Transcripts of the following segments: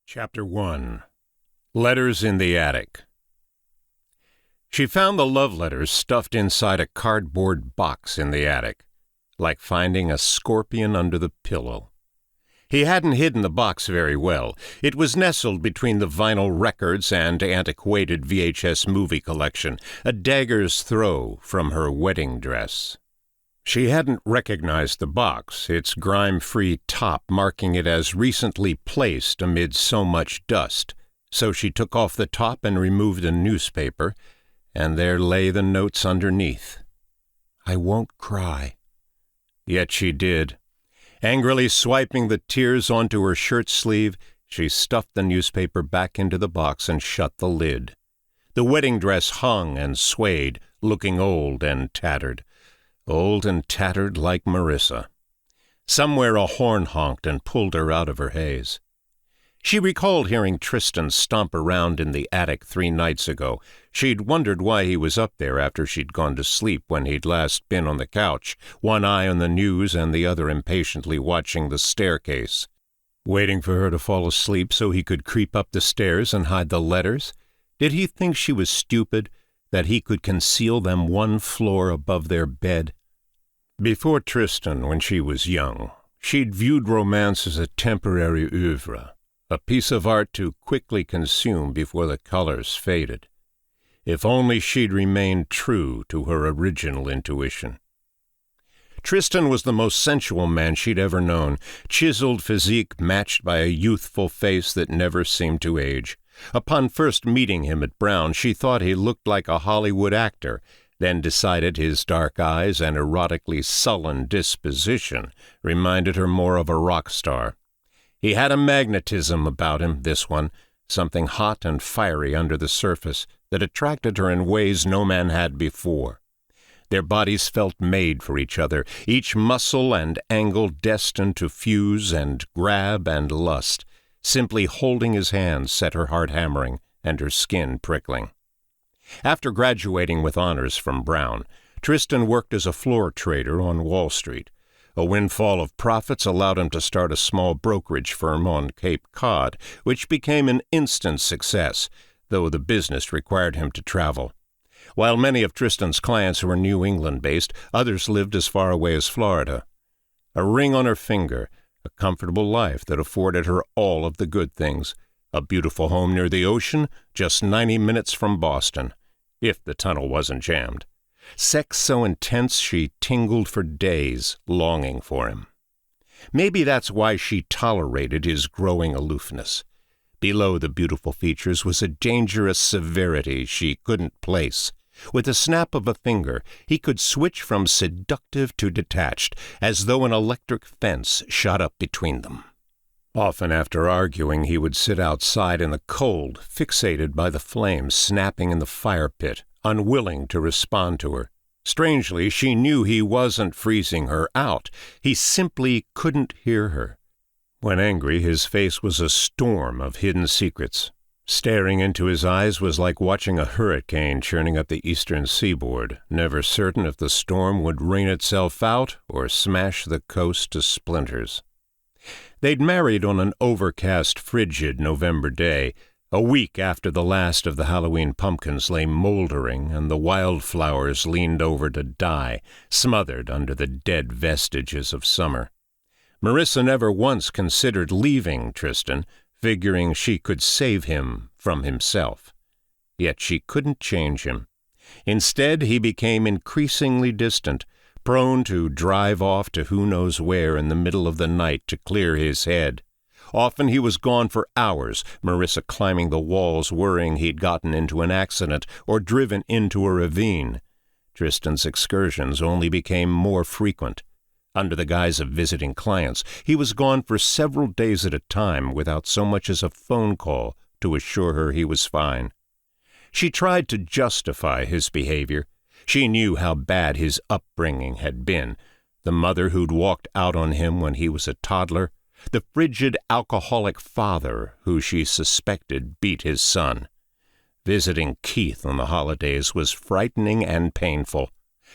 Chapter 1. Letters in the Attic. She found the love letters stuffed inside a cardboard box in the attic, like finding a scorpion under the pillow. He hadn't hidden the box very well. It was nestled between the vinyl records and antiquated VHS movie collection, a dagger's throw from her wedding dress. She hadn't recognized the box, its grime-free top marking it as recently placed amid so much dust, so she took off the top and removed a newspaper, and there lay the notes underneath. "I won't cry." Yet she did. Angrily swiping the tears onto her shirt sleeve, she stuffed the newspaper back into the box and shut the lid. The wedding dress hung and swayed, looking old and tattered. Old and tattered like Marissa. Somewhere a horn honked and pulled her out of her haze. She recalled hearing Tristan stomp around in the attic 3 nights ago. She'd wondered why he was up there after she'd gone to sleep when he'd last been on the couch, one eye on the news and the other impatiently watching the staircase. Waiting for her to fall asleep so he could creep up the stairs and hide the letters? Did he think she was stupid, that he could conceal them 1 floor above their bed? Before Tristan, when she was young, she'd viewed romance as a temporary oeuvre, a piece of art to quickly consume before the colors faded. If only she'd remained true to her original intuition. Tristan was the most sensual man she'd ever known, chiseled physique matched by a youthful face that never seemed to age. Upon first meeting him at Brown, she thought he looked like a Hollywood actor, then decided his dark eyes and erotically sullen disposition reminded her more of a rock star. He had a magnetism about him, this one, something hot and fiery under the surface that attracted her in ways no man had before. Their bodies felt made for each other, each muscle and angle destined to fuse and grab and lust. Simply holding his hand set her heart hammering and her skin prickling. After graduating with honors from Brown, Tristan worked as a floor trader on Wall Street. A windfall of profits allowed him to start a small brokerage firm on Cape Cod, which became an instant success, though the business required him to travel. While many of Tristan's clients were New England-based, others lived as far away as Florida. A ring on her finger, a comfortable life that afforded her all of the good things, a beautiful home near the ocean, just 90 minutes from Boston, if the tunnel wasn't jammed. Sex so intense she tingled for days, longing for him. Maybe that's why she tolerated his growing aloofness. Below the beautiful features was a dangerous severity she couldn't place. With a snap of a finger, he could switch from seductive to detached, as though an electric fence shot up between them. Often after arguing, he would sit outside in the cold, fixated by the flames snapping in the fire pit, unwilling to respond to her. Strangely, she knew he wasn't freezing her out. He simply couldn't hear her. When angry, his face was a storm of hidden secrets. Staring into his eyes was like watching a hurricane churning up the eastern seaboard, never certain if the storm would rain itself out or smash the coast to splinters. They'd married on an overcast, frigid November day, a week after the last of the Halloween pumpkins lay moldering and the wildflowers leaned over to die, smothered under the dead vestiges of summer. Marissa never once considered leaving Tristan, figuring she could save him from himself. Yet she couldn't change him. Instead, he became increasingly distant, prone to drive off to who knows where in the middle of the night to clear his head. Often he was gone for hours, Marissa climbing the walls worrying he'd gotten into an accident or driven into a ravine. Tristan's excursions only became more frequent. Under the guise of visiting clients, he was gone for several days at a time without so much as a phone call to assure her he was fine. She tried to justify his behavior. She knew how bad his upbringing had been. The mother who'd walked out on him when he was a toddler, the frigid alcoholic father who she suspected beat his son. Visiting Keith on the holidays was frightening and painful.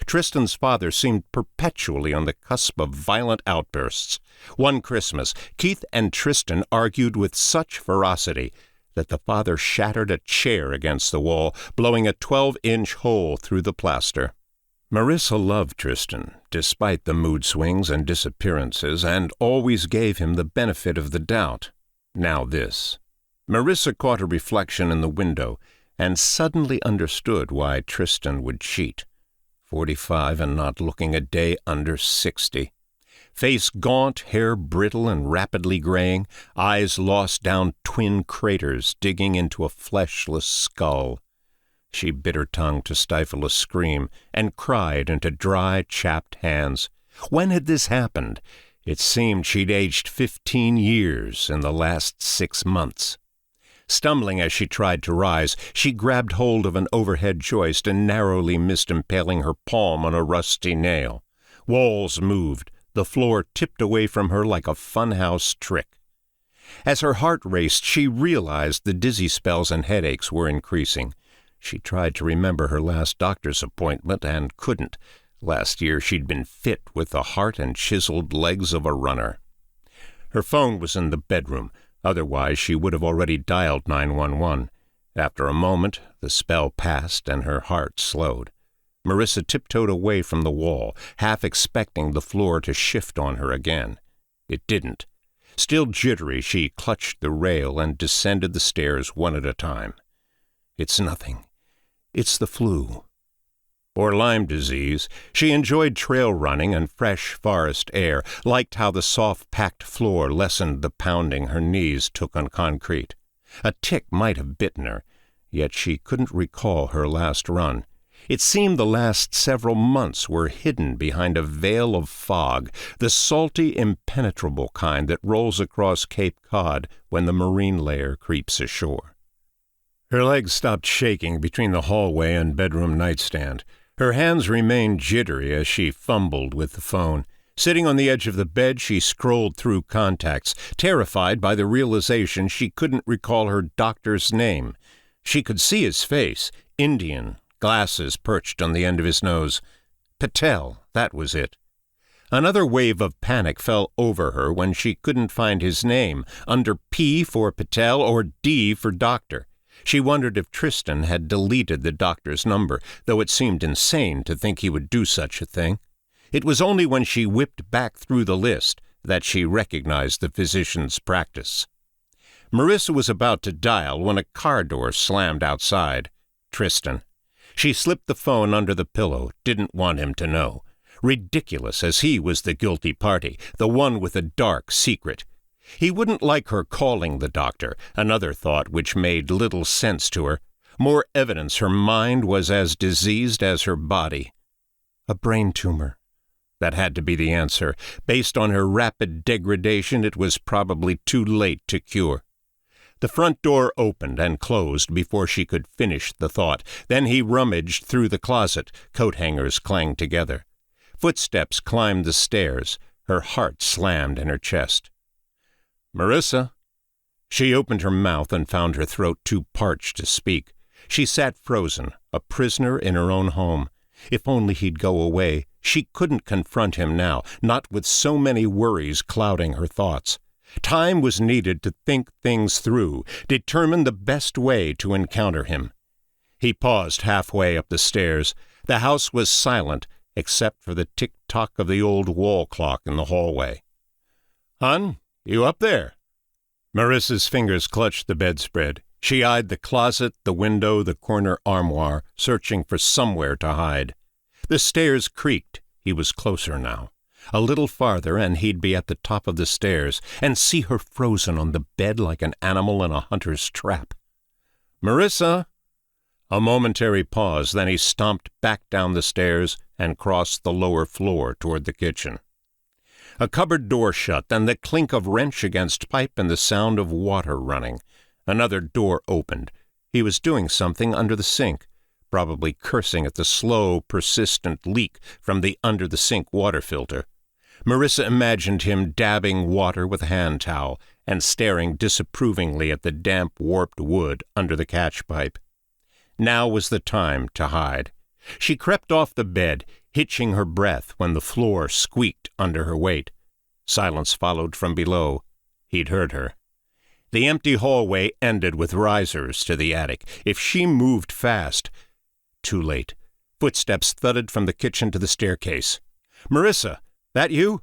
Tristan's father seemed perpetually on the cusp of violent outbursts. One Christmas, Keith and Tristan argued with such ferocity that the father shattered a chair against the wall, blowing a 12-inch hole through the plaster. Marissa loved Tristan, despite the mood swings and disappearances, and always gave him the benefit of the doubt. Now this. Marissa caught a reflection in the window and suddenly understood why Tristan would cheat. 45 and not looking a day under 60. Face gaunt, hair brittle and rapidly graying, eyes lost down twin craters digging into a fleshless skull. She bit her tongue to stifle a scream and cried into dry, chapped hands. When had this happened? It seemed she'd aged 15 years in the last 6 months. Stumbling as she tried to rise, she grabbed hold of an overhead joist and narrowly missed impaling her palm on a rusty nail. Walls moved. The floor tipped away from her like a funhouse trick. As her heart raced, she realized the dizzy spells and headaches were increasing. She tried to remember her last doctor's appointment and couldn't. Last year she'd been fit with the heart and chiseled legs of a runner. Her phone was in the bedroom. Otherwise she would have already dialed 911. After a moment, the spell passed and her heart slowed. Marissa tiptoed away from the wall, half expecting the floor to shift on her again. It didn't. Still jittery, she clutched the rail and descended the stairs one at a time. It's nothing. It's the flu. Or Lyme disease. She enjoyed trail running and fresh forest air, liked how the soft, packed floor lessened the pounding her knees took on concrete. A tick might have bitten her, yet she couldn't recall her last run. It seemed the last several months were hidden behind a veil of fog, the salty, impenetrable kind that rolls across Cape Cod when the marine layer creeps ashore. Her legs stopped shaking between the hallway and bedroom nightstand. Her hands remained jittery as she fumbled with the phone. Sitting on the edge of the bed, she scrolled through contacts, terrified by the realization she couldn't recall her doctor's name. She could see his face, Indian, glasses perched on the end of his nose. Patel, that was it. Another wave of panic fell over her when she couldn't find his name, under P for Patel or D for doctor. She wondered if Tristan had deleted the doctor's number, though it seemed insane to think he would do such a thing. It was only when she whipped back through the list that she recognized the physician's practice. Marissa was about to dial when a car door slammed outside. Tristan. She slipped the phone under the pillow, didn't want him to know. Ridiculous, as he was the guilty party, the one with a dark secret. He wouldn't like her calling the doctor, another thought which made little sense to her. More evidence her mind was as diseased as her body. A brain tumor. That had to be the answer. Based on her rapid degradation, it was probably too late to cure. The front door opened and closed before she could finish the thought. Then he rummaged through the closet. Coat hangers clanged together. Footsteps climbed the stairs. Her heart slammed in her chest. Marissa. She opened her mouth and found her throat too parched to speak. She sat frozen, a prisoner in her own home. If only he'd go away. She couldn't confront him now, not with so many worries clouding her thoughts. Time was needed to think things through, determine the best way to encounter him. He paused halfway up the stairs. The house was silent, except for the tick-tock of the old wall clock in the hallway. "Hon? You up there?" Marissa's fingers clutched the bedspread. She eyed the closet, the window, the corner armoire, searching for somewhere to hide. The stairs creaked. He was closer now. A little farther, and he'd be at the top of the stairs, and see her frozen on the bed like an animal in a hunter's trap. "Marissa!" A momentary pause, then he stomped back down the stairs and crossed the lower floor toward the kitchen. A cupboard door shut, then the clink of wrench against pipe and the sound of water running. Another door opened. He was doing something under the sink, probably cursing at the slow, persistent leak from the under-the-sink water filter. Marissa imagined him dabbing water with a hand towel and staring disapprovingly at the damp, warped wood under the catch pipe. Now was the time to hide. She crept off the bed. hitching her breath when the floor squeaked under her weight. Silence followed from below. He'd heard her. The empty hallway ended with risers to the attic. If she moved fast... Too late. Footsteps thudded from the kitchen to the staircase. "Marissa, that you?"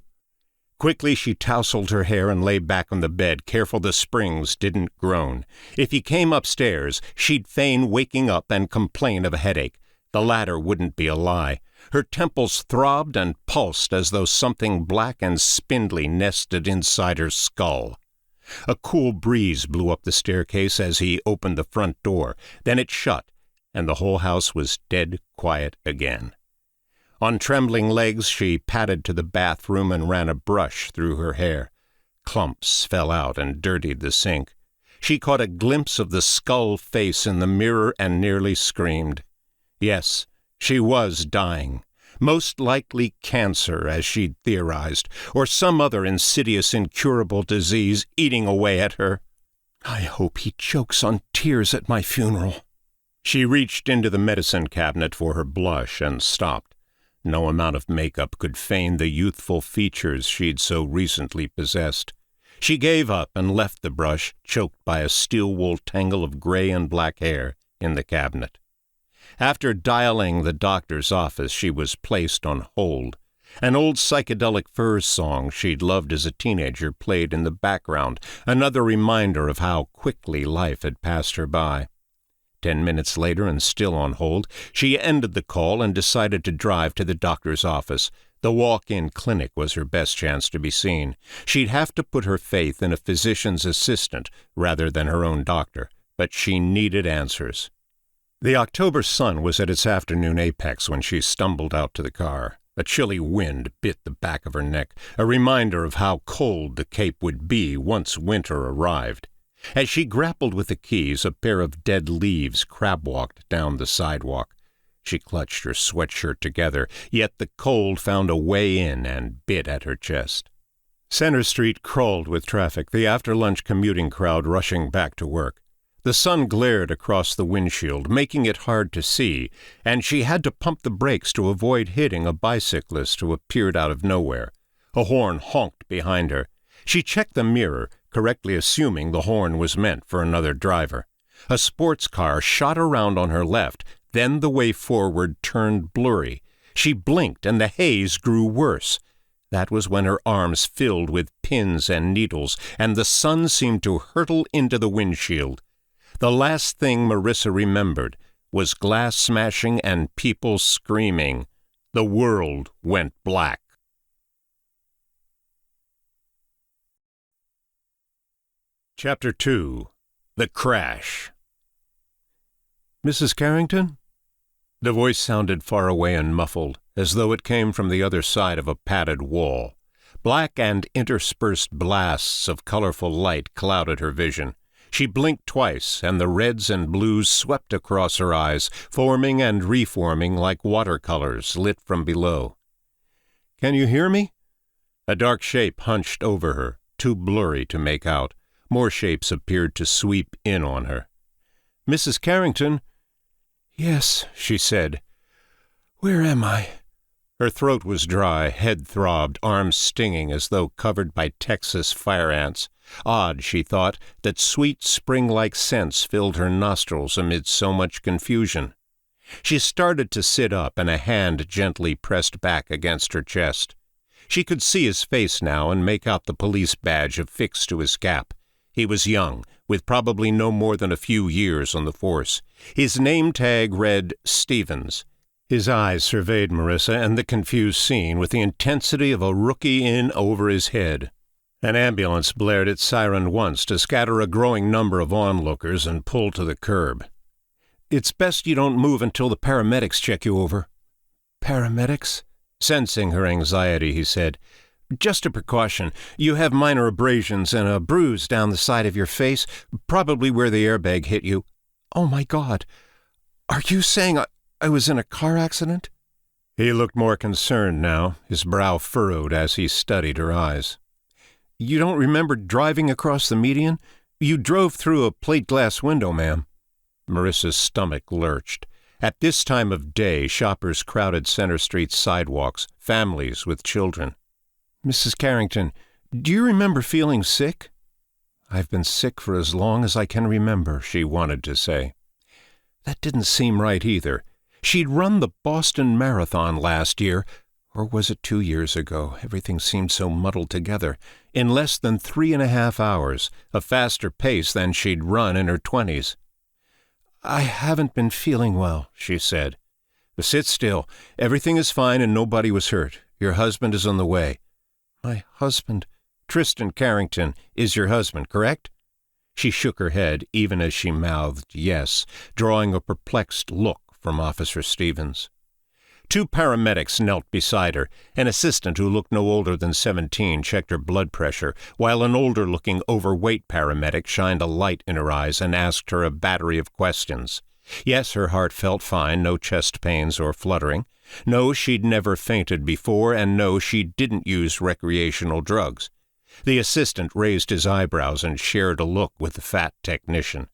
Quickly she tousled her hair and lay back on the bed, careful the springs didn't groan. If he came upstairs, she'd feign waking up and complain of a headache. The latter wouldn't be a lie. Her temples throbbed and pulsed as though something black and spindly nested inside her skull. A cool breeze blew up the staircase as he opened the front door. Then it shut, and the whole house was dead quiet again. On trembling legs, she padded to the bathroom and ran a brush through her hair. Clumps fell out and dirtied the sink. She caught a glimpse of the skull face in the mirror and nearly screamed. Yes, she was dying. Most likely cancer, as she'd theorized, or some other insidious, incurable disease eating away at her. I hope he chokes on tears at my funeral. She reached into the medicine cabinet for her blush and stopped. No amount of makeup could feign the youthful features she'd so recently possessed. She gave up and left the brush, choked by a steel-wool tangle of gray and black hair, in the cabinet. After dialing the doctor's office, she was placed on hold. An old psychedelic furs song she'd loved as a teenager played in the background, another reminder of how quickly life had passed her by. 10 minutes later, and still on hold, she ended the call and decided to drive to the doctor's office. The walk-in clinic was her best chance to be seen. She'd have to put her faith in a physician's assistant rather than her own doctor, but she needed answers. The October sun was at its afternoon apex when she stumbled out to the car. A chilly wind bit the back of her neck, a reminder of how cold the Cape would be once winter arrived. As she grappled with the keys, a pair of dead leaves crab-walked down the sidewalk. She clutched her sweatshirt together, yet the cold found a way in and bit at her chest. Center Street crawled with traffic, the after-lunch commuting crowd rushing back to work. The sun glared across the windshield, making it hard to see, and she had to pump the brakes to avoid hitting a bicyclist who appeared out of nowhere. A horn honked behind her. She checked the mirror, correctly assuming the horn was meant for another driver. A sports car shot around on her left, then the way forward turned blurry. She blinked, and the haze grew worse. That was when her arms filled with pins and needles, and the sun seemed to hurtle into the windshield. The last thing Marissa remembered was glass smashing and people screaming. The world went black. Chapter 2. The Crash. "Mrs. Carrington?" The voice sounded far away and muffled, as though it came from the other side of a padded wall. Black and interspersed blasts of colorful light clouded her vision. She blinked twice, and the reds and blues swept across her eyes, forming and reforming like watercolors lit from below. "Can you hear me?" A dark shape hunched over her, too blurry to make out. More shapes appeared to sweep in on her. "Mrs. Carrington?" "Yes," she said. "Where am I?" Her throat was dry, head throbbed, arms stinging as though covered by Texas fire ants. Odd, she thought, that sweet spring-like scents filled her nostrils amid so much confusion. She started to sit up, and a hand gently pressed back against her chest. She could see his face now and make out the police badge affixed to his cap. He was young, with probably no more than a few years on the force. His name tag read Stevens. His eyes surveyed Marissa and the confused scene with the intensity of a rookie in over his head. An ambulance blared its siren once to scatter a growing number of onlookers and pull to the curb. "It's best you don't move until the paramedics check you over." "Paramedics?" Sensing her anxiety, he said, "Just a precaution. You have minor abrasions and a bruise down the side of your face, probably where the airbag hit you." "Oh, my God. Are you saying I was in a car accident?" He looked more concerned now, his brow furrowed as he studied her eyes. "You don't remember driving across the median? You drove through a plate-glass window, ma'am." Marissa's stomach lurched. At this time of day, shoppers crowded Center Street's sidewalks, families with children. "Mrs. Carrington, do you remember feeling sick?" "I've been sick for as long as I can remember," she wanted to say. That didn't seem right either. She'd run the Boston Marathon last year, or was it 2 years ago? Everything seemed so muddled together. In less than 3.5 hours, a faster pace than she'd run in her 20s. "I haven't been feeling well," she said. "Sit still. Everything is fine and nobody was hurt. Your husband is on the way." "My husband?" "Tristan Carrington is your husband, correct?" She shook her head, even as she mouthed yes, drawing a perplexed look from Officer Stevens. 2 paramedics knelt beside her. An assistant who looked no older than 17 checked her blood pressure, while an older-looking, overweight paramedic shined a light in her eyes and asked her a battery of questions. Yes, her heart felt fine, no chest pains or fluttering. No, she'd never fainted before, and no, she didn't use recreational drugs. The assistant raised his eyebrows and shared a look with the fat technician.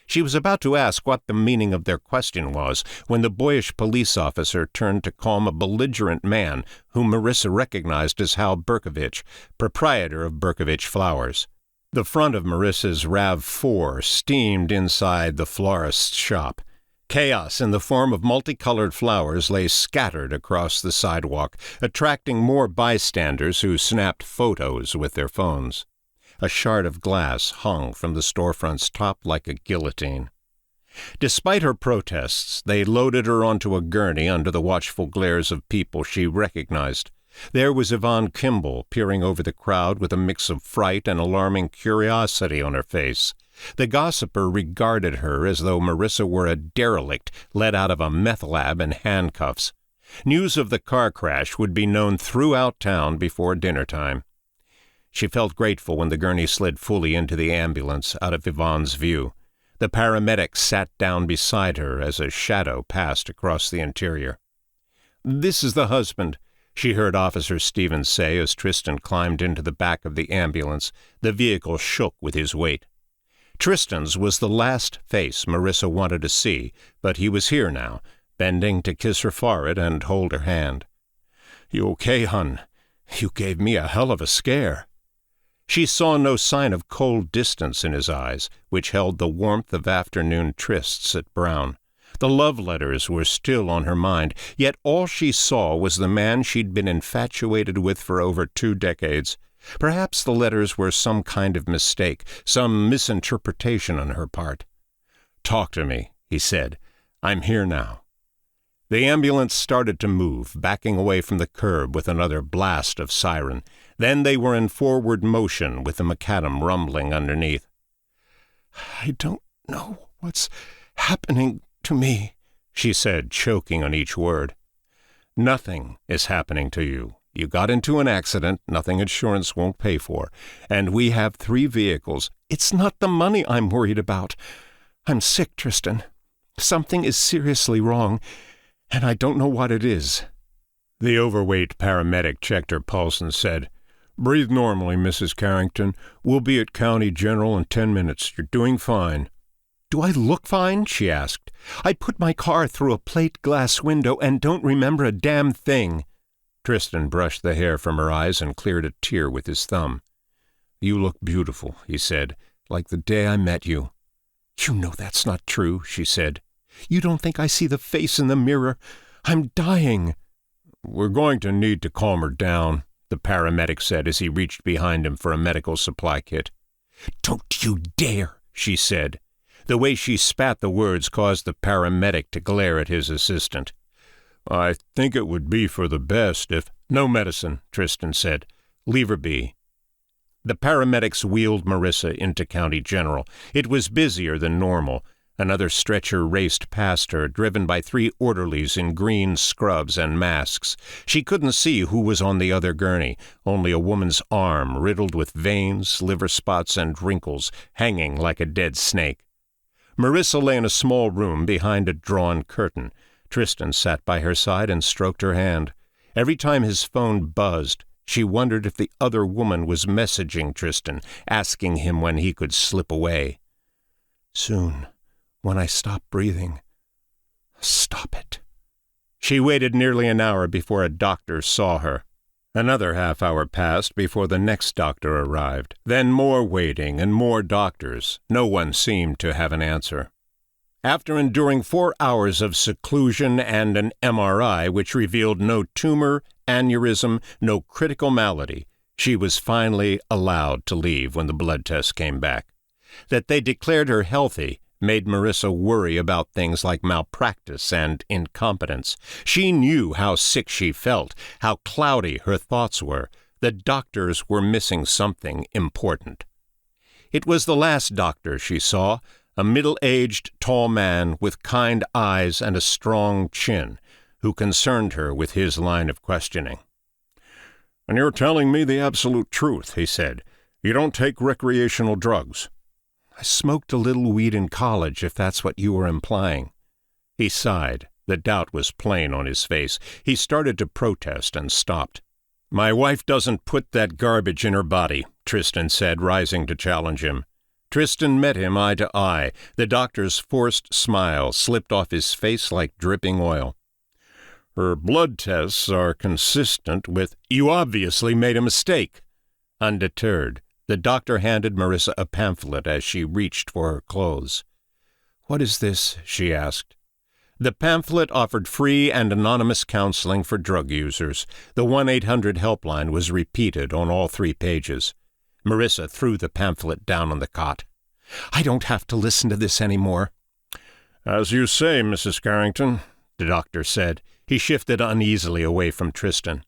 She was about to ask what the meaning of their question was when the boyish police officer turned to calm a belligerent man whom Marissa recognized as Hal Berkovich, proprietor of Berkovich Flowers. The front of Marissa's RAV4 steamed inside the florist's shop. Chaos in the form of multicolored flowers lay scattered across the sidewalk, attracting more bystanders who snapped photos with their phones. A shard of glass hung from the storefront's top like a guillotine. Despite her protests, they loaded her onto a gurney under the watchful glares of people she recognized. There was Yvonne Kimball peering over the crowd with a mix of fright and alarming curiosity on her face. The gossiper regarded her as though Marissa were a derelict let out of a meth lab in handcuffs. News of the car crash would be known throughout town before dinner time. She felt grateful when the gurney slid fully into the ambulance out of Yvonne's view. The paramedic sat down beside her as a shadow passed across the interior. "This is the husband," she heard Officer Stevens say as Tristan climbed into the back of the ambulance. The vehicle shook with his weight. Tristan's was the last face Marissa wanted to see, but he was here now, bending to kiss her forehead and hold her hand. "You okay, hun? You gave me a hell of a scare." She saw no sign of cold distance in his eyes, which held the warmth of afternoon trysts at Brown. The love letters were still on her mind, yet all she saw was the man she'd been infatuated with for over 2 decades. Perhaps the letters were some kind of mistake, some misinterpretation on her part. "Talk to me," he said. "I'm here now." The ambulance started to move, backing away from the curb with another blast of siren. Then they were in forward motion with the macadam rumbling underneath. "I don't know what's happening to me," she said, choking on each word. "Nothing is happening to you. You got into an accident nothing insurance won't pay for, and we have 3 vehicles. It's not the money I'm worried about. I'm sick, Tristan. Something is seriously wrong, and I don't know what it is." The overweight paramedic checked her pulse and said, "Breathe normally, Mrs. Carrington. We'll be at County General in 10 minutes. You're doing fine." "Do I look fine?" she asked. "I put my car through a plate glass window and don't remember a damn thing." Tristan brushed the hair from her eyes and cleared a tear with his thumb. "You look beautiful," he said, "like the day I met you." "You know that's not true," she said. "You don't think I see the face in the mirror? I'm dying." "We're going to need to calm her down," the paramedic said as he reached behind him for a medical supply kit. "Don't you dare," she said. The way she spat the words caused the paramedic to glare at his assistant. "I think it would be for the best if—" "No medicine," Tristan said. "Leave her be." The paramedics wheeled Marissa into County General. It was busier than normal. Another stretcher raced past her, driven by 3 orderlies in green scrubs and masks. She couldn't see who was on the other gurney, only a woman's arm riddled with veins, liver spots, and wrinkles, hanging like a dead snake. Marissa lay in a small room behind a drawn curtain. Tristan sat by her side and stroked her hand. Every time his phone buzzed, she wondered if the other woman was messaging Tristan, asking him when he could slip away. "Soon, when I stop breathing." Stop it. She waited nearly an hour before a doctor saw her. Another half-hour passed before the next doctor arrived. Then more waiting and more doctors. No one seemed to have an answer. After enduring 4 hours of seclusion and an MRI which revealed no tumor, aneurysm, no critical malady, she was finally allowed to leave when the blood test came back. That they declared her healthy made Marissa worry about things like malpractice and incompetence. She knew how sick she felt, how cloudy her thoughts were. The doctors were missing something important. It was the last doctor she saw, a middle-aged, tall man with kind eyes and a strong chin, who concerned her with his line of questioning. "And you're telling me the absolute truth," he said. "You don't take recreational drugs." "I smoked a little weed in college, if that's what you were implying." He sighed. The doubt was plain on his face. He started to protest and stopped. "My wife doesn't put that garbage in her body," Tristan said, rising to challenge him. Tristan met him eye to eye. The doctor's forced smile slipped off his face like dripping oil. "Her blood tests are consistent with—" "You obviously made a mistake." Undeterred, the doctor handed Marissa a pamphlet as she reached for her clothes. "What is this?" she asked. The pamphlet offered free and anonymous counseling for drug users. The 1-800 helpline was repeated on all 3 pages. Marissa threw the pamphlet down on the cot. "I don't have to listen to this anymore." "As you say, Mrs. Carrington," the doctor said. He shifted uneasily away from Tristan.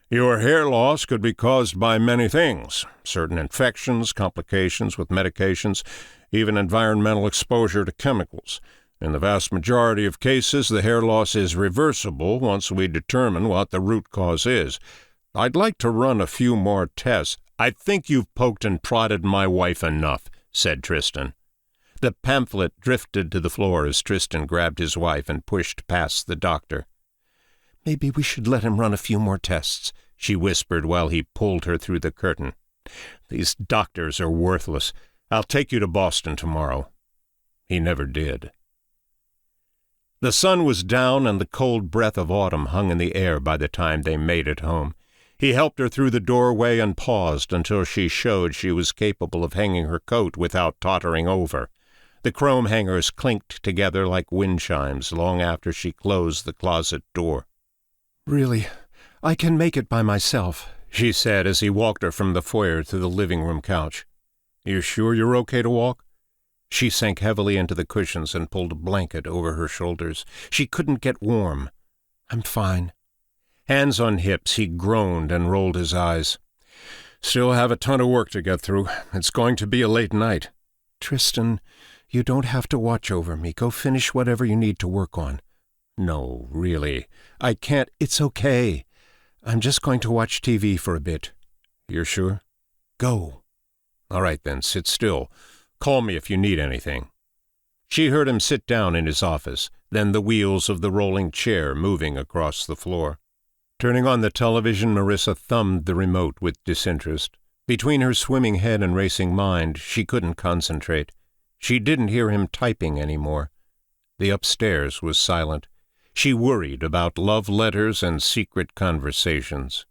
"Your hair loss could be caused by many things. Certain infections, complications with medications, even environmental exposure to chemicals. In the vast majority of cases, the hair loss is reversible once we determine what the root cause is. I'd like to run a few more tests." "I think you've poked and prodded my wife enough," said Tristan. The pamphlet drifted to the floor as Tristan grabbed his wife and pushed past the doctor. "Maybe we should let him run a few more tests," she whispered while he pulled her through the curtain. "These doctors are worthless. I'll take you to Boston tomorrow." He never did. The sun was down and the cold breath of autumn hung in the air by the time they made it home. He helped her through the doorway and paused until she showed she was capable of hanging her coat without tottering over. The chrome hangers clinked together like wind chimes long after she closed the closet door. "Really, I can make it by myself," she said as he walked her from the foyer to the living room couch. "You sure you're okay to walk?" She sank heavily into the cushions and pulled a blanket over her shoulders. She couldn't get warm. "I'm fine." Hands on hips, he groaned and rolled his eyes. "Still have a ton of work to get through. It's going to be a late night." "Tristan, you don't have to watch over me. Go finish whatever you need to work on." "No, really. I can't." "It's okay. I'm just going to watch TV for a bit." "You're sure?" "Go." "All right then, sit still. Call me if you need anything." She heard him sit down in his office, then the wheels of the rolling chair moving across the floor. Turning on the television, Marissa thumbed the remote with disinterest. Between her swimming head and racing mind, she couldn't concentrate. She didn't hear him typing anymore. The upstairs was silent. She worried about love letters and secret conversations.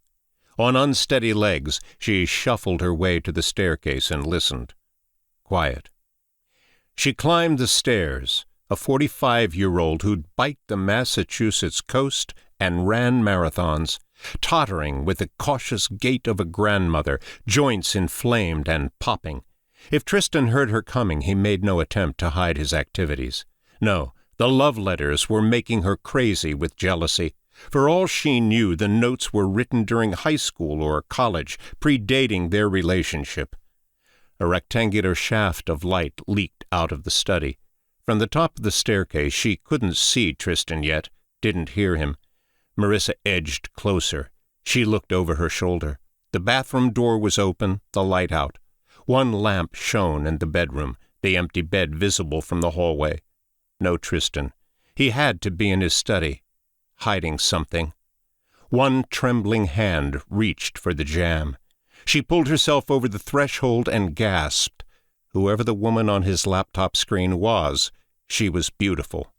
On unsteady legs, she shuffled her way to the staircase and listened. Quiet. She climbed the stairs, a 45-year-old who'd biked the Massachusetts coast and ran marathons, tottering with the cautious gait of a grandmother, joints inflamed and popping. If Tristan heard her coming, he made no attempt to hide his activities. No, the love letters were making her crazy with jealousy. For all she knew, the notes were written during high school or college, predating their relationship. A rectangular shaft of light leaked out of the study. From the top of the staircase, she couldn't see Tristan yet, didn't hear him. Marissa edged closer. She looked over her shoulder. The bathroom door was open, the light out. One lamp shone in the bedroom, the empty bed visible from the hallway. No Tristan. He had to be in his study, hiding something. One trembling hand reached for the jam. She pulled herself over the threshold and gasped. Whoever the woman on his laptop screen was, she was beautiful.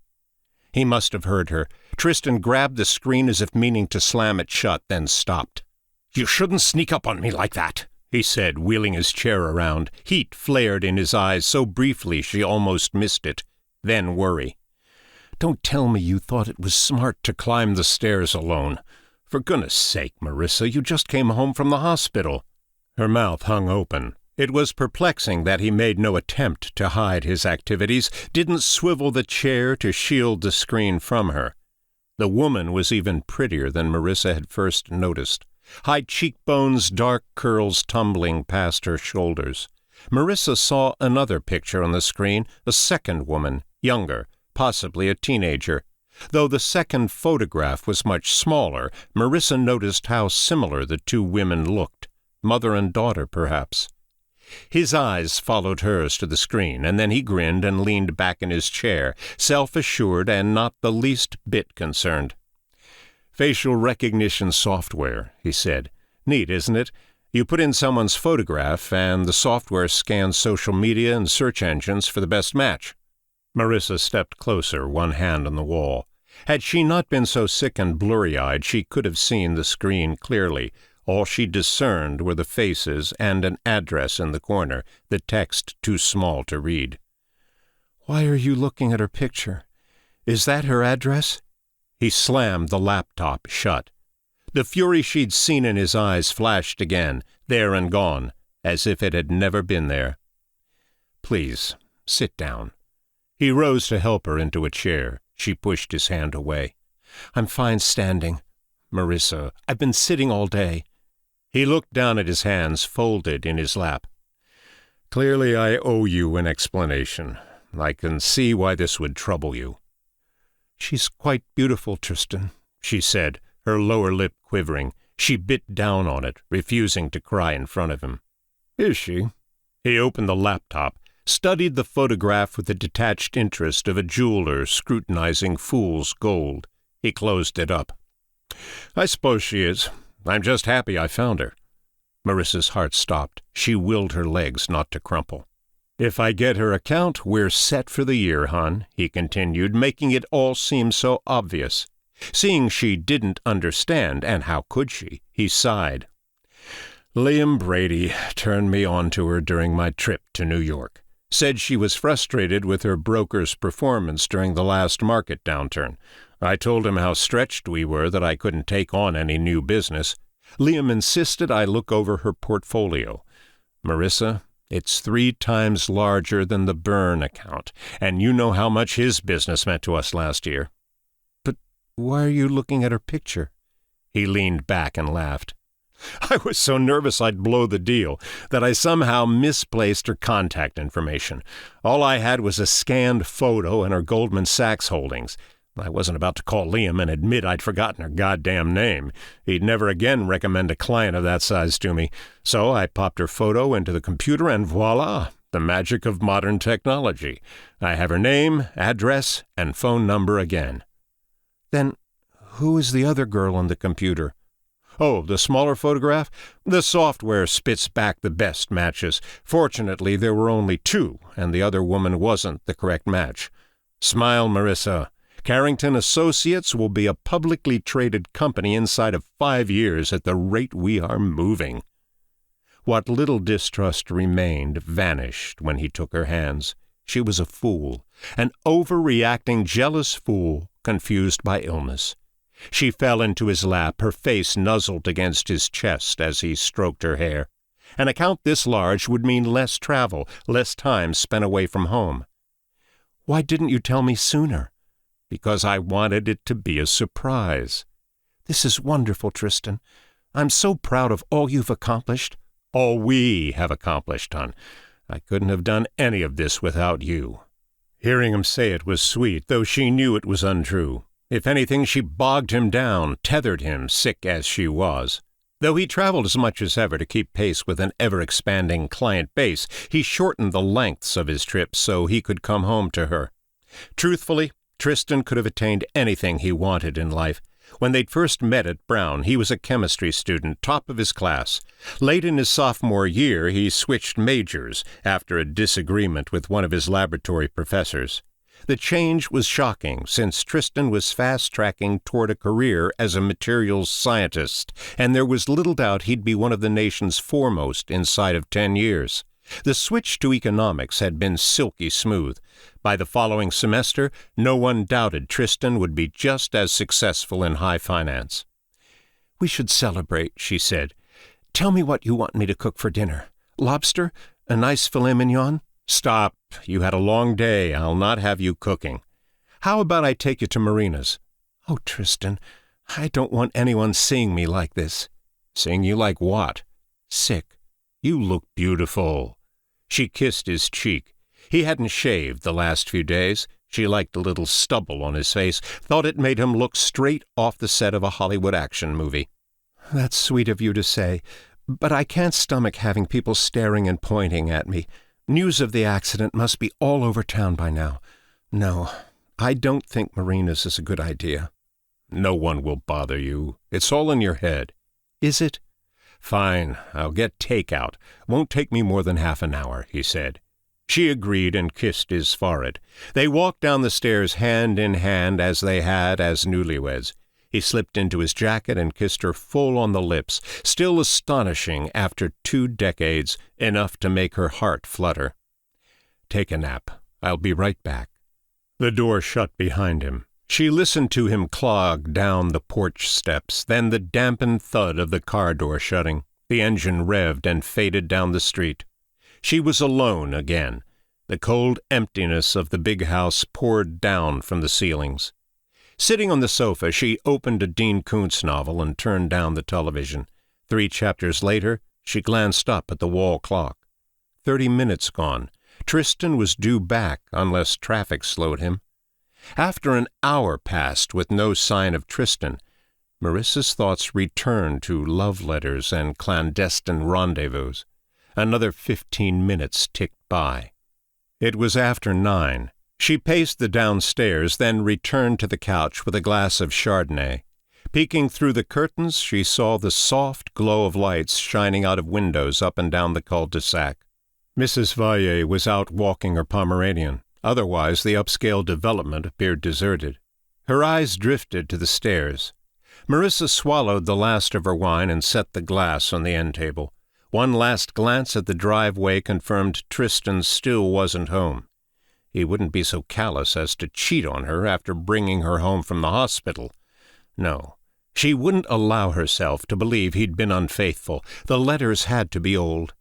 He must have heard her. Tristan grabbed the screen as if meaning to slam it shut, then stopped. "You shouldn't sneak up on me like that," he said, wheeling his chair around. Heat flared in his eyes so briefly she almost missed it. Then worry. "Don't tell me you thought it was smart to climb the stairs alone. For goodness sake, Marissa, you just came home from the hospital." Her mouth hung open. It was perplexing that he made no attempt to hide his activities, didn't swivel the chair to shield the screen from her. The woman was even prettier than Marissa had first noticed. High cheekbones, dark curls tumbling past her shoulders. Marissa saw another picture on the screen, a second woman, younger, possibly a teenager. Though the second photograph was much smaller, Marissa noticed how similar the two women looked. Mother and daughter, perhaps. His eyes followed hers to the screen, and then he grinned and leaned back in his chair, self-assured and not the least bit concerned. "Facial recognition software," he said. "Neat, isn't it? You put in someone's photograph, and the software scans social media and search engines for the best match." Marissa stepped closer, one hand on the wall. Had she not been so sick and blurry-eyed, she could have seen the screen clearly. All she discerned were the faces and an address in the corner, the text too small to read. "Why are you looking at her picture? Is that her address?" He slammed the laptop shut. The fury she'd seen in his eyes flashed again, there and gone, as if it had never been there. "Please, sit down." He rose to help her into a chair. She pushed his hand away. "I'm fine standing. Marissa, I've been sitting all day." He looked down at his hands folded in his lap. "Clearly I owe you an explanation. I can see why this would trouble you." "She's quite beautiful, Tristan," she said, her lower lip quivering. She bit down on it, refusing to cry in front of him. "Is she?" He opened the laptop, studied the photograph with the detached interest of a jeweler scrutinizing fool's gold. He closed it up. "I suppose she is. I'm just happy I found her." Marissa's heart stopped. She willed her legs not to crumple. "If I get her account, we're set for the year, hon," he continued, making it all seem so obvious. Seeing she didn't understand, and how could she, he sighed. "Liam Brady turned me on to her during my trip to New York. Said she was frustrated with her broker's performance during the last market downturn. I told him how stretched we were, that I couldn't take on any new business. Liam insisted I look over her portfolio. Marissa, it's 3 times larger than the Byrne account, and you know how much his business meant to us last year." "But why are you looking at her picture?" He leaned back and laughed. "I was so nervous I'd blow the deal that I somehow misplaced her contact information. All I had was a scanned photo and her Goldman Sachs holdings. I wasn't about to call Liam and admit I'd forgotten her goddamn name. He'd never again recommend a client of that size to me. So I popped her photo into the computer and voila, the magic of modern technology. I have her name, address, and phone number again." "Then who is the other girl on the computer?" "Oh, the smaller photograph? The software spits back the best matches. Fortunately, there were only 2, and the other woman wasn't the correct match. Smile, Marissa. Carrington Associates will be a publicly traded company inside of 5 years at the rate we are moving." What little distrust remained vanished when he took her hands. She was a fool, an overreacting, jealous fool, confused by illness. She fell into his lap, her face nuzzled against his chest as he stroked her hair. An account this large would mean less travel, less time spent away from home. "Why didn't you tell me sooner?" "Because I wanted it to be a surprise." "This is wonderful, Tristan. I'm so proud of all you've accomplished." "All we have accomplished, hon. I couldn't have done any of this without you." Hearing him say it was sweet, though she knew it was untrue. If anything, she bogged him down, tethered him, sick as she was. Though he traveled as much as ever to keep pace with an ever-expanding client base, he shortened the lengths of his trips so he could come home to her. Truthfully, Tristan could have attained anything he wanted in life. When they'd first met at Brown, he was a chemistry student, top of his class. Late in his sophomore year, he switched majors after a disagreement with one of his laboratory professors. The change was shocking, since Tristan was fast-tracking toward a career as a materials scientist, and there was little doubt he'd be one of the nation's foremost inside of 10 years. The switch to economics had been silky smooth. By the following semester, no one doubted Tristan would be just as successful in high finance. "We should celebrate," she said. "Tell me what you want me to cook for dinner. Lobster? A nice filet mignon?" "Stop. You had a long day. I'll not have you cooking. How about I take you to Marina's?" "Oh, Tristan, I don't want anyone seeing me like this." "Seeing you like what?" "Sick." "You look beautiful." She kissed his cheek. He hadn't shaved the last few days. She liked the little stubble on his face, thought it made him look straight off the set of a Hollywood action movie. "That's sweet of you to say, but I can't stomach having people staring and pointing at me. News of the accident must be all over town by now. No, I don't think Marina's is a good idea." "No one will bother you. It's all in your head." "Is it?" "Fine, I'll get takeout. Won't take me more than half an hour," he said. She agreed and kissed his forehead. They walked down the stairs hand in hand as they had as newlyweds. He slipped into his jacket and kissed her full on the lips, still astonishing after 2 decades, enough to make her heart flutter. "Take a nap. I'll be right back." The door shut behind him. She listened to him clog down the porch steps, then the dampened thud of the car door shutting. The engine revved and faded down the street. She was alone again. The cold emptiness of the big house poured down from the ceilings. Sitting on the sofa, she opened a Dean Koontz novel and turned down the television. 3 chapters later, she glanced up at the wall clock. 30 minutes gone. Tristan was due back unless traffic slowed him. After an hour passed with no sign of Tristan, Marissa's thoughts returned to love letters and clandestine rendezvous. Another 15 minutes ticked by. It was after 9. She paced the downstairs, then returned to the couch with a glass of Chardonnay. Peeking through the curtains, she saw the soft glow of lights shining out of windows up and down the cul-de-sac. Mrs. Vallier was out walking her Pomeranian. Otherwise, the upscale development appeared deserted. Her eyes drifted to the stairs. Marissa swallowed the last of her wine and set the glass on the end table. One last glance at the driveway confirmed Tristan still wasn't home. He wouldn't be so callous as to cheat on her after bringing her home from the hospital. No, she wouldn't allow herself to believe he'd been unfaithful. The letters had to be old.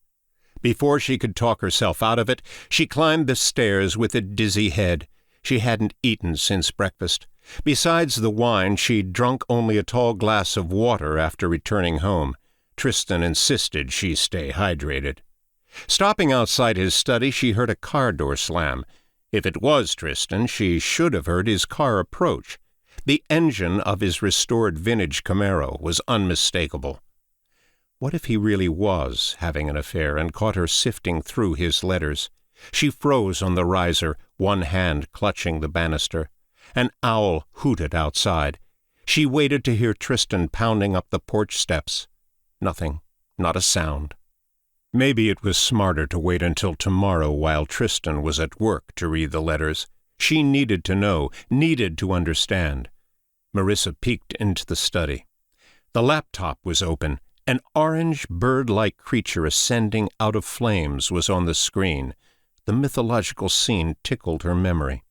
Before she could talk herself out of it, she climbed the stairs with a dizzy head. She hadn't eaten since breakfast. Besides the wine, she'd drunk only a tall glass of water after returning home. Tristan insisted she stay hydrated. Stopping outside his study, she heard a car door slam. If it was Tristan, she should have heard his car approach. The engine of his restored vintage Camaro was unmistakable. What if he really was having an affair and caught her sifting through his letters? She froze on the riser, one hand clutching the banister. An owl hooted outside. She waited to hear Tristan pounding up the porch steps. Nothing, not a sound. Maybe it was smarter to wait until tomorrow while Tristan was at work to read the letters. She needed to know, needed to understand. Marissa peeked into the study. The laptop was open. An orange, bird-like creature ascending out of flames was on the screen. The mythological scene tickled her memory.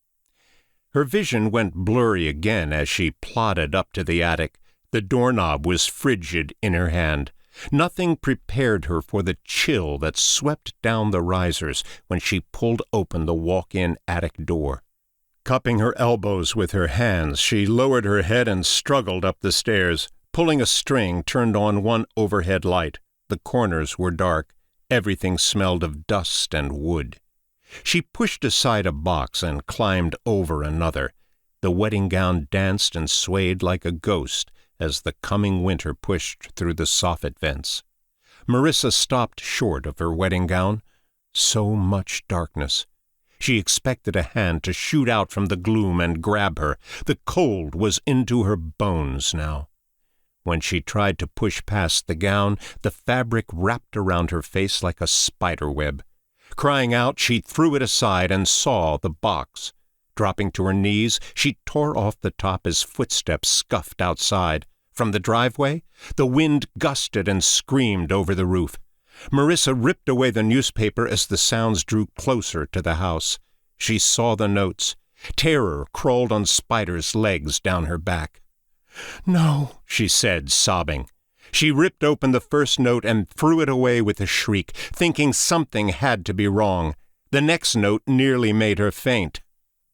Her vision went blurry again as she plodded up to the attic. The doorknob was frigid in her hand. Nothing prepared her for the chill that swept down the risers when she pulled open the walk-in attic door. Cupping her elbows with her hands, she lowered her head and struggled up the stairs. Pulling a string, turned on one overhead light. The corners were dark. Everything smelled of dust and wood. She pushed aside a box and climbed over another. The wedding gown danced and swayed like a ghost as the coming winter pushed through the soffit vents. Marissa stopped short of her wedding gown. So much darkness. She expected a hand to shoot out from the gloom and grab her. The cold was into her bones now. When she tried to push past the gown, the fabric wrapped around her face like a spider web. Crying out, she threw it aside and saw the box. Dropping to her knees, she tore off the top as footsteps scuffed outside. From the driveway, the wind gusted and screamed over the roof. Marissa ripped away the newspaper as the sounds drew closer to the house. She saw the notes. Terror crawled on spiders' legs down her back. "No," she said, sobbing. She ripped open the first note and threw it away with a shriek, thinking something had to be wrong. The next note nearly made her faint.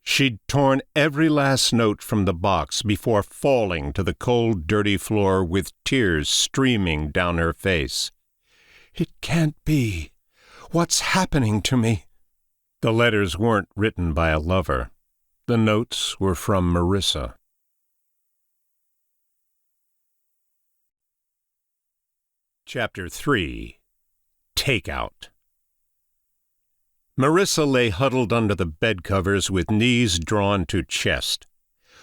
She'd torn every last note from the box before falling to the cold, dirty floor with tears streaming down her face. "It can't be. What's happening to me?" The letters weren't written by a lover. The notes were from Marissa. Chapter 3. Takeout. Marissa lay huddled under the bedcovers with knees drawn to chest.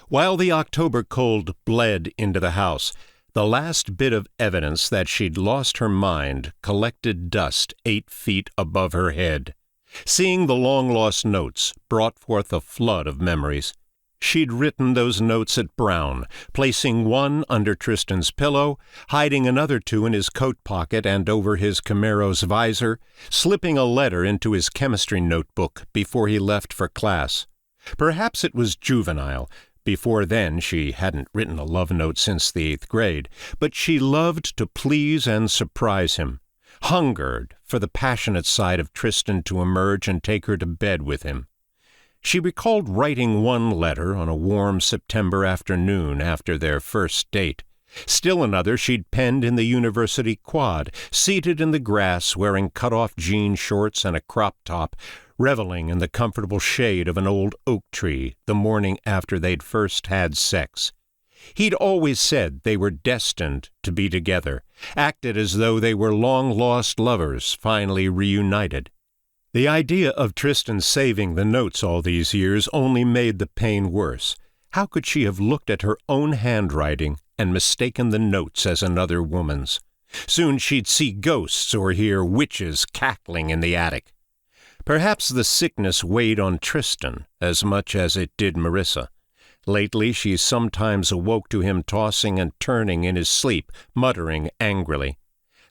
While the October cold bled into the house, the last bit of evidence that she'd lost her mind collected dust 8 feet above her head. Seeing the long-lost notes brought forth a flood of memories. She'd written those notes at Brown, placing one under Tristan's pillow, hiding another 2 in his coat pocket and over his Camaro's visor, slipping a letter into his chemistry notebook before he left for class. Perhaps it was juvenile. Before then she hadn't written a love note since the 8th grade, but she loved to please and surprise him, hungered for the passionate side of Tristan to emerge and take her to bed with him. She recalled writing one letter on a warm September afternoon after their first date. Still another she'd penned in the university quad, seated in the grass wearing cut-off jean shorts and a crop top, reveling in the comfortable shade of an old oak tree the morning after they'd first had sex. He'd always said they were destined to be together, acted as though they were long-lost lovers finally reunited. The idea of Tristan saving the notes all these years only made the pain worse. How could she have looked at her own handwriting and mistaken the notes as another woman's? Soon she'd see ghosts or hear witches cackling in the attic. Perhaps the sickness weighed on Tristan as much as it did Marissa. Lately she sometimes awoke to him tossing and turning in his sleep, muttering angrily.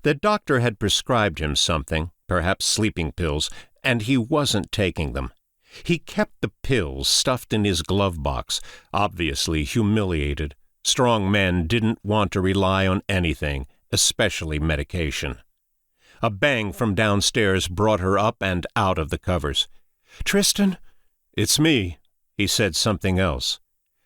The doctor had prescribed him something, perhaps sleeping pills, and he wasn't taking them. He kept the pills stuffed in his glove box, obviously humiliated. Strong men didn't want to rely on anything, especially medication. A bang from downstairs brought her up and out of the covers. "Tristan?" "It's me." He said something else.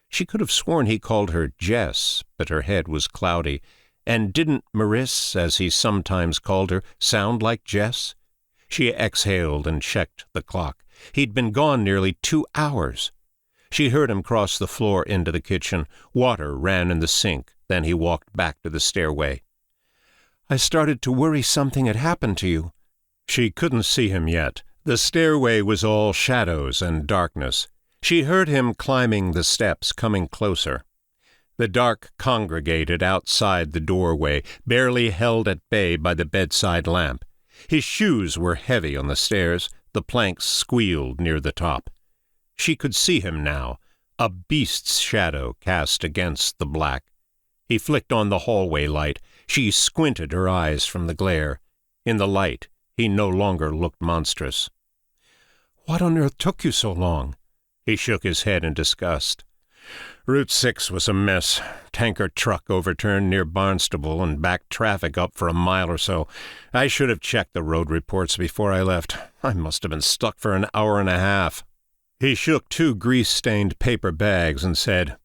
She could have sworn he called her Jess, but her head was cloudy. And didn't Mariss, as he sometimes called her, sound like Jess? She exhaled and checked the clock. He'd been gone nearly 2 hours. She heard him cross the floor into the kitchen. Water ran in the sink. Then he walked back to the stairway. "I started to worry something had happened to you." She couldn't see him yet. The stairway was all shadows and darkness. She heard him climbing the steps, coming closer. The dark congregated outside the doorway, barely held at bay by the bedside lamp. His shoes were heavy on the stairs. The planks squealed near the top. She could see him now, a beast's shadow cast against the black. He flicked on the hallway light. She squinted her eyes from the glare. In the light, he no longer looked monstrous. "What on earth took you so long?" He shook his head in disgust. Route 6 was a mess. Tanker truck overturned near Barnstable and backed traffic up for a mile or so. I should have checked the road reports before I left. I must have been stuck for an hour and a half. He shook 2 grease-stained paper bags and said,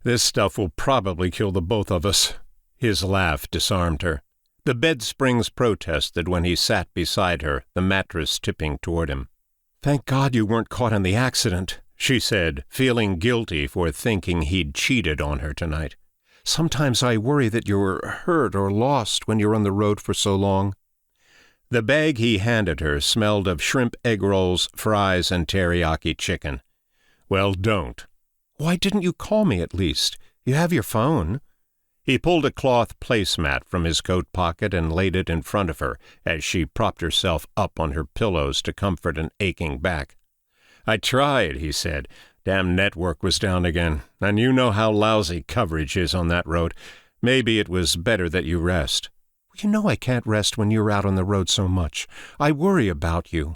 "This stuff will probably kill the both of us." His laugh disarmed her. The bed springs protested when he sat beside her, the mattress tipping toward him. "Thank God you weren't caught in the accident," she said, feeling guilty for thinking he'd cheated on her tonight. "Sometimes I worry that you're hurt or lost when you're on the road for so long." The bag he handed her smelled of shrimp egg rolls, fries, and teriyaki chicken. "Well, don't." "Why didn't you call me at least? You have your phone." He pulled a cloth placemat from his coat pocket and laid it in front of her as she propped herself up on her pillows to comfort an aching back. "I tried," he said. Damn network was down again, and you know how lousy coverage is on that road. Maybe it was better that you rest." "You know I can't rest when you're out on the road so much. I worry about you."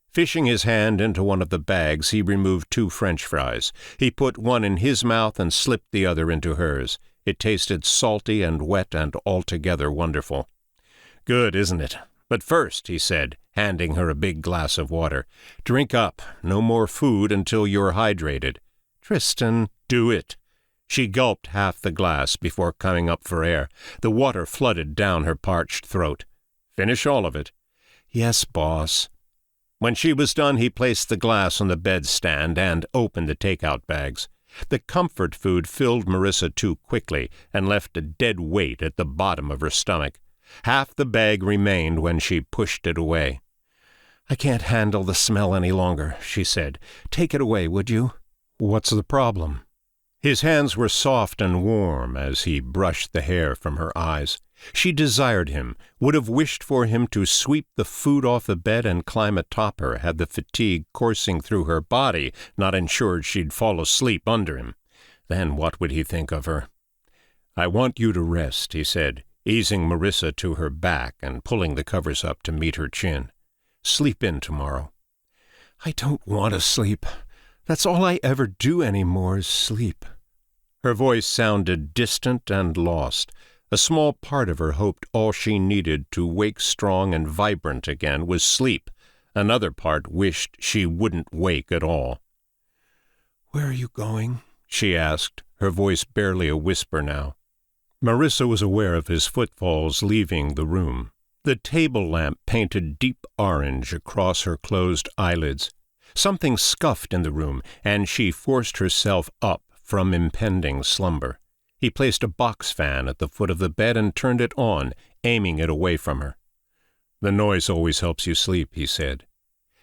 Fishing his hand into one of the bags, he removed 2 French fries. He put one in his mouth and slipped the other into hers. It tasted salty and wet and altogether wonderful. "Good, isn't it? But first," he said, handing her a big glass of water, "drink up. No more food until you're hydrated." "Tristan." "Do it." She gulped half the glass before coming up for air. The water flooded down her parched throat. "Finish all of it." "Yes, boss." When she was done, he placed the glass on the bedstand and opened the take-out bags. The comfort food filled Marissa too quickly and left a dead weight at the bottom of her stomach. Half the bag remained when she pushed it away. "I can't handle the smell any longer," she said. "Take it away, would you?" "What's the problem?" His hands were soft and warm as he brushed the hair from her eyes. She desired him, would have wished for him to sweep the food off the bed and climb atop her had the fatigue coursing through her body not ensured she'd fall asleep under him. Then what would he think of her? "I want you to rest," he said, easing Marissa to her back and pulling the covers up to meet her chin. "Sleep in tomorrow." "I don't want to sleep. That's all I ever do anymore is sleep." Her voice sounded distant and lost. A small part of her hoped all she needed to wake strong and vibrant again was sleep. Another part wished she wouldn't wake at all. "Where are you going?" she asked, her voice barely a whisper now. Marissa was aware of his footfalls leaving the room. The table lamp painted deep orange across her closed eyelids. Something scuffed in the room, and she forced herself up from impending slumber. He placed a box fan at the foot of the bed and turned it on, aiming it away from her. "The noise always helps you sleep," he said.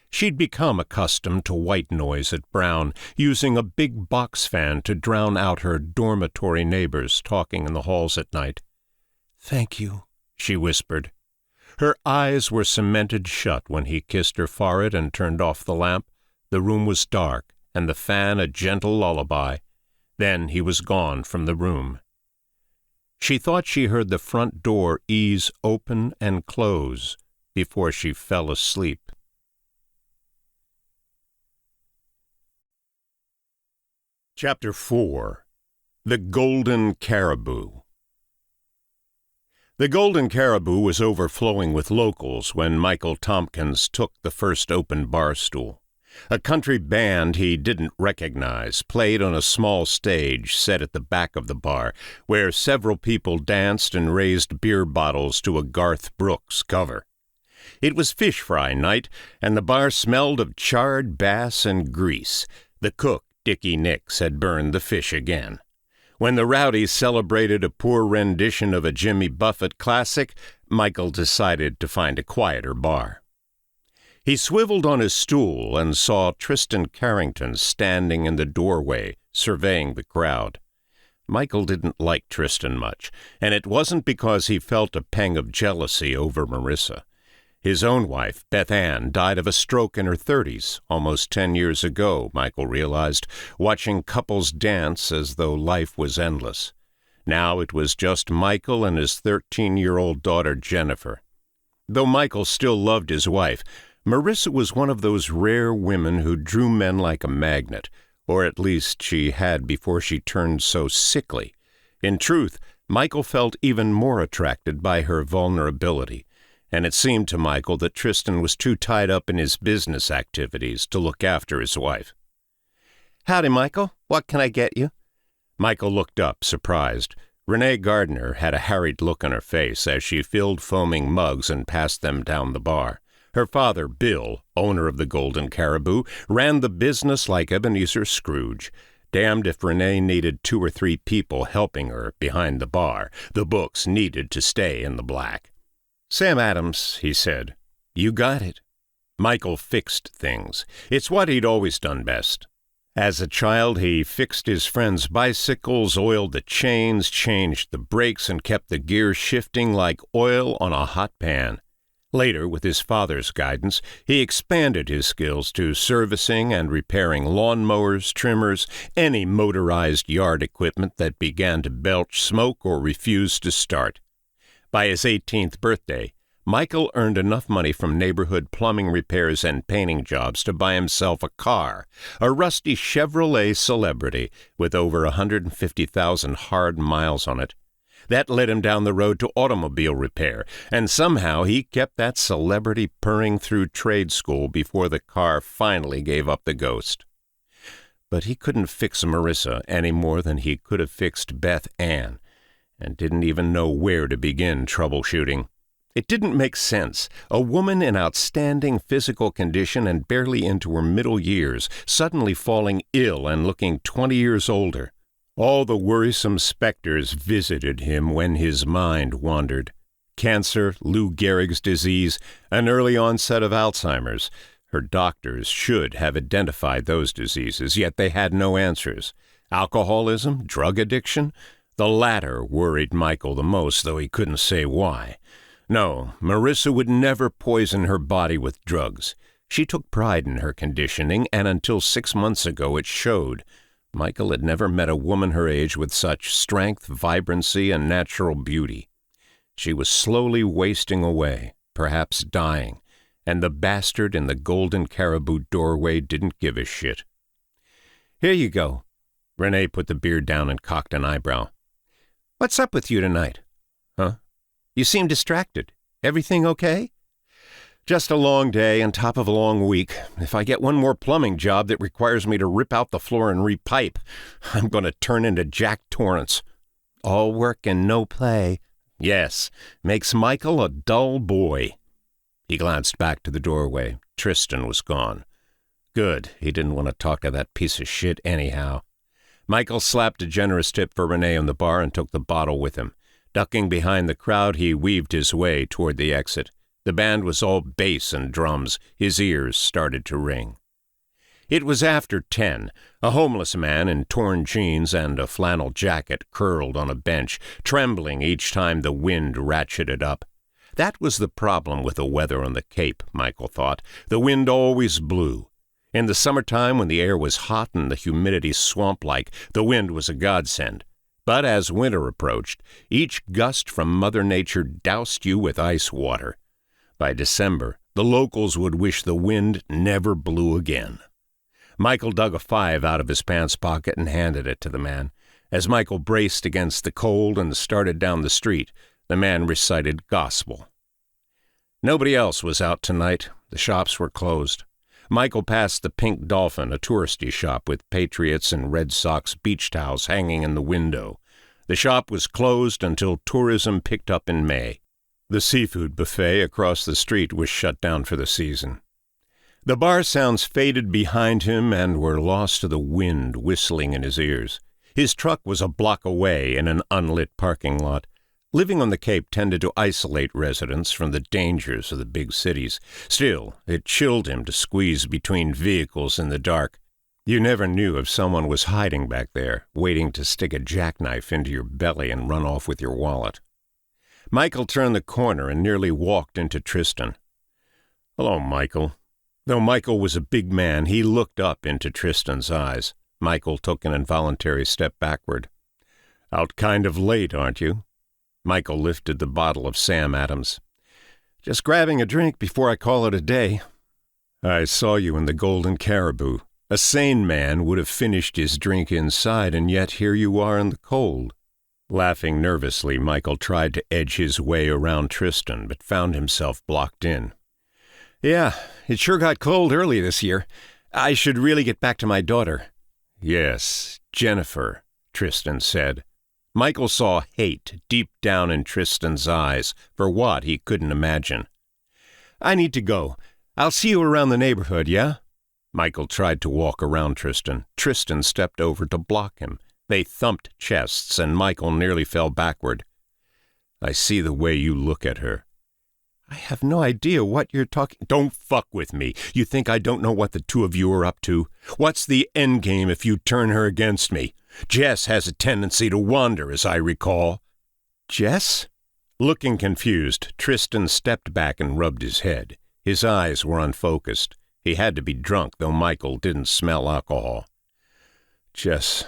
She'd become accustomed to white noise at Brown, using a big box fan to drown out her dormitory neighbors talking in the halls at night. "Thank you," she whispered. Her eyes were cemented shut when he kissed her forehead and turned off the lamp. The room was dark, and the fan a gentle lullaby. Then he was gone from the room. She thought she heard the front door ease open and close before she fell asleep. Chapter 4. The Golden Caribou. The Golden Caribou was overflowing with locals when Michael Tompkins took the first open bar stool. A country band he didn't recognize played on a small stage set at the back of the bar, where several people danced and raised beer bottles to a Garth Brooks cover. It was fish fry night, and the bar smelled of charred bass and grease. The cook, Dickie Nix, had burned the fish again. When the rowdies celebrated a poor rendition of a Jimmy Buffett classic, Michael decided to find a quieter bar. He swiveled on his stool and saw Tristan Carrington standing in the doorway, surveying the crowd. Michael didn't like Tristan much, and it wasn't because he felt a pang of jealousy over Marissa. His own wife, Beth Ann, died of a stroke in her 30s, almost 10 years ago, Michael realized, watching couples dance as though life was endless. Now it was just Michael and his 13-year-old daughter, Jennifer. Though Michael still loved his wife, Marissa was one of those rare women who drew men like a magnet, or at least she had before she turned so sickly. In truth, Michael felt even more attracted by her vulnerability, and it seemed to Michael that Tristan was too tied up in his business activities to look after his wife. "Howdy, Michael. What can I get you?" Michael looked up, surprised. Renee Gardner had a harried look on her face as she filled foaming mugs and passed them down the bar. Her father, Bill, owner of the Golden Caribou, ran the business like Ebenezer Scrooge. Damned if Renee needed 2 or 3 people helping her behind the bar. The books needed to stay in the black. "Sam Adams," he said. "You got it." Michael fixed things. It's what he'd always done best. As a child, he fixed his friends' bicycles, oiled the chains, changed the brakes, and kept the gears shifting like oil on a hot pan. Later, with his father's guidance, he expanded his skills to servicing and repairing lawnmowers, trimmers, any motorized yard equipment that began to belch smoke or refuse to start. By his 18th birthday, Michael earned enough money from neighborhood plumbing repairs and painting jobs to buy himself a car, a rusty Chevrolet Celebrity with over 150,000 hard miles on it. That led him down the road to automobile repair, and somehow he kept that Celebrity purring through trade school before the car finally gave up the ghost. But he couldn't fix Marissa any more than he could have fixed Beth Ann, and didn't even know where to begin troubleshooting. It didn't make sense. A woman in outstanding physical condition and barely into her middle years, suddenly falling ill and looking 20 years older. All the worrisome specters visited him when his mind wandered. Cancer, Lou Gehrig's disease, an early onset of Alzheimer's. Her doctors should have identified those diseases, yet they had no answers. Alcoholism, drug addiction? The latter worried Michael the most, though he couldn't say why. No, Marissa would never poison her body with drugs. She took pride in her conditioning, and until 6 months ago it showed. Michael had never met a woman her age with such strength, vibrancy, and natural beauty. She was slowly wasting away, perhaps dying, and the bastard in the Golden Caribou doorway didn't give a shit. "Here you go." Renee put the beer down and cocked an eyebrow. "What's up with you tonight?" "Huh? You seem distracted. Everything okay?" "Just a long day on top of a long week. If I get one more plumbing job that requires me to rip out the floor and repipe, I'm going to turn into Jack Torrance." "All work and no play." "Yes, makes Michael a dull boy." He glanced back to the doorway. Tristan was gone. Good, he didn't want to talk to that piece of shit anyhow. Michael slapped a generous tip for Renee on the bar and took the bottle with him. Ducking behind the crowd, he weaved his way toward the exit. The band was all bass and drums. His ears started to ring. It was after 10. A homeless man in torn jeans and a flannel jacket curled on a bench, trembling each time the wind ratcheted up. That was the problem with the weather on the Cape, Michael thought. The wind always blew. In the summertime, when the air was hot and the humidity swamp-like, the wind was a godsend. But as winter approached, each gust from Mother Nature doused you with ice water. By December, the locals would wish the wind never blew again. Michael dug a 5 out of his pants pocket and handed it to the man. As Michael braced against the cold and started down the street, the man recited gospel. Nobody else was out tonight. The shops were closed. Michael passed the Pink Dolphin, a touristy shop with Patriots and Red Sox beach towels hanging in the window. The shop was closed until tourism picked up in May. The seafood buffet across the street was shut down for the season. The bar sounds faded behind him and were lost to the wind whistling in his ears. His truck was a block away in an unlit parking lot. Living on the Cape tended to isolate residents from the dangers of the big cities. Still, it chilled him to squeeze between vehicles in the dark. You never knew if someone was hiding back there, waiting to stick a jackknife into your belly and run off with your wallet. Michael turned the corner and nearly walked into Tristan. "Hello, Michael." Though Michael was a big man, he looked up into Tristan's eyes. Michael took an involuntary step backward. "Out kind of late, aren't you?" Michael lifted the bottle of Sam Adams. "Just grabbing a drink before I call it a day." "I saw you in the Golden Caribou. A sane man would have finished his drink inside, and yet here you are in the cold." Laughing nervously, Michael tried to edge his way around Tristan, but found himself blocked in. "Yeah, it sure got cold early this year. I should really get back to my daughter." "Yes, Jennifer," Tristan said. Michael saw hate deep down in Tristan's eyes, for what he couldn't imagine. "I need to go. I'll see you around the neighborhood, yeah?" Michael tried to walk around Tristan. Tristan stepped over to block him. They thumped chests, and Michael nearly fell backward. "I see the way you look at her." "I have no idea what you're talking—" "Don't fuck with me. You think I don't know what the two of you are up to? What's the end game if you turn her against me? Jess has a tendency to wander, as I recall." "Jess?" Looking confused, Tristan stepped back and rubbed his head. His eyes were unfocused. He had to be drunk, though Michael didn't smell alcohol. Jess,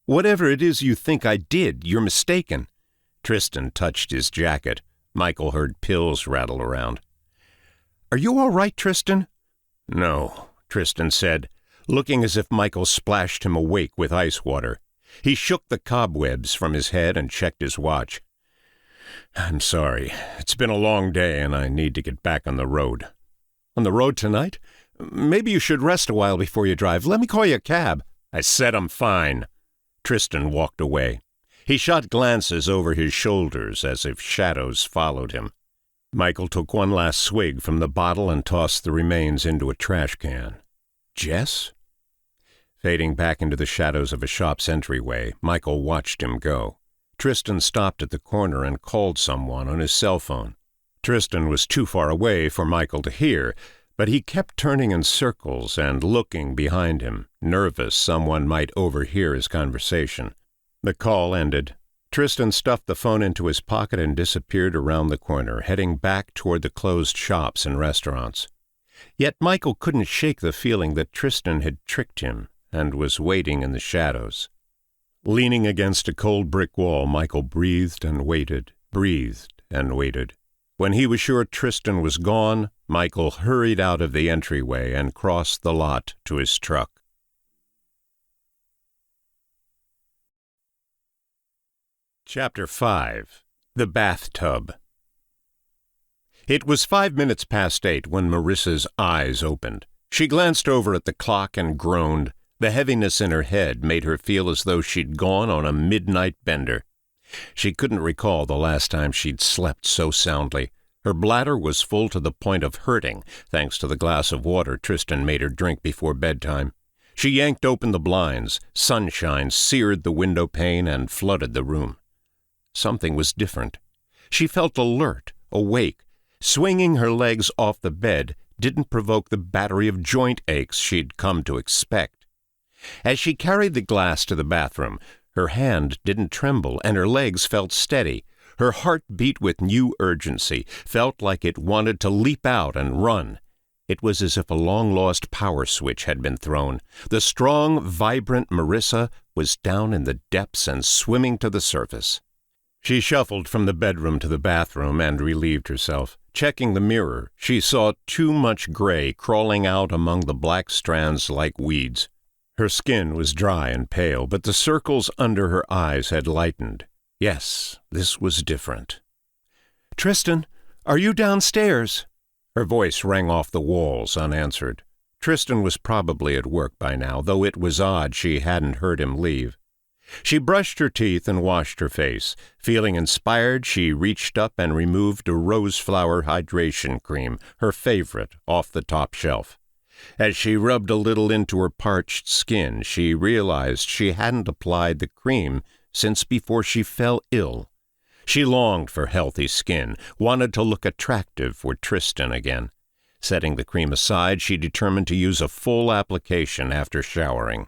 Whatever it is you think I did, you're mistaken. Tristan touched his jacket. Michael heard pills rattle around. Are you all right, Tristan? No, Tristan said, looking as if Michael splashed him awake with ice water. He shook the cobwebs from his head and checked his watch. I'm sorry. It's been a long day and I need to get back on the road. On the road tonight? Maybe you should rest a while before you drive. Let me call you a cab. I said I'm fine. Tristan walked away. He shot glances over his shoulders as if shadows followed him. Michael took one last swig from the bottle and tossed the remains into a trash can. Jess? Fading back into the shadows of a shop's entryway, Michael watched him go. Tristan stopped at the corner and called someone on his cell phone. Tristan was too far away for Michael to hear, but he kept turning in circles and looking behind him, nervous someone might overhear his conversation. The call ended. Tristan stuffed the phone into his pocket and disappeared around the corner, heading back toward the closed shops and restaurants. Yet Michael couldn't shake the feeling that Tristan had tricked him and was waiting in the shadows. Leaning against a cold brick wall, Michael breathed and waited. When he was sure Tristan was gone, Michael hurried out of the entryway and crossed the lot to his truck. Chapter 5. The Bathtub. It was 5 minutes past 8 when Marissa's eyes opened. She glanced over at the clock and groaned. The heaviness in her head made her feel as though she'd gone on a midnight bender. She couldn't recall the last time she'd slept so soundly. Her bladder was full to the point of hurting, thanks to the glass of water Tristan made her drink before bedtime. She yanked open the blinds. Sunshine seared the window pane and flooded the room. Something was different. She felt alert, awake. Swinging her legs off the bed didn't provoke the battery of joint aches she'd come to expect. As she carried the glass to the bathroom, her hand didn't tremble and her legs felt steady. Her heart beat with new urgency, felt like it wanted to leap out and run. It was as if a long-lost power switch had been thrown. The strong, vibrant Marissa was down in the depths and swimming to the surface. She shuffled from the bedroom to the bathroom and relieved herself. Checking the mirror, she saw too much gray crawling out among the black strands like weeds. Her skin was dry and pale, but the circles under her eyes had lightened. Yes, this was different. "Tristan, are you downstairs?" Her voice rang off the walls unanswered. Tristan was probably at work by now, though it was odd she hadn't heard him leave. She brushed her teeth and washed her face. Feeling inspired, she reached up and removed a rose flower hydration cream, her favorite, off the top shelf. As she rubbed a little into her parched skin, she realized she hadn't applied the cream since before she fell ill. She longed for healthy skin, wanted to look attractive for Tristan again. Setting the cream aside, she determined to use a full application after showering.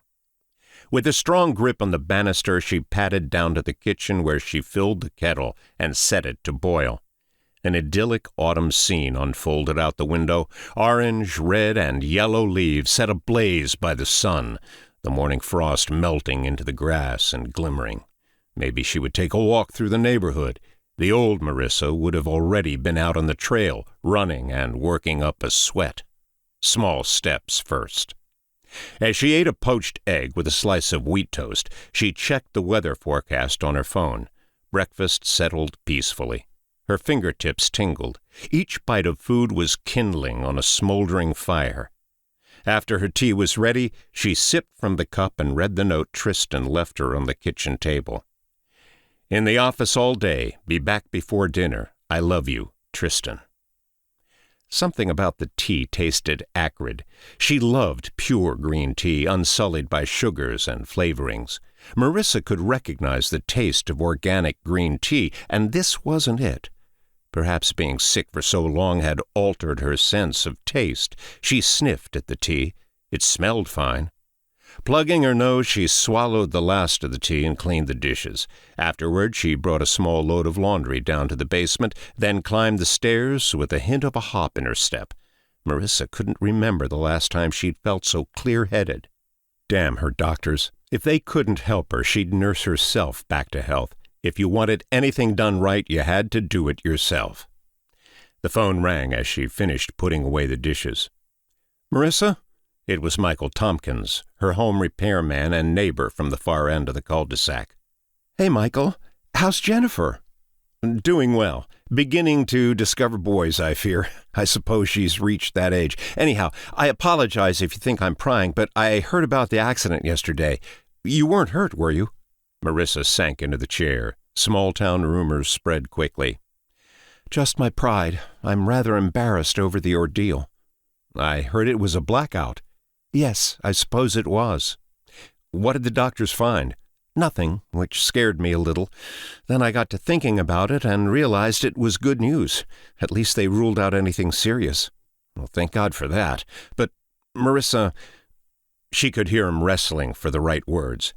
With a strong grip on the banister, she padded down to the kitchen where she filled the kettle and set it to boil. An idyllic autumn scene unfolded out the window, orange, red, and yellow leaves set ablaze by the sun, the morning frost melting into the grass and glimmering. Maybe she would take a walk through the neighborhood. The old Marissa would have already been out on the trail, running and working up a sweat. Small steps first. As she ate a poached egg with a slice of wheat toast, she checked the weather forecast on her phone. Breakfast settled peacefully. Her fingertips tingled. Each bite of food was kindling on a smoldering fire. After her tea was ready, she sipped from the cup and read the note Tristan left her on the kitchen table. "In the office all day. Be back before dinner. I love you, Tristan." Something about the tea tasted acrid. She loved pure green tea, unsullied by sugars and flavorings. Marissa could recognize the taste of organic green tea, and this wasn't it. Perhaps being sick for so long had altered her sense of taste. She sniffed at the tea. It smelled fine. Plugging her nose, she swallowed the last of the tea and cleaned the dishes. Afterward, she brought a small load of laundry down to the basement, then climbed the stairs with a hint of a hop in her step. Marissa couldn't remember the last time she'd felt so clear-headed. Damn her doctors. If they couldn't help her, she'd nurse herself back to health. If you wanted anything done right, you had to do it yourself. The phone rang as she finished putting away the dishes. "Marissa?" It was Michael Tompkins, her home repairman and neighbor from the far end of the cul-de-sac. "Hey, Michael. How's Jennifer?" "Doing well. Beginning to discover boys, I fear. I suppose she's reached that age. Anyhow, I apologize if you think I'm prying, but I heard about the accident yesterday. You weren't hurt, were you?" Marissa sank into the chair. Small-town rumors spread quickly. "Just my pride. I'm rather embarrassed over the ordeal." "I heard it was a blackout." "Yes, I suppose it was." "What did the doctors find?" "Nothing, which scared me a little. Then I got to thinking about it and realized it was good news. At least they ruled out anything serious." "Well, thank God for that. But, Marissa—" She could hear him wrestling for the right words.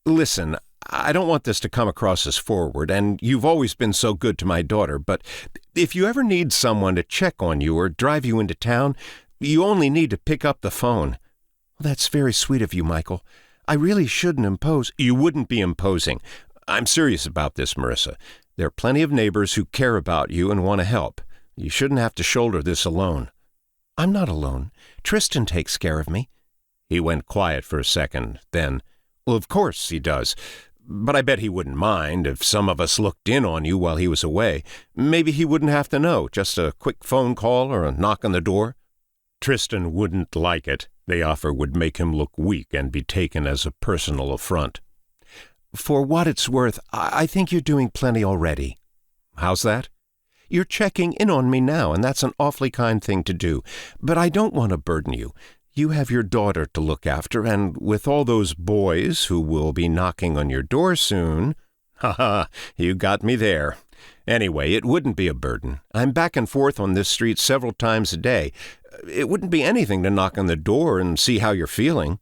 "Listen, I don't want this to come across as forward, and you've always been so good to my daughter, but if you ever need someone to check on you or drive you into town, you only need to pick up the phone." "Well, that's very sweet of you, Michael. I really shouldn't impose—" "You wouldn't be imposing. I'm serious about this, Marissa. There are plenty of neighbors who care about you and want to help. You shouldn't have to shoulder this alone." "I'm not alone. Tristan takes care of me." He went quiet for a second, then, "Well, of course he does. But I bet he wouldn't mind if some of us looked in on you while he was away. Maybe he wouldn't have to know, just a quick phone call or a knock on the door." Tristan wouldn't like it. The offer would make him look weak and be taken as a personal affront. "For what it's worth, I think you're doing plenty already." "How's that?" "You're checking in on me now, and that's an awfully kind thing to do. But I don't want to burden you. You have your daughter to look after, and with all those boys who will be knocking on your door soon—" "Ha, you got me there. Anyway, it wouldn't be a burden. I'm back and forth on this street several times a day. It wouldn't be anything to knock on the door and see how you're feeling."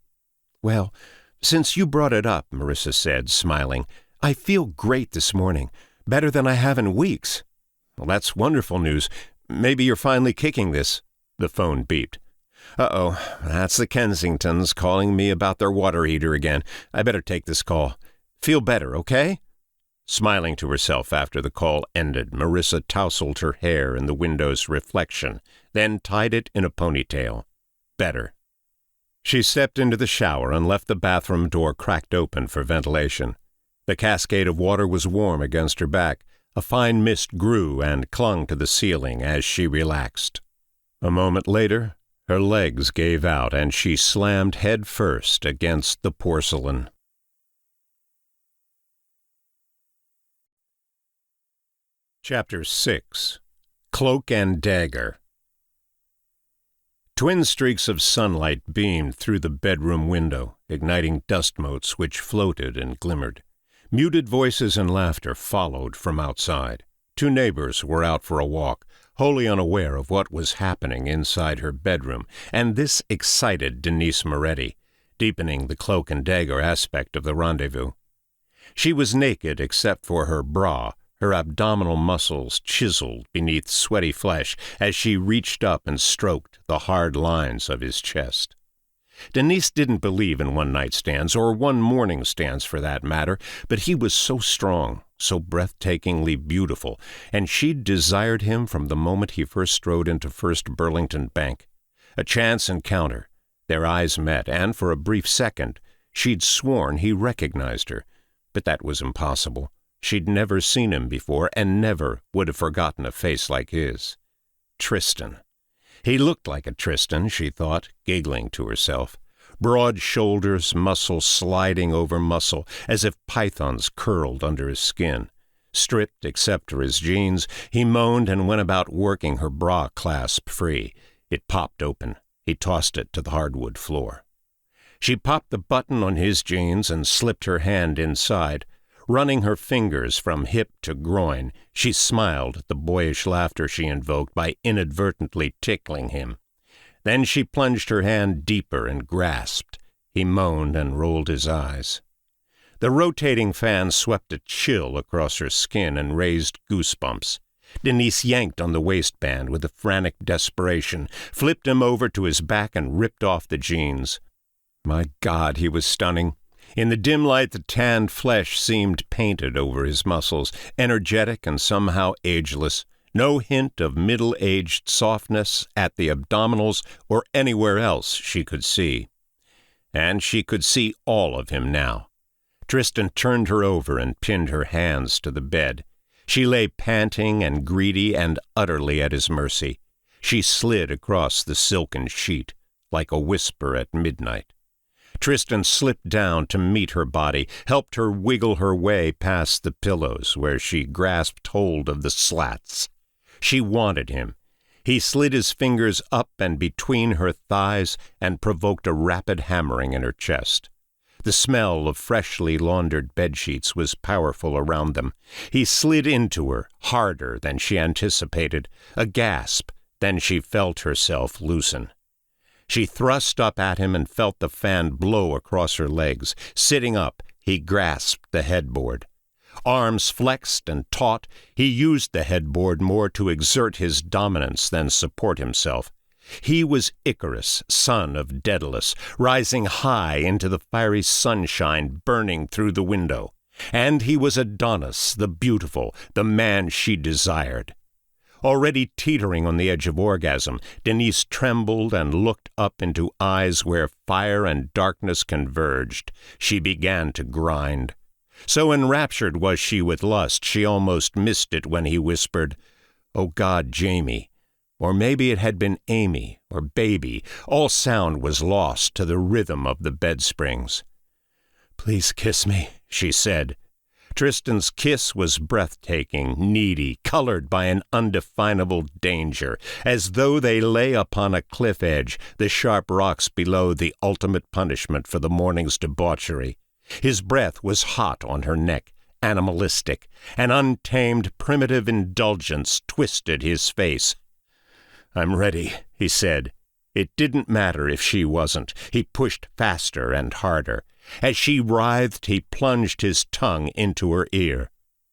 "Well, since you brought it up," Marissa said, smiling, "I feel great this morning. Better than I have in weeks." "Well, that's wonderful news. Maybe you're finally kicking this." The phone beeped. "Uh-oh, that's the Kensingtons calling me about their water heater again. I better take this call. Feel better, okay?" Smiling to herself after the call ended, Marissa tousled her hair in the window's reflection, then tied it in a ponytail. Better. She stepped into the shower and left the bathroom door cracked open for ventilation. The cascade of water was warm against her back. A fine mist grew and clung to the ceiling as she relaxed. A moment later, her legs gave out and she slammed head first against the porcelain. Chapter 6. Cloak and Dagger. Twin streaks of sunlight beamed through the bedroom window, igniting dust motes which floated and glimmered. Muted voices and laughter followed from outside. Two neighbors were out for a walk, wholly unaware of what was happening inside her bedroom, and this excited Denise Moretti, deepening the cloak and dagger aspect of the rendezvous. She was naked except for her bra, her abdominal muscles chiseled beneath sweaty flesh as she reached up and stroked the hard lines of his chest. Denise didn't believe in one-night stands, or one-morning stands for that matter, but he was so strong, so breathtakingly beautiful, and she'd desired him from the moment he first strode into First Burlington Bank. A chance encounter. Their eyes met, and for a brief second, she'd sworn he recognized her. But that was impossible. She'd never seen him before, and never would have forgotten a face like his. Tristan. He looked like a Tristan, she thought, giggling to herself. Broad shoulders, muscle sliding over muscle, as if pythons curled under his skin. Stripped except for his jeans, he moaned and went about working her bra clasp free. It popped open. He tossed it to the hardwood floor. She popped the button on his jeans and slipped her hand inside. Running her fingers from hip to groin, she smiled at the boyish laughter she invoked by inadvertently tickling him. Then she plunged her hand deeper and grasped. He moaned and rolled his eyes. The rotating fan swept a chill across her skin and raised goosebumps. Denise yanked on the waistband with a frantic desperation, flipped him over to his back and ripped off the jeans. My God, he was stunning. In the dim light, the tanned flesh seemed painted over his muscles, energetic and somehow ageless. No hint of middle-aged softness at the abdominals or anywhere else she could see. And she could see all of him now. Tristan turned her over and pinned her hands to the bed. She lay panting and greedy and utterly at his mercy. She slid across the silken sheet like a whisper at midnight. Tristan slipped down to meet her body, helped her wiggle her way past the pillows where she grasped hold of the slats. She wanted him. He slid his fingers up and between her thighs and provoked a rapid hammering in her chest. The smell of freshly laundered bedsheets was powerful around them. He slid into her, harder than she anticipated. A gasp, then she felt herself loosen. She thrust up at him and felt the fan blow across her legs. Sitting up, he grasped the headboard. Arms flexed and taut, he used the headboard more to exert his dominance than support himself. He was Icarus, son of Daedalus, rising high into the fiery sunshine burning through the window. And he was Adonis, the beautiful, the man she desired. Already teetering on the edge of orgasm, Denise trembled and looked up into eyes where fire and darkness converged. She began to grind. So enraptured was she with lust, she almost missed it when he whispered, "Oh God, Jamie." Or maybe it had been Amy or Baby. All sound was lost to the rhythm of the bed springs. "Please kiss me," she said. Tristan's kiss was breathtaking, needy, colored by an undefinable danger, as though they lay upon a cliff edge, the sharp rocks below the ultimate punishment for the morning's debauchery. His breath was hot on her neck, animalistic. An untamed, primitive indulgence twisted his face. "I'm ready," he said. It didn't matter if she wasn't. He pushed faster and harder. As she writhed, he plunged his tongue into her ear.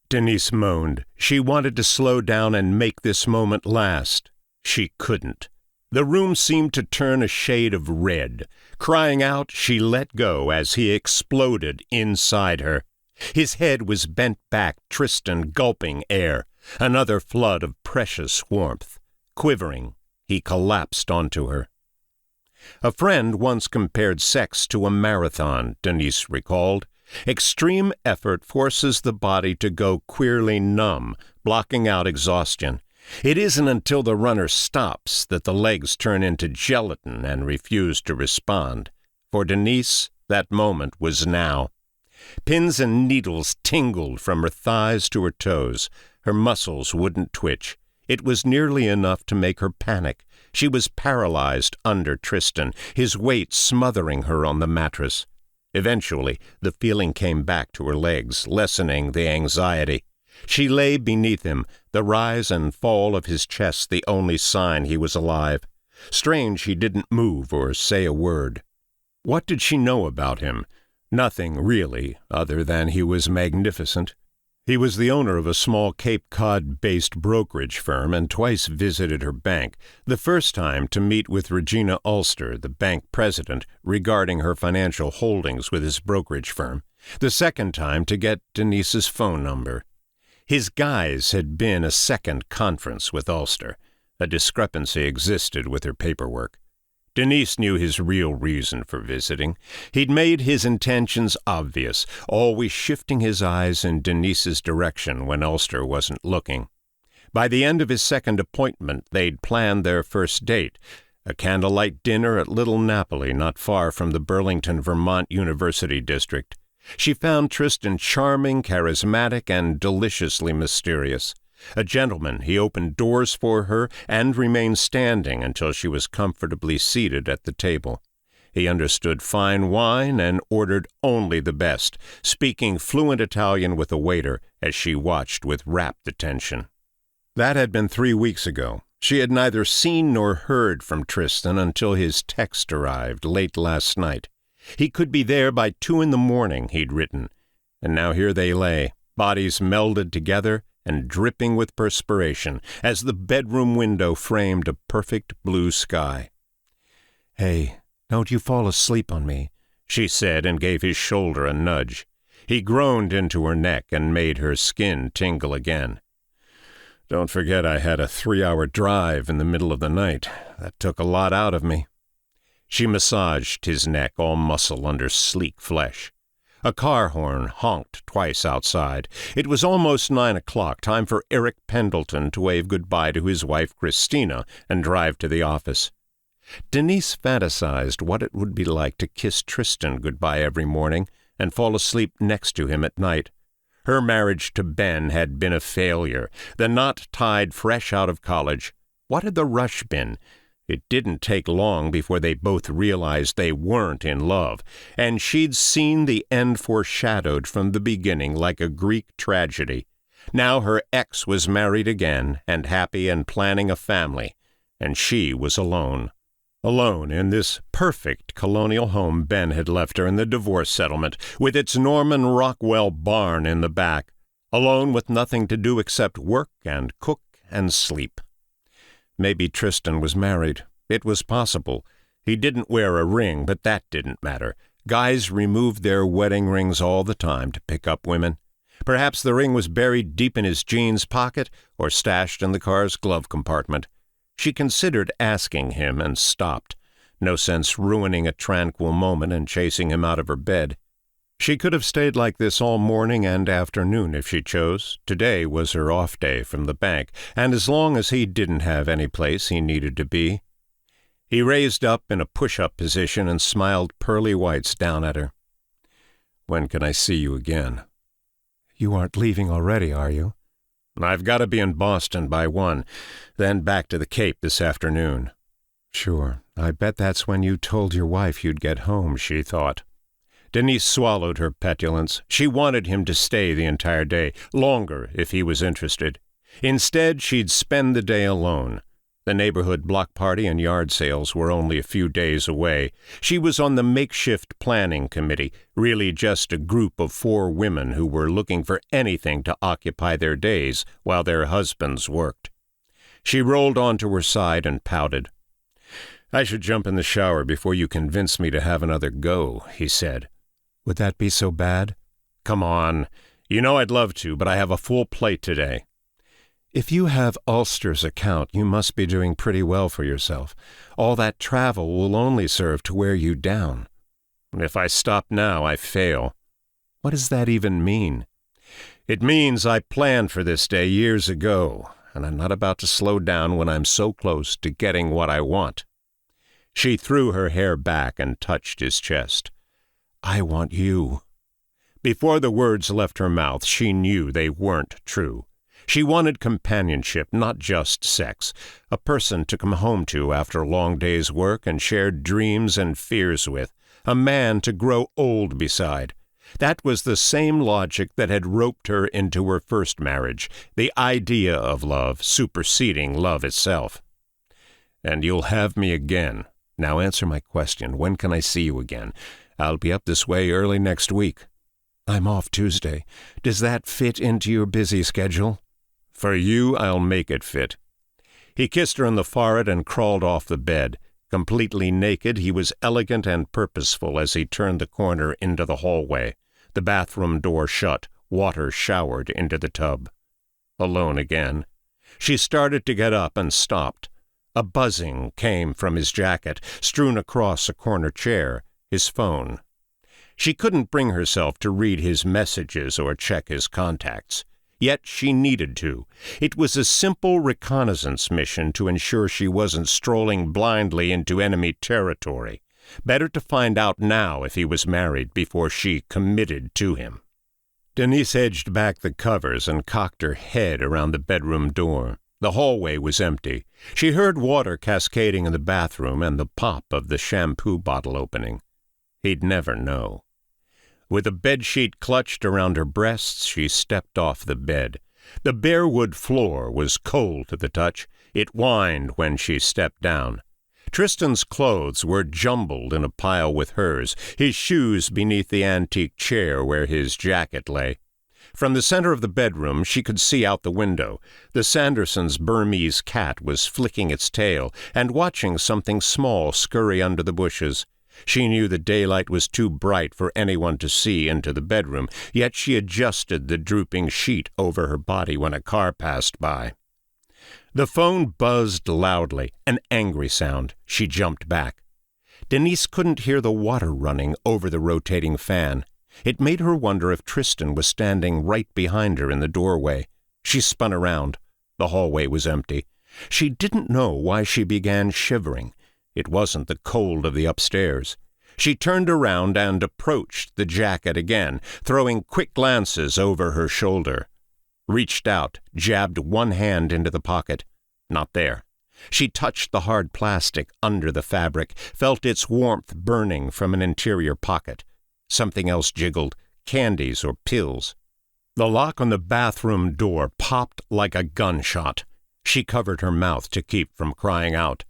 Denise moaned. She wanted to slow down and make this moment last. She couldn't. The room seemed to turn a shade of red. Crying out, she let go as he exploded inside her. His head was bent back, Tristan gulping air. Another flood of precious warmth. Quivering, he collapsed onto her. A friend once compared sex to a marathon, Denise recalled. Extreme effort forces the body to go queerly numb, blocking out exhaustion. It isn't until the runner stops that the legs turn into gelatin and refuse to respond. For Denise, that moment was now. Pins and needles tingled from her thighs to her toes. Her muscles wouldn't twitch. It was nearly enough to make her panic. She was paralyzed under Tristan, his weight smothering her on the mattress. Eventually, the feeling came back to her legs, lessening the anxiety. She lay beneath him, the rise and fall of his chest the only sign he was alive. Strange he didn't move or say a word. What did she know about him? Nothing, really, other than he was magnificent. He was the owner of a small Cape Cod-based brokerage firm and twice visited her bank, the first time to meet with Regina Ulster, the bank president, regarding her financial holdings with his brokerage firm, the second time to get Denise's phone number. His guise had been a second conference with Ulster. A discrepancy existed with her paperwork. Denise knew his real reason for visiting. He'd made his intentions obvious, always shifting his eyes in Denise's direction when Ulster wasn't looking. By the end of his second appointment, they'd planned their first date, a candlelight dinner at Little Napoli, not far from the Burlington, Vermont University district. She found Tristan charming, charismatic, and deliciously mysterious. A gentleman, he opened doors for her and remained standing until she was comfortably seated at the table. He understood fine wine and ordered only the best, speaking fluent Italian with a waiter as she watched with rapt attention. That had been 3 weeks ago. She had neither seen nor heard from Tristan until his text arrived late last night. He could be there by 2 a.m, he'd written. And now here they lay, bodies melded together and dripping with perspiration, as the bedroom window framed a perfect blue sky. "Hey, don't you fall asleep on me," she said, and gave his shoulder a nudge. He groaned into her neck and made her skin tingle again. "Don't forget I had a 3-hour drive in the middle of the night. That took a lot out of me." She massaged his neck, all muscle under sleek flesh. A car horn honked twice outside. It was almost 9 o'clock, time for Eric Pendleton to wave goodbye to his wife Christina and drive to the office. Denise fantasized what it would be like to kiss Tristan goodbye every morning and fall asleep next to him at night. Her marriage to Ben had been a failure, the knot tied fresh out of college. What had the rush been? It didn't take long before they both realized they weren't in love, and she'd seen the end foreshadowed from the beginning like a Greek tragedy. Now her ex was married again and happy and planning a family, and she was alone. Alone in this perfect colonial home Ben had left her in the divorce settlement, with its Norman Rockwell barn in the back. Alone with nothing to do except work and cook and sleep. Maybe Tristan was married. It was possible. He didn't wear a ring, but that didn't matter. Guys removed their wedding rings all the time to pick up women. Perhaps the ring was buried deep in his jeans pocket or stashed in the car's glove compartment. She considered asking him and stopped. No sense ruining a tranquil moment and chasing him out of her bed. She could have stayed like this all morning and afternoon if she chose. Today was her off day from the bank, and as long as he didn't have any place he needed to be. He raised up in a push-up position and smiled pearly whites down at her. "When can I see you again?" "You aren't leaving already, are you?" "I've got to be in Boston by 1, then back to the Cape this afternoon." "Sure, I bet that's when you told your wife you'd get home," she thought. Denise swallowed her petulance. She wanted him to stay the entire day, longer if he was interested. Instead, she'd spend the day alone. The neighborhood block party and yard sales were only a few days away. She was on the makeshift planning committee, really just a group of 4 women who were looking for anything to occupy their days while their husbands worked. She rolled onto her side and pouted. "I should jump in the shower before you convince me to have another go," he said. "Would that be so bad?" "Come on. You know I'd love to, but I have a full plate today." "If you have Ulster's account, you must be doing pretty well for yourself. All that travel will only serve to wear you down." "If I stop now, I fail." "What does that even mean?" "It means I planned for this day years ago, and I'm not about to slow down when I'm so close to getting what I want." She threw her hair back and touched his chest. "I want you." Before the words left her mouth, she knew they weren't true. She wanted companionship, not just sex, a person to come home to after a long day's work and share dreams and fears with, a man to grow old beside. That was the same logic that had roped her into her first marriage, the idea of love superseding love itself. "And you'll have me again. Now answer my question. When can I see you again? I'll be up this way early next week." "I'm off Tuesday. Does that fit into your busy schedule?" "For you, I'll make it fit." He kissed her on the forehead and crawled off the bed. Completely naked, he was elegant and purposeful as he turned the corner into the hallway. The bathroom door shut, water showered into the tub. Alone again. She started to get up and stopped. A buzzing came from his jacket, strewn across a corner chair, his phone. She couldn't bring herself to read his messages or check his contacts. Yet she needed to. It was a simple reconnaissance mission to ensure she wasn't strolling blindly into enemy territory. Better to find out now if he was married before she committed to him. Denise edged back the covers and cocked her head around the bedroom door. The hallway was empty. She heard water cascading in the bathroom and the pop of the shampoo bottle opening. He'd never know. With a bedsheet clutched around her breasts, she stepped off the bed. The bare wood floor was cold to the touch. It whined when she stepped down. Tristan's clothes were jumbled in a pile with hers, his shoes beneath the antique chair where his jacket lay. From the center of the bedroom, she could see out the window. The Sandersons' Burmese cat was flicking its tail and watching something small scurry under the bushes. She knew the daylight was too bright for anyone to see into the bedroom, yet she adjusted the drooping sheet over her body when a car passed by. The phone buzzed loudly, an angry sound. She jumped back. Denise couldn't hear the water running over the rotating fan. It made her wonder if Tristan was standing right behind her in the doorway. She spun around. The hallway was empty. She didn't know why she began shivering. It wasn't the cold of the upstairs. She turned around and approached the jacket again, throwing quick glances over her shoulder. Reached out, jabbed one hand into the pocket. Not there. She touched the hard plastic under the fabric, felt its warmth burning from an interior pocket. Something else jiggled, candies or pills. The lock on the bathroom door popped like a gunshot. She covered her mouth to keep from crying out.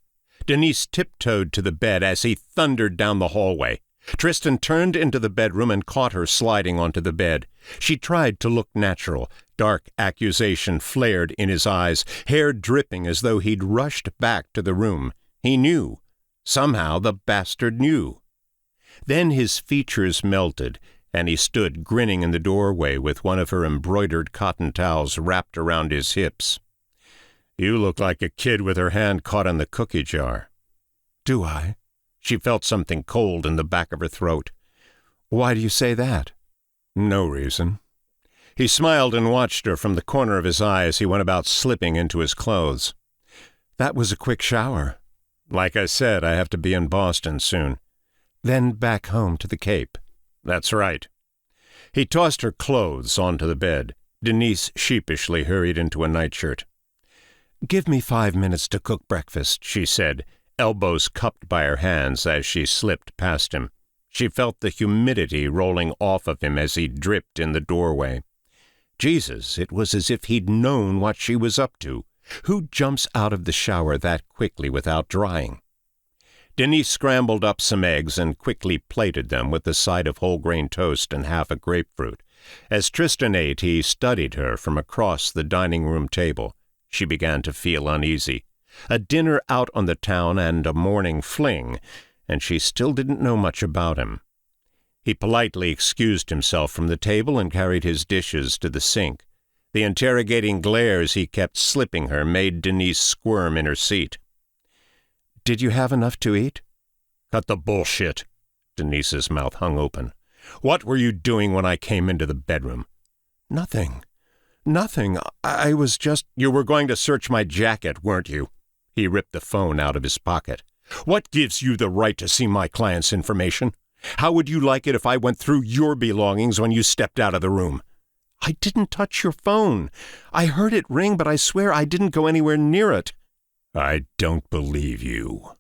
Denise tiptoed to the bed as he thundered down the hallway. Tristan turned into the bedroom and caught her sliding onto the bed. She tried to look natural. Dark accusation flared in his eyes, hair dripping as though he'd rushed back to the room. He knew. Somehow the bastard knew. Then his features melted, and he stood grinning in the doorway with one of her embroidered cotton towels wrapped around his hips. "You look like a kid with her hand caught in the cookie jar." "Do I?" She felt something cold in the back of her throat. "Why do you say that?" "No reason." He smiled and watched her from the corner of his eye as he went about slipping into his clothes. "That was a quick shower." "Like I said, I have to be in Boston soon." "Then back home to the Cape." "That's right." He tossed her clothes onto the bed. Denise sheepishly hurried into a nightshirt. "Give me 5 minutes to cook breakfast," she said, elbows cupped by her hands as she slipped past him. She felt the humidity rolling off of him as he dripped in the doorway. Jesus, it was as if he'd known what she was up to. Who jumps out of the shower that quickly without drying? Denise scrambled up some eggs and quickly plated them with a side of whole-grain toast and half a grapefruit. As Tristan ate, he studied her from across the dining-room table. She began to feel uneasy. A dinner out on the town and a morning fling, and she still didn't know much about him. He politely excused himself from the table and carried his dishes to the sink. The interrogating glares he kept slipping her made Denise squirm in her seat. "Did you have enough to eat?" "Cut the bullshit." Denise's mouth hung open. "What were you doing when I came into the bedroom?" "Nothing. Nothing. I was just—" "You were going to search my jacket, weren't you?" He ripped the phone out of his pocket. "What gives you the right to see my client's information? How would you like it if I went through your belongings when you stepped out of the room?" "I didn't touch your phone. I heard it ring, but I swear I didn't go anywhere near it." "I don't believe you."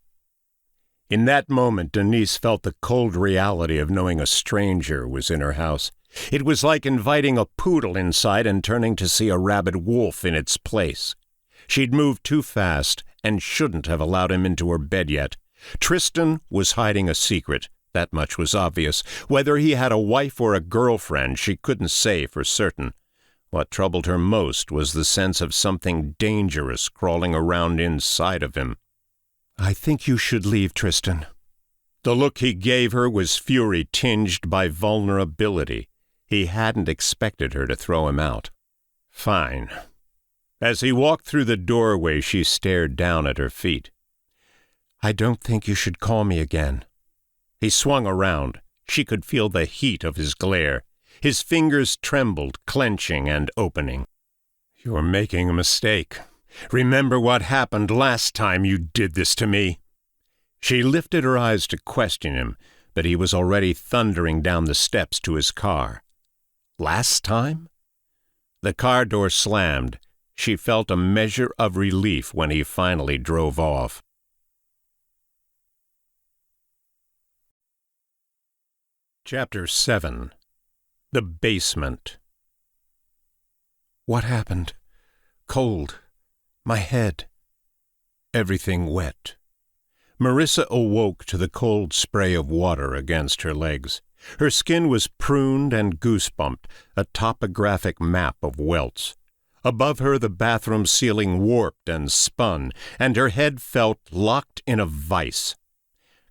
In that moment, Denise felt the cold reality of knowing a stranger was in her house. It was like inviting a poodle inside and turning to see a rabid wolf in its place. She'd moved too fast and shouldn't have allowed him into her bed yet. Tristan was hiding a secret. That much was obvious. Whether he had a wife or a girlfriend, she couldn't say for certain. What troubled her most was the sense of something dangerous crawling around inside of him. "I think you should leave, Tristan." The look he gave her was fury tinged by vulnerability. He hadn't expected her to throw him out. "Fine." As he walked through the doorway, she stared down at her feet. "I don't think you should call me again." He swung around. She could feel the heat of his glare. His fingers trembled, clenching and opening. "You're making a mistake. Remember what happened last time you did this to me." She lifted her eyes to question him, but he was already thundering down the steps to his car. Last time? The car door slammed. She felt a measure of relief when he finally drove off. Chapter 7. The Basement. "What happened? Cold. My head. Everything wet. Marissa awoke to the cold spray of water against her legs. Her skin was pruned and goosebumped, a topographic map of welts. Above her the bathroom ceiling warped and spun, and her head felt locked in a vice.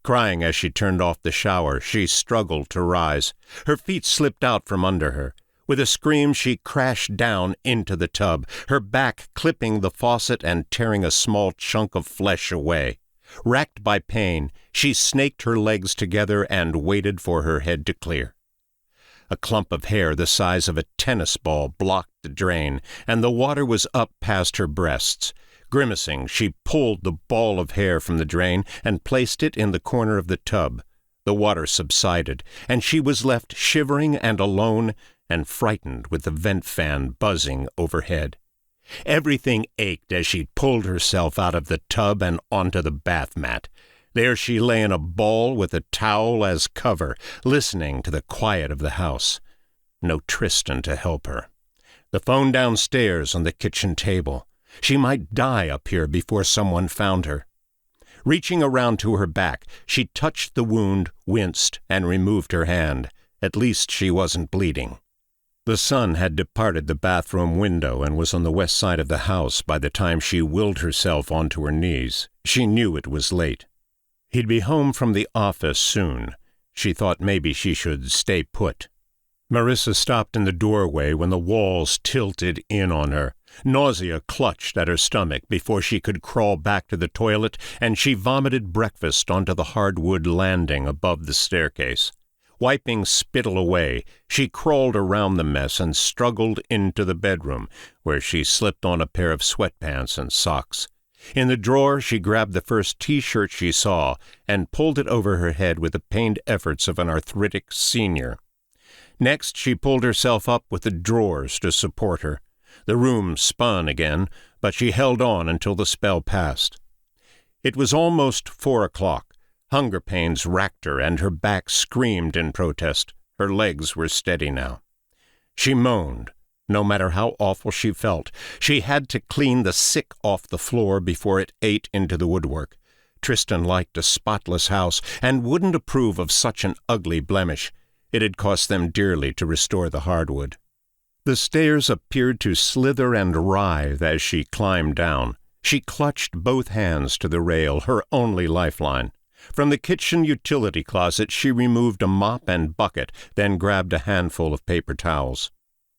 Crying as she turned off the shower, she struggled to rise. Her feet slipped out from under her. With a scream, she crashed down into the tub, her back clipping the faucet and tearing a small chunk of flesh away. Racked by pain, she snaked her legs together and waited for her head to clear. A clump of hair the size of a tennis ball blocked the drain, and the water was up past her breasts. Grimacing, she pulled the ball of hair from the drain and placed it in the corner of the tub. The water subsided, and she was left shivering and alone and frightened with the vent fan buzzing overhead. Everything ached as she pulled herself out of the tub and onto the bath mat. There she lay in a ball with a towel as cover, listening to the quiet of the house. No Tristan to help her. The phone downstairs on the kitchen table. She might die up here before someone found her. Reaching around to her back, she touched the wound, winced, and removed her hand. At least she wasn't bleeding. The sun had departed the bathroom window and was on the west side of the house by the time she willed herself onto her knees. She knew it was late. He'd be home from the office soon. She thought maybe she should stay put. Marissa stopped in the doorway when the walls tilted in on her. Nausea clutched at her stomach before she could crawl back to the toilet, and she vomited breakfast onto the hardwood landing above the staircase. Wiping spittle away, she crawled around the mess and struggled into the bedroom, where she slipped on a pair of sweatpants and socks. In the drawer, she grabbed the first T-shirt she saw and pulled it over her head with the pained efforts of an arthritic senior. Next, she pulled herself up with the drawers to support her. The room spun again, but she held on until the spell passed. It was almost 4 o'clock. Hunger pains racked her, and her back screamed in protest. Her legs were steady now. She moaned. No matter how awful she felt, she had to clean the sick off the floor before it ate into the woodwork. Tristan liked a spotless house and wouldn't approve of such an ugly blemish. It had cost them dearly to restore the hardwood. The stairs appeared to slither and writhe as she climbed down. She clutched both hands to the rail, her only lifeline. From the kitchen utility closet, she removed a mop and bucket, then grabbed a handful of paper towels.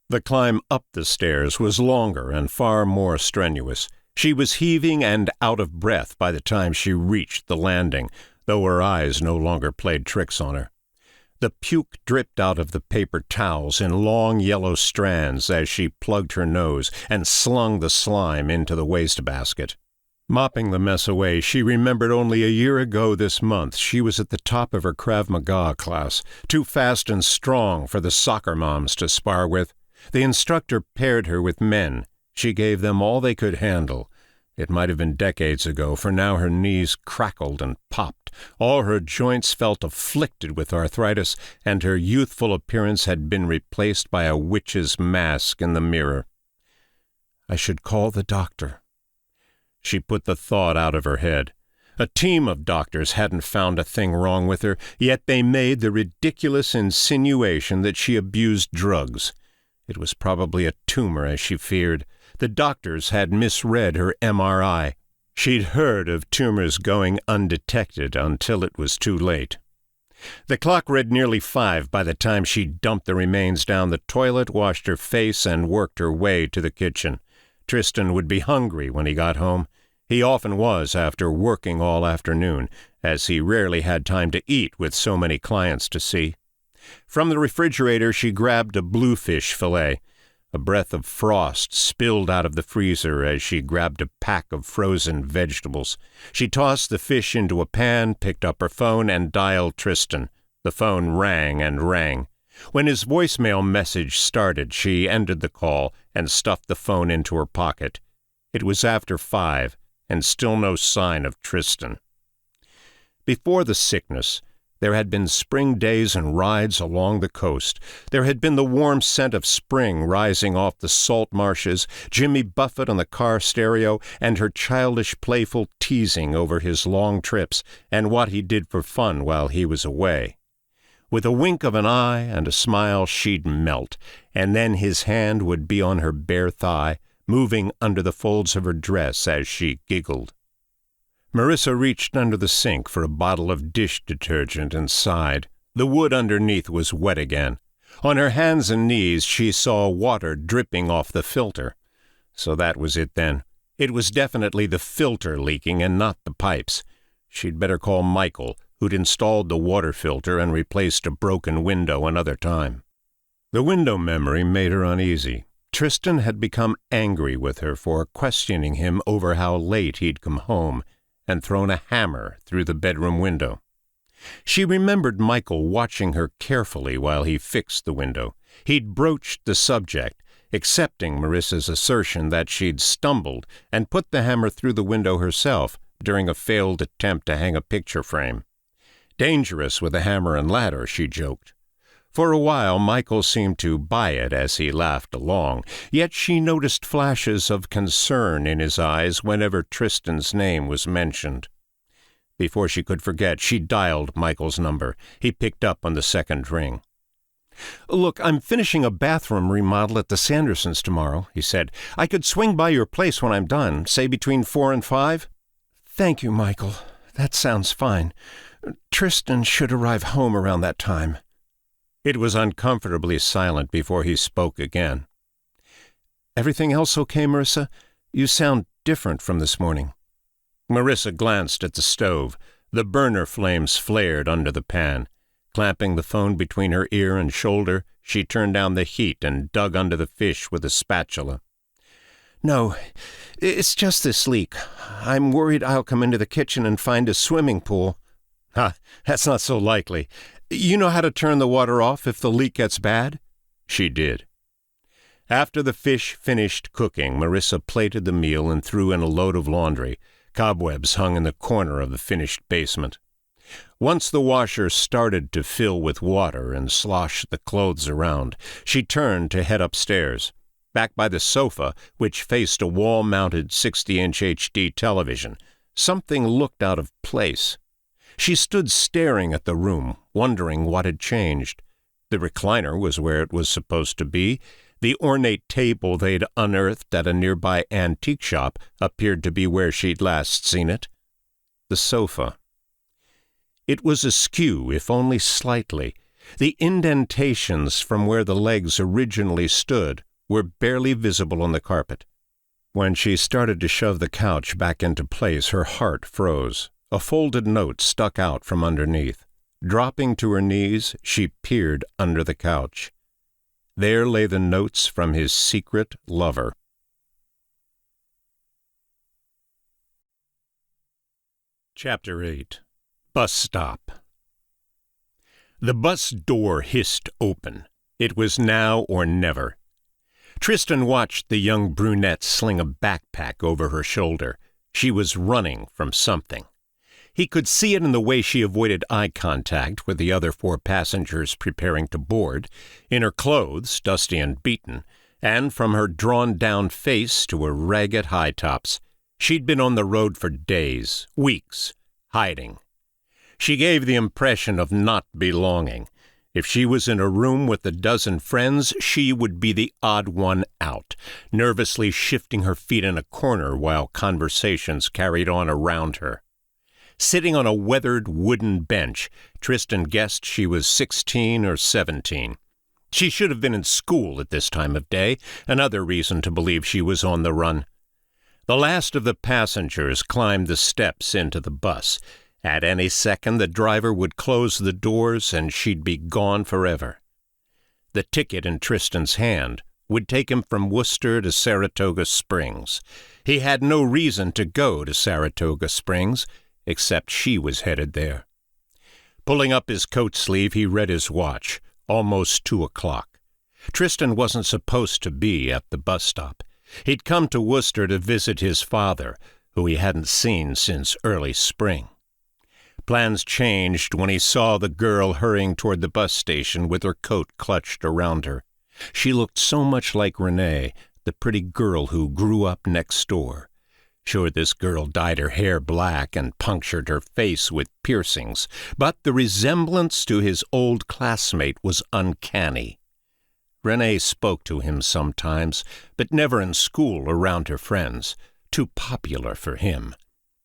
The climb up the stairs was longer and far more strenuous. She was heaving and out of breath by the time she reached the landing, though her eyes no longer played tricks on her. The puke dripped out of the paper towels in long yellow strands as she plugged her nose and slung the slime into the wastebasket. Mopping the mess away, she remembered only a year ago this month she was at the top of her Krav Maga class, too fast and strong for the soccer moms to spar with. The instructor paired her with men. She gave them all they could handle. It might have been decades ago, for now her knees crackled and popped. All her joints felt afflicted with arthritis, and her youthful appearance had been replaced by a witch's mask in the mirror. I should call the doctor. She put the thought out of her head. A team of doctors hadn't found a thing wrong with her, yet they made the ridiculous insinuation that she abused drugs. It was probably a tumor, as she feared. The doctors had misread her MRI. She'd heard of tumors going undetected until it was too late. The clock read nearly 5 by the time she dumped the remains down the toilet, washed her face, and worked her way to the kitchen. Tristan would be hungry when he got home. He often was after working all afternoon, as he rarely had time to eat with so many clients to see. From the refrigerator she grabbed a bluefish fillet. A breath of frost spilled out of the freezer as she grabbed a pack of frozen vegetables. She tossed the fish into a pan, picked up her phone, and dialed Tristan. The phone rang and rang. When his voicemail message started, she ended the call and stuffed the phone into her pocket. It was after 5, and still no sign of Tristan. Before the sickness, There had been spring days and rides along the coast. There had been the warm scent of spring rising off the salt marshes, Jimmy Buffett on the car stereo, and her childish, playful teasing over his long trips and what he did for fun while he was away. With a wink of an eye and a smile, she'd melt, and then his hand would be on her bare thigh, moving under the folds of her dress as she giggled. Marissa reached under the sink for a bottle of dish detergent and sighed. The wood underneath was wet again. On her hands and knees she saw water dripping off the filter. So that was it then. It was definitely the filter leaking and not the pipes. She'd better call Michael, who'd installed the water filter and replaced a broken window another time. The window memory made her uneasy. Tristan had become angry with her for questioning him over how late he'd come home, and thrown a hammer through the bedroom window. She remembered Michael watching her carefully while he fixed the window. He'd broached the subject, accepting Marissa's assertion that she'd stumbled and put the hammer through the window herself during a failed attempt to hang a picture frame. Dangerous with a hammer and ladder, she joked. For a while, Michael seemed to buy it as he laughed along, yet she noticed flashes of concern in his eyes whenever Tristan's name was mentioned. Before she could forget, she dialed Michael's number. He picked up on the second ring. "Look, I'm finishing a bathroom remodel at the Sandersons tomorrow," he said. "I could swing by your place when I'm done, say between 4 and 5. "Thank you, Michael. That sounds fine. Tristan should arrive home around that time." It was uncomfortably silent before he spoke again. "Everything else okay, Marissa? You sound different from this morning." Marissa glanced at the stove. The burner flames flared under the pan. Clamping the phone between her ear and shoulder, she turned down the heat and dug under the fish with a spatula. "No, it's just this leak. I'm worried I'll come into the kitchen and find a swimming pool." That's not so likely. You know how to turn the water off if the leak gets bad?" She did. After the fish finished cooking, Marissa plated the meal and threw in a load of laundry. Cobwebs hung in the corner of the finished basement. Once the washer started to fill with water and slosh the clothes around, she turned to head upstairs. Back by the sofa, which faced a wall-mounted 60-inch HD television, something looked out of place. She stood staring at the room, wondering what had changed. The recliner was where it was supposed to be. The ornate table they'd unearthed at a nearby antique shop appeared to be where she'd last seen it. The sofa. It was askew, if only slightly. The indentations from where the legs originally stood were barely visible on the carpet. When she started to shove the couch back into place, her heart froze. A folded note stuck out from underneath. Dropping to her knees, she peered under the couch. There lay the notes from his secret lover. Chapter 8. Bus Stop. The bus door hissed open. It was now or never. Tristan watched the young brunette sling a backpack over her shoulder. She was running from something. He could see it in the way she avoided eye contact with the other 4 passengers preparing to board, in her clothes, dusty and beaten, and from her drawn-down face to her ragged high tops. She'd been on the road for days, weeks, hiding. She gave the impression of not belonging. If she was in a room with a dozen friends, she would be the odd one out, nervously shifting her feet in a corner while conversations carried on around her. Sitting on a weathered wooden bench, Tristan guessed she was 16 or 17. She should have been in school at this time of day, another reason to believe she was on the run. The last of the passengers climbed the steps into the bus. At any second, the driver would close the doors and she'd be gone forever. The ticket in Tristan's hand would take him from Worcester to Saratoga Springs. He had no reason to go to Saratoga Springs, except she was headed there. Pulling up his coat sleeve, he read his watch. Almost 2 o'clock. Tristan wasn't supposed to be at the bus stop. He'd come to Worcester to visit his father, who he hadn't seen since early spring. Plans changed when he saw the girl hurrying toward the bus station with her coat clutched around her. She looked so much like Renee, the pretty girl who grew up next door. Sure, this girl dyed her hair black and punctured her face with piercings, but the resemblance to his old classmate was uncanny. Renee spoke to him sometimes, but never in school around her friends. Too popular for him.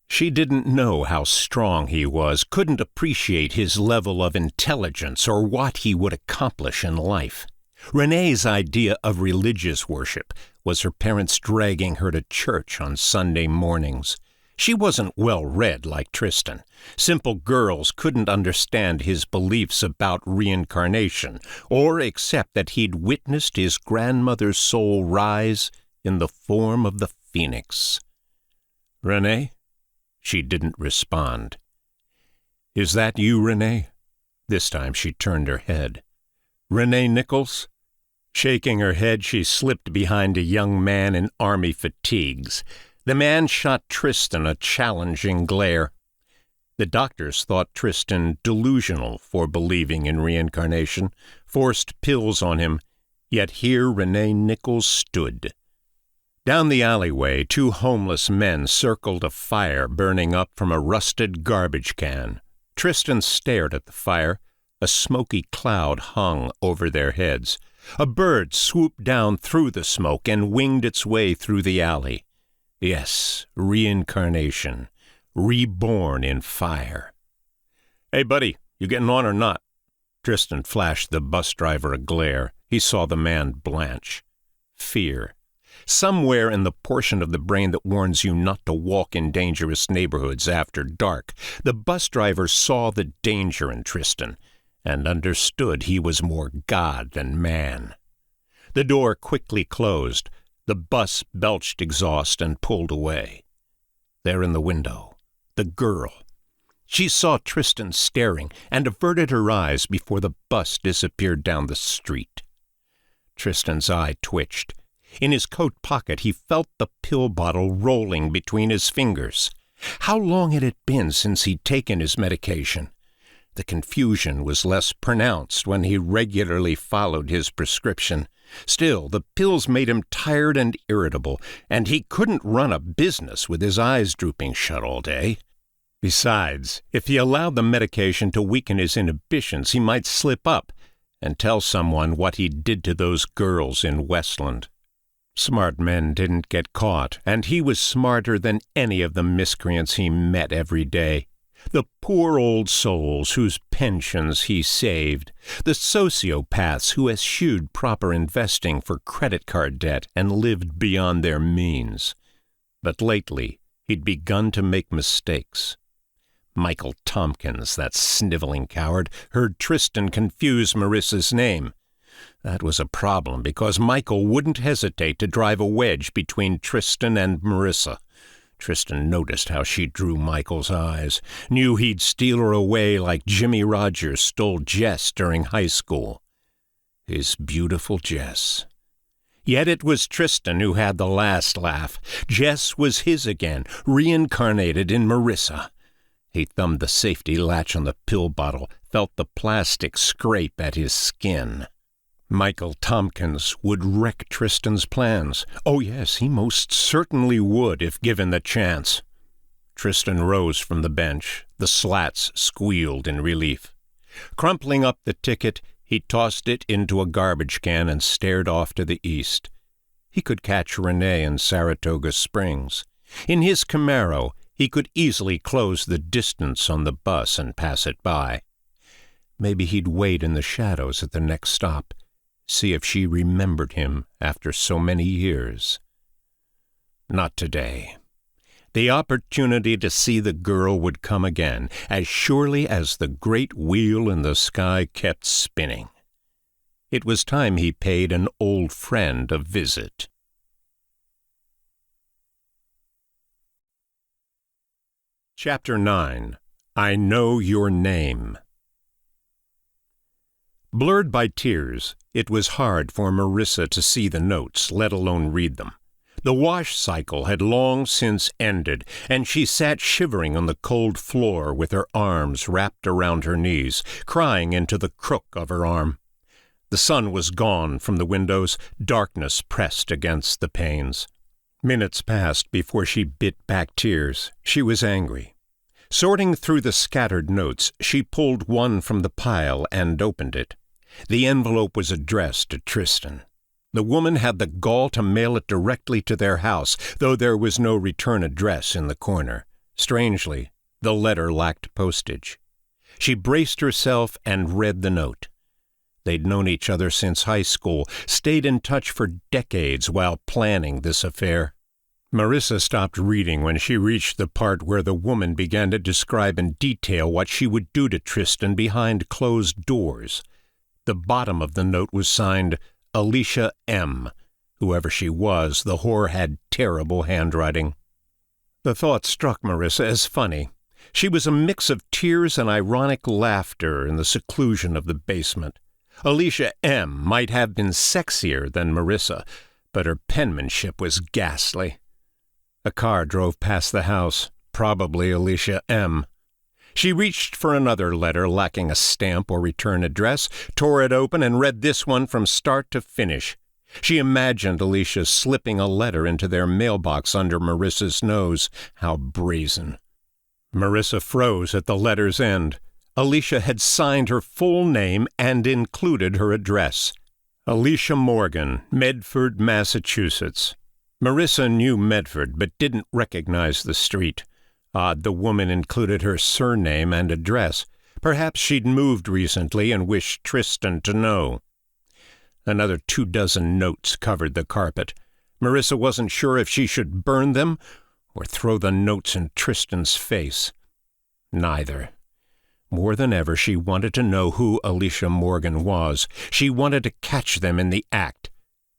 She didn't know how strong he was, couldn't appreciate his level of intelligence or what he would accomplish in life. Renee's idea of religious worship was her parents dragging her to church on Sunday mornings. She wasn't well-read like Tristan. Simple girls couldn't understand his beliefs about reincarnation or accept that he'd witnessed his grandmother's soul rise in the form of the phoenix. "Renee?" She didn't respond. "Is that you, Renee?" This time she turned her head. "Renee Nichols?" Shaking her head, she slipped behind a young man in army fatigues. The man shot Tristan a challenging glare. The doctors thought Tristan delusional for believing in reincarnation, forced pills on him, yet here Renee Nichols stood. Down the alleyway, two homeless men circled a fire burning up from a rusted garbage can. Tristan stared at the fire. A smoky cloud hung over their heads. A bird swooped down through the smoke and winged its way through the alley. Yes, reincarnation. Reborn in fire. "Hey, buddy, you getting on or not?" Tristan flashed the bus driver a glare. He saw the man blanch. Fear. Somewhere in the portion of the brain that warns you not to walk in dangerous neighborhoods after dark, the bus driver saw the danger in Tristan and understood he was more God than man. The door quickly closed. The bus belched exhaust and pulled away. There in the window, the girl. She saw Tristan staring and averted her eyes before the bus disappeared down the street. Tristan's eye twitched. In his coat pocket, he felt the pill bottle rolling between his fingers. How long had it been since he'd taken his medication? The confusion was less pronounced when he regularly followed his prescription. Still, the pills made him tired and irritable, and he couldn't run a business with his eyes drooping shut all day. Besides, if he allowed the medication to weaken his inhibitions, he might slip up and tell someone what he did to those girls in Westland. Smart men didn't get caught, and he was smarter than any of the miscreants he met every day. The poor old souls whose pensions he saved, the sociopaths who eschewed proper investing for credit card debt and lived beyond their means. But lately, he'd begun to make mistakes. Michael Tompkins, that sniveling coward, heard Tristan confuse Marissa's name. That was a problem because Michael wouldn't hesitate to drive a wedge between Tristan and Marissa. Tristan noticed how she drew Michael's eyes, knew he'd steal her away like Jimmy Rogers stole Jess during high school. His beautiful Jess. Yet it was Tristan who had the last laugh. Jess was his again, reincarnated in Marissa. He thumbed the safety latch on the pill bottle, felt the plastic scrape at his skin. Michael Tompkins would wreck Tristan's plans. Oh yes, he most certainly would if given the chance. Tristan rose from the bench. The slats squealed in relief. Crumpling up the ticket, he tossed it into a garbage can and stared off to the east. He could catch Renee in Saratoga Springs. In his Camaro, he could easily close the distance on the bus and pass it by. Maybe he'd wait in the shadows at the next stop, see if she remembered him after so many years. Not today. The opportunity to see the girl would come again, as surely as the great wheel in the sky kept spinning. It was time he paid an old friend a visit. Chapter 9. I Know Your Name. Blurred by tears, it was hard for Marissa to see the notes, let alone read them. The wash cycle had long since ended, and she sat shivering on the cold floor with her arms wrapped around her knees, crying into the crook of her arm. The sun was gone from the windows, darkness pressed against the panes. Minutes passed before she bit back tears. She was angry. Sorting through the scattered notes, she pulled one from the pile and opened it. The envelope was addressed to Tristan. The woman had the gall to mail it directly to their house, though there was no return address in the corner. Strangely, the letter lacked postage. She braced herself and read the note. They'd known each other since high school, stayed in touch for decades while planning this affair. Marissa stopped reading when she reached the part where the woman began to describe in detail what she would do to Tristan behind closed doors. The bottom of the note was signed Alicia M. Whoever she was, the whore had terrible handwriting. The thought struck Marissa as funny. She was a mix of tears and ironic laughter in the seclusion of the basement. Alicia M. might have been sexier than Marissa, but her penmanship was ghastly. A car drove past the house, probably Alicia M. She reached for another letter lacking a stamp or return address, tore it open, and read this one from start to finish. She imagined Alicia slipping a letter into their mailbox under Marissa's nose. How brazen. Marissa froze at the letter's end. Alicia had signed her full name and included her address. Alicia Morgan, Medford, Massachusetts. Marissa knew Medford, but didn't recognize the street. Odd the woman included her surname and address. Perhaps she'd moved recently and wished Tristan to know. Another 24 notes covered the carpet. Marissa wasn't sure if she should burn them or throw the notes in Tristan's face. Neither. More than ever, she wanted to know who Alicia Morgan was. She wanted to catch them in the act.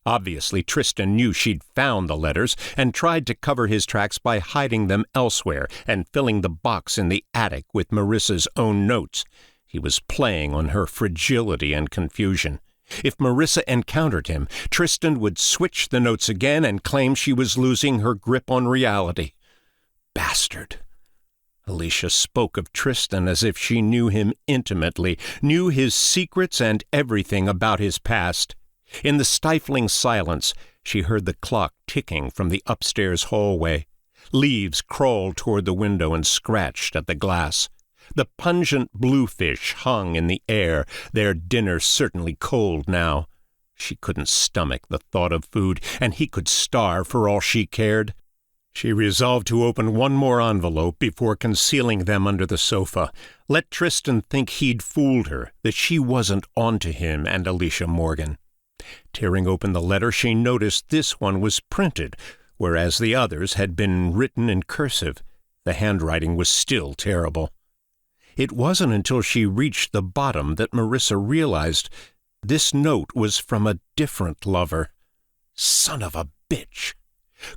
Obviously, Tristan knew she'd found the letters and tried to cover his tracks by hiding them elsewhere and filling the box in the attic with Marissa's own notes. He was playing on her fragility and confusion. If Marissa encountered him, Tristan would switch the notes again and claim she was losing her grip on reality. Bastard. Alicia spoke of Tristan as if she knew him intimately, knew his secrets and everything about his past. In the stifling silence, she heard the clock ticking from the upstairs hallway. Leaves crawled toward the window and scratched at the glass. The pungent bluefish hung in the air, their dinner certainly cold now. She couldn't stomach the thought of food, and he could starve for all she cared. She resolved to open one more envelope before concealing them under the sofa. Let Tristan think he'd fooled her, that she wasn't onto him and Alicia Morgan. Tearing open the letter, she noticed this one was printed, whereas the others had been written in cursive. The handwriting was still terrible. It wasn't until she reached the bottom that Marissa realized this note was from a different lover. Son of a bitch!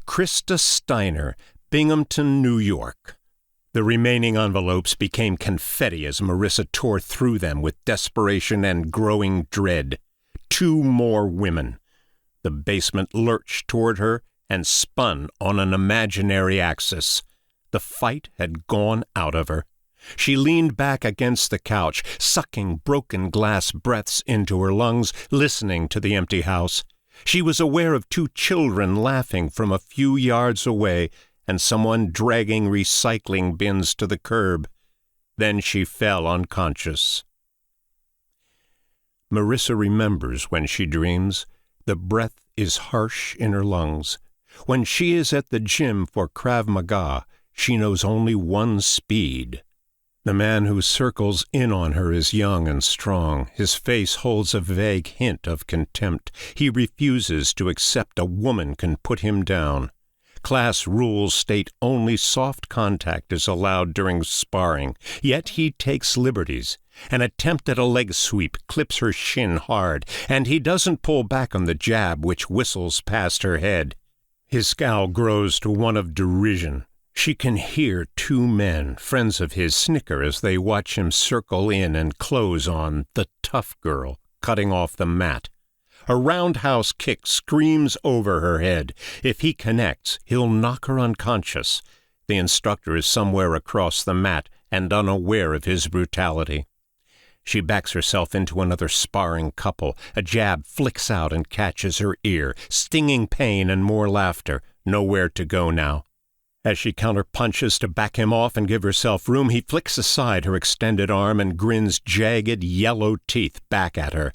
Krista Steiner, Binghamton, New York. The remaining envelopes became confetti as Marissa tore through them with desperation and growing dread. 2 more women. The basement lurched toward her and spun on an imaginary axis. The fight had gone out of her. She leaned back against the couch, sucking broken glass breaths into her lungs, listening to the empty house. She was aware of 2 children laughing from a few yards away and someone dragging recycling bins to the curb. Then she fell unconscious. Marissa remembers when she dreams. The breath is harsh in her lungs. When she is at the gym for Krav Maga, she knows only one speed. The man who circles in on her is young and strong. His face holds a vague hint of contempt. He refuses to accept a woman can put him down. Class rules state only soft contact is allowed during sparring, yet he takes liberties. An attempt at a leg sweep clips her shin hard, and he doesn't pull back on the jab which whistles past her head. His scowl grows to one of derision. She can hear 2 men, friends of his, snicker as they watch him circle in and close on the tough girl, cutting off the mat. A roundhouse kick screams over her head. If he connects, he'll knock her unconscious. The instructor is somewhere across the mat and unaware of his brutality. She backs herself into another sparring couple. A jab flicks out and catches her ear. Stinging pain and more laughter. Nowhere to go now. As she counterpunches to back him off and give herself room, he flicks aside her extended arm and grins jagged, yellow teeth back at her.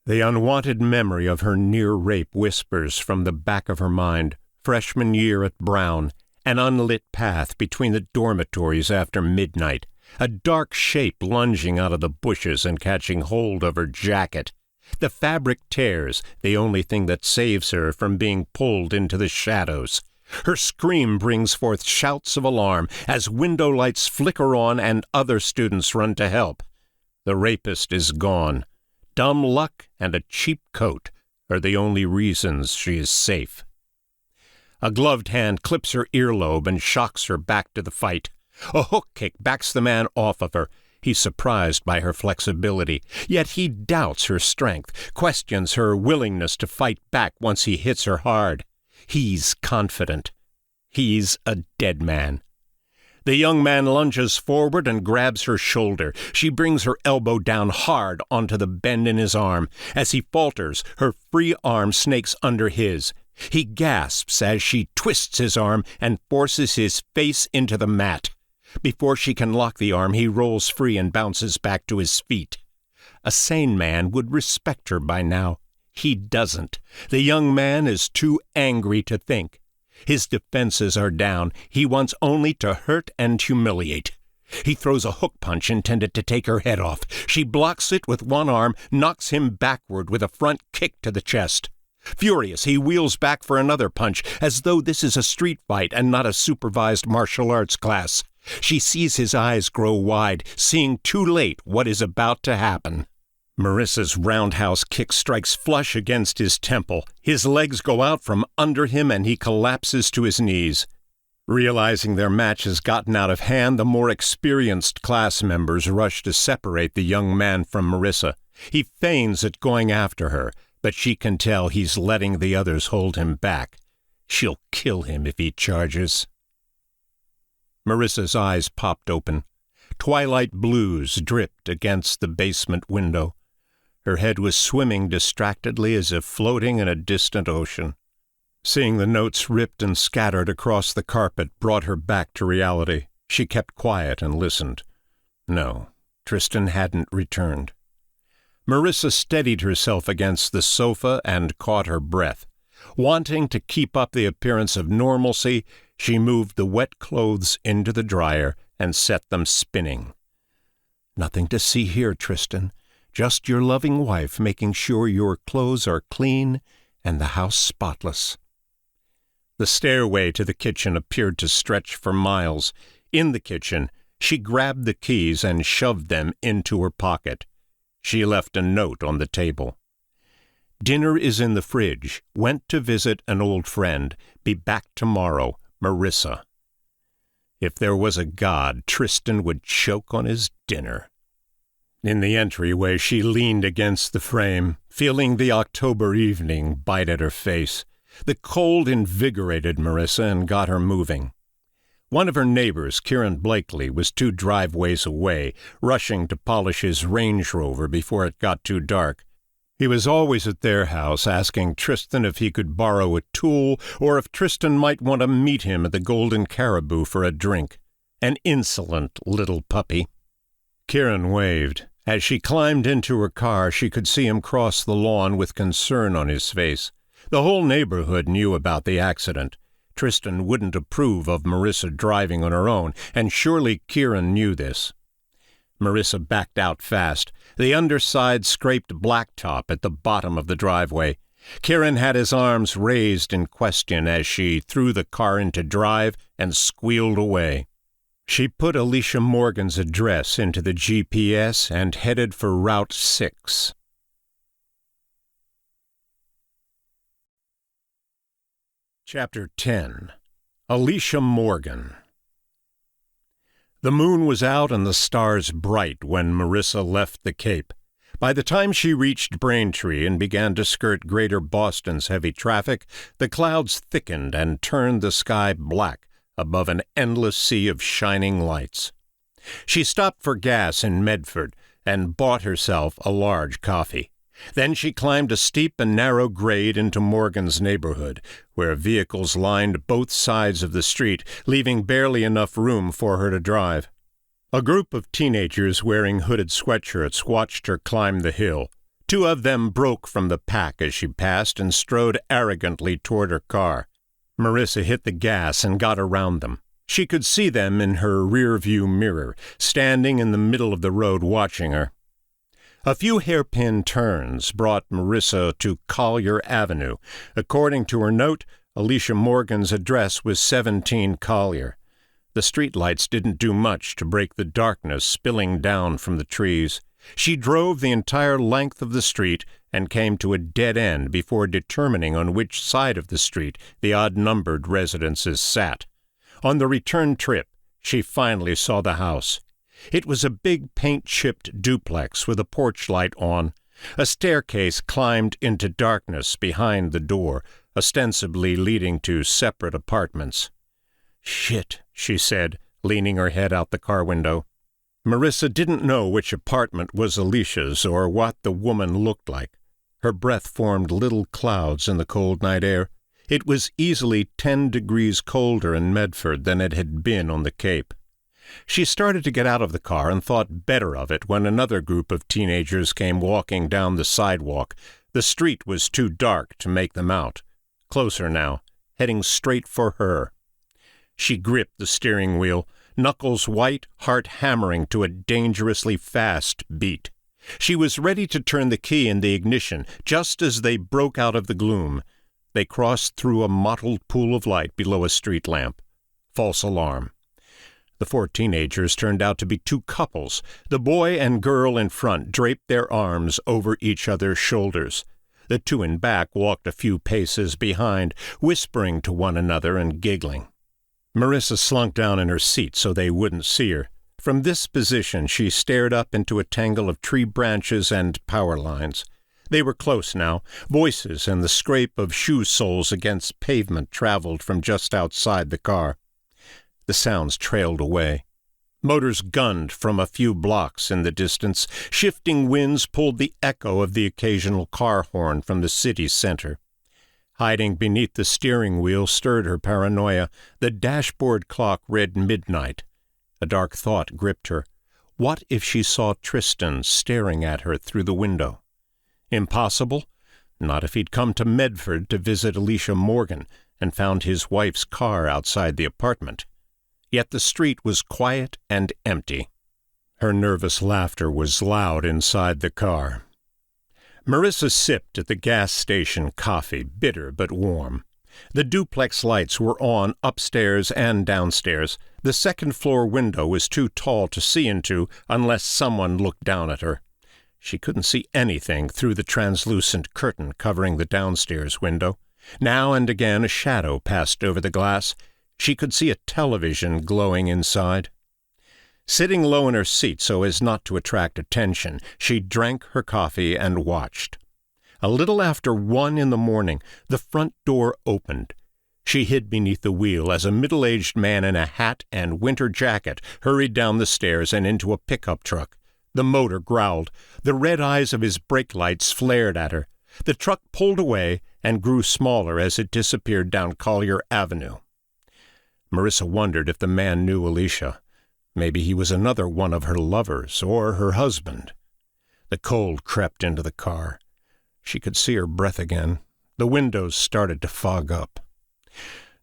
The unwanted memory of her near rape whispers from the back of her mind. Freshman year at Brown. An unlit path between the dormitories after midnight. A dark shape lunging out of the bushes and catching hold of her jacket. The fabric tears, the only thing that saves her from being pulled into the shadows. Her scream brings forth shouts of alarm as window lights flicker on and other students run to help. The rapist is gone. Dumb luck and a cheap coat are the only reasons she is safe. A gloved hand clips her earlobe and shocks her back to the fight. A hook kick backs the man off of her. He's surprised by her flexibility, yet he doubts her strength, questions her willingness to fight back once he hits her hard. He's confident. He's a dead man. The young man lunges forward and grabs her shoulder. She brings her elbow down hard onto the bend in his arm. As he falters, her free arm snakes under his. He gasps as she twists his arm and forces his face into the mat. Before she can lock the arm, he rolls free and bounces back to his feet. A sane man would respect her by now. He doesn't. The young man is too angry to think. His defenses are down. He wants only to hurt and humiliate. He throws a hook punch intended to take her head off. She blocks it with one arm, knocks him backward with a front kick to the chest. Furious, he wheels back for another punch, as though this is a street fight and not a supervised martial arts class. She sees his eyes grow wide, seeing too late what is about to happen. Marissa's roundhouse kick strikes flush against his temple. His legs go out from under him and he collapses to his knees. Realizing their match has gotten out of hand, the more experienced class members rush to separate the young man from Marissa. He feigns at going after her, but she can tell he's letting the others hold him back. She'll kill him if he charges. Marissa's eyes popped open. Twilight blues dripped against the basement window. Her head was swimming distractedly as if floating in a distant ocean. Seeing the notes ripped and scattered across the carpet brought her back to reality. She kept quiet and listened. No, Tristan hadn't returned. Marissa steadied herself against the sofa and caught her breath. Wanting to keep up the appearance of normalcy, she moved the wet clothes into the dryer and set them spinning. Nothing to see here, Tristan. Just your loving wife making sure your clothes are clean and the house spotless. The stairway to the kitchen appeared to stretch for miles. In the kitchen, she grabbed the keys and shoved them into her pocket. She left a note on the table. Dinner is in the fridge. Went to visit an old friend. Be back tomorrow. Marissa. If there was a God, Tristan would choke on his dinner. In the entryway, she leaned against the frame, feeling the October evening bite at her face. The cold invigorated Marissa and got her moving. One of her neighbors, Kieran Blakely, was 2 driveways away, rushing to polish his Range Rover before it got too dark. He was always at their house, asking Tristan if he could borrow a tool or if Tristan might want to meet him at the Golden Caribou for a drink. An insolent little puppy. Kieran waved. As she climbed into her car, she could see him cross the lawn with concern on his face. The whole neighborhood knew about the accident. Tristan wouldn't approve of Marissa driving on her own, and surely Kieran knew this. Marissa backed out fast. The underside scraped blacktop at the bottom of the driveway. Kieran had his arms raised in question as she threw the car into drive and squealed away. She put Alicia Morgan's address into the GPS and headed for Route 6. Chapter 10. Alicia Morgan. The moon was out and the stars bright when Marissa left the Cape. By the time she reached Braintree and began to skirt Greater Boston's heavy traffic, the clouds thickened and turned the sky black above an endless sea of shining lights. She stopped for gas in Medford and bought herself a large coffee. Then she climbed a steep and narrow grade into Morgan's neighborhood, where vehicles lined both sides of the street, leaving barely enough room for her to drive. A group of teenagers wearing hooded sweatshirts watched her climb the hill. Two of them broke from the pack as she passed and strode arrogantly toward her car. Marissa hit the gas and got around them. She could see them in her rear-view mirror, standing in the middle of the road watching her. A few hairpin turns brought Marissa to Collier Avenue. According to her note, Alicia Morgan's address was 17 Collier. The streetlights didn't do much to break the darkness spilling down from the trees. She drove the entire length of the street and came to a dead end before determining on which side of the street the odd-numbered residences sat. On the return trip, she finally saw the house. It was a big paint-chipped duplex with a porch light on. A staircase climbed into darkness behind the door, ostensibly leading to separate apartments. "Shit," she said, leaning her head out the car window. Marissa didn't know which apartment was Alicia's or what the woman looked like. Her breath formed little clouds in the cold night air. It was easily 10 degrees colder in Medford than it had been on the Cape. She started to get out of the car and thought better of it when another group of teenagers came walking down the sidewalk. The street was too dark to make them out. Closer now, heading straight for her. She gripped the steering wheel, knuckles white, heart hammering to a dangerously fast beat. She was ready to turn the key in the ignition just as they broke out of the gloom. They crossed through a mottled pool of light below a street lamp. False alarm. The 4 teenagers turned out to be 2 couples. The boy and girl in front draped their arms over each other's shoulders. The 2 in back walked a few paces behind, whispering to one another and giggling. Marissa slunk down in her seat so they wouldn't see her. From this position she stared up into a tangle of tree branches and power lines. They were close now. Voices and the scrape of shoe soles against pavement traveled from just outside the car. The sounds trailed away. Motors gunned from a few blocks in the distance. Shifting winds pulled the echo of the occasional car horn from the city center. Hiding beneath the steering wheel stirred her paranoia. The dashboard clock read midnight. A dark thought gripped her. What if she saw Tristan staring at her through the window? Impossible? Not if he'd come to Medford to visit Alicia Morgan and found his wife's car outside the apartment. Yet the street was quiet and empty. Her nervous laughter was loud inside the car. Marissa sipped at the gas station coffee, bitter but warm. The duplex lights were on upstairs and downstairs. The second-floor window was too tall to see into unless someone looked down at her. She couldn't see anything through the translucent curtain covering the downstairs window. Now and again a shadow passed over the glass. She could see a television glowing inside. Sitting low in her seat so as not to attract attention, she drank her coffee and watched. A little after 1 in the morning, the front door opened. She hid beneath the wheel as a middle-aged man in a hat and winter jacket hurried down the stairs and into a pickup truck. The motor growled. The red eyes of his brake lights flared at her. The truck pulled away and grew smaller as it disappeared down Collier Avenue. Marissa wondered if the man knew Alicia. Maybe he was another one of her lovers or her husband. The cold crept into the car. She could see her breath again. The windows started to fog up.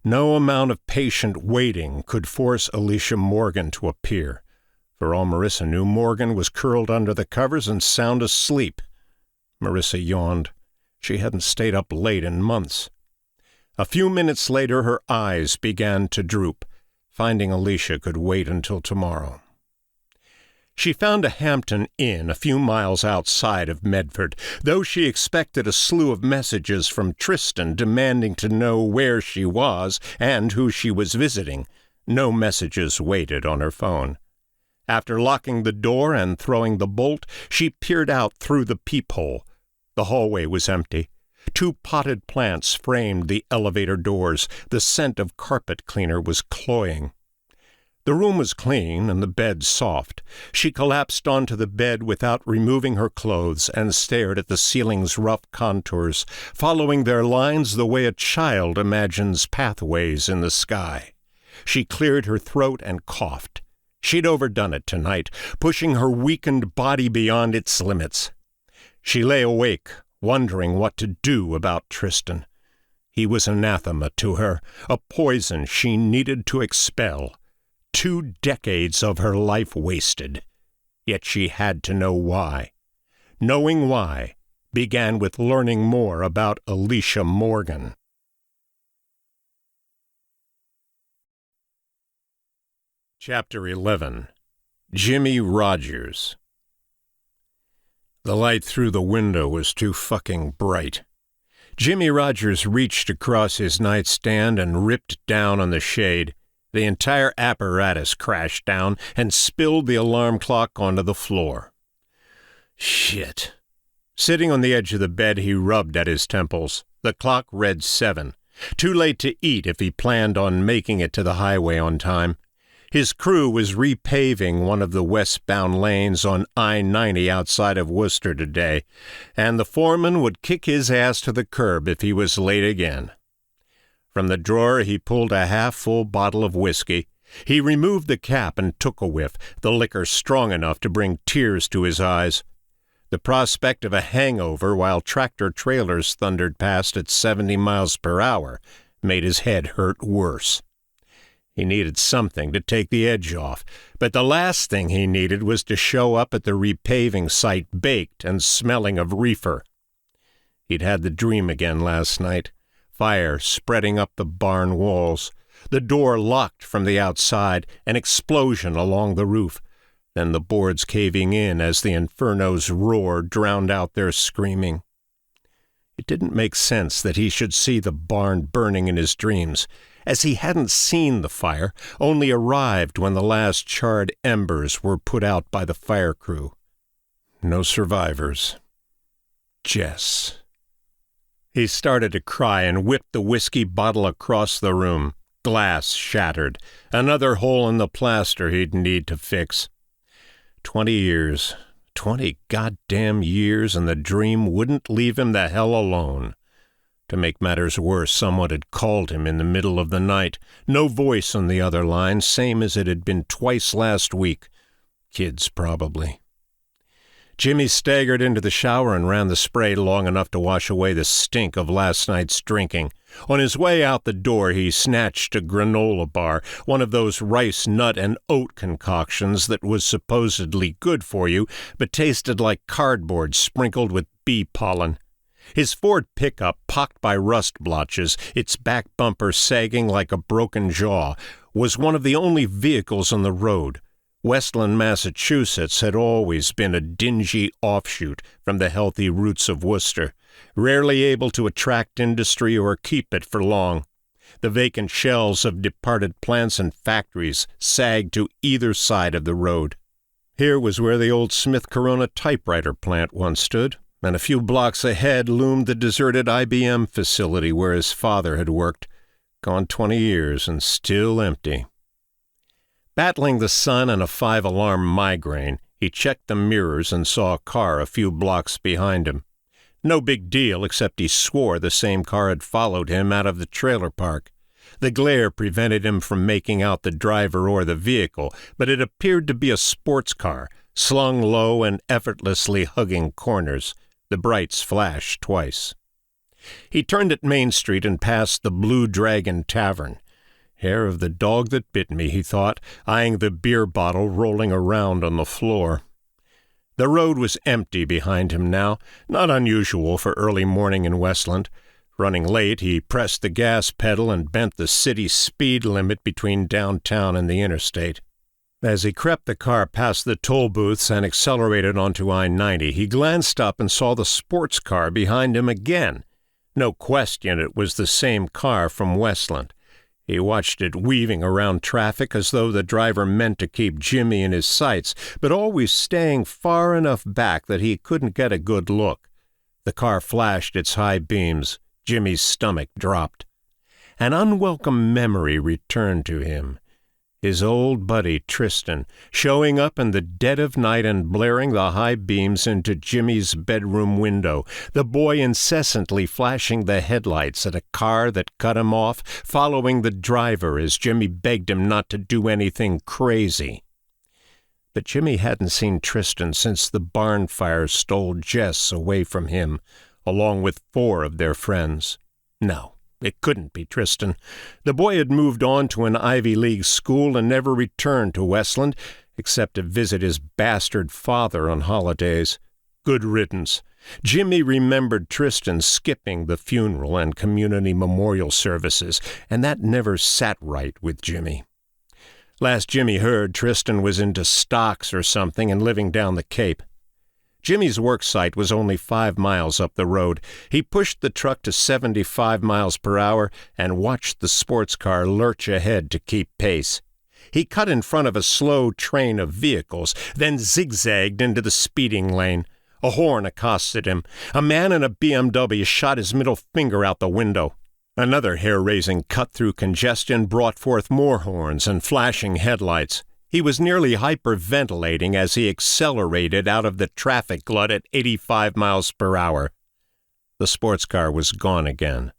No amount of patient waiting could force Alicia Morgan to appear. For all Marissa knew, Morgan was curled under the covers and sound asleep. Marissa yawned. She hadn't stayed up late in months. A few minutes later, her eyes began to droop. Finding Alicia could wait until tomorrow. She found a Hampton Inn a few miles outside of Medford. Though she expected a slew of messages from Tristan demanding to know where she was and who she was visiting, no messages waited on her phone. After locking the door and throwing the bolt, she peered out through the peephole. The hallway was empty. 2 potted plants framed the elevator doors. The scent of carpet cleaner was cloying. The room was clean and the bed soft. She collapsed onto the bed without removing her clothes and stared at the ceiling's rough contours, following their lines the way a child imagines pathways in the sky. She cleared her throat and coughed. She'd overdone it tonight, pushing her weakened body beyond its limits. She lay awake, wondering what to do about Tristan. He was anathema to her, a poison she needed to expel. 2 decades of her life wasted. Yet she had to know why. Knowing why began with learning more about Alicia Morgan. Chapter 11. Jimmy Rogers. The light through the window was too fucking bright. Jimmy Rogers reached across his nightstand and ripped down on the shade. The entire apparatus crashed down and spilled the alarm clock onto the floor. Shit. Sitting on the edge of the bed, he rubbed at his temples. The clock read 7. Too late to eat if he planned on making it to the highway on time. His crew was repaving one of the westbound lanes on I-90 outside of Worcester today, and the foreman would kick his ass to the curb if he was late again. From the drawer he pulled a half-full bottle of whiskey. He removed the cap and took a whiff, the liquor strong enough to bring tears to his eyes. The prospect of a hangover while tractor-trailers thundered past at 70 miles per hour made his head hurt worse. He needed something to take the edge off, but the last thing he needed was to show up at the repaving site baked and smelling of reefer. He'd had the dream again last night. Fire spreading up the barn walls, the door locked from the outside, an explosion along the roof, then the boards caving in as the inferno's roar drowned out their screaming. It didn't make sense that he should see the barn burning in his dreams, as he hadn't seen the fire, only arrived when the last charred embers were put out by the fire crew. No survivors. Jess. He started to cry and whipped the whiskey bottle across the room. Glass shattered. Another hole in the plaster he'd need to fix. 20 years. 20 goddamn years, and the dream wouldn't leave him the hell alone. To make matters worse, someone had called him in the middle of the night. No voice on the other line, same as it had been twice last week. Kids, probably. Jimmy staggered into the shower and ran the spray long enough to wash away the stink of last night's drinking. On his way out the door, he snatched a granola bar, one of those rice, nut, and oat concoctions that was supposedly good for you, but tasted like cardboard sprinkled with bee pollen. His Ford pickup, pocked by rust blotches, its back bumper sagging like a broken jaw, was one of the only vehicles on the road. Westland, Massachusetts had always been a dingy offshoot from the healthy roots of Worcester, rarely able to attract industry or keep it for long. The vacant shells of departed plants and factories sagged to either side of the road. Here was where the old Smith Corona typewriter plant once stood, and a few blocks ahead loomed the deserted IBM facility where his father had worked, gone 20 years and still empty. Battling the sun and a 5-alarm migraine, he checked the mirrors and saw a car a few blocks behind him. No big deal, except he swore the same car had followed him out of the trailer park. The glare prevented him from making out the driver or the vehicle, but it appeared to be a sports car, slung low and effortlessly hugging corners. The brights flashed twice. He turned at Main Street and passed the Blue Dragon Tavern. Hair of the dog that bit me, he thought, eyeing the beer bottle rolling around on the floor. The road was empty behind him now, not unusual for early morning in Westland. Running late, he pressed the gas pedal and bent the city speed limit between downtown and the interstate. As he crept the car past the toll booths and accelerated onto I-90, he glanced up and saw the sports car behind him again. No question it was the same car from Westland. He watched it weaving around traffic as though the driver meant to keep Jimmy in his sights, but always staying far enough back that he couldn't get a good look. The car flashed its high beams. Jimmy's stomach dropped. An unwelcome memory returned to him. His old buddy Tristan, showing up in the dead of night and blaring the high beams into Jimmy's bedroom window, the boy incessantly flashing the headlights at a car that cut him off, following the driver as Jimmy begged him not to do anything crazy. But Jimmy hadn't seen Tristan since the barn fire stole Jess away from him, along with 4 of their friends. No. It couldn't be Tristan. The boy had moved on to an Ivy League school and never returned to Westland, except to visit his bastard father on holidays. Good riddance. Jimmy remembered Tristan skipping the funeral and community memorial services, and that never sat right with Jimmy. Last Jimmy heard, Tristan was into stocks or something and living down the Cape. Jimmy's work site was only 5 miles up the road. He pushed the truck to 75 miles per hour and watched the sports car lurch ahead to keep pace. He cut in front of a slow train of vehicles, then zigzagged into the speeding lane. A horn accosted him. A man in a BMW shot his middle finger out the window. Another hair-raising cut through congestion brought forth more horns and flashing headlights. He was nearly hyperventilating as he accelerated out of the traffic glut at 85 miles per hour. The sports car was gone again.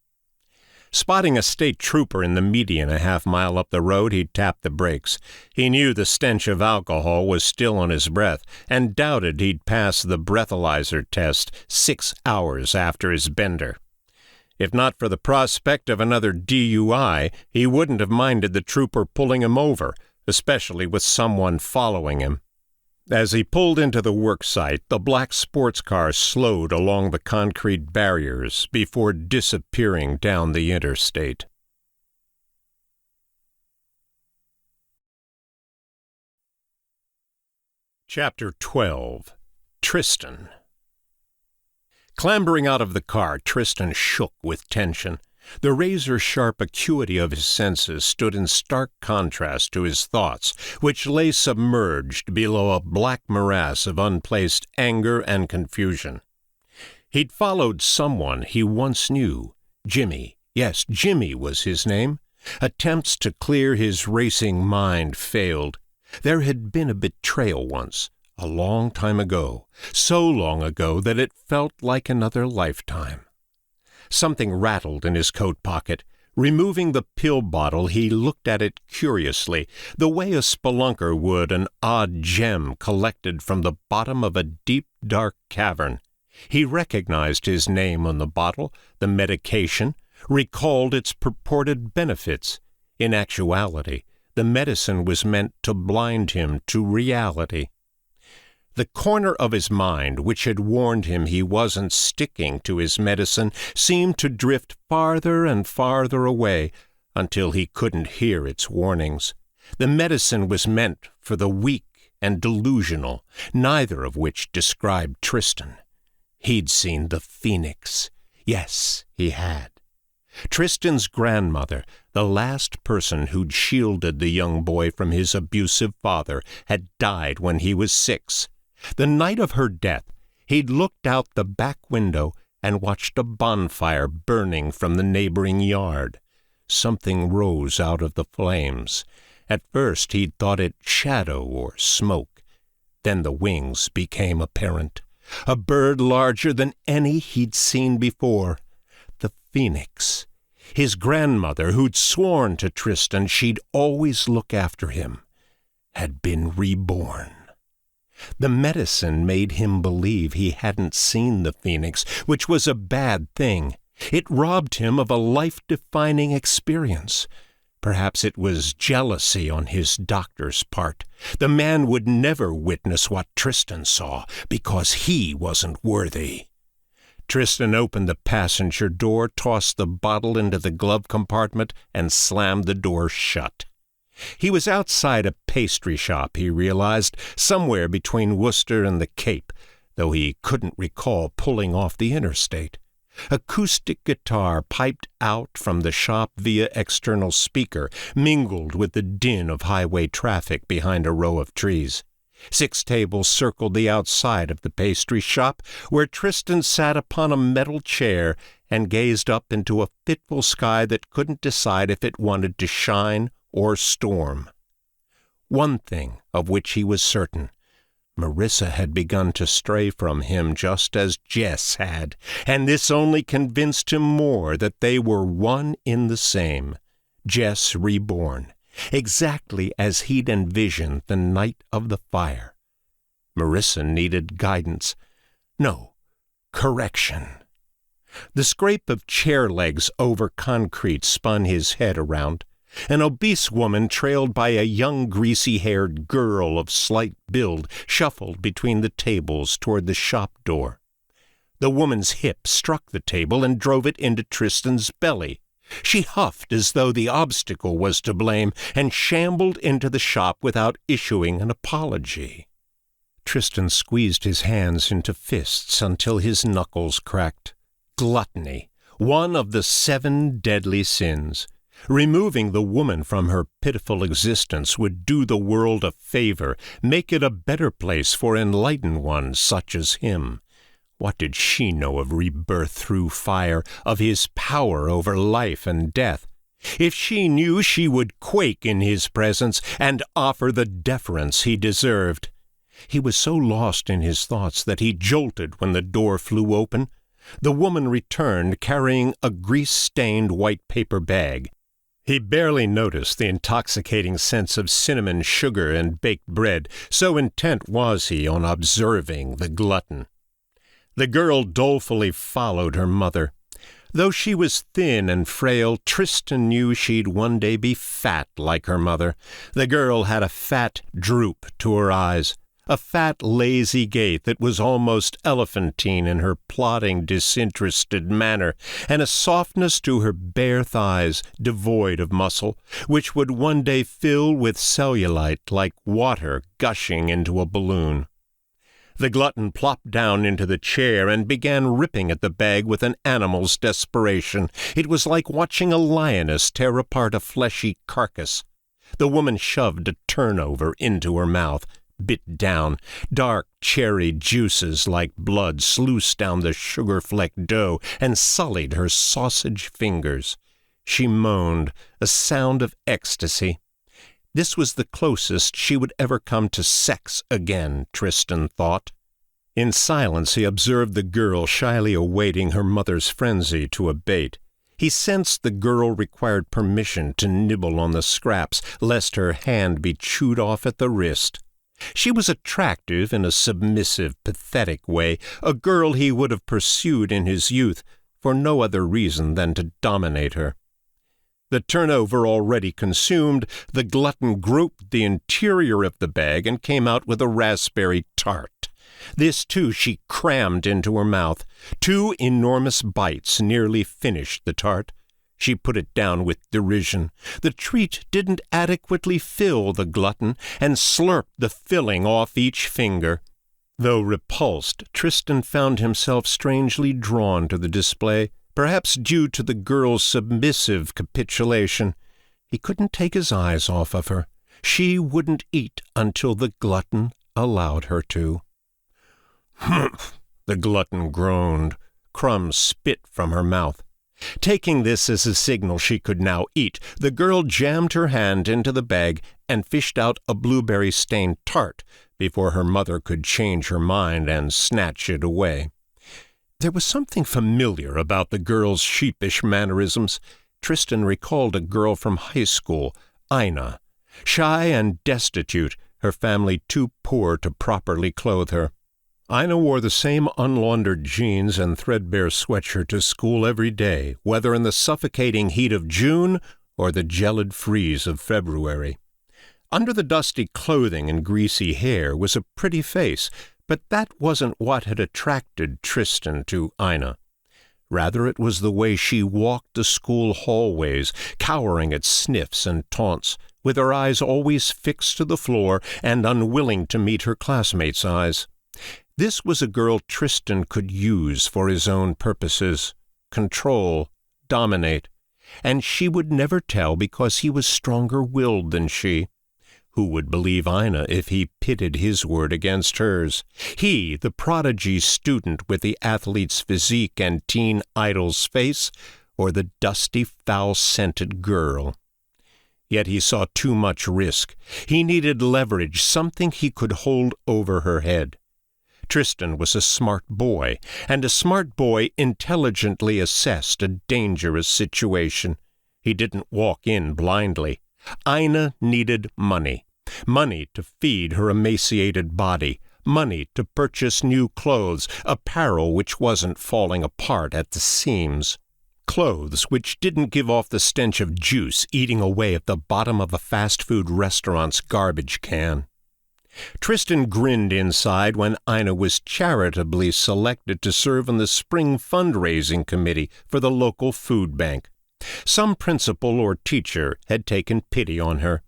Spotting a state trooper in the median a half-mile up the road, he tapped the brakes. He knew the stench of alcohol was still on his breath, and doubted he'd pass the breathalyzer test 6 hours after his bender. If not for the prospect of another DUI, he wouldn't have minded the trooper pulling him over, especially with someone following him. As he pulled into the work site, the black sports car slowed along the concrete barriers before disappearing down the interstate. Chapter 12. Tristan. Clambering out of the car, Tristan shook with tension. The razor-sharp acuity of his senses stood in stark contrast to his thoughts, which lay submerged below a black morass of unplaced anger and confusion. He'd followed someone he once knew. Jimmy. Yes, Jimmy was his name. Attempts to clear his racing mind failed. There had been a betrayal once, a long time ago, so long ago that it felt like another lifetime. Something rattled in his coat pocket. Removing the pill bottle, he looked at it curiously, the way a spelunker would an odd gem collected from the bottom of a deep, dark cavern. He recognized his name on the bottle, the medication, recalled its purported benefits. In actuality, the medicine was meant to blind him to reality. The corner of his mind which had warned him he wasn't sticking to his medicine seemed to drift farther and farther away until he couldn't hear its warnings. The medicine was meant for the weak and delusional, neither of which described Tristan. He'd seen the Phoenix. Yes, he had. Tristan's grandmother, the last person who'd shielded the young boy from his abusive father, had died when he was 6. The night of her death, he'd looked out the back window and watched a bonfire burning from the neighboring yard. Something rose out of the flames. At first he'd thought it shadow or smoke. Then the wings became apparent. A bird larger than any he'd seen before. The Phoenix. His grandmother, who'd sworn to Tristan she'd always look after him, had been reborn. The medicine made him believe he hadn't seen the Phoenix, which was a bad thing. It robbed him of a life-defining experience. Perhaps it was jealousy on his doctor's part. The man would never witness what Tristan saw, because he wasn't worthy. Tristan opened the passenger door, tossed the bottle into the glove compartment, and slammed the door shut. He was outside a pastry shop, he realized, somewhere between Worcester and the Cape, though he couldn't recall pulling off the interstate. Acoustic guitar piped out from the shop via external speaker, mingled with the din of highway traffic behind a row of trees. 6 tables circled the outside of the pastry shop, where Tristan sat upon a metal chair and gazed up into a fitful sky that couldn't decide if it wanted to shine or storm. One thing of which he was certain: Marissa had begun to stray from him just as Jess had, and this only convinced him more that they were one in the same, Jess reborn, exactly as he'd envisioned the night of the fire. Marissa needed guidance. No, correction. The scrape of chair legs over concrete spun his head around. An obese woman, trailed by a young greasy-haired girl of slight build, shuffled between the tables toward the shop door. The woman's hip struck the table and drove it into Tristan's belly. She huffed as though the obstacle was to blame and shambled into the shop without issuing an apology. Tristan squeezed his hands into fists until his knuckles cracked. Gluttony, one of the 7 deadly sins. Removing the woman from her pitiful existence would do the world a favor, make it a better place for enlightened ones such as him. What did she know of rebirth through fire, of his power over life and death? If she knew, she would quake in his presence and offer the deference he deserved. He was so lost in his thoughts that he jolted when the door flew open. The woman returned, carrying a grease-stained white paper bag. He barely noticed the intoxicating sense of cinnamon, sugar, and baked bread, so intent was he on observing the glutton. The girl dolefully followed her mother. Though she was thin and frail, Tristan knew she'd one day be fat like her mother. The girl had a fat droop to her eyes, a fat, lazy gait that was almost elephantine in her plodding, disinterested manner, and a softness to her bare thighs, devoid of muscle, which would one day fill with cellulite like water gushing into a balloon. The glutton plopped down into the chair and began ripping at the bag with an animal's desperation. It was like watching a lioness tear apart a fleshy carcass. The woman shoved a turnover into her mouth, bit down. Dark cherry juices like blood sluiced down the sugar-flecked dough and sullied her sausage fingers. She moaned, a sound of ecstasy. This was the closest she would ever come to sex again, Tristan thought. In silence he observed the girl shyly awaiting her mother's frenzy to abate. He sensed the girl required permission to nibble on the scraps, lest her hand be chewed off at the wrist. She was attractive in a submissive, pathetic way, a girl he would have pursued in his youth, for no other reason than to dominate her. The turnover already consumed, the glutton groped the interior of the bag and came out with a raspberry tart. This, too, she crammed into her mouth. 2 enormous bites nearly finished the tart. She put it down with derision. The treat didn't adequately fill the glutton, and slurped the filling off each finger. Though repulsed, Tristan found himself strangely drawn to the display, perhaps due to the girl's submissive capitulation. He couldn't take his eyes off of her. She wouldn't eat until the glutton allowed her to. "Humph!" the glutton groaned. Crumbs spit from her mouth. Taking this as a signal she could now eat, the girl jammed her hand into the bag and fished out a blueberry-stained tart before her mother could change her mind and snatch it away. There was something familiar about the girl's sheepish mannerisms. Tristan recalled a girl from high school, Ina. Shy and destitute, her family too poor to properly clothe her. Ina wore the same unlaundered jeans and threadbare sweatshirt to school every day, whether in the suffocating heat of June or the gelid freeze of February. Under the dusty clothing and greasy hair was a pretty face, but that wasn't what had attracted Tristan to Ina. Rather, it was the way she walked the school hallways, cowering at sniffs and taunts, with her eyes always fixed to the floor and unwilling to meet her classmates' eyes. This was a girl Tristan could use for his own purposes. control, dominate, and she would never tell because he was stronger-willed than she. Who would believe Ina if he pitted his word against hers? He, the prodigy student with the athlete's physique and teen idol's face, or the dusty, foul-scented girl? Yet he saw too much risk. He needed leverage, something he could hold over her head. Tristan was a smart boy, and a smart boy intelligently assessed a dangerous situation. He didn't walk in blindly. Ina needed money. Money to feed her emaciated body. Money to purchase new clothes, apparel which wasn't falling apart at the seams. Clothes which didn't give off the stench of juice eating away at the bottom of a fast food restaurant's garbage can. Tristan grinned inside when Ina was charitably selected to serve on the spring fundraising committee for the local food bank. Some principal or teacher had taken pity on her.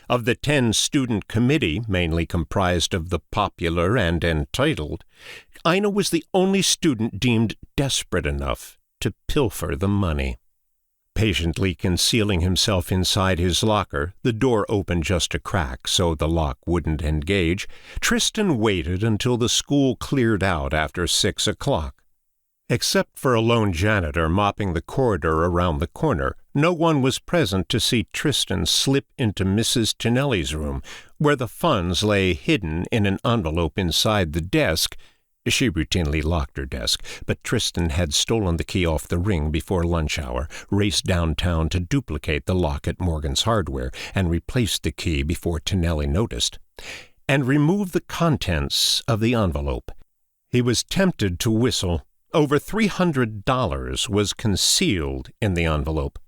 Of the 10-student committee, mainly comprised of the popular and entitled, Ina was the only student deemed desperate enough to pilfer the money. Patiently concealing himself inside his locker, the door open just a crack so the lock wouldn't engage, Tristan waited until the school cleared out after 6 o'clock. Except for a lone janitor mopping the corridor around the corner, no one was present to see Tristan slip into Mrs. Tonelli's room, where the funds lay hidden in an envelope inside the desk. She routinely locked her desk, but Tristan had stolen the key off the ring before lunch hour, raced downtown to duplicate the lock at Morgan's Hardware, and replaced the key before Tonelli noticed, and removed the contents of the envelope. He was tempted to whistle. Over $300 was concealed in the envelope.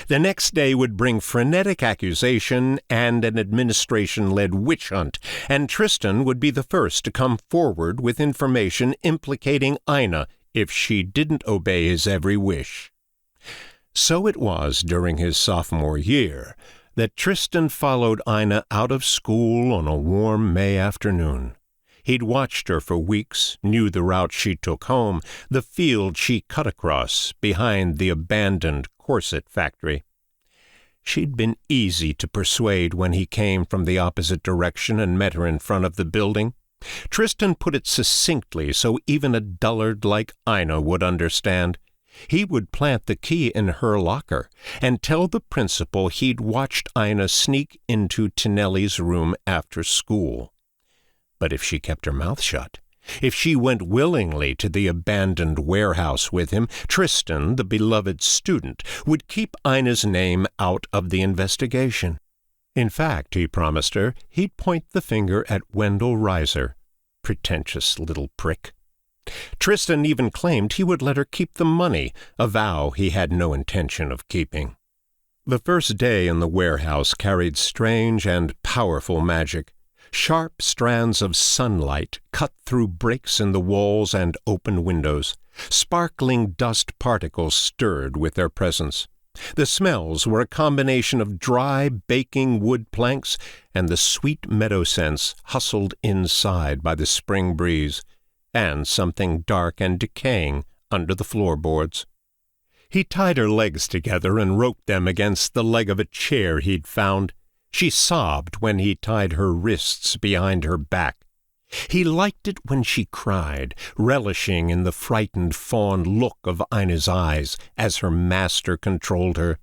The next day would bring frenetic accusation and an administration-led witch hunt, and Tristan would be the first to come forward with information implicating Ina if she didn't obey his every wish. So it was during his sophomore year that Tristan followed Ina out of school on a warm May afternoon. He'd watched her for weeks, knew the route she took home, the field she cut across behind the abandoned corset factory. She'd been easy to persuade when he came from the opposite direction and met her in front of the building. Tristan put it succinctly so even a dullard like Ina would understand. He would plant the key in her locker and tell the principal he'd watched Ina sneak into Tonelli's room after school. But if she kept her mouth shut, if she went willingly to the abandoned warehouse with him, Tristan, the beloved student, would keep Ina's name out of the investigation. In fact, he promised her, he'd point the finger at Wendell Reiser. Pretentious little prick. Tristan even claimed he would let her keep the money, a vow he had no intention of keeping. The first day in the warehouse carried strange and powerful magic. Sharp strands of sunlight cut through breaks in the walls and open windows. Sparkling dust particles stirred with their presence. The smells were a combination of dry, baking wood planks and the sweet meadow scents hustled inside by the spring breeze, and something dark and decaying under the floorboards. He tied her legs together and roped them against the leg of a chair he'd found. She sobbed when he tied her wrists behind her back. He liked it when she cried, relishing in the frightened fawn look of Ina's eyes as her master controlled her.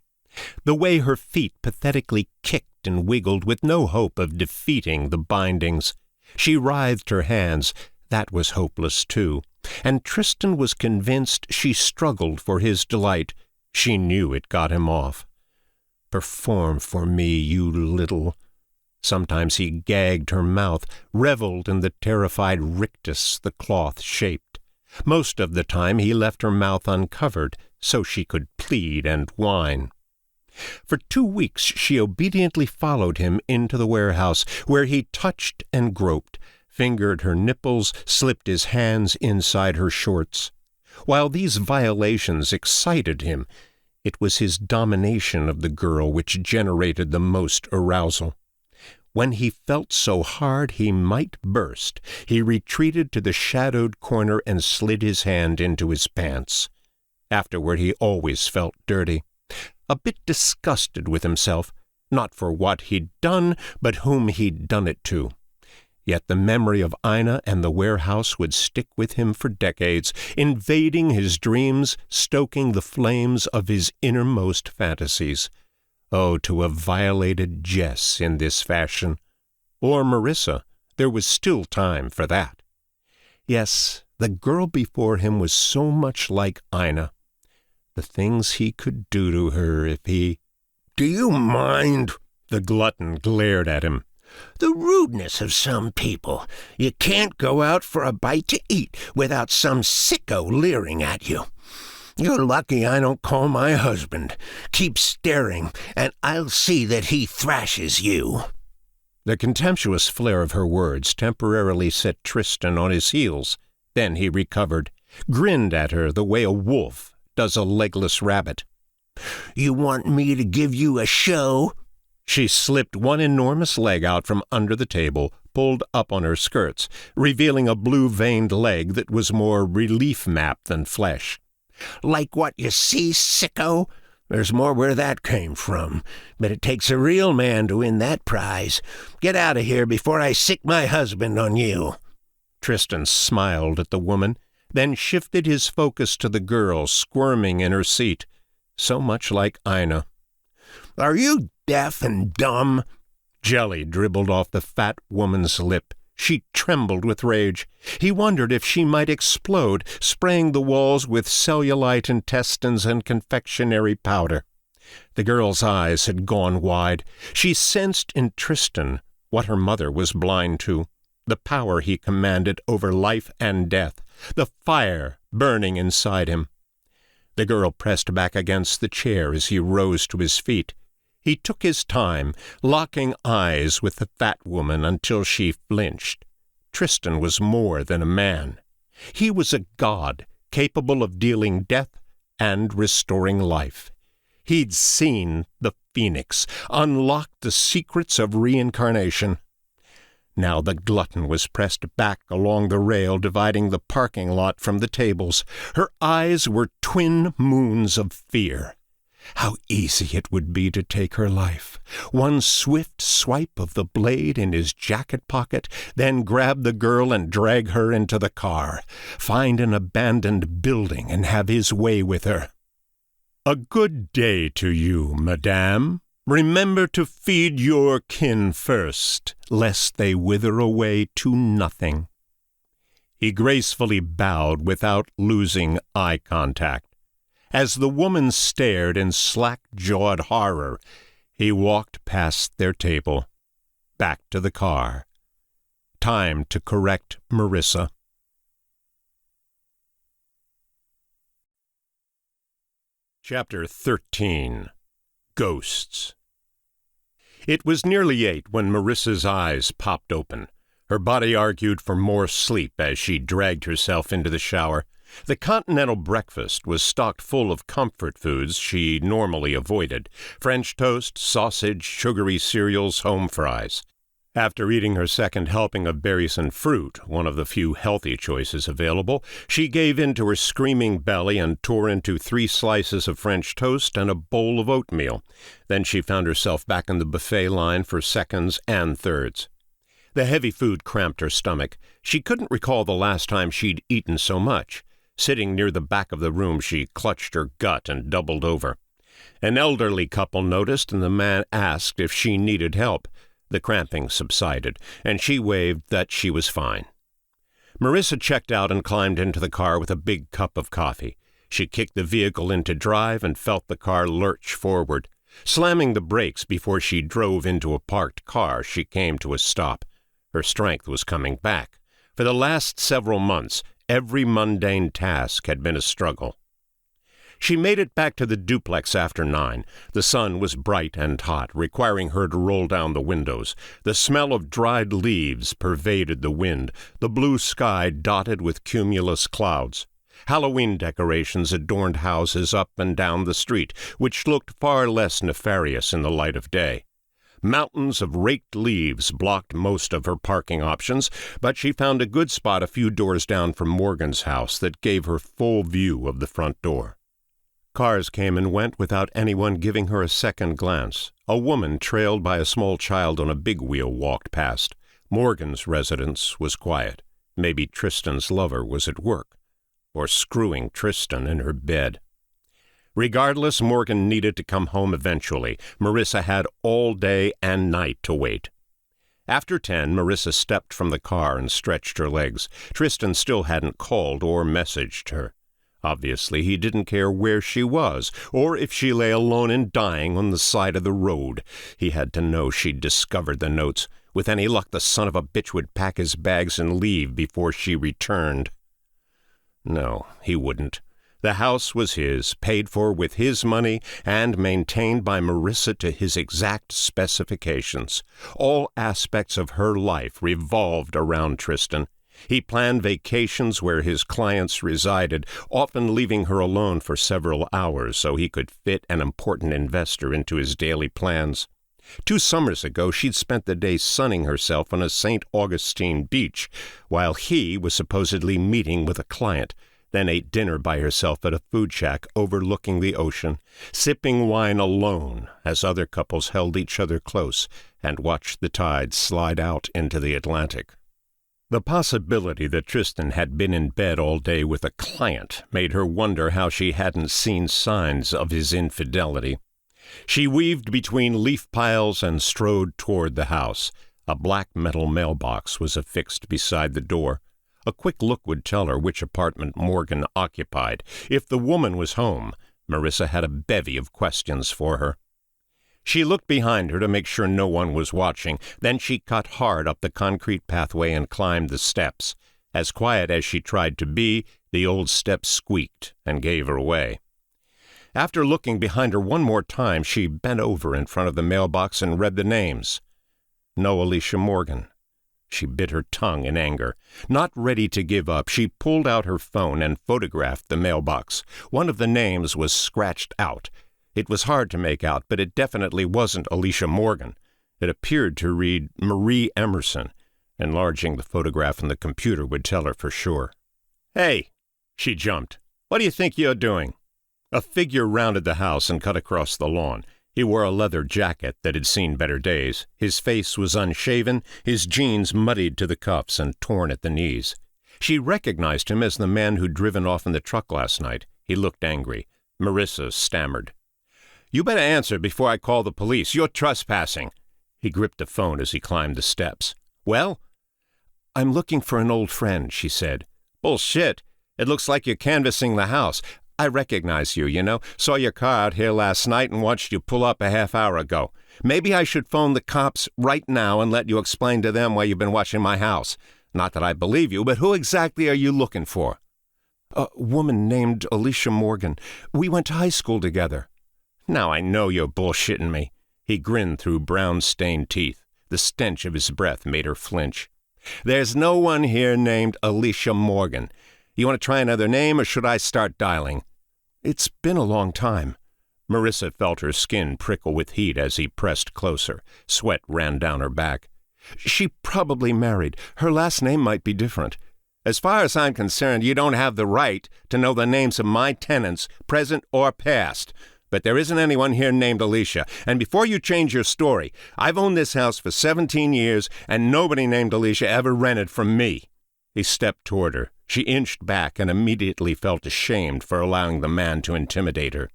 The way her feet pathetically kicked and wiggled with no hope of defeating the bindings. She writhed her hands. That was hopeless, too. And Tristan was convinced she struggled for his delight. She knew it got him off. Perform for me, you little... Sometimes he gagged her mouth, reveled in the terrified rictus the cloth shaped. Most of the time he left her mouth uncovered, so she could plead and whine. For 2 weeks she obediently followed him into the warehouse, where he touched and groped, fingered her nipples, slipped his hands inside her shorts. While these violations excited him, it was his domination of the girl which generated the most arousal. When he felt so hard he might burst, he retreated to the shadowed corner and slid his hand into his pants. Afterward he always felt dirty, a bit disgusted with himself, not for what he'd done, but whom he'd done it to. Yet the memory of Ina and the warehouse would stick with him for decades, invading his dreams, stoking the flames of his innermost fantasies. Oh, to have violated Jess in this fashion. Or Marissa. There was still time for that. Yes, the girl before him was so much like Ina. The things he could do to her if he... "Do you mind?" The glutton glared at him. "The rudeness of some people. You can't go out for a bite to eat without some sicko leering at you. You're lucky I don't call my husband. Keep staring, and I'll see that he thrashes you." The contemptuous flair of her words temporarily set Tristan on his heels. Then he recovered, grinned at her the way a wolf does a legless rabbit. "You want me to give you a show?" She slipped one enormous leg out from under the table, pulled up on her skirts, revealing a blue-veined leg that was more relief map than flesh. "Like what you see, sicko? There's more where that came from, but it takes a real man to win that prize. Get out of here before I sick my husband on you." Tristan smiled at the woman, then shifted his focus to the girl squirming in her seat, so much like Ina. "Are you deaf and dumb?" Jelly dribbled off the fat woman's lip. She trembled with rage. He wondered if she might explode, spraying the walls with cellulite intestines and confectionery powder. The girl's eyes had gone wide. She sensed in Tristan what her mother was blind to, the power he commanded over life and death, the fire burning inside him. The girl pressed back against the chair as he rose to his feet. He took his time, locking eyes with the fat woman until she flinched. Tristan was more than a man. He was a god, capable of dealing death and restoring life. He'd seen the phoenix, unlocked the secrets of reincarnation. Now the glutton was pressed back along the rail dividing the parking lot from the tables. Her eyes were twin moons of fear. How easy it would be to take her life. One swift swipe of the blade in his jacket pocket, then grab the girl and drag her into the car. Find an abandoned building and have his way with her. "A good day to you, madame. Remember to feed your kin first, lest they wither away to nothing." He gracefully bowed without losing eye contact. As the woman stared in slack-jawed horror, he walked past their table, back to the car. Time to correct Marissa. Chapter 13. Ghosts. It was nearly 8 when Marissa's eyes popped open. Her body argued for more sleep as she dragged herself into the shower. The continental breakfast was stocked full of comfort foods she normally avoided: French toast, sausage, sugary cereals, home fries. After eating her second helping of berries and fruit, one of the few healthy choices available, she gave in to her screaming belly and tore into 3 slices of French toast and a bowl of oatmeal. Then she found herself back in the buffet line for seconds and thirds. The heavy food cramped her stomach. She couldn't recall the last time she'd eaten so much. Sitting near the back of the room, she clutched her gut and doubled over. An elderly couple noticed, and the man asked if she needed help. The cramping subsided, and she waved that she was fine. Marissa checked out and climbed into the car with a big cup of coffee. She kicked the vehicle into drive and felt the car lurch forward. Slamming the brakes before she drove into a parked car, she came to a stop. Her strength was coming back. For the last several months, every mundane task had been a struggle. She made it back to the duplex after 9. The sun was bright and hot, requiring her to roll down the windows. The smell of dried leaves pervaded the wind, the blue sky dotted with cumulus clouds. Halloween decorations adorned houses up and down the street, which looked far less nefarious in the light of day. Mountains of raked leaves blocked most of her parking options, but she found a good spot a few doors down from Morgan's house that gave her full view of the front door. Cars came and went without anyone giving her a second glance. A woman trailed by a small child on a big wheel walked past. Morgan's residence was quiet. Maybe Tristan's lover was at work, or screwing Tristan in her bed. Regardless, Morgan needed to come home eventually. Marissa had all day and night to wait. After 10, Marissa stepped from the car and stretched her legs. Tristan still hadn't called or messaged her. Obviously, he didn't care where she was, or if she lay alone and dying on the side of the road. He had to know she'd discovered the notes. With any luck, the son of a bitch would pack his bags and leave before she returned. No, he wouldn't. The house was his, paid for with his money, and maintained by Marissa to his exact specifications. All aspects of her life revolved around Tristan. He planned vacations where his clients resided, often leaving her alone for several hours so he could fit an important investor into his daily plans. 2 summers ago, she'd spent the day sunning herself on a St. Augustine beach, while he was supposedly meeting with a client, then ate dinner by herself at a food shack overlooking the ocean, sipping wine alone as other couples held each other close and watched the tide slide out into the Atlantic. The possibility that Tristan had been in bed all day with a client made her wonder how she hadn't seen signs of his infidelity. She weaved between leaf piles and strode toward the house. A black metal mailbox was affixed beside the door. A quick look would tell her which apartment Morgan occupied. If the woman was home, Marissa had a bevy of questions for her. She looked behind her to make sure no one was watching. Then she cut hard up the concrete pathway and climbed the steps. As quiet as she tried to be, the old steps squeaked and gave her away. After looking behind her one more time, she bent over in front of the mailbox and read the names. No Alicia Morgan. She bit her tongue in anger. Not ready to give up, she pulled out her phone and photographed the mailbox. One of the names was scratched out. It was hard to make out, but it definitely wasn't Alicia Morgan. It appeared to read Marie Emerson. Enlarging the photograph in the computer would tell her for sure. "Hey!" She jumped. "What do you think you're doing?" A figure rounded the house and cut across the lawn. He wore a leather jacket that had seen better days. His face was unshaven, his jeans muddied to the cuffs and torn at the knees. She recognized him as the man who'd driven off in the truck last night. He looked angry. Marissa stammered. "You better answer before I call the police. You're trespassing." He gripped the phone as he climbed the steps. "Well?" "I'm looking for an old friend," she said. "Bullshit. It looks like you're canvassing the house. I recognize you, you know. Saw your car out here last night and watched you pull up a half hour ago. Maybe I should phone the cops right now and let you explain to them why you've been watching my house. Not that I believe you, but who exactly are you looking for?" "A woman named Alicia Morgan. We went to high school together." "Now I know you're bullshitting me." He grinned through brown-stained teeth. The stench of his breath made her flinch. "There's no one here named Alicia Morgan. You want to try another name, or should I start dialing?" "It's been a long time." Marissa felt her skin prickle with heat as he pressed closer. Sweat ran down her back. "She probably married. Her last name might be different." "As far as I'm concerned, you don't have the right to know the names of my tenants, present or past. But there isn't anyone here named Alicia. And before you change your story, I've owned this house for 17 years, and nobody named Alicia ever rented from me." He stepped toward her. She inched back and immediately felt ashamed for allowing the man to intimidate her.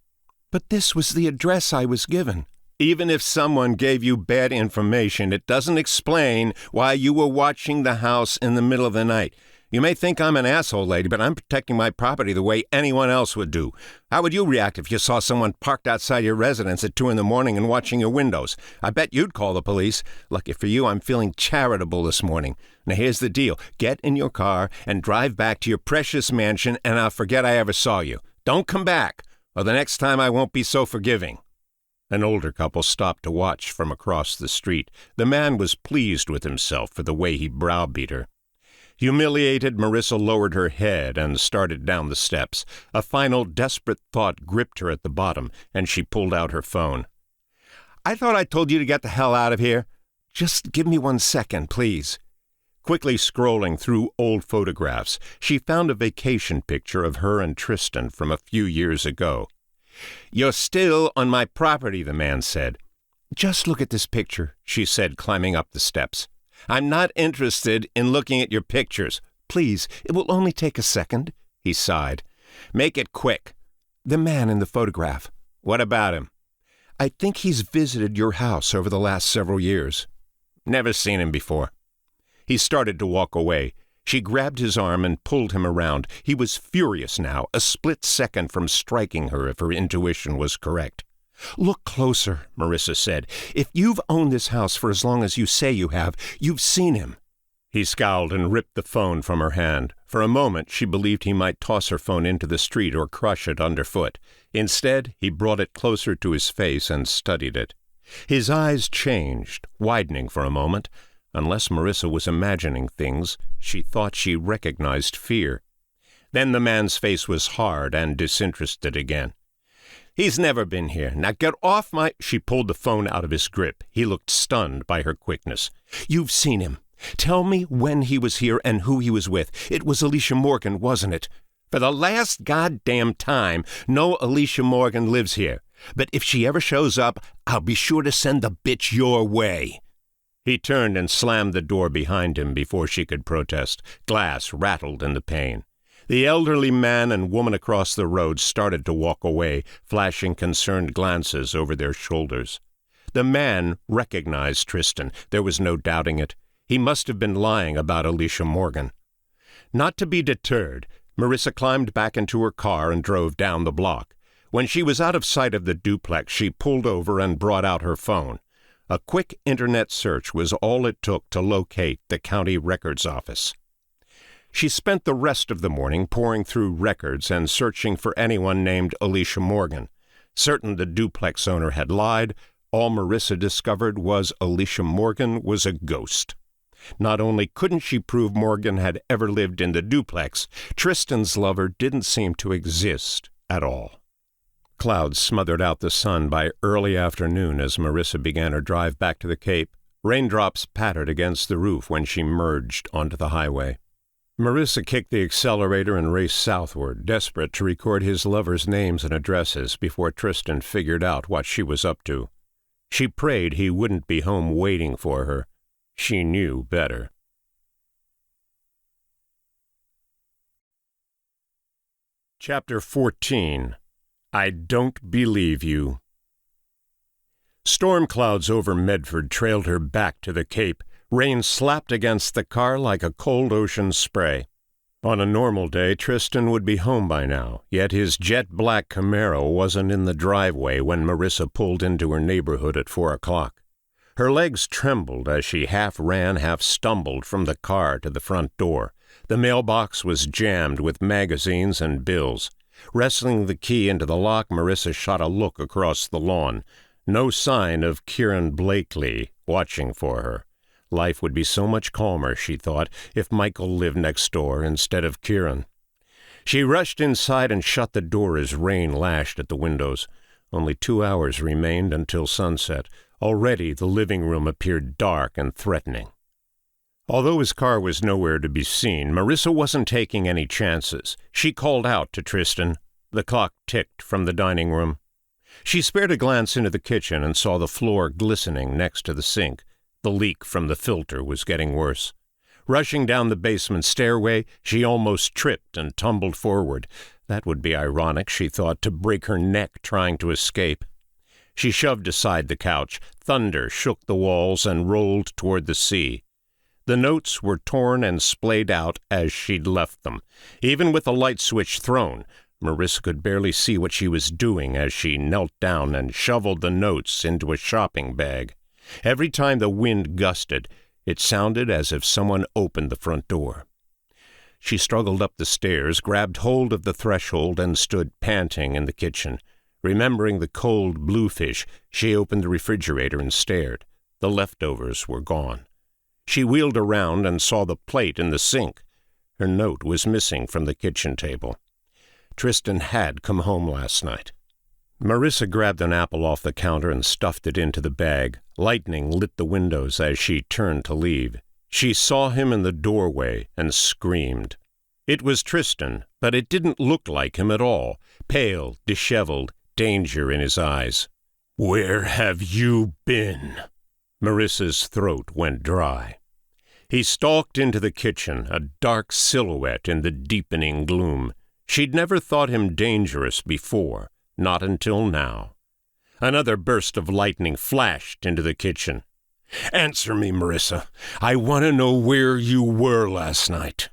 "But this was the address I was given." "Even if someone gave you bad information, it doesn't explain why you were watching the house in the middle of the night. You may think I'm an asshole, lady, but I'm protecting my property the way anyone else would do. How would you react if you saw someone parked outside your residence at 2 in the morning and watching your windows? I bet you'd call the police. Lucky for you, I'm feeling charitable this morning. Now here's the deal. Get in your car and drive back to your precious mansion, and I'll forget I ever saw you. Don't come back, or the next time I won't be so forgiving." An older couple stopped to watch from across the street. The man was pleased with himself for the way he browbeat her. Humiliated, Marissa lowered her head and started down the steps. A final desperate thought gripped her at the bottom, and she pulled out her phone. "I thought I told you to get the hell out of here." "Just give me 1 second, please." Quickly scrolling through old photographs, she found a vacation picture of her and Tristan from a few years ago. "You're still on my property," the man said. "Just look at this picture," she said, climbing up the steps. "I'm not interested in looking at your pictures. Please, it will only take a second," he sighed. "Make it quick." "The man in the photograph." "What about him?" "I think he's visited your house over the last several years." "Never seen him before." He started to walk away. She grabbed his arm and pulled him around. He was furious now, a split second from striking her if her intuition was correct. "Look closer," Marissa said. "If you've owned this house for as long as you say you have, you've seen him." He scowled and ripped the phone from her hand. For a moment, she believed he might toss her phone into the street or crush it underfoot. Instead, he brought it closer to his face and studied it. His eyes changed, widening for a moment. Unless Marissa was imagining things, she thought she recognized fear. Then the man's face was hard and disinterested again. "He's never been here. Now get off my—" She pulled the phone out of his grip. He looked stunned by her quickness. "You've seen him. Tell me when he was here and who he was with. It was Alicia Morgan, wasn't it?" "For the last goddamn time, no Alicia Morgan lives here. But if she ever shows up, I'll be sure to send the bitch your way." He turned and slammed the door behind him before she could protest. Glass rattled in the pane. The elderly man and woman across the road started to walk away, flashing concerned glances over their shoulders. The man recognized Tristan. There was no doubting it. He must have been lying about Alicia Morgan. Not to be deterred, Marissa climbed back into her car and drove down the block. When she was out of sight of the duplex, she pulled over and brought out her phone. A quick internet search was all it took to locate the county records office. She spent the rest of the morning poring through records and searching for anyone named Alicia Morgan. Certain the duplex owner had lied, all Marissa discovered was Alicia Morgan was a ghost. Not only couldn't she prove Morgan had ever lived in the duplex, Tristan's lover didn't seem to exist at all. Clouds smothered out the sun by early afternoon as Marissa began her drive back to the Cape. Raindrops pattered against the roof when she merged onto the highway. Marissa kicked the accelerator and raced southward, desperate to record his lover's names and addresses before Tristan figured out what she was up to. She prayed he wouldn't be home waiting for her. She knew better. Chapter 14. I Don't Believe You. Storm clouds over Medford trailed her back to the Cape. Rain slapped against the car like a cold ocean spray. On a normal day, Tristan would be home by now, yet his jet-black Camaro wasn't in the driveway when Marissa pulled into her neighborhood at 4 o'clock. Her legs trembled as she half ran, half stumbled from the car to the front door. The mailbox was jammed with magazines and bills. Wrestling the key into the lock, Marissa shot a look across the lawn. No sign of Kieran Blakely watching for her. Life would be so much calmer, she thought, if Michael lived next door instead of Kieran. She rushed inside and shut the door as rain lashed at the windows. Only 2 hours remained until sunset. Already the living room appeared dark and threatening. Although his car was nowhere to be seen, Marissa wasn't taking any chances. She called out to Tristan. The clock ticked from the dining room. She spared a glance into the kitchen and saw the floor glistening next to the sink. The leak from the filter was getting worse. Rushing down the basement stairway, she almost tripped and tumbled forward. That would be ironic, she thought, to break her neck trying to escape. She shoved aside the couch. Thunder shook the walls and rolled toward the sea. The notes were torn and splayed out as she'd left them. Even with the light switch thrown, Marissa could barely see what she was doing as she knelt down and shoveled the notes into a shopping bag. Every time the wind gusted, it sounded as if someone opened the front door. She struggled up the stairs, grabbed hold of the threshold, and stood panting in the kitchen. Remembering the cold bluefish, she opened the refrigerator and stared. The leftovers were gone. She wheeled around and saw the plate in the sink. Her note was missing from the kitchen table. Tristan had come home last night. Marissa grabbed an apple off the counter and stuffed it into the bag. Lightning lit the windows as she turned to leave. She saw him in the doorway and screamed. It was Tristan, but it didn't look like him at all. Pale, disheveled, danger in his eyes. "Where have you been?" Marissa's throat went dry. He stalked into the kitchen, a dark silhouette in the deepening gloom. She'd never thought him dangerous before, not until now. Another burst of lightning flashed into the kitchen. "Answer me, Marissa. I want to know where you were last night."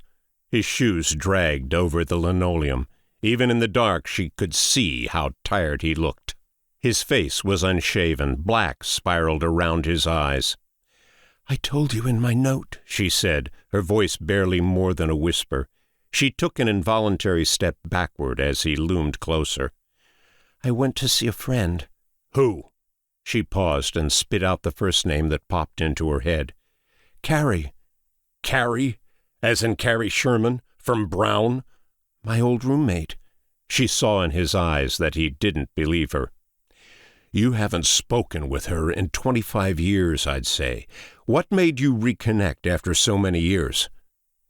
His shoes dragged over the linoleum. Even in the dark, she could see how tired he looked. His face was unshaven, black spiraled around his eyes. "I told you in my note," she said, her voice barely more than a whisper. She took an involuntary step backward as he loomed closer. "I went to see a friend." "Who?" She paused and spit out the first name that popped into her head. "Carrie." "Carrie? As in Carrie Sherman? From Brown?" "My old roommate." She saw in his eyes that he didn't believe her. "You haven't spoken with her in 25 years, I'd say. What made you reconnect after so many years?"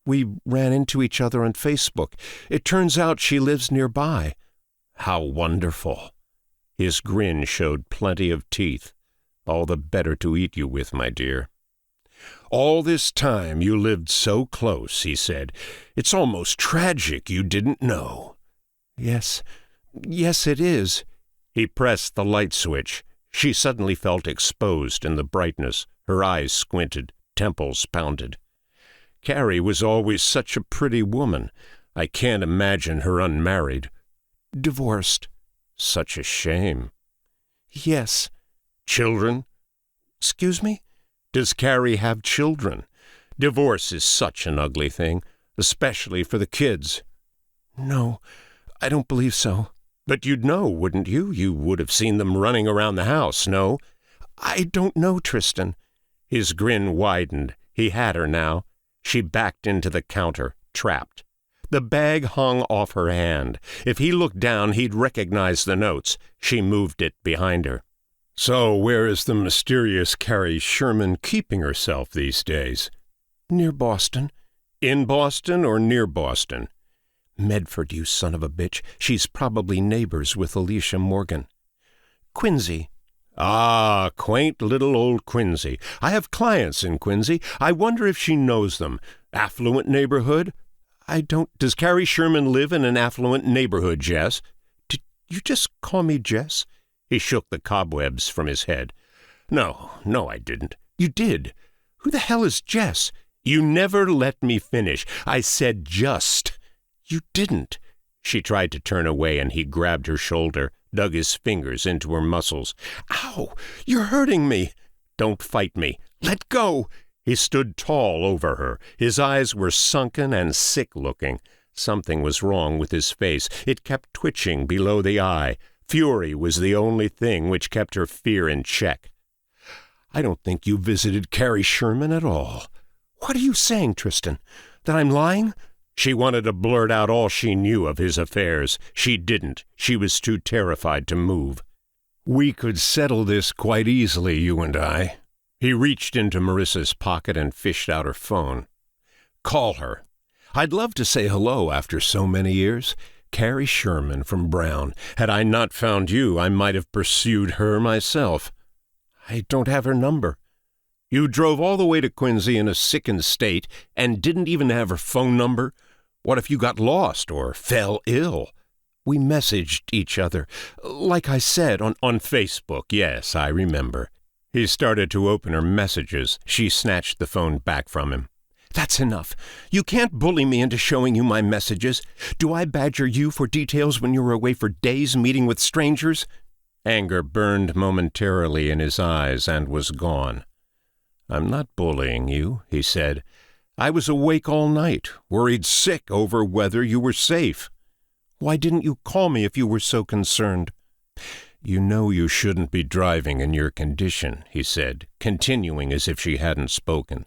"We ran into each other on Facebook. It turns out she lives nearby." "How wonderful." His grin showed plenty of teeth. "All the better to eat you with, my dear." "All this time you lived so close," he said. "It's almost tragic you didn't know." Yes, it is." He pressed the light switch. She suddenly felt exposed in the brightness. Her eyes squinted, temples pounded. "Carrie was always such a pretty woman. I can't imagine her unmarried." "Divorced." "Such a shame." "Yes." "Children?" "Excuse me?" "Does Carrie have children? Divorce is such an ugly thing, especially for the kids." "No, I don't believe so." "But you'd know, wouldn't you? You would have seen them running around the house, no?" "I don't know, Tristan." His grin widened. He had her now. She backed into the counter, trapped. The bag hung off her hand. If he looked down, he'd recognize the notes. She moved it behind her. "So where is the mysterious Carrie Sherman keeping herself these days?" "Near Boston." "In Boston or near Boston?" "Medford, you son of a bitch. She's probably neighbors with Alicia Morgan." "Quincy." "Ah, quaint little old Quincy. I have clients in Quincy. I wonder if she knows them. Affluent neighborhood?" "I don't—" "Does Carrie Sherman live in an affluent neighborhood, Jess?" "Did you just call me Jess?" He shook the cobwebs from his head. No, I didn't." "You did. Who the hell is Jess?" "You never let me finish. I said just." "You didn't." She tried to turn away, and he grabbed her shoulder, dug his fingers into her muscles. "Ow! You're hurting me." "Don't fight me. Let go." He stood tall over her. His eyes were sunken and sick-looking. Something was wrong with his face. It kept twitching below the eye. Fury was the only thing which kept her fear in check. "I don't think you visited Carrie Sherman at all." "What are you saying, Tristan? That I'm lying?" She wanted to blurt out all she knew of his affairs. She didn't. She was too terrified to move. "We could settle this quite easily, you and I." He reached into Marissa's pocket and fished out her phone. "Call her. I'd love to say hello after so many years. Carrie Sherman from Brown. Had I not found you, I might have pursued her myself." "I don't have her number." "You drove all the way to Quincy in a sickened state and didn't even have her phone number? What if you got lost or fell ill?" "We messaged each other. Like I said, on Facebook. Yes, I remember." He started to open her messages. She snatched the phone back from him. "That's enough. You can't bully me into showing you my messages. Do I badger you for details when you were away for days meeting with strangers?" Anger burned momentarily in his eyes and was gone. "I'm not bullying you," he said. "I was awake all night, worried sick over whether you were safe." "Why didn't you call me if you were so concerned?" "You know you shouldn't be driving in your condition," he said, continuing as if she hadn't spoken.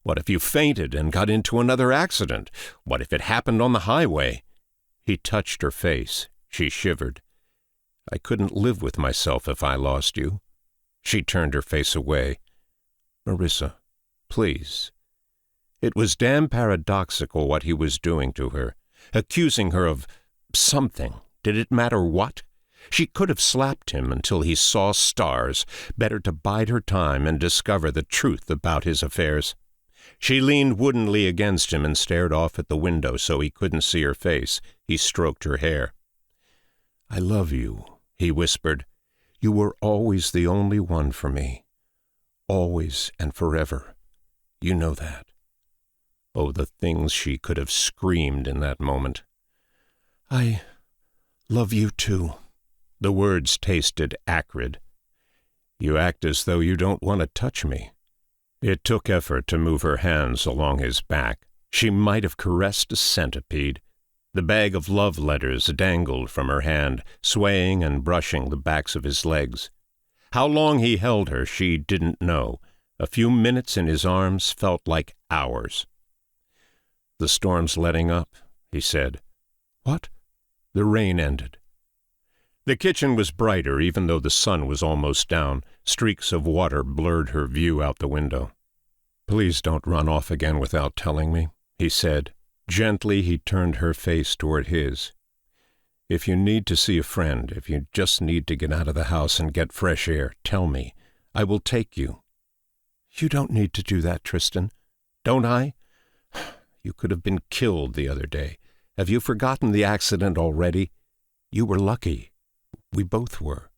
"What if you fainted and got into another accident? What if it happened on the highway?" He touched her face. She shivered. "I couldn't live with myself if I lost you." She turned her face away. "Marissa, please." It was damn paradoxical what he was doing to her, accusing her of something. Did it matter what? She could have slapped him until he saw stars. Better to bide her time and discover the truth about his affairs. She leaned woodenly against him and stared off at the window so he couldn't see her face. He stroked her hair. "I love you," he whispered. "You were always the only one for me. Always and forever. You know that." Oh, the things she could have screamed in that moment. "I love you too." The words tasted acrid. "You act as though you don't want to touch me." It took effort to move her hands along his back. She might have caressed a centipede. The bag of love letters dangled from her hand, swaying and brushing the backs of his legs. How long he held her, she didn't know. A few minutes in his arms felt like hours. "The storm's letting up," he said. "What?" "The rain ended." The kitchen was brighter, even though the sun was almost down. Streaks of water blurred her view out the window. "Please don't run off again without telling me," he said. Gently he turned her face toward his. "If you need to see a friend, if you just need to get out of the house and get fresh air, tell me. I will take you." "You don't need to do that, Tristan." "Don't I? You could have been killed the other day. Have you forgotten the accident already? You were lucky. We both were."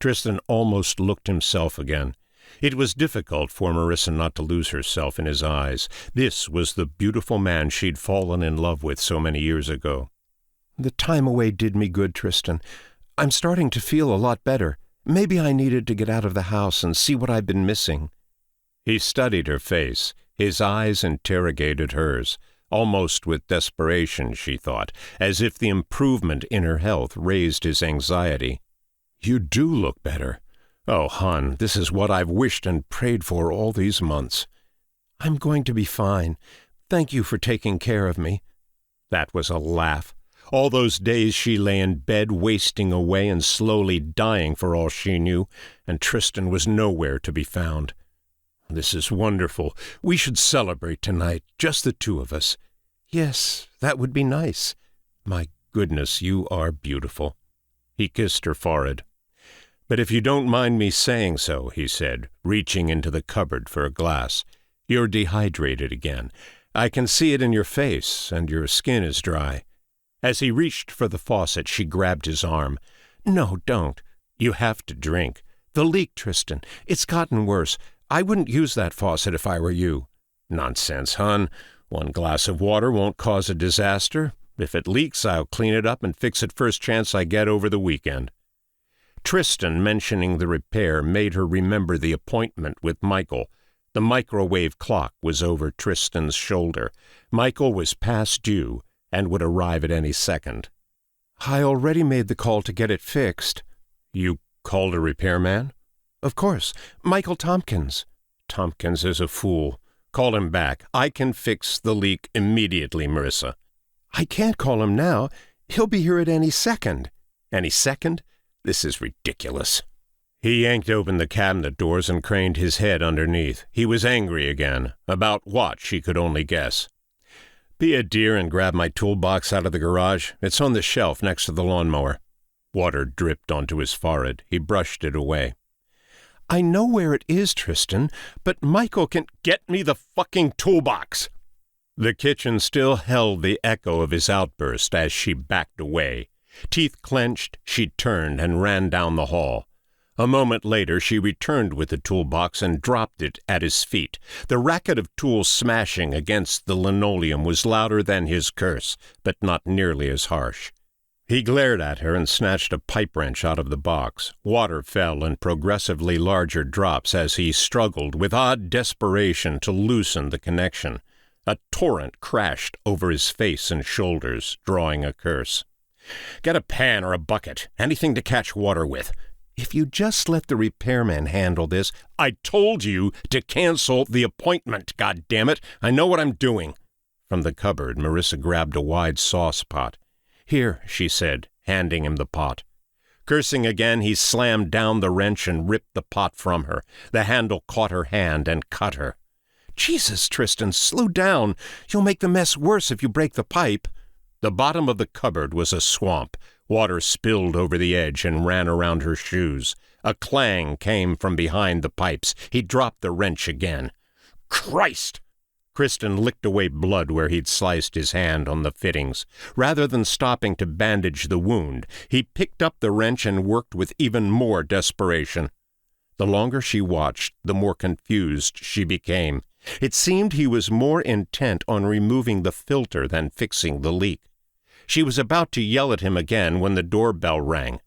Tristan almost looked himself again. It was difficult for Marissa not to lose herself in his eyes. This was the beautiful man she'd fallen in love with so many years ago. "The time away did me good, Tristan. I'm starting to feel a lot better. Maybe I needed to get out of the house and see what I've been missing." He studied her face. His eyes interrogated hers. Almost with desperation, she thought, as if the improvement in her health raised his anxiety. "You do look better. Oh, hon, this is what I've wished and prayed for all these months." "I'm going to be fine. Thank you for taking care of me." That was a laugh. All those days she lay in bed wasting away and slowly dying for all she knew, and Tristan was nowhere to be found. "This is wonderful. We should celebrate tonight, just the two of us." "Yes, that would be nice." "My goodness, you are beautiful." He kissed her forehead. "But if you don't mind me saying so," he said, reaching into the cupboard for a glass, "you're dehydrated again. I can see it in your face, and your skin is dry." As he reached for the faucet, she grabbed his arm. "No, don't. You have to drink. The leak, Tristan. It's gotten worse. I wouldn't use that faucet if I were you." "Nonsense, hon. One glass of water won't cause a disaster. If it leaks, I'll clean it up and fix it first chance I get over the weekend." Tristan mentioning the repair made her remember the appointment with Michael. The microwave clock was over Tristan's shoulder. Michael was past due and would arrive at any second. "I already made the call to get it fixed." "You called a repairman?" "Of course. Michael Tompkins." "Tompkins is a fool. Call him back. I can fix the leak immediately, Marissa." "I can't call him now. He'll be here at any second." "Any second? This is ridiculous." He yanked open the cabinet doors and craned his head underneath. He was angry again. About what, she could only guess. "Be a dear and grab my toolbox out of the garage. It's on the shelf next to the lawnmower." Water dripped onto his forehead. He brushed it away. "I know where it is, Tristan, but Michael can—" "Get me the fucking toolbox!" The kitchen still held the echo of his outburst as she backed away. Teeth clenched, she turned and ran down the hall. A moment later, she returned with the toolbox and dropped it at his feet. The racket of tools smashing against the linoleum was louder than his curse, but not nearly as harsh. He glared at her and snatched a pipe wrench out of the box. Water fell in progressively larger drops as he struggled with odd desperation to loosen the connection. A torrent crashed over his face and shoulders, drawing a curse. "Get a pan or a bucket, anything to catch water with." "If you just let the repairman handle this—" "I told you to cancel the appointment, goddammit! I know what I'm doing." From the cupboard, Marissa grabbed a wide sauce pot. "Here," she said, handing him the pot. Cursing again, he slammed down the wrench and ripped the pot from her. The handle caught her hand and cut her. "Jesus, Tristan, slow down. You'll make the mess worse if you break the pipe." The bottom of the cupboard was a swamp. Water spilled over the edge and ran around her shoes. A clang came from behind the pipes. He dropped the wrench again. Christ! Kristen licked away blood where he'd sliced his hand on the fittings. Rather than stopping to bandage the wound, he picked up the wrench and worked with even more desperation. The longer she watched, the more confused she became. It seemed he was more intent on removing the filter than fixing the leak. She was about to yell at him again when the doorbell rang.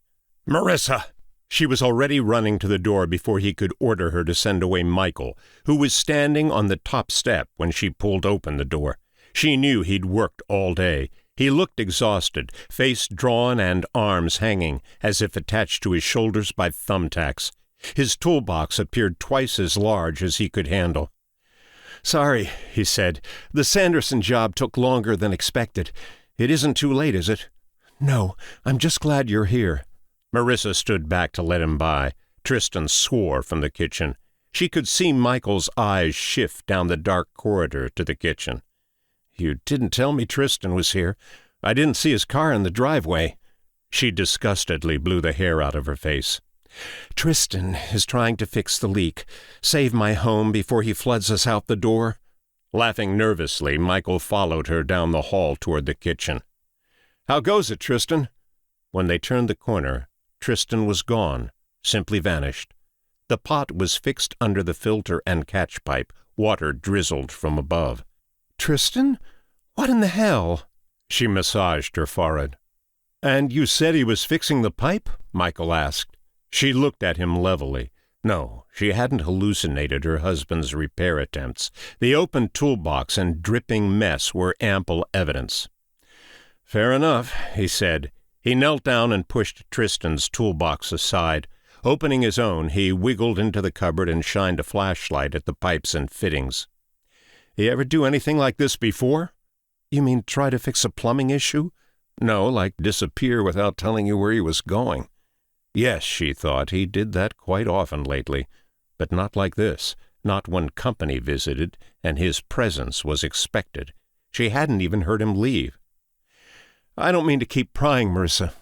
"Marissa!" She was already running to the door before he could order her to send away Michael, who was standing on the top step when she pulled open the door. She knew he'd worked all day. He looked exhausted, face drawn and arms hanging, as if attached to his shoulders by thumbtacks. His toolbox appeared twice as large as he could handle. "Sorry," he said. "The Sanderson job took longer than expected. It isn't too late, is it?" "No, I'm just glad you're here." Marissa stood back to let him by. Tristan swore from the kitchen. She could see Michael's eyes shift down the dark corridor to the kitchen. "You didn't tell me Tristan was here. I didn't see his car in the driveway." She disgustedly blew the hair out of her face. "Tristan is trying to fix the leak. Save my home before he floods us out the door." Laughing nervously, Michael followed her down the hall toward the kitchen. "How goes it, Tristan?" When they turned the corner, Tristan was gone, simply vanished. The pot was fixed under the filter and catch pipe. Water drizzled from above. "Tristan? What in the hell?" She massaged her forehead. "And you said he was fixing the pipe?" Michael asked. She looked at him levelly. No, she hadn't hallucinated her husband's repair attempts. The open toolbox and dripping mess were ample evidence. "Fair enough," he said. He knelt down and pushed Tristan's toolbox aside. Opening his own, he wiggled into the cupboard and shined a flashlight at the pipes and fittings. "You ever do anything like this before?" "You mean try to fix a plumbing issue?" "No, like disappear without telling you where he was going." Yes, she thought, he did that quite often lately. But not like this. Not when company visited, and his presence was expected. She hadn't even heard him leave. "I don't mean to keep prying, Marissa,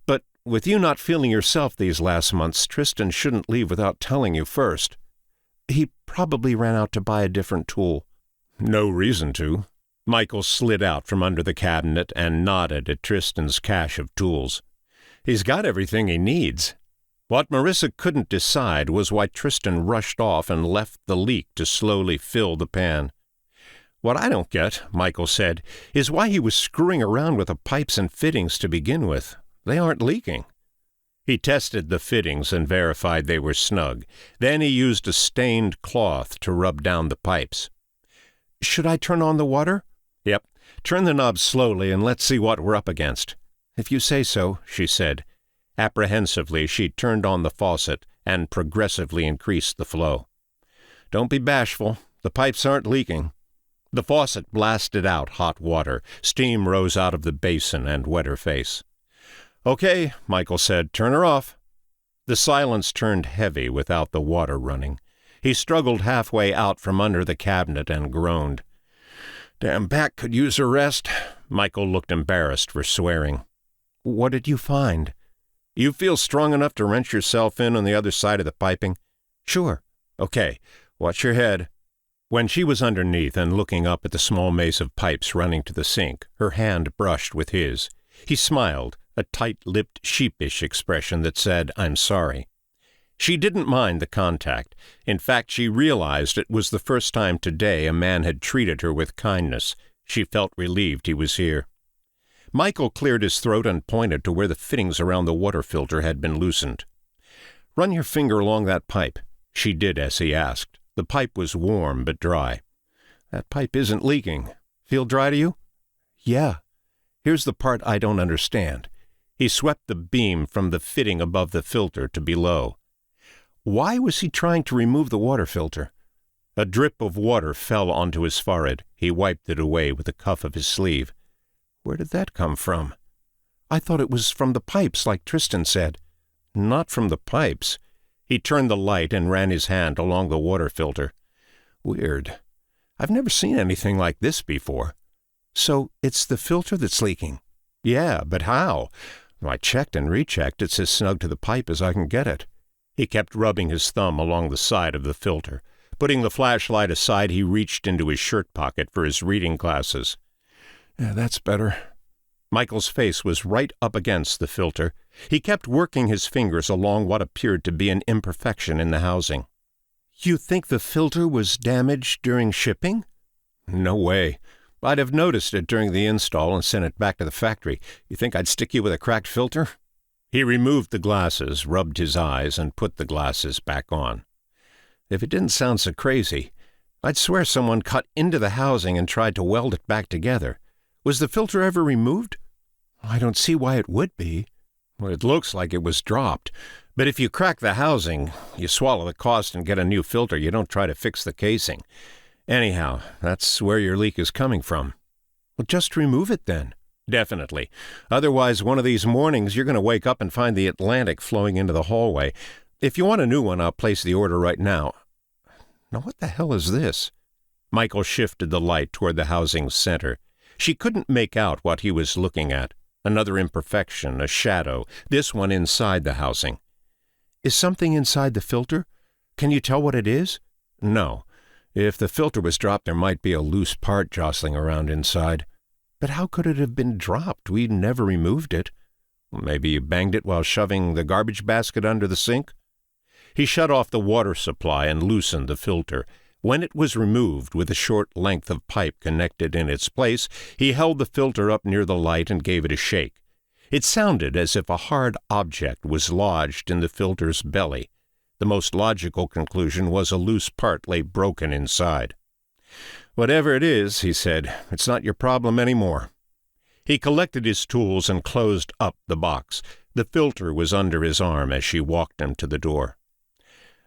but with you not feeling yourself these last months, Tristan shouldn't leave without telling you first." "He probably ran out to buy a different tool." "No reason to." Michael slid out from under the cabinet and nodded at Tristan's cache of tools. "He's got everything he needs." What Marissa couldn't decide was why Tristan rushed off and left the leak to slowly fill the pan. "What I don't get," Michael said, "is why he was screwing around with the pipes and fittings to begin with. They aren't leaking." He tested the fittings and verified they were snug. Then he used a stained cloth to rub down the pipes. "Should I turn on the water?" "Yep. Turn the knob slowly and let's see what we're up against." "If you say so," she said. Apprehensively, she turned on the faucet and progressively increased the flow. "Don't be bashful. The pipes aren't leaking." The faucet blasted out hot water. Steam rose out of the basin and wet her face. "Okay," Michael said. "Turn her off." The silence turned heavy without the water running. He struggled halfway out from under the cabinet and groaned. "Damn back could use a rest." Michael looked embarrassed for swearing. "What did you find?" "You feel strong enough to wrench yourself in on the other side of the piping?" "Sure." "Okay. Watch your head." When she was underneath and looking up at the small maze of pipes running to the sink, her hand brushed with his. He smiled, a tight-lipped, sheepish expression that said, "I'm sorry." She didn't mind the contact. In fact, she realized it was the first time today a man had treated her with kindness. She felt relieved he was here. Michael cleared his throat and pointed to where the fittings around the water filter had been loosened. "Run your finger along that pipe." She did as he asked. The pipe was warm but dry. "That pipe isn't leaking. Feel dry to you?" "Yeah." "Here's the part I don't understand." He swept the beam from the fitting above the filter to below. Why was he trying to remove the water filter? A drip of water fell onto his forehead. He wiped it away with the cuff of his sleeve. Where did that come from? "I thought it was from the pipes, like Tristan said." "Not from the pipes." He turned the light and ran his hand along the water filter. "Weird. I've never seen anything like this before." So it's the filter that's leaking? Yeah, but how? I checked and rechecked. It's as snug to the pipe as I can get it. He kept rubbing his thumb along the side of the filter. Putting the flashlight aside, he reached into his shirt pocket for his reading glasses. Yeah, that's better. Michael's face was right up against the filter. He kept working his fingers along what appeared to be an imperfection in the housing. You think the filter was damaged during shipping? No way. I'd have noticed it during the install and sent it back to the factory. You think I'd stick you with a cracked filter? He removed the glasses, rubbed his eyes, and put the glasses back on. If it didn't sound so crazy, I'd swear someone cut into the housing and tried to weld it back together. Was the filter ever removed? I don't see why it would be. Well, it looks like it was dropped. But if you crack the housing, you swallow the cost and get a new filter. You don't try to fix the casing. Anyhow, that's where your leak is coming from. Well, just remove it then. Definitely. Otherwise, one of these mornings, you're going to wake up and find the Atlantic flowing into the hallway. If you want a new one, I'll place the order right now. Now, what the hell is this? Michael shifted the light toward the housing's center. She couldn't make out what he was looking at. Another imperfection, a shadow, this one inside the housing. Is something inside the filter? Can you tell what it is? No. If the filter was dropped, there might be a loose part jostling around inside. But how could it have been dropped? We never removed it. Maybe you banged it while shoving the garbage basket under the sink? He shut off the water supply and loosened the filter. When it was removed with a short length of pipe connected in its place, he held the filter up near the light and gave it a shake. It sounded as if a hard object was lodged in the filter's belly. The most logical conclusion was a loose part lay broken inside. Whatever it is, he said, it's not your problem anymore. He collected his tools and closed up the box. The filter was under his arm as she walked him to the door.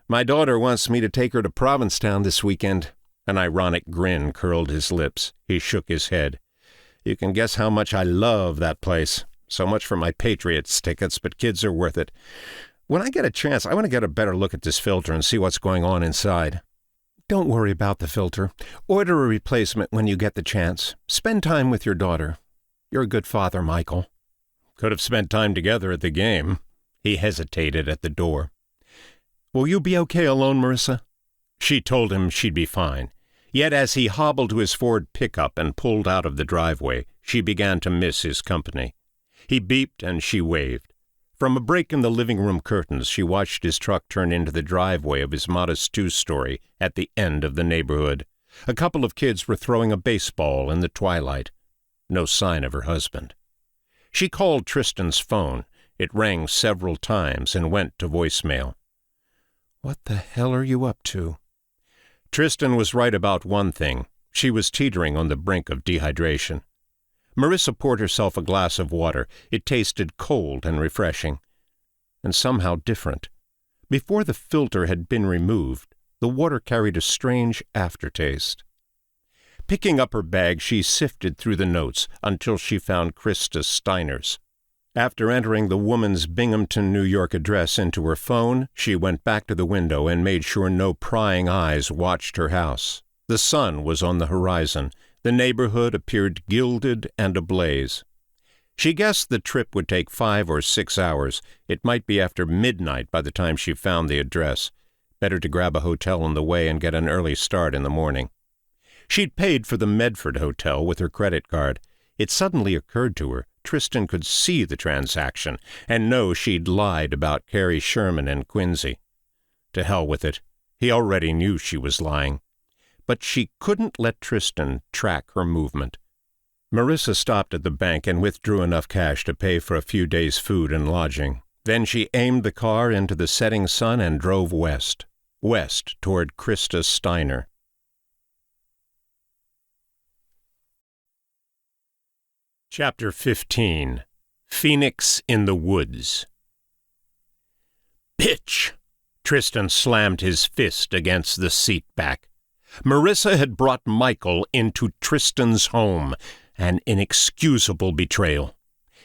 My daughter wants me to take her to Provincetown this weekend. An ironic grin curled his lips. He shook his head. You can guess how much I love that place. So much for my Patriots tickets, but kids are worth it. When I get a chance, I want to get a better look at this filter and see what's going on inside. Don't worry about the filter. Order a replacement when you get the chance. Spend time with your daughter. You're a good father, Michael. Could have spent time together at the game. He hesitated at the door. Will you be okay alone, Marissa? She told him she'd be fine. Yet as he hobbled to his Ford pickup and pulled out of the driveway, she began to miss his company. He beeped and she waved. From a break in the living room curtains, she watched his truck turn into the driveway of his modest two-story at the end of the neighborhood. A couple of kids were throwing a baseball in the twilight. No sign of her husband. She called Tristan's phone. It rang several times and went to voicemail. What the hell are you up to? Tristan was right about one thing. She was teetering on the brink of dehydration. Marissa poured herself a glass of water. It tasted cold and refreshing, and somehow different. Before the filter had been removed, the water carried a strange aftertaste. Picking up her bag, she sifted through the notes until she found Krista Steiner's. After entering the woman's Binghamton, New York address into her phone, she went back to the window and made sure no prying eyes watched her house. The sun was on the horizon. The neighborhood appeared gilded and ablaze. She guessed the trip would take 5 or 6 hours. It might be after midnight by the time she found the address. Better to grab a hotel on the way and get an early start in the morning. She'd paid for the Medford Hotel with her credit card. It suddenly occurred to her Tristan could see the transaction and know she'd lied about Carrie Sherman and Quincy. To hell with it. He already knew she was lying. But she couldn't let Tristan track her movement. Marissa stopped at the bank and withdrew enough cash to pay for a few days' food and lodging. Then she aimed the car into the setting sun and drove west toward Krista Steiner. Chapter 15. Phoenix in the Woods. Bitch! Tristan slammed his fist against the seat back. Marissa had brought Michael into Tristan's home, an inexcusable betrayal.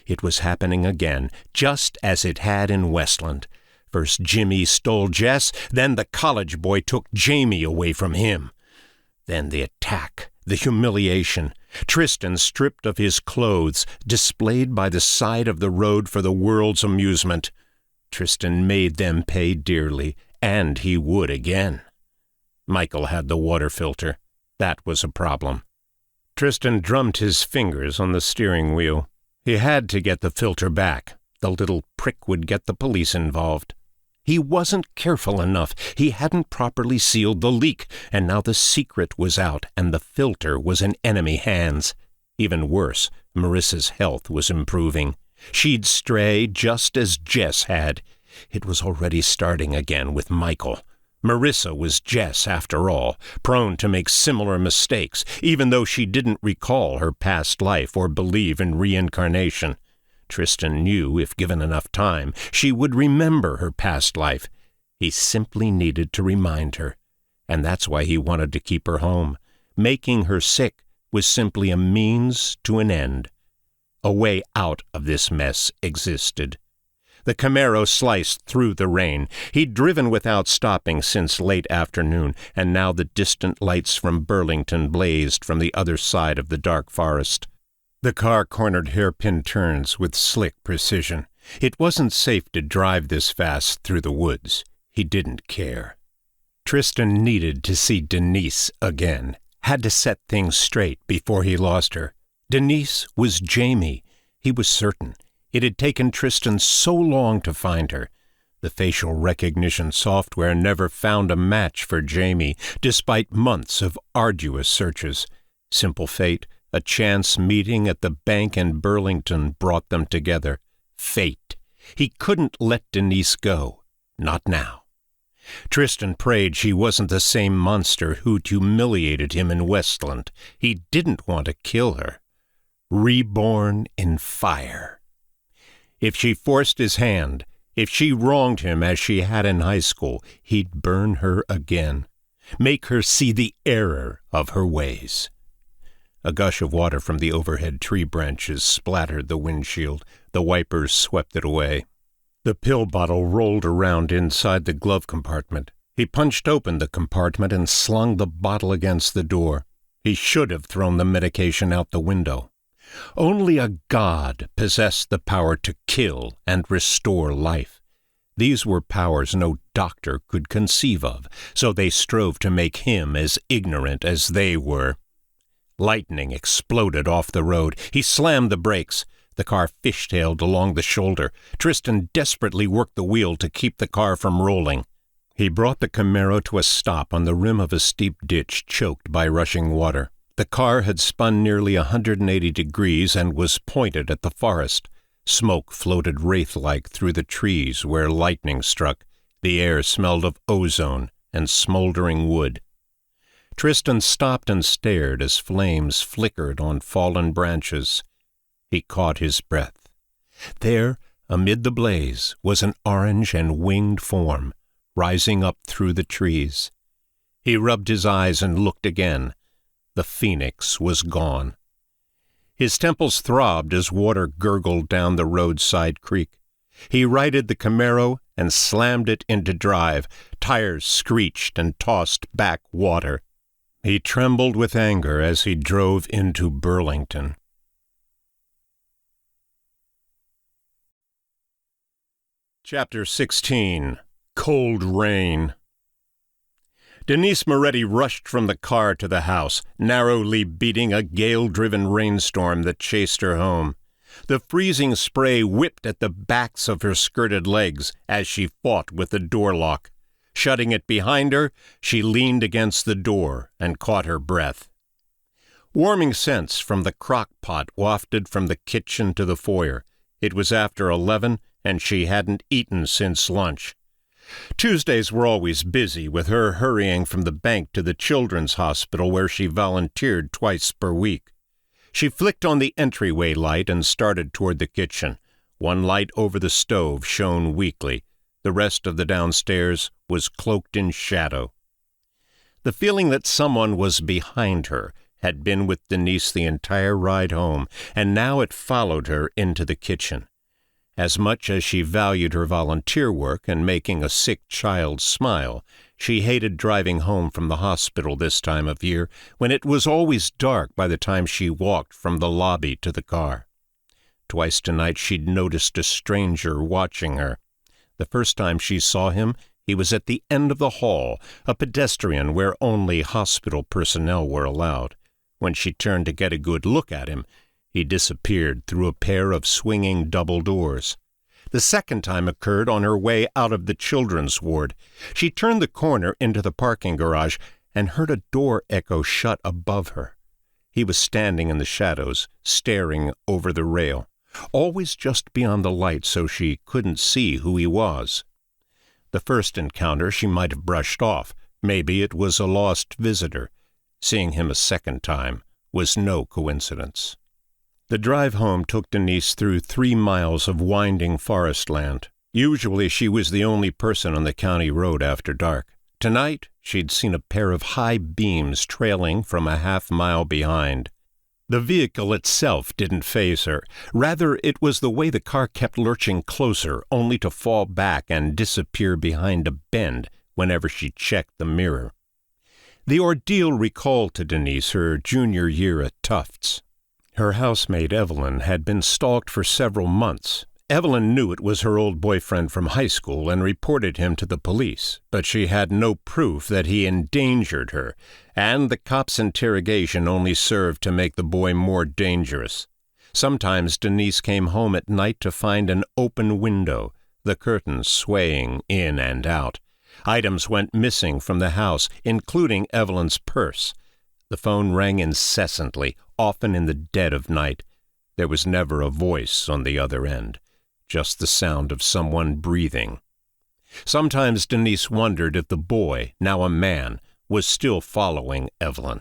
It was happening again, just as it had in Westland. First Jimmy stole Jess, then the college boy took Jamie away from him. Then the attack The humiliation. Tristan stripped of his clothes, displayed by the side of the road for the world's amusement. Tristan made them pay dearly, and he would again. Michael had the water filter. That was a problem. Tristan drummed his fingers on the steering wheel. He had to get the filter back. The little prick would get the police involved. He wasn't careful enough. He hadn't properly sealed the leak, and now the secret was out, and the filter was in enemy hands. Even worse, Marissa's health was improving. She'd stray just as Jess had. It was already starting again with Michael. Marissa was Jess, after all, prone to make similar mistakes, even though she didn't recall her past life or believe in reincarnation. Tristan knew, if given enough time, she would remember her past life. He simply needed to remind her, and that's why he wanted to keep her home. Making her sick was simply a means to an end. A way out of this mess existed. The Camaro sliced through the rain. He'd driven without stopping since late afternoon, and now the distant lights from Burlington blazed from the other side of the dark forest. The car cornered hairpin turns with slick precision. It wasn't safe to drive this fast through the woods. He didn't care. Tristan needed to see Denise again. Had to set things straight before he lost her. Denise was Jamie. He was certain. It had taken Tristan so long to find her. The facial recognition software never found a match for Jamie, despite months of arduous searches. Simple fate. A chance meeting at the bank in Burlington brought them together. Fate. He couldn't let Denise go. Not now. Tristan prayed she wasn't the same monster who'd humiliated him in Westland. He didn't want to kill her. Reborn in fire. If she forced his hand, if she wronged him as she had in high school, he'd burn her again. Make her see the error of her ways. A gush of water from the overhead tree branches splattered the windshield. The wipers swept it away. The pill bottle rolled around inside the glove compartment. He punched open the compartment and slung the bottle against the door. He should have thrown the medication out the window. Only a god possessed the power to kill and restore life. These were powers no doctor could conceive of, so they strove to make him as ignorant as they were. Lightning exploded off the road. He slammed the brakes. The car fishtailed along the shoulder. Tristan desperately worked the wheel to keep the car from rolling. He brought the Camaro to a stop on the rim of a steep ditch choked by rushing water. The car had spun nearly 180 degrees and was pointed at the forest. Smoke floated wraith-like through the trees where lightning struck. The air smelled of ozone and smoldering wood. Tristan stopped and stared as flames flickered on fallen branches. He caught his breath. There, amid the blaze, was an orange and winged form, rising up through the trees. He rubbed his eyes and looked again. The phoenix was gone. His temples throbbed as water gurgled down the roadside creek. He righted the Camaro and slammed it into drive. Tires screeched and tossed back water. He trembled with anger as he drove into Burlington. Chapter 16. Cold Rain. Denise Moretti rushed from the car to the house, narrowly beating a gale-driven rainstorm that chased her home. The freezing spray whipped at the backs of her skirted legs as she fought with the door lock. Shutting it behind her, she leaned against the door and caught her breath. Warming scents from the crock pot wafted from the kitchen to the foyer. It was after 11, and she hadn't eaten since lunch. Tuesdays were always busy, with her hurrying from the bank to the children's hospital where she volunteered twice per week. She flicked on the entryway light and started toward the kitchen. One light over the stove shone weakly. The rest of the downstairs was cloaked in shadow. The feeling that someone was behind her had been with Denise the entire ride home, and now it followed her into the kitchen. As much as she valued her volunteer work and making a sick child smile, she hated driving home from the hospital this time of year, when it was always dark by the time she walked from the lobby to the car. Twice tonight she'd noticed a stranger watching her. The first time she saw him, he was at the end of the hall, a pedestrian where only hospital personnel were allowed. When she turned to get a good look at him, he disappeared through a pair of swinging double doors. The second time occurred on her way out of the children's ward. She turned the corner into the parking garage and heard a door echo shut above her. He was standing in the shadows, staring over the rail, always just beyond the light so she couldn't see who he was. The first encounter she might have brushed off. Maybe it was a lost visitor. Seeing him a second time was no coincidence. The drive home took Denise through 3 miles of winding forest land. Usually she was the only person on the county road after dark. Tonight she'd seen a pair of high beams trailing from a half-mile behind. The vehicle itself didn't faze her. Rather, it was the way the car kept lurching closer, only to fall back and disappear behind a bend whenever she checked the mirror. The ordeal recalled to Denise her junior year at Tufts. Her housemate Evelyn had been stalked for several months. Evelyn knew it was her old boyfriend from high school and reported him to the police, but she had no proof that he endangered her, and the cop's interrogation only served to make the boy more dangerous. Sometimes Denise came home at night to find an open window, the curtains swaying in and out. Items went missing from the house, including Evelyn's purse. The phone rang incessantly, often in the dead of night. There was never a voice on the other end, just the sound of someone breathing. Sometimes Denise wondered if the boy, now a man, was still following Evelyn.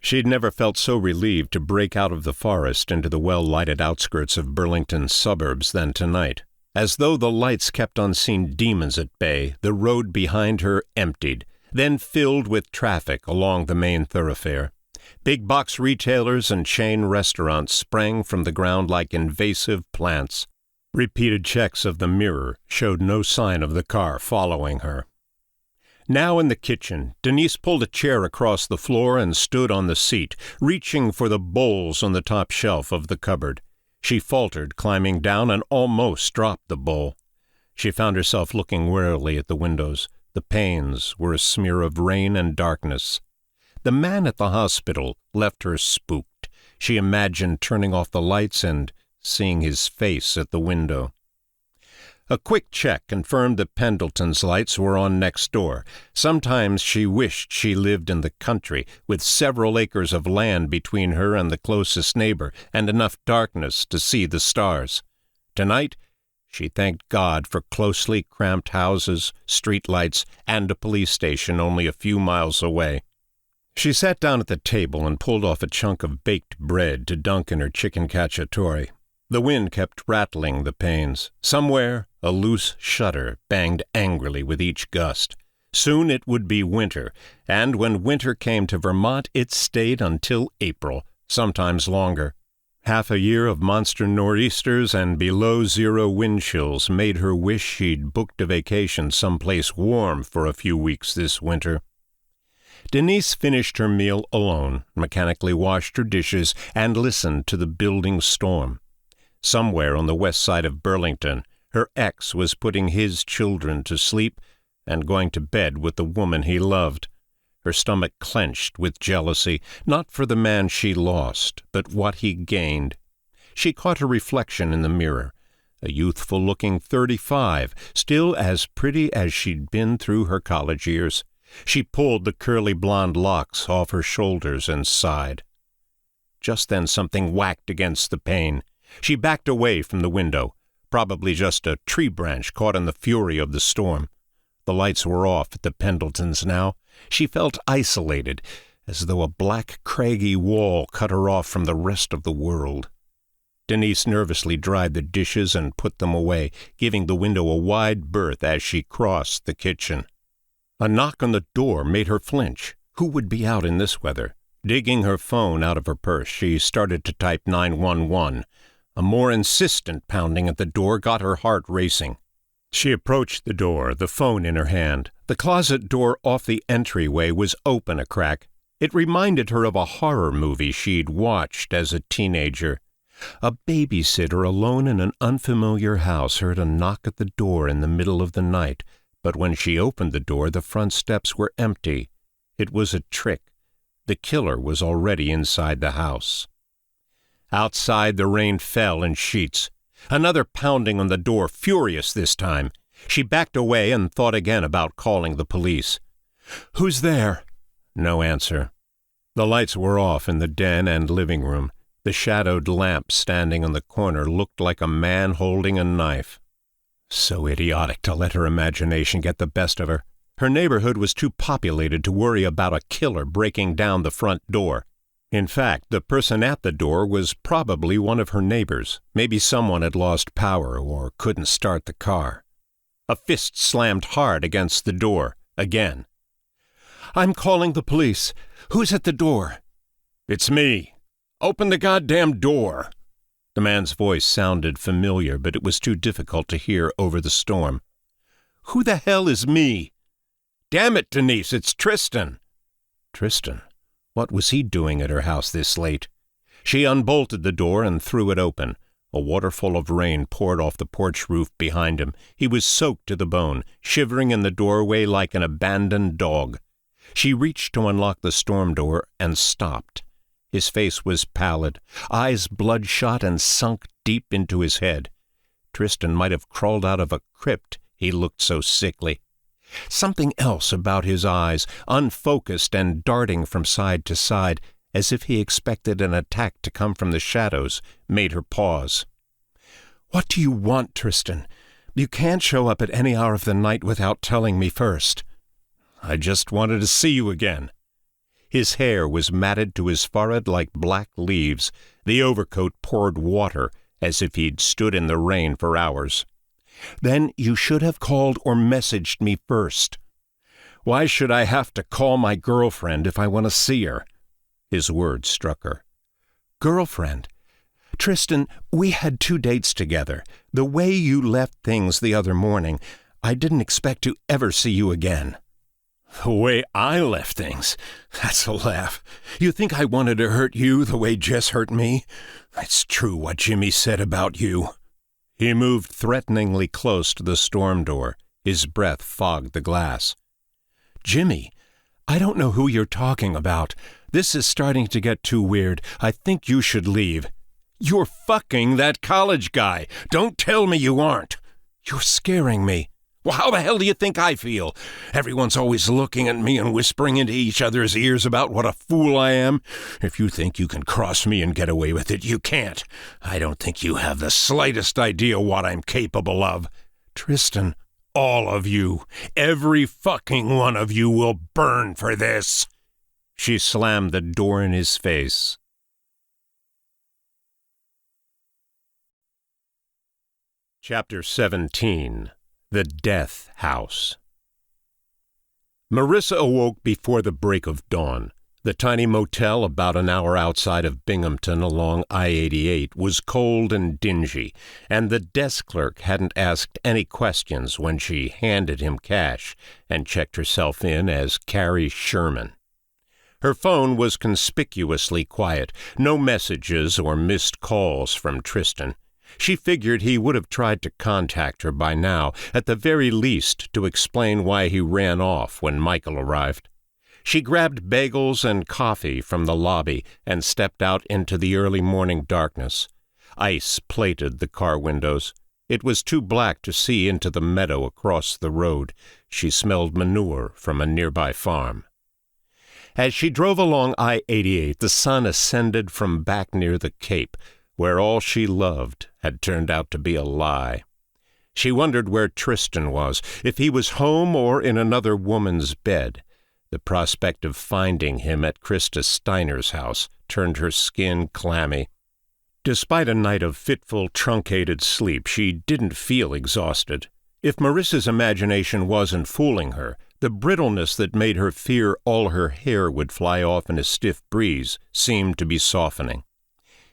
She'd never felt so relieved to break out of the forest into the well-lighted outskirts of Burlington's suburbs than tonight. As though the lights kept unseen demons at bay, the road behind her emptied, then filled with traffic along the main thoroughfare. Big box retailers and chain restaurants sprang from the ground like invasive plants. Repeated checks of the mirror showed no sign of the car following her. Now in the kitchen, Denise pulled a chair across the floor and stood on the seat, reaching for the bowls on the top shelf of the cupboard. She faltered, climbing down, and almost dropped the bowl. She found herself looking warily at the windows. The panes were a smear of rain and darkness. The man at the hospital left her spooked. She imagined turning off the lights and seeing his face at the window. A quick check confirmed that Pendleton's lights were on next door. Sometimes she wished she lived in the country, with several acres of land between her and the closest neighbor, and enough darkness to see the stars. Tonight, she thanked God for closely cramped houses, streetlights, and a police station only a few miles away. She sat down at the table and pulled off a chunk of baked bread to dunk in her chicken cacciatore. The wind kept rattling the panes. Somewhere, a loose shutter banged angrily with each gust. Soon it would be winter, and when winter came to Vermont, it stayed until April, sometimes longer. Half a year of monster nor'easters and below-zero wind chills made her wish she'd booked a vacation someplace warm for a few weeks this winter. Denise finished her meal alone, mechanically washed her dishes, and listened to the building storm. Somewhere on the west side of Burlington, her ex was putting his children to sleep and going to bed with the woman he loved. Her stomach clenched with jealousy, not for the man she lost, but what he gained. She caught her reflection in the mirror, a youthful-looking 35, still as pretty as she'd been through her college years. She pulled the curly blonde locks off her shoulders and sighed. Just then something whacked against the pane. She backed away from the window, probably just a tree branch caught in the fury of the storm. The lights were off at the Pendletons now. She felt isolated, as though a black, craggy wall cut her off from the rest of the world. Denise nervously dried the dishes and put them away, giving the window a wide berth as she crossed the kitchen. A knock on the door made her flinch. Who would be out in this weather? Digging her phone out of her purse, she started to type 911. A more insistent pounding at the door got her heart racing. She approached the door, the phone in her hand. The closet door off the entryway was open a crack. It reminded her of a horror movie she'd watched as a teenager. A babysitter alone in an unfamiliar house heard a knock at the door in the middle of the night, but when she opened the door, the front steps were empty. It was a trick. The killer was already inside the house. Outside, the rain fell in sheets. Another pounding on the door, furious this time. She backed away and thought again about calling the police. "Who's there?" No answer. The lights were off in the den and living room. The shadowed lamp standing on the corner looked like a man holding a knife. So idiotic to let her imagination get the best of her. Her neighborhood was too populated to worry about a killer breaking down the front door. In fact, the person at the door was probably one of her neighbors. Maybe someone had lost power or couldn't start the car. A fist slammed hard against the door, again. "I'm calling the police. Who's at the door?" "It's me. Open the goddamn door." The man's voice sounded familiar, but it was too difficult to hear over the storm. "Who the hell is me?" "Damn it, Denise, it's Tristan." Tristan? What was he doing at her house this late? She unbolted the door and threw it open. A waterfall of rain poured off the porch roof behind him. He was soaked to the bone, shivering in the doorway like an abandoned dog. She reached to unlock the storm door and stopped. His face was pallid, eyes bloodshot and sunk deep into his head. Tristan might have crawled out of a crypt, he looked so sickly. Something else about his eyes, unfocused and darting from side to side, as if he expected an attack to come from the shadows, made her pause. "What do you want, Tristan? You can't show up at any hour of the night without telling me first." "I just wanted to see you again." His hair was matted to his forehead like black leaves. The overcoat poured water, as if he'd stood in the rain for hours. "Then you should have called or messaged me first." "Why should I have to call my girlfriend if I want to see her?" His words struck her. "Girlfriend? Tristan, we had 2 dates together. The way you left things the other morning, I didn't expect to ever see you again." "The way I left things? That's a laugh. You think I wanted to hurt you the way Jess hurt me? It's true what Jimmy said about you." He moved threateningly close to the storm door. His breath fogged the glass. "Jimmy, I don't know who you're talking about. This is starting to get too weird. I think you should leave." "You're fucking that college guy. Don't tell me you aren't." "You're scaring me." "Well, how the hell do you think I feel? Everyone's always looking at me and whispering into each other's ears about what a fool I am. If you think you can cross me and get away with it, you can't. I don't think you have the slightest idea what I'm capable of." "Tristan, all of you, every fucking one of you will burn for this." She slammed the door in his face. Chapter 17. The Death House. Marissa awoke before the break of dawn. The tiny motel about an hour outside of Binghamton along I-88 was cold and dingy, and the desk clerk hadn't asked any questions when she handed him cash and checked herself in as Carrie Sherman. Her phone was conspicuously quiet, no messages or missed calls from Tristan. She figured he would have tried to contact her by now, at the very least to explain why he ran off when Michael arrived. She grabbed bagels and coffee from the lobby and stepped out into the early morning darkness. Ice plated the car windows. It was too black to see into the meadow across the road. She smelled manure from a nearby farm. As she drove along I-88, the sun ascended from back near the Cape, where all she loved had turned out to be a lie. She wondered where Tristan was, if he was home or in another woman's bed. The prospect of finding him at Krista Steiner's house turned her skin clammy. Despite a night of fitful, truncated sleep, she didn't feel exhausted. If Marissa's imagination wasn't fooling her, the brittleness that made her fear all her hair would fly off in a stiff breeze seemed to be softening.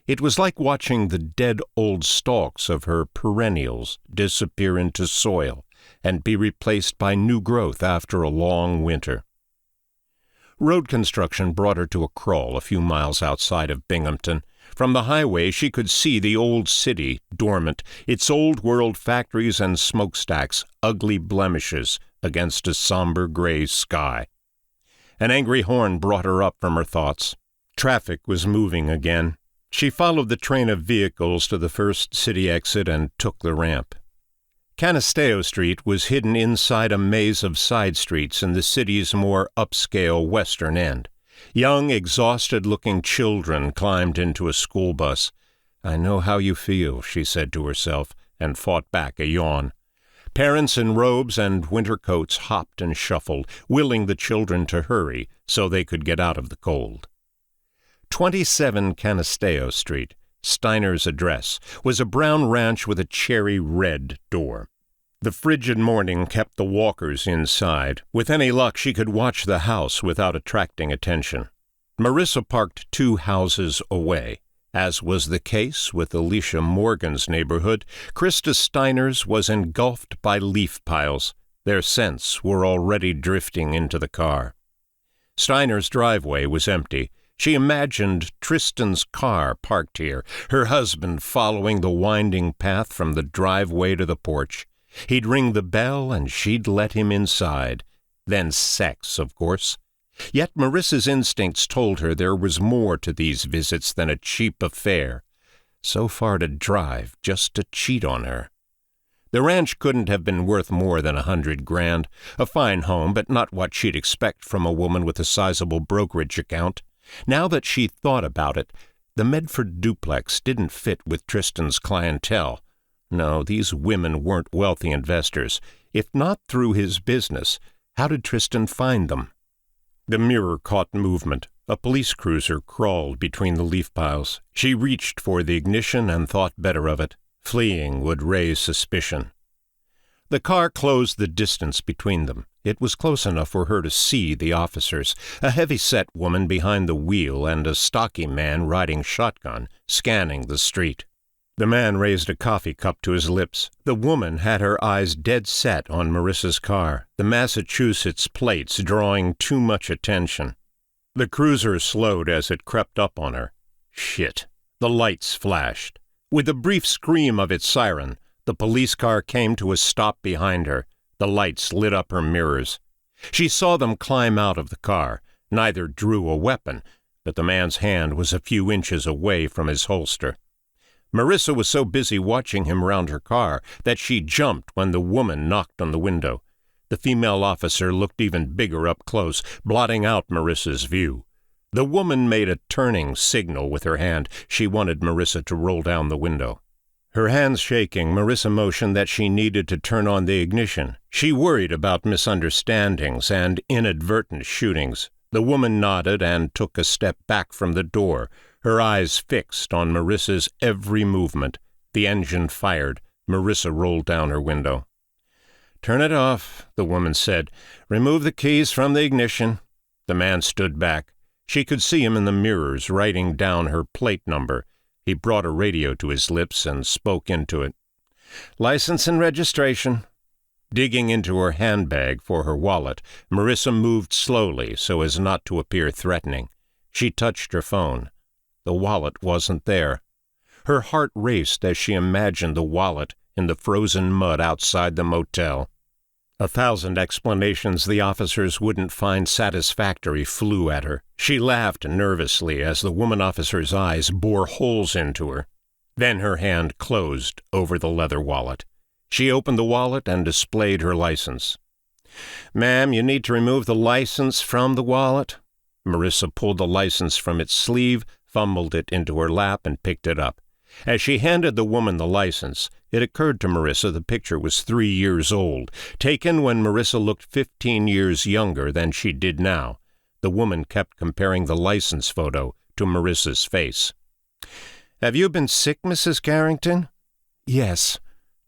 It was like watching the dead old stalks of her perennials disappear into soil and be replaced by new growth after a long winter. Road construction brought her to a crawl a few miles outside of Binghamton. From the highway she could see the old city dormant, its old-world factories and smokestacks ugly blemishes against a somber gray sky. An angry horn brought her up from her thoughts. Traffic was moving again. She followed the train of vehicles to the first city exit and took the ramp. Canisteo Street was hidden inside a maze of side streets in the city's more upscale western end. Young, exhausted-looking children climbed into a school bus. "I know how you feel," she said to herself, and fought back a yawn. Parents in robes and winter coats hopped and shuffled, willing the children to hurry so they could get out of the cold. 27 Canisteo Street, Steiner's address, was a brown ranch with a cherry red door. The frigid morning kept the walkers inside. With any luck, she could watch the house without attracting attention. Marissa parked 2 houses away. As was the case with Alicia Morgan's neighborhood, Krista Steiner's was engulfed by leaf piles. Their scents were already drifting into the car. Steiner's driveway was empty. She imagined Tristan's car parked here, her husband following the winding path from the driveway to the porch. He'd ring the bell and she'd let him inside. Then sex, of course. Yet Marissa's instincts told her there was more to these visits than a cheap affair. So far to drive just to cheat on her. The ranch couldn't have been worth more than $100,000. A fine home, but not what she'd expect from a woman with a sizable brokerage account. Now that she thought about it, the Medford duplex didn't fit with Tristan's clientele. No, these women weren't wealthy investors. If not through his business, how did Tristan find them? The mirror caught movement. A police cruiser crawled between the leaf piles. She reached for the ignition and thought better of it. Fleeing would raise suspicion. The car closed the distance between them. It was close enough for her to see the officers, a heavy-set woman behind the wheel and a stocky man riding shotgun, scanning the street. The man raised a coffee cup to his lips. The woman had her eyes dead set on Marissa's car, the Massachusetts plates drawing too much attention. The cruiser slowed as it crept up on her. Shit. The lights flashed. With a brief scream of its siren, the police car came to a stop behind her. The lights lit up her mirrors. She saw them climb out of the car. Neither drew a weapon, but the man's hand was a few inches away from his holster. Marissa was so busy watching him round her car that she jumped when the woman knocked on the window. The female officer looked even bigger up close, blotting out Marissa's view. The woman made a turning signal with her hand. She wanted Marissa to roll down the window. Her hands shaking, Marissa motioned that she needed to turn on the ignition. She worried about misunderstandings and inadvertent shootings. The woman nodded and took a step back from the door, her eyes fixed on Marissa's every movement. The engine fired. Marissa rolled down her window. "Turn it off," the woman said. "Remove the keys from the ignition." The man stood back. She could see him in the mirrors, writing down her plate number. He brought a radio to his lips and spoke into it. "License and registration." Digging into her handbag for her wallet, Marissa moved slowly so as not to appear threatening. She touched her phone. The wallet wasn't there. Her heart raced as she imagined the wallet in the frozen mud outside the motel. 1,000 explanations the officers wouldn't find satisfactory flew at her. She laughed nervously as the woman officer's eyes bore holes into her. Then her hand closed over the leather wallet. She opened the wallet and displayed her license. "Ma'am, you need to remove the license from the wallet." Marissa pulled the license from its sleeve, fumbled it into her lap, and picked it up. As she handed the woman the license, it occurred to Marissa the picture was 3 years old, taken when Marissa looked 15 years younger than she did now. The woman kept comparing the license photo to Marissa's face. "Have you been sick, Mrs. Carrington?" "Yes."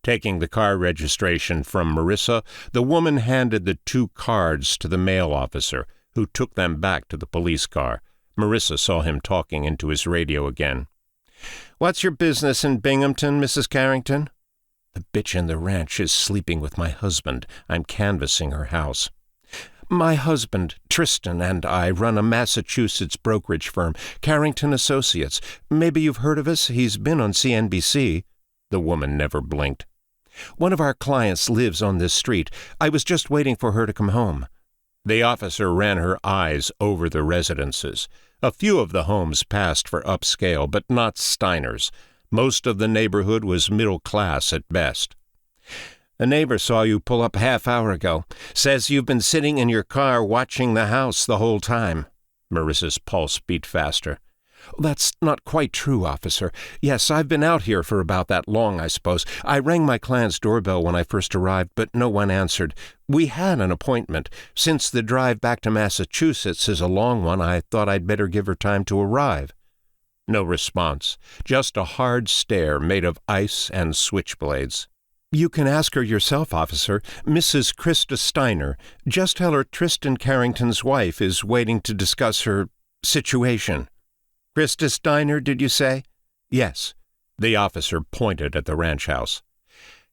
Taking the car registration from Marissa, the woman handed the 2 cards to the mail officer, who took them back to the police car. Marissa saw him talking into his radio again. "What's your business in Binghamton, Mrs. Carrington?" "The bitch in the ranch is sleeping with my husband. I'm canvassing her house." "My husband, Tristan, and I run a Massachusetts brokerage firm, Carrington Associates. Maybe you've heard of us. He's been on CNBC. The woman never blinked. "One of our clients lives on this street. I was just waiting for her to come home." The officer ran her eyes over the residences. A few of the homes passed for upscale, but not Steiner's. Most of the neighborhood was middle class at best. "A neighbor saw you pull up a half-hour ago. Says you've been sitting in your car watching the house the whole time." Marissa's pulse beat faster. "That's not quite true, officer. Yes, I've been out here for about that long, I suppose. I rang my client's doorbell when I first arrived, but no one answered. We had an appointment. Since the drive back to Massachusetts is a long one, I thought I'd better give her time to arrive." No response, just a hard stare made of ice and switchblades. "You can ask her yourself, officer. Mrs. Krista Steiner. Just tell her Tristan Carrington's wife is waiting to discuss her situation." "Krista Steiner, did you say?" "Yes." The officer pointed at the ranch house.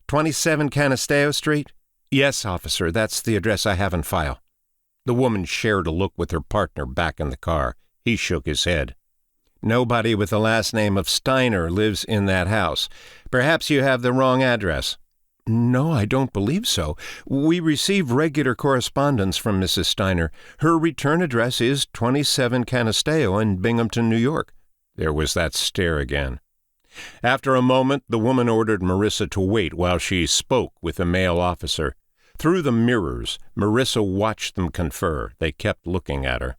27 Canasteo Street?" "Yes, officer. That's the address I have in file." The woman shared a look with her partner back in the car. He shook his head. "Nobody with the last name of Steiner lives in that house. Perhaps you have the wrong address." "No, I don't believe so. We receive regular correspondence from Mrs. Steiner. Her return address is 27 Canasteo in Binghamton, New York." There was that stare again. After a moment, the woman ordered Marissa to wait while she spoke with the male officer. Through the mirrors, Marissa watched them confer. They kept looking at her.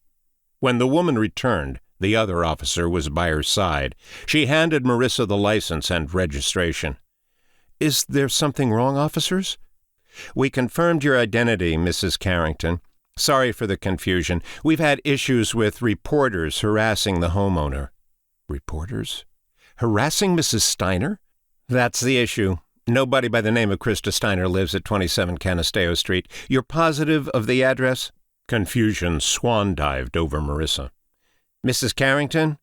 When the woman returned, the other officer was by her side. She handed Marissa the license and registration. "Is there something wrong, officers?" "We confirmed your identity, Mrs. Carrington. Sorry for the confusion. We've had issues with reporters harassing the homeowner." "Reporters? Harassing Mrs. Steiner?" "That's the issue. Nobody by the name of Krista Steiner lives at 27 Canasteo Street. You're positive of the address?" Confusion swan-dived over Marissa. "Mrs. Carrington?"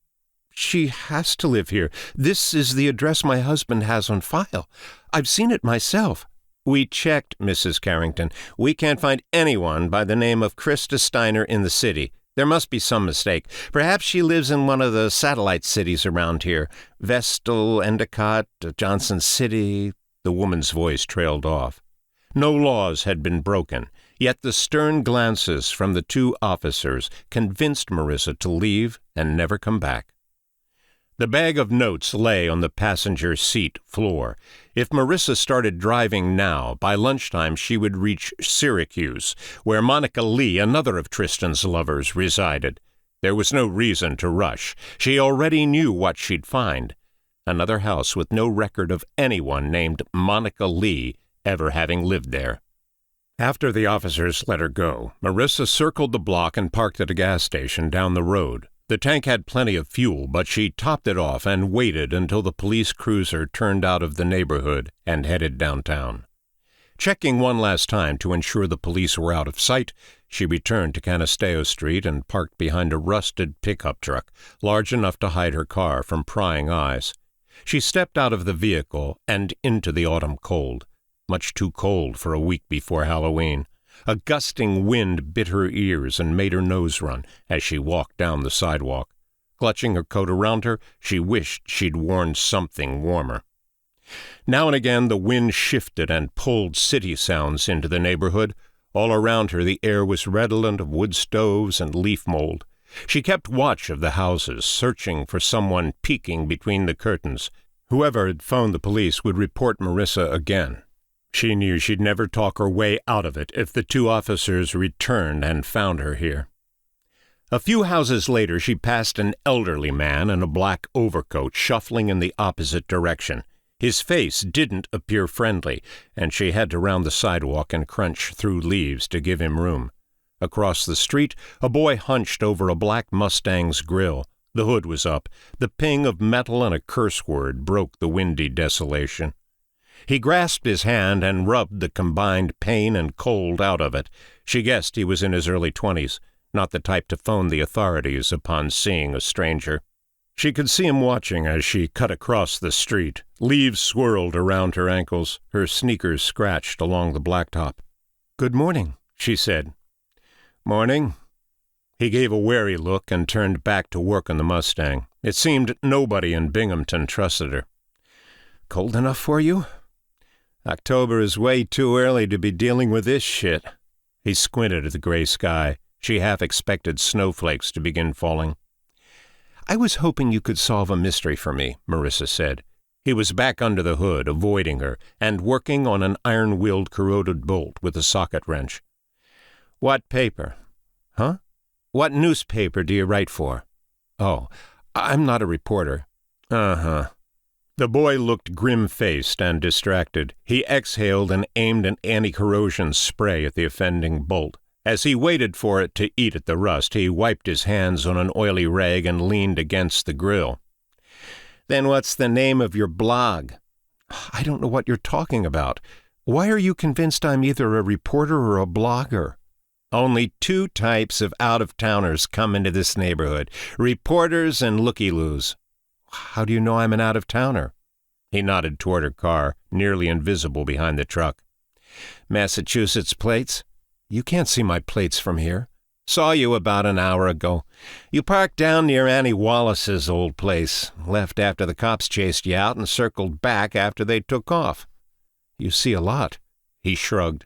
"She has to live here. This is the address my husband has on file. I've seen it myself." "We checked, Mrs. Carrington. We can't find anyone by the name of Krista Steiner in the city. There must be some mistake. Perhaps she lives in one of the satellite cities around here. Vestal, Endicott, Johnson City." The woman's voice trailed off. No laws had been broken, yet the stern glances from the two officers convinced Marissa to leave and never come back. The bag of notes lay on the passenger seat floor. If Marissa started driving now, by lunchtime she would reach Syracuse, where Monica Lee, another of Tristan's lovers, resided. There was no reason to rush. She already knew what she'd find. Another house with no record of anyone named Monica Lee ever having lived there. After the officers let her go, Marissa circled the block and parked at a gas station down the road. The tank had plenty of fuel, but she topped it off and waited until the police cruiser turned out of the neighborhood and headed downtown. Checking one last time to ensure the police were out of sight, she returned to Canasteo Street and parked behind a rusted pickup truck, large enough to hide her car from prying eyes. She stepped out of the vehicle and into the autumn cold, much too cold for a week before Halloween. A gusting wind bit her ears and made her nose run as she walked down the sidewalk. Clutching her coat around her, she wished she'd worn something warmer. Now and again the wind shifted and pulled city sounds into the neighborhood. All around her the air was redolent of wood stoves and leaf mold. She kept watch of the houses, searching for someone peeking between the curtains. Whoever had phoned the police would report Marissa again. She knew she'd never talk her way out of it if the two officers returned and found her here. A few houses later she passed an elderly man in a black overcoat shuffling in the opposite direction. His face didn't appear friendly, and she had to round the sidewalk and crunch through leaves to give him room. Across the street, a boy hunched over a black Mustang's grill. The hood was up. The ping of metal and a curse word broke the windy desolation. He grasped his hand and rubbed the combined pain and cold out of it. She guessed he was in his early 20s, not the type to phone the authorities upon seeing a stranger. She could see him watching as she cut across the street. Leaves swirled around her ankles, her sneakers scratched along the blacktop. "Good morning," she said. "Morning." He gave a wary look and turned back to work on the Mustang. It seemed nobody in Binghamton trusted her. "Cold enough for you?" "October is way too early to be dealing with this shit." He squinted at the gray sky. She half expected snowflakes to begin falling. "I was hoping you could solve a mystery for me," Marissa said. He was back under the hood, avoiding her, and working on an iron-wheeled corroded bolt with a socket wrench. "What paper?" "Huh? What newspaper do you write for?" "Oh, I'm not a reporter." "Uh-huh." The boy looked grim-faced and distracted. He exhaled and aimed an anti-corrosion spray at the offending bolt. As he waited for it to eat at the rust, he wiped his hands on an oily rag and leaned against the grill. "Then what's the name of your blog?" "I don't know what you're talking about. Why are you convinced I'm either a reporter or a blogger?" "Only two types of out-of-towners come into this neighborhood, reporters and looky-loos." "How do you know I'm an out-of-towner?" He nodded toward her car, nearly invisible behind the truck. "Massachusetts plates?" "You can't see my plates from here." "Saw you about an hour ago. You parked down near Annie Wallace's old place, left after the cops chased you out, and circled back after they took off." "You see a lot." He shrugged.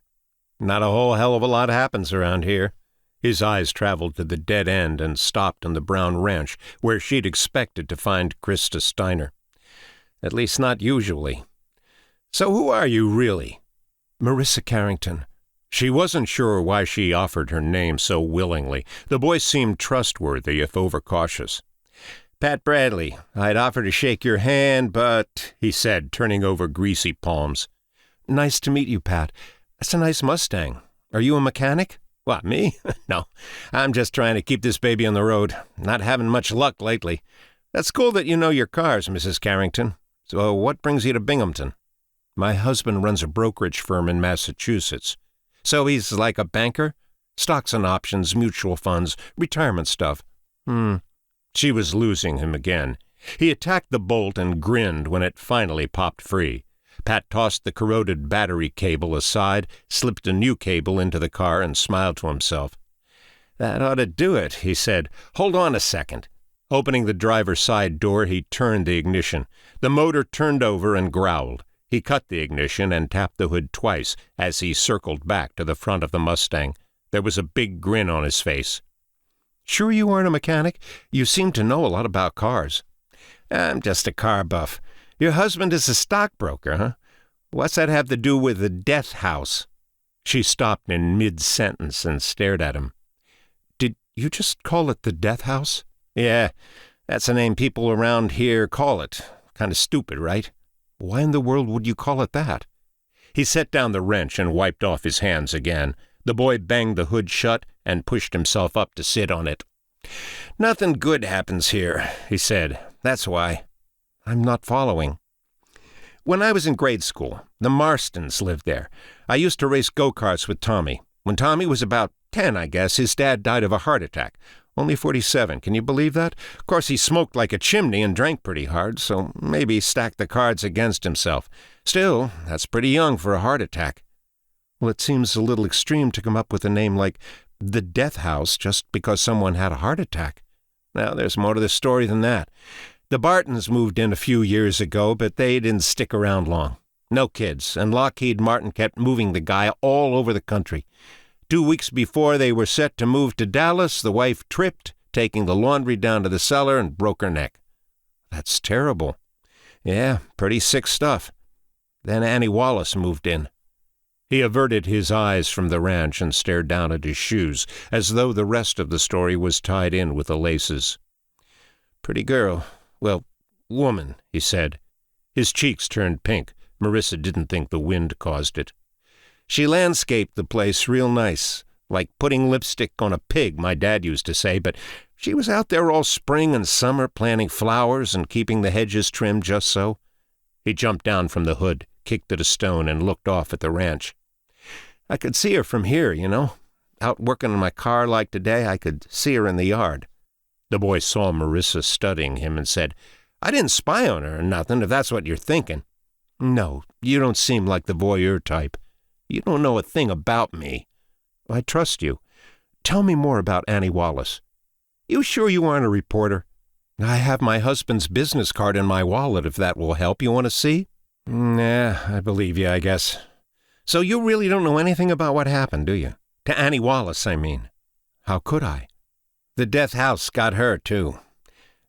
"Not a whole hell of a lot happens around here." His eyes traveled to the dead end and stopped on the brown ranch where she'd expected to find Krista Steiner. "At least not usually. So who are you, really?" "Marissa Carrington." She wasn't sure why she offered her name so willingly. The boy seemed trustworthy, if overcautious. "Pat Bradley. I'd offer to shake your hand, but," he said, turning over greasy palms. "Nice to meet you, Pat. That's a nice Mustang. Are you a mechanic?" "What, me? No. I'm just trying to keep this baby on the road. Not having much luck lately. That's cool that you know your cars, Mrs. Carrington. So what brings you to Binghamton?" "My husband runs a brokerage firm in Massachusetts." "So he's like a banker? Stocks and options, mutual funds, retirement stuff." She was losing him again. He attacked the bolt and grinned when it finally popped free. Pat tossed the corroded battery cable aside, slipped a new cable into the car, and smiled to himself. "That ought to do it," he said. "Hold on a second." Opening the driver's side door, he turned the ignition. The motor turned over and growled. He cut the ignition and tapped the hood twice as he circled back to the front of the Mustang. There was a big grin on his face. "Sure you aren't a mechanic? You seem to know a lot about cars." "I'm just a car buff. Your husband is a stockbroker, huh? What's that have to do with the death house?" She stopped in mid-sentence and stared at him. "Did you just call it the death house?" "Yeah, that's the name people around here call it. Kind of stupid, right?" "Why in the world would you call it that?" He set down the wrench and wiped off his hands again. The boy banged the hood shut and pushed himself up to sit on it. "Nothing good happens here," he said. "That's why." "I'm not following." "When I was in grade school, the Marstons lived there. I used to race go-karts with Tommy. When Tommy was about 10, I guess, his dad died of a heart attack. Only 47, can you believe that? Of course, he smoked like a chimney and drank pretty hard, so maybe he stacked the cards against himself. Still, that's pretty young for a heart attack." "Well, it seems a little extreme to come up with a name like the Death House just because someone had a heart attack." "Now, there's more to the story than that. The Bartons moved in a few years ago, but they didn't stick around long. No kids, and Lockheed Martin kept moving the guy all over the country. 2 weeks before they were set to move to Dallas, the wife tripped, taking the laundry down to the cellar, and broke her neck." "That's terrible." "Yeah, pretty sick stuff. Then Annie Wallace moved in." He averted his eyes from the ranch and stared down at his shoes, as though the rest of the story was tied in with the laces. "Pretty girl. Well, woman," he said. His cheeks turned pink. Marissa didn't think the wind caused it. "She landscaped the place real nice, like putting lipstick on a pig, my dad used to say, but she was out there all spring and summer planting flowers and keeping the hedges trimmed just so." He jumped down from the hood, kicked at a stone, and looked off at the ranch. "I could see her from here, you know. Out working on my car like today, I could see her in the yard." The boy saw Marissa studying him and said, "I didn't spy on her or nothing, if that's what you're thinking." "No, you don't seem like the voyeur type. You don't know a thing about me." "I trust you. Tell me more about Annie Wallace." "You sure you aren't a reporter?" "I have my husband's business card in my wallet, if that will help. You want to see?" "Nah, I believe you, I guess." "So you really don't know anything about what happened, do you? To Annie Wallace, I mean." "How could I?" "The death house got her, too.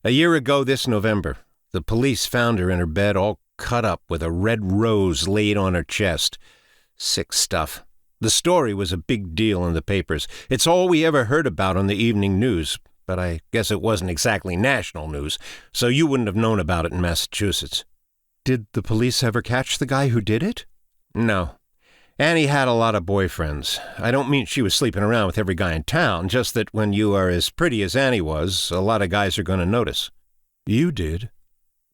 A year ago this November, the police found her in her bed all cut up with a red rose laid on her chest. Sick stuff. The story was a big deal in the papers. It's all we ever heard about on the evening news, but I guess it wasn't exactly national news, so you wouldn't have known about it in Massachusetts." "Did the police ever catch the guy who did it?" "No. Annie had a lot of boyfriends. I don't mean she was sleeping around with every guy in town, just that when you are as pretty as Annie was, a lot of guys are going to notice." "You did?"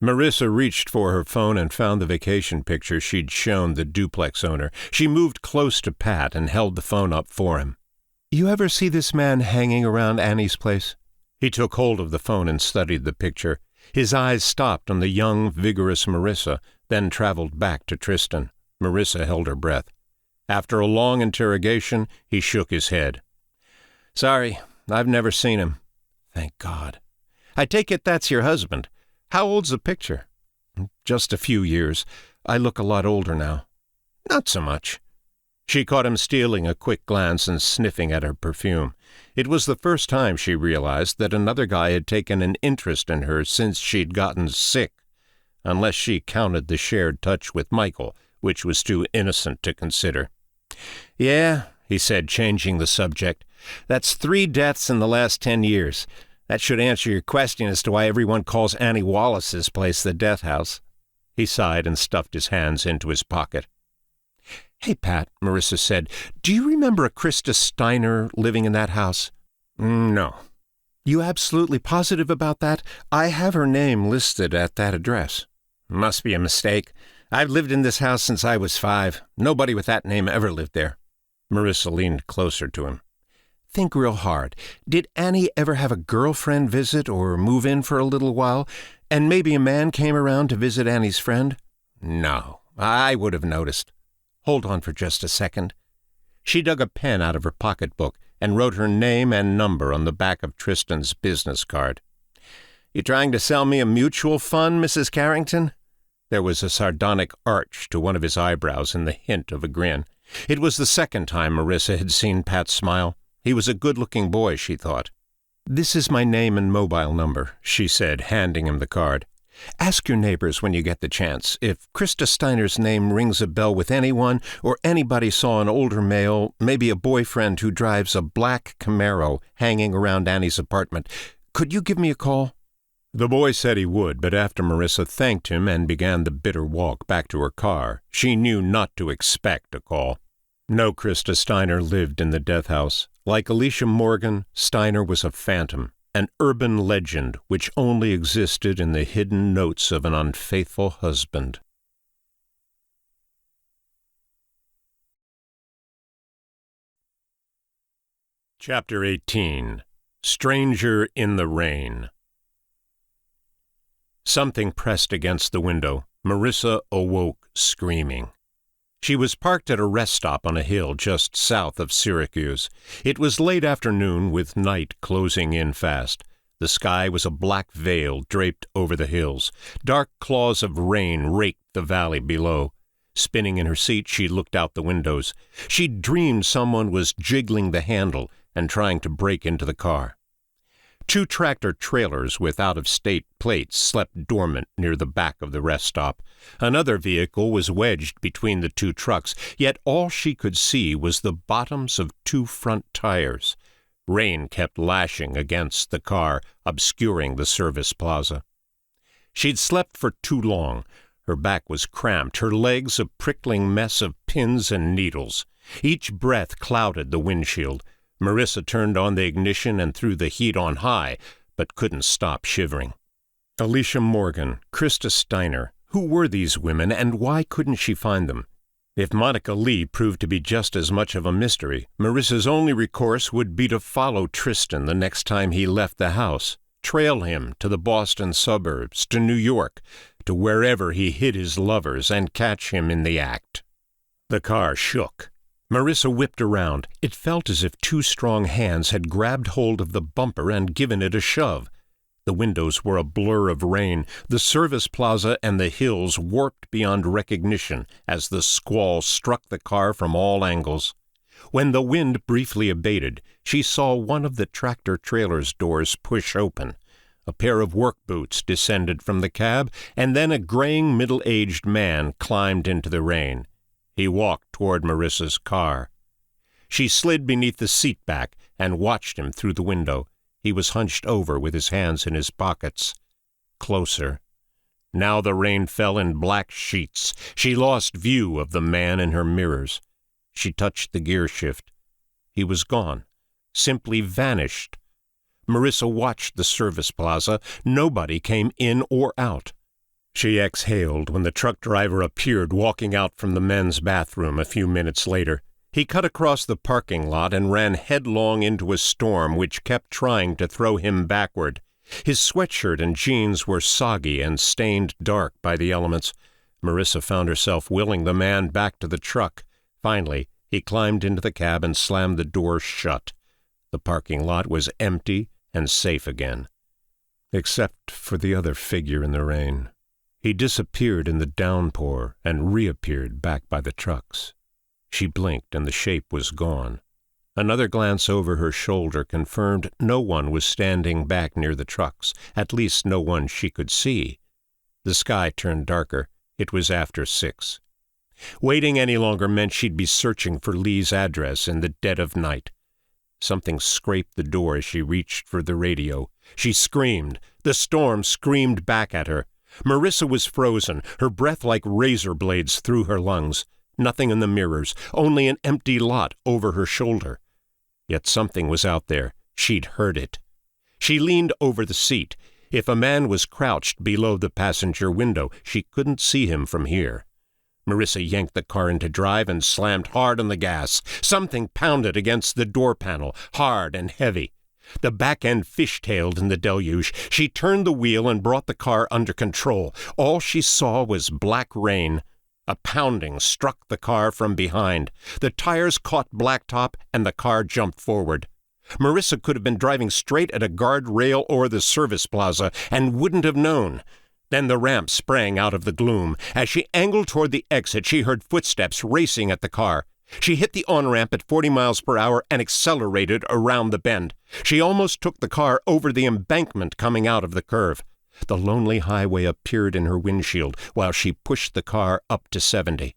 Marissa reached for her phone and found the vacation picture she'd shown the duplex owner. She moved close to Pat and held the phone up for him. "You ever see this man hanging around Annie's place?" He took hold of the phone and studied the picture. His eyes stopped on the young, vigorous Marissa, then traveled back to Tristan. Marissa held her breath. After a long interrogation, he shook his head. "Sorry, I've never seen him." "Thank God." "I take it that's your husband. How old's the picture?" "Just a few years. I look a lot older now." "Not so much." She caught him stealing a quick glance and sniffing at her perfume. It was the first time she realized that another guy had taken an interest in her since she'd gotten sick, unless she counted the shared touch with Michael, which was too innocent to consider. "Yeah," he said, changing the subject. "That's 3 deaths in the last 10 years. That should answer your question as to why everyone calls Annie Wallace's place the death house." He sighed and stuffed his hands into his pocket. "Hey, Pat," Marissa said, "do you remember a Krista Steiner living in that house?" "No." "You absolutely positive about that? I have her name listed at that address." "Must be a mistake. I've lived in this house since I was 5. Nobody with that name ever lived there." Marissa leaned closer to him. "Think real hard. Did Annie ever have a girlfriend visit or move in for a little while, and maybe a man came around to visit Annie's friend?" "No. I would have noticed." "Hold on for just a second." She dug a pen out of her pocketbook and wrote her name and number on the back of Tristan's business card. "You trying to sell me a mutual fund, Mrs. Carrington?" There was a sardonic arch to one of his eyebrows and the hint of a grin. It was the second time Marissa had seen Pat smile. He was a good-looking boy, she thought. "This is my name and mobile number," she said, handing him the card. "Ask your neighbors when you get the chance. If Krista Steiner's name rings a bell with anyone, or anybody saw an older male, maybe a boyfriend who drives a black Camaro hanging around Annie's apartment, could you give me a call?" The boy said he would, but after Marissa thanked him and began the bitter walk back to her car, she knew not to expect a call. No Krista Steiner lived in the death house. Like Alicia Morgan, Steiner was a phantom, an urban legend which only existed in the hidden notes of an unfaithful husband. Chapter 18. Stranger in the Rain. Something pressed against the window. Marissa awoke, screaming. She was parked at a rest stop on a hill just south of Syracuse. It was late afternoon, with night closing in fast. The sky was a black veil draped over the hills. Dark claws of rain raked the valley below. Spinning in her seat, she looked out the windows. She'd dreamed someone was jiggling the handle and trying to break into the car. 2 tractor-trailers with out-of-state plates slept dormant near the back of the rest stop. Another vehicle was wedged between the 2 trucks, yet all she could see was the bottoms of 2 front tires. Rain kept lashing against the car, obscuring the service plaza. She'd slept for too long. Her back was cramped, her legs a prickling mess of pins and needles. Each breath clouded the windshield. Marissa turned on the ignition and threw the heat on high, but couldn't stop shivering. Alicia Morgan, Krista Steiner. Who were these women, and why couldn't she find them? If Monica Lee proved to be just as much of a mystery, Marissa's only recourse would be to follow Tristan the next time he left the house. trail him to the Boston suburbs, to New York, to wherever he hid his lovers, and catch him in the act. The car shook. Marissa whipped around. It felt as if two strong hands had grabbed hold of the bumper and given it a shove. The windows were a blur of rain, the service plaza and the hills warped beyond recognition as the squall struck the car from all angles. When the wind briefly abated, she saw one of the tractor-trailer's doors push open. A pair of work boots descended from the cab, and then a graying middle-aged man climbed into the rain. He walked toward Marissa's car. She slid beneath the seat back and watched him through the window. He was hunched over with his hands in his pockets. Closer. Now the rain fell in black sheets. She lost view of the man in her mirrors. She touched the gear shift. He was gone. Simply vanished. Marissa watched the service plaza. Nobody came in or out. She exhaled when the truck driver appeared walking out from the men's bathroom a few minutes later. He cut across the parking lot and ran headlong into a storm which kept trying to throw him backward. His sweatshirt and jeans were soggy and stained dark by the elements. Marissa found herself willing the man back to the truck. Finally, he climbed into the cab and slammed the door shut. The parking lot was empty and safe again, except for the other figure in the rain. He disappeared in the downpour and reappeared back by the trucks. She blinked and the shape was gone. Another glance over her shoulder confirmed no one was standing back near the trucks, at least no one she could see. The sky turned darker. It was after 6. Waiting any longer meant she'd be searching for Lee's address in the dead of night. Something scraped the door as she reached for the radio. She screamed. The storm screamed back at her. Marissa was frozen, her breath like razor blades through her lungs. Nothing in the mirrors, only an empty lot over her shoulder. Yet something was out there. She'd heard it. She leaned over the seat. If a man was crouched below the passenger window, she couldn't see him from here. Marissa yanked the car into drive and slammed hard on the gas. Something pounded against the door panel, hard and heavy. The back end fishtailed in the deluge. She turned the wheel and brought the car under control. All she saw was black rain. A pounding struck the car from behind. The tires caught blacktop and the car jumped forward. Marissa could have been driving straight at a guardrail or the service plaza and wouldn't have known. Then the ramp sprang out of the gloom. As she angled toward the exit, she heard footsteps racing at the car. She hit the on-ramp at 40 miles per hour and accelerated around the bend. She almost took the car over the embankment coming out of the curve. The lonely highway appeared in her windshield while she pushed the car up to 70.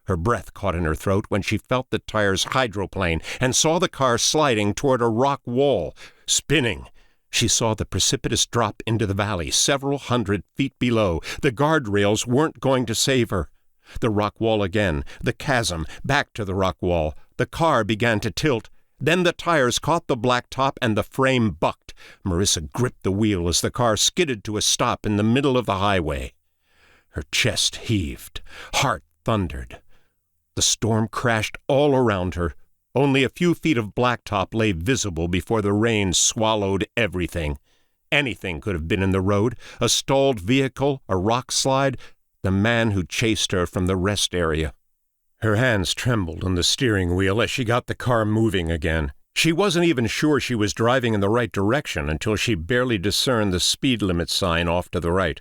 Her breath caught in her throat when she felt the tires hydroplane and saw the car sliding toward a rock wall, spinning. She saw the precipitous drop into the valley several hundred feet below. The guardrails weren't going to save her. The rock wall again, the chasm, back to the rock wall. The car began to tilt. Then the tires caught the blacktop and the frame bucked. Marissa gripped the wheel as the car skidded to a stop in the middle of the highway. Her chest heaved. Heart thundered. The storm crashed all around her. Only a few feet of blacktop lay visible before the rain swallowed everything. Anything could have been in the road, a stalled vehicle, a rock slide, the man who chased her from the rest area. Her hands trembled on the steering wheel as she got the car moving again. She wasn't even sure she was driving in the right direction until she barely discerned the speed limit sign off to the right.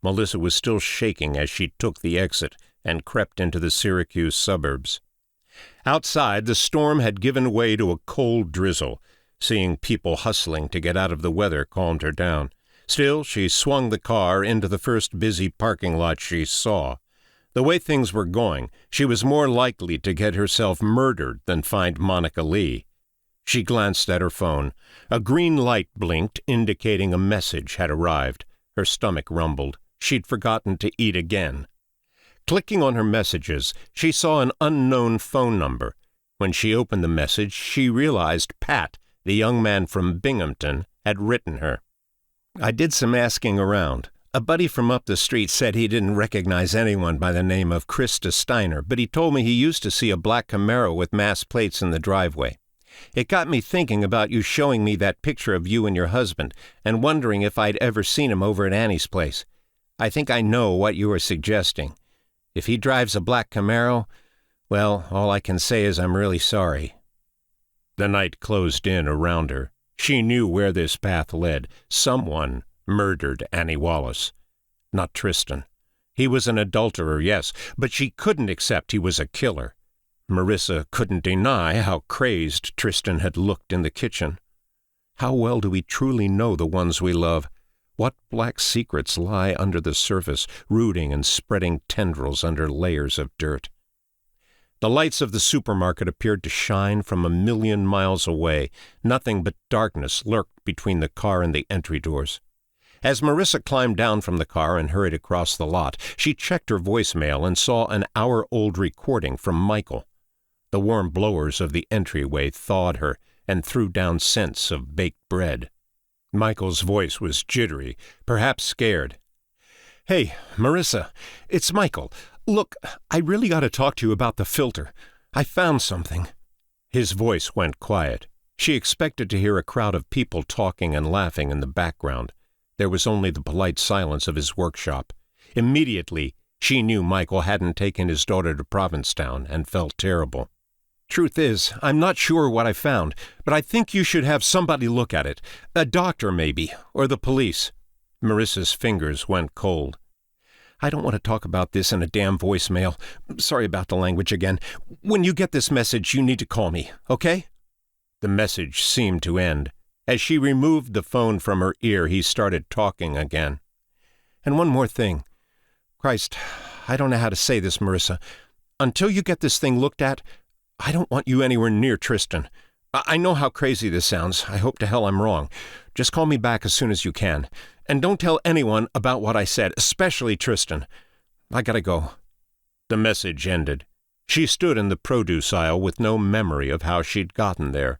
Melissa was still shaking as she took the exit and crept into the Syracuse suburbs. Outside, the storm had given way to a cold drizzle. Seeing people hustling to get out of the weather calmed her down. Still, she swung the car into the first busy parking lot she saw. The way things were going, she was more likely to get herself murdered than find Monica Lee. She glanced at her phone. A green light blinked, indicating a message had arrived. Her stomach rumbled. She'd forgotten to eat again. Clicking on her messages, she saw an unknown phone number. When she opened the message, she realized Pat, the young man from Binghamton, had written her. I did some asking around. A buddy from up the street said he didn't recognize anyone by the name of Krista Steiner, but he told me he used to see a black Camaro with mass plates in the driveway. It got me thinking about you showing me that picture of you and your husband, and wondering if I'd ever seen him over at Annie's place. I think I know what you are suggesting. If he drives a black Camaro, well, all I can say is I'm really sorry." The night closed in around her. She knew where this path led. Someone murdered Annie Wallace. Not Tristan. He was an adulterer, yes, but she couldn't accept he was a killer. Marissa couldn't deny how crazed Tristan had looked in the kitchen. How well do we truly know the ones we love? What black secrets lie under the surface, rooting and spreading tendrils under layers of dirt? The lights of the supermarket appeared to shine from a million miles away. Nothing but darkness lurked between the car and the entry doors. As Marissa climbed down from the car and hurried across the lot, she checked her voicemail and saw an hour-old recording from Michael. The warm blowers of the entryway thawed her and threw down scents of baked bread. Michael's voice was jittery, perhaps scared. "Hey, Marissa, it's Michael. Look, I really got to talk to you about the filter. I found something." His voice went quiet. She expected to hear a crowd of people talking and laughing in the background. There was only the polite silence of his workshop. Immediately, she knew Michael hadn't taken his daughter to Provincetown and felt terrible. "Truth is, I'm not sure what I found, but I think you should have somebody look at it. A doctor, maybe, or the police." Marissa's fingers went cold. "I don't want to talk about this in a damn voicemail. Sorry about the language again. When you get this message, you need to call me, okay?" The message seemed to end. As she removed the phone from her ear, he started talking again. "And one more thing. Christ, I don't know how to say this, Marissa. Until you get this thing looked at, I don't want you anywhere near Tristan. I know how crazy this sounds. I hope to hell I'm wrong. Just call me back as soon as you can. And don't tell anyone about what I said, especially Tristan. I gotta go." The message ended. She stood in the produce aisle with no memory of how she'd gotten there.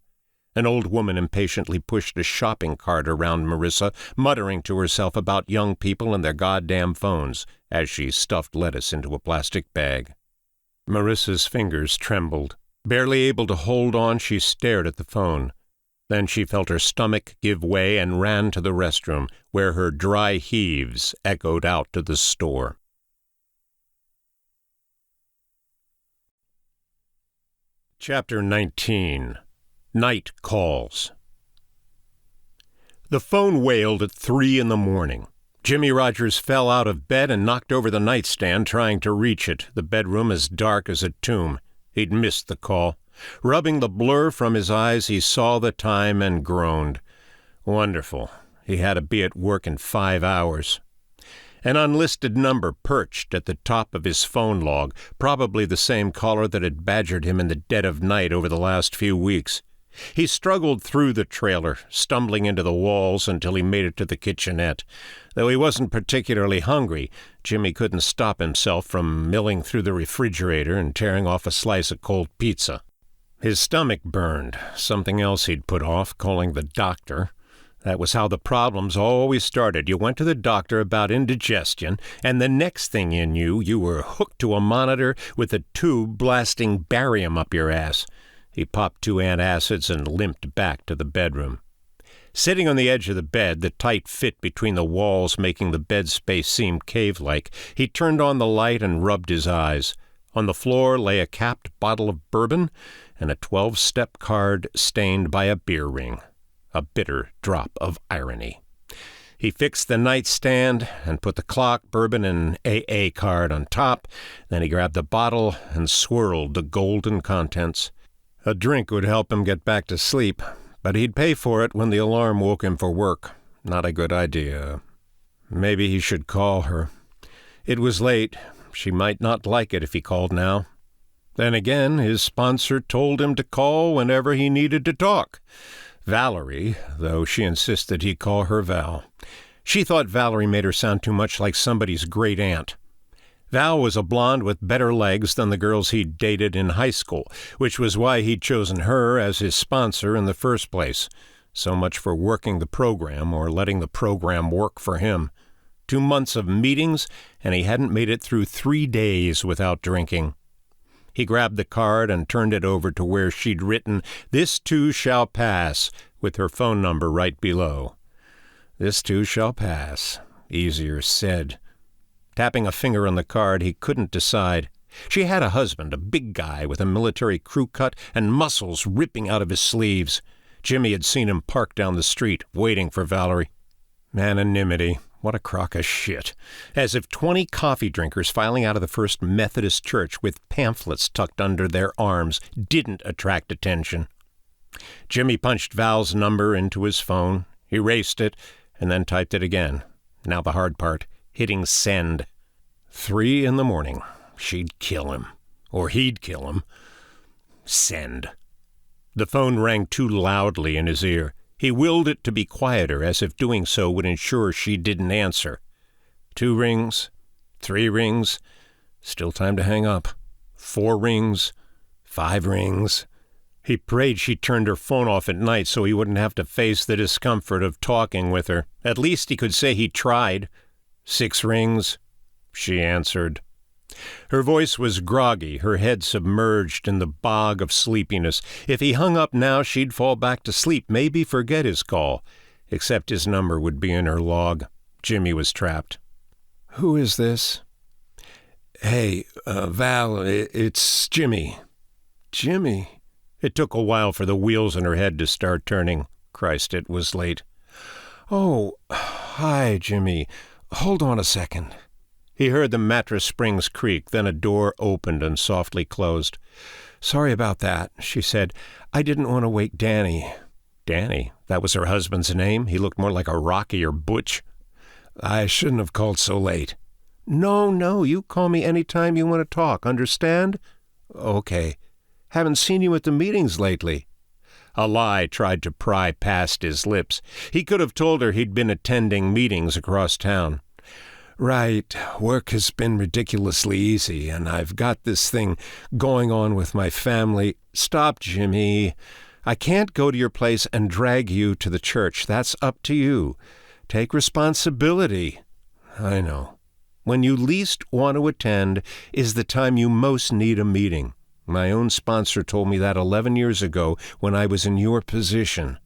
An old woman impatiently pushed a shopping cart around Marissa, muttering to herself about young people and their goddamn phones as she stuffed lettuce into a plastic bag. Marissa's fingers trembled. Barely able to hold on, she stared at the phone. Then she felt her stomach give way and ran to the restroom, where her dry heaves echoed out to the store. Chapter 19. Night Calls. The phone wailed at 3 a.m. Jimmy Rogers fell out of bed and knocked over the nightstand trying to reach it, the bedroom as dark as a tomb. He'd missed the call. Rubbing the blur from his eyes, he saw the time and groaned. Wonderful. He had to be at work in 5 hours. An unlisted number perched at the top of his phone log, probably the same caller that had badgered him in the dead of night over the last few weeks. He struggled through the trailer, stumbling into the walls until he made it to the kitchenette. Though he wasn't particularly hungry, Jimmy couldn't stop himself from milling through the refrigerator and tearing off a slice of cold pizza. His stomach burned, something else he'd put off, calling the doctor. That was how the problems always started. You went to the doctor about indigestion, and the next thing you knew, you were hooked to a monitor with a tube blasting barium up your ass. He popped 2 antacids and limped back to the bedroom. Sitting on the edge of the bed, the tight fit between the walls making the bed space seem cave-like, he turned on the light and rubbed his eyes. On the floor lay a capped bottle of bourbon and a 12-step card stained by a beer ring. A bitter drop of irony. He fixed the nightstand and put the clock, bourbon, and AA card on top. Then he grabbed the bottle and swirled the golden contents. A drink would help him get back to sleep, but he'd pay for it when the alarm woke him for work. Not a good idea. Maybe he should call her. It was late. She might not like it if he called now. Then again, his sponsor told him to call whenever he needed to talk. Valerie, though she insisted he call her Val. She thought Valerie made her sound too much like somebody's great aunt. Val was a blonde with better legs than the girls he'd dated in high school, which was why he'd chosen her as his sponsor in the first place. So much for working the program or letting the program work for him. 2 months of meetings, and he hadn't made it through 3 days without drinking. He grabbed the card and turned it over to where she'd written, "This too shall pass," with her phone number right below. This too shall pass. Easier said. Tapping a finger on the card, he couldn't decide. She had a husband, a big guy with a military crew cut and muscles ripping out of his sleeves. Jimmy had seen him parked down the street, waiting for Valerie. Anonymity. What a crock of shit. As if 20 coffee drinkers filing out of the First Methodist Church with pamphlets tucked under their arms didn't attract attention. Jimmy punched Val's number into his phone, erased it, and then typed it again. Now the hard part, hitting send. 3 a.m. She'd kill him. Or he'd kill him. Send. The phone rang too loudly in his ear. He willed it to be quieter, as if doing so would ensure she didn't answer. 2 rings. 3 rings. Still time to hang up. 4 rings. 5 rings. He prayed she turned her phone off at night so he wouldn't have to face the discomfort of talking with her. At least he could say he tried. 6 rings. She answered. Her voice was groggy, her head submerged in the bog of sleepiness. If he hung up now, she'd fall back to sleep, maybe forget his call. Except his number would be in her log. Jimmy was trapped. "Who is this?" "Hey, Val, it's Jimmy." "Jimmy?" It took a while for the wheels in her head to start turning. Christ, it was late. "Oh, hi, Jimmy. Hold on a second." He heard the mattress springs creak, then a door opened and softly closed. "Sorry about that," she said. "I didn't want to wake Danny." Danny? That was her husband's name? He looked more like a Rocky or Butch. "I shouldn't have called so late." No, you call me any time you want to talk, understand?" "Okay. Haven't seen you at the meetings lately." A lie tried to pry past his lips. He could have told her he'd been attending meetings across town. "Right. Work has been ridiculously easy, and I've got this thing going on with my family." "Stop, Jimmy. I can't go to your place and drag you to the church. That's up to you. Take responsibility." "I know. When you least want to attend is the time you most need a meeting. My own sponsor told me that 11 years ago when I was in your position."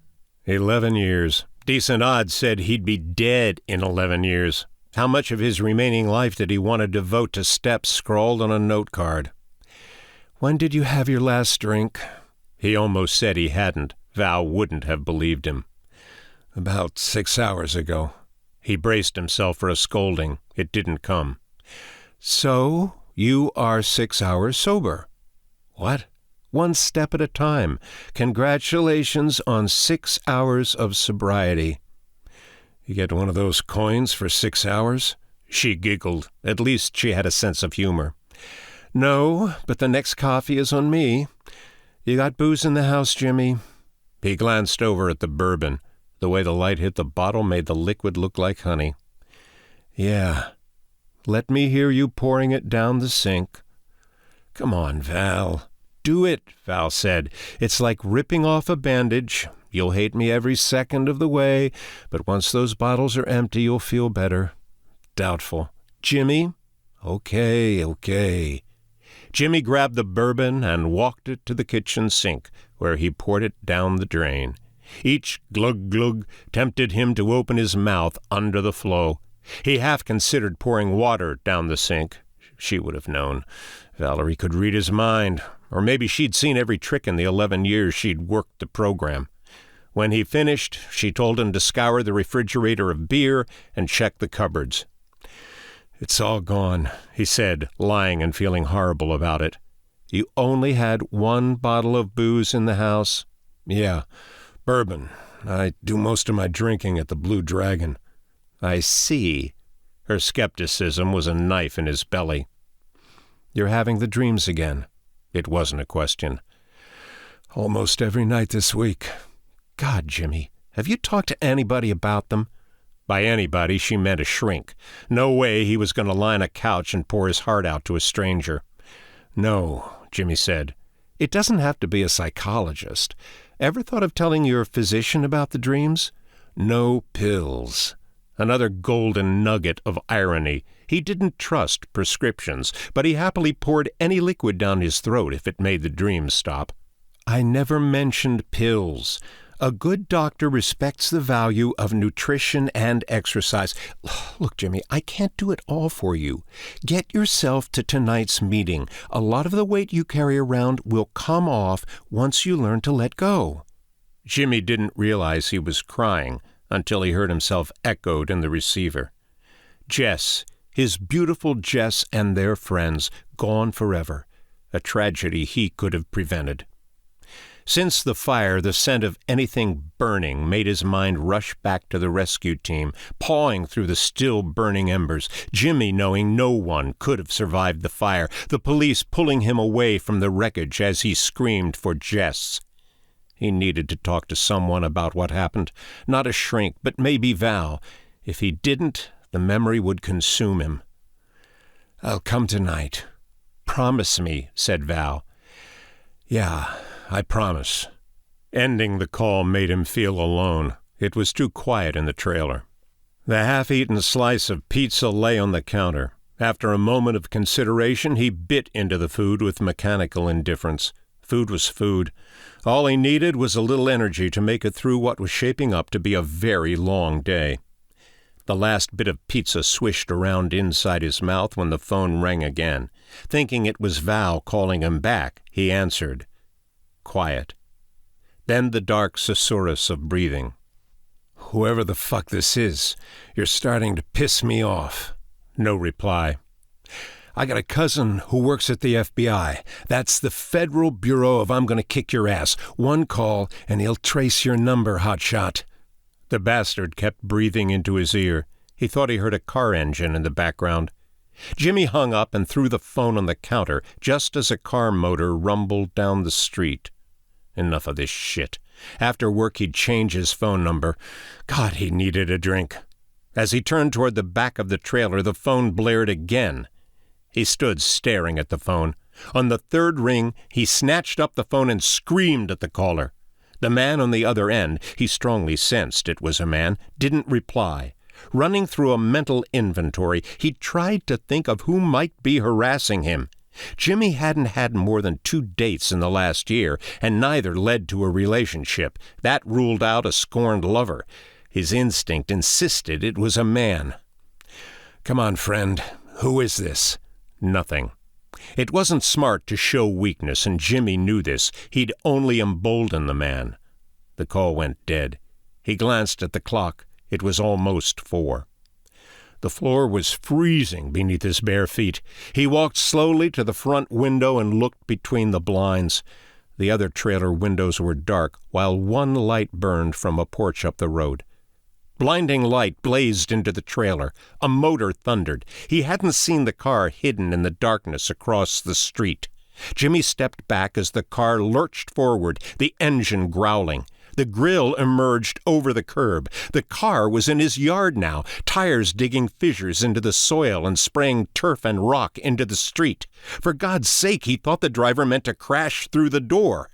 11 years. Decent odds said he'd be dead in 11 years. How much of his remaining life did he want to devote to steps scrawled on a note card? "When did you have your last drink?" He almost said he hadn't. Val wouldn't have believed him. "About 6 hours ago." He braced himself for a scolding. It didn't come. "So, you are 6 hours sober." "What?" "One step at a time. Congratulations on 6 hours of sobriety." "You get one of those coins for 6 hours?" She giggled. At least she had a sense of humor. "No, but the next coffee is on me. You got booze in the house, Jimmy?" He glanced over at the bourbon. The way the light hit the bottle made the liquid look like honey. "Yeah. Let me hear you pouring it down the sink." "Come on, Val." "Do it," Val said. "It's like ripping off a bandage. You'll hate me every second of the way, but once those bottles are empty, you'll feel better." Doubtful. "Jimmy?" Okay. Jimmy grabbed the bourbon and walked it to the kitchen sink, where he poured it down the drain. Each glug-glug tempted him to open his mouth under the flow. He half considered pouring water down the sink. She would have known. Valerie could read his mind. Or maybe she'd seen every trick in the 11 years she'd worked the program. When he finished, she told him to scour the refrigerator of beer and check the cupboards. "It's all gone," he said, lying and feeling horrible about it. "You only had 1 bottle of booze in the house?" "Yeah, bourbon. I do most of my drinking at the Blue Dragon." "I see." Her skepticism was a knife in his belly. "You're having the dreams again." It wasn't a question. "Almost every night this week." "God, Jimmy, have you talked to anybody about them?" By anybody, she meant a shrink. No way he was going to lie on a couch and pour his heart out to a stranger. "No," Jimmy said. "It doesn't have to be a psychologist. Ever thought of telling your physician about the dreams?" "No pills." Another golden nugget of irony. He didn't trust prescriptions, but he happily poured any liquid down his throat if it made the dreams stop. I never mentioned pills. A good doctor respects the value of nutrition and exercise. Look, Jimmy, I can't do it all for you. Get yourself to tonight's meeting. A lot of the weight you carry around will come off once you learn to let go. Jimmy didn't realize he was crying until he heard himself echoed in the receiver. Jess, his beautiful Jess and their friends, gone forever. A tragedy he could have prevented. Since the fire, the scent of anything burning made his mind rush back to the rescue team, pawing through the still burning embers, Jimmy knowing no one could have survived the fire, the police pulling him away from the wreckage as he screamed for Jess. He needed to talk to someone about what happened, not a shrink, but maybe Val. If he didn't, the memory would consume him. "I'll come tonight." "Promise me," said Val. "Yeah, I promise." Ending the call made him feel alone. It was too quiet in the trailer. The half-eaten slice of pizza lay on the counter. After a moment of consideration, he bit into the food with mechanical indifference. Food was food. All he needed was a little energy to make it through what was shaping up to be a very long day. The last bit of pizza swished around inside his mouth when the phone rang again. Thinking it was Val calling him back, he answered. Quiet. Then the dark susurrus of breathing. "Whoever the fuck this is, you're starting to piss me off." No reply. "I got a cousin who works at the FBI. That's the Federal Bureau of I'm gonna kick your ass. One call, and he'll trace your number, hotshot." The bastard kept breathing into his ear. He thought he heard a car engine in the background. Jimmy hung up and threw the phone on the counter just as a car motor rumbled down the street. Enough of this shit. After work he'd change his phone number. God, he needed a drink. As he turned toward the back of the trailer, the phone blared again. He stood staring at the phone. On the third ring, he snatched up the phone and screamed at the caller. The man on the other end, he strongly sensed it was a man, didn't reply. Running through a mental inventory, he tried to think of who might be harassing him. Jimmy hadn't had more than 2 dates in the last year, and neither led to a relationship. That ruled out a scorned lover. His instinct insisted it was a man. "Come on, friend. Who is this?" Nothing. It wasn't smart to show weakness, and Jimmy knew this. He'd only embolden the man. The call went dead. He glanced at the clock. It was almost 4. The floor was freezing beneath his bare feet. He walked slowly to the front window and looked between the blinds. The other trailer windows were dark, while one light burned from a porch up the road. Blinding light blazed into the trailer. A motor thundered. He hadn't seen the car hidden in the darkness across the street. Jimmy stepped back as the car lurched forward, the engine growling. The grill emerged over the curb. The car was in his yard now, tires digging fissures into the soil and spraying turf and rock into the street. For God's sake, he thought the driver meant to crash through the door.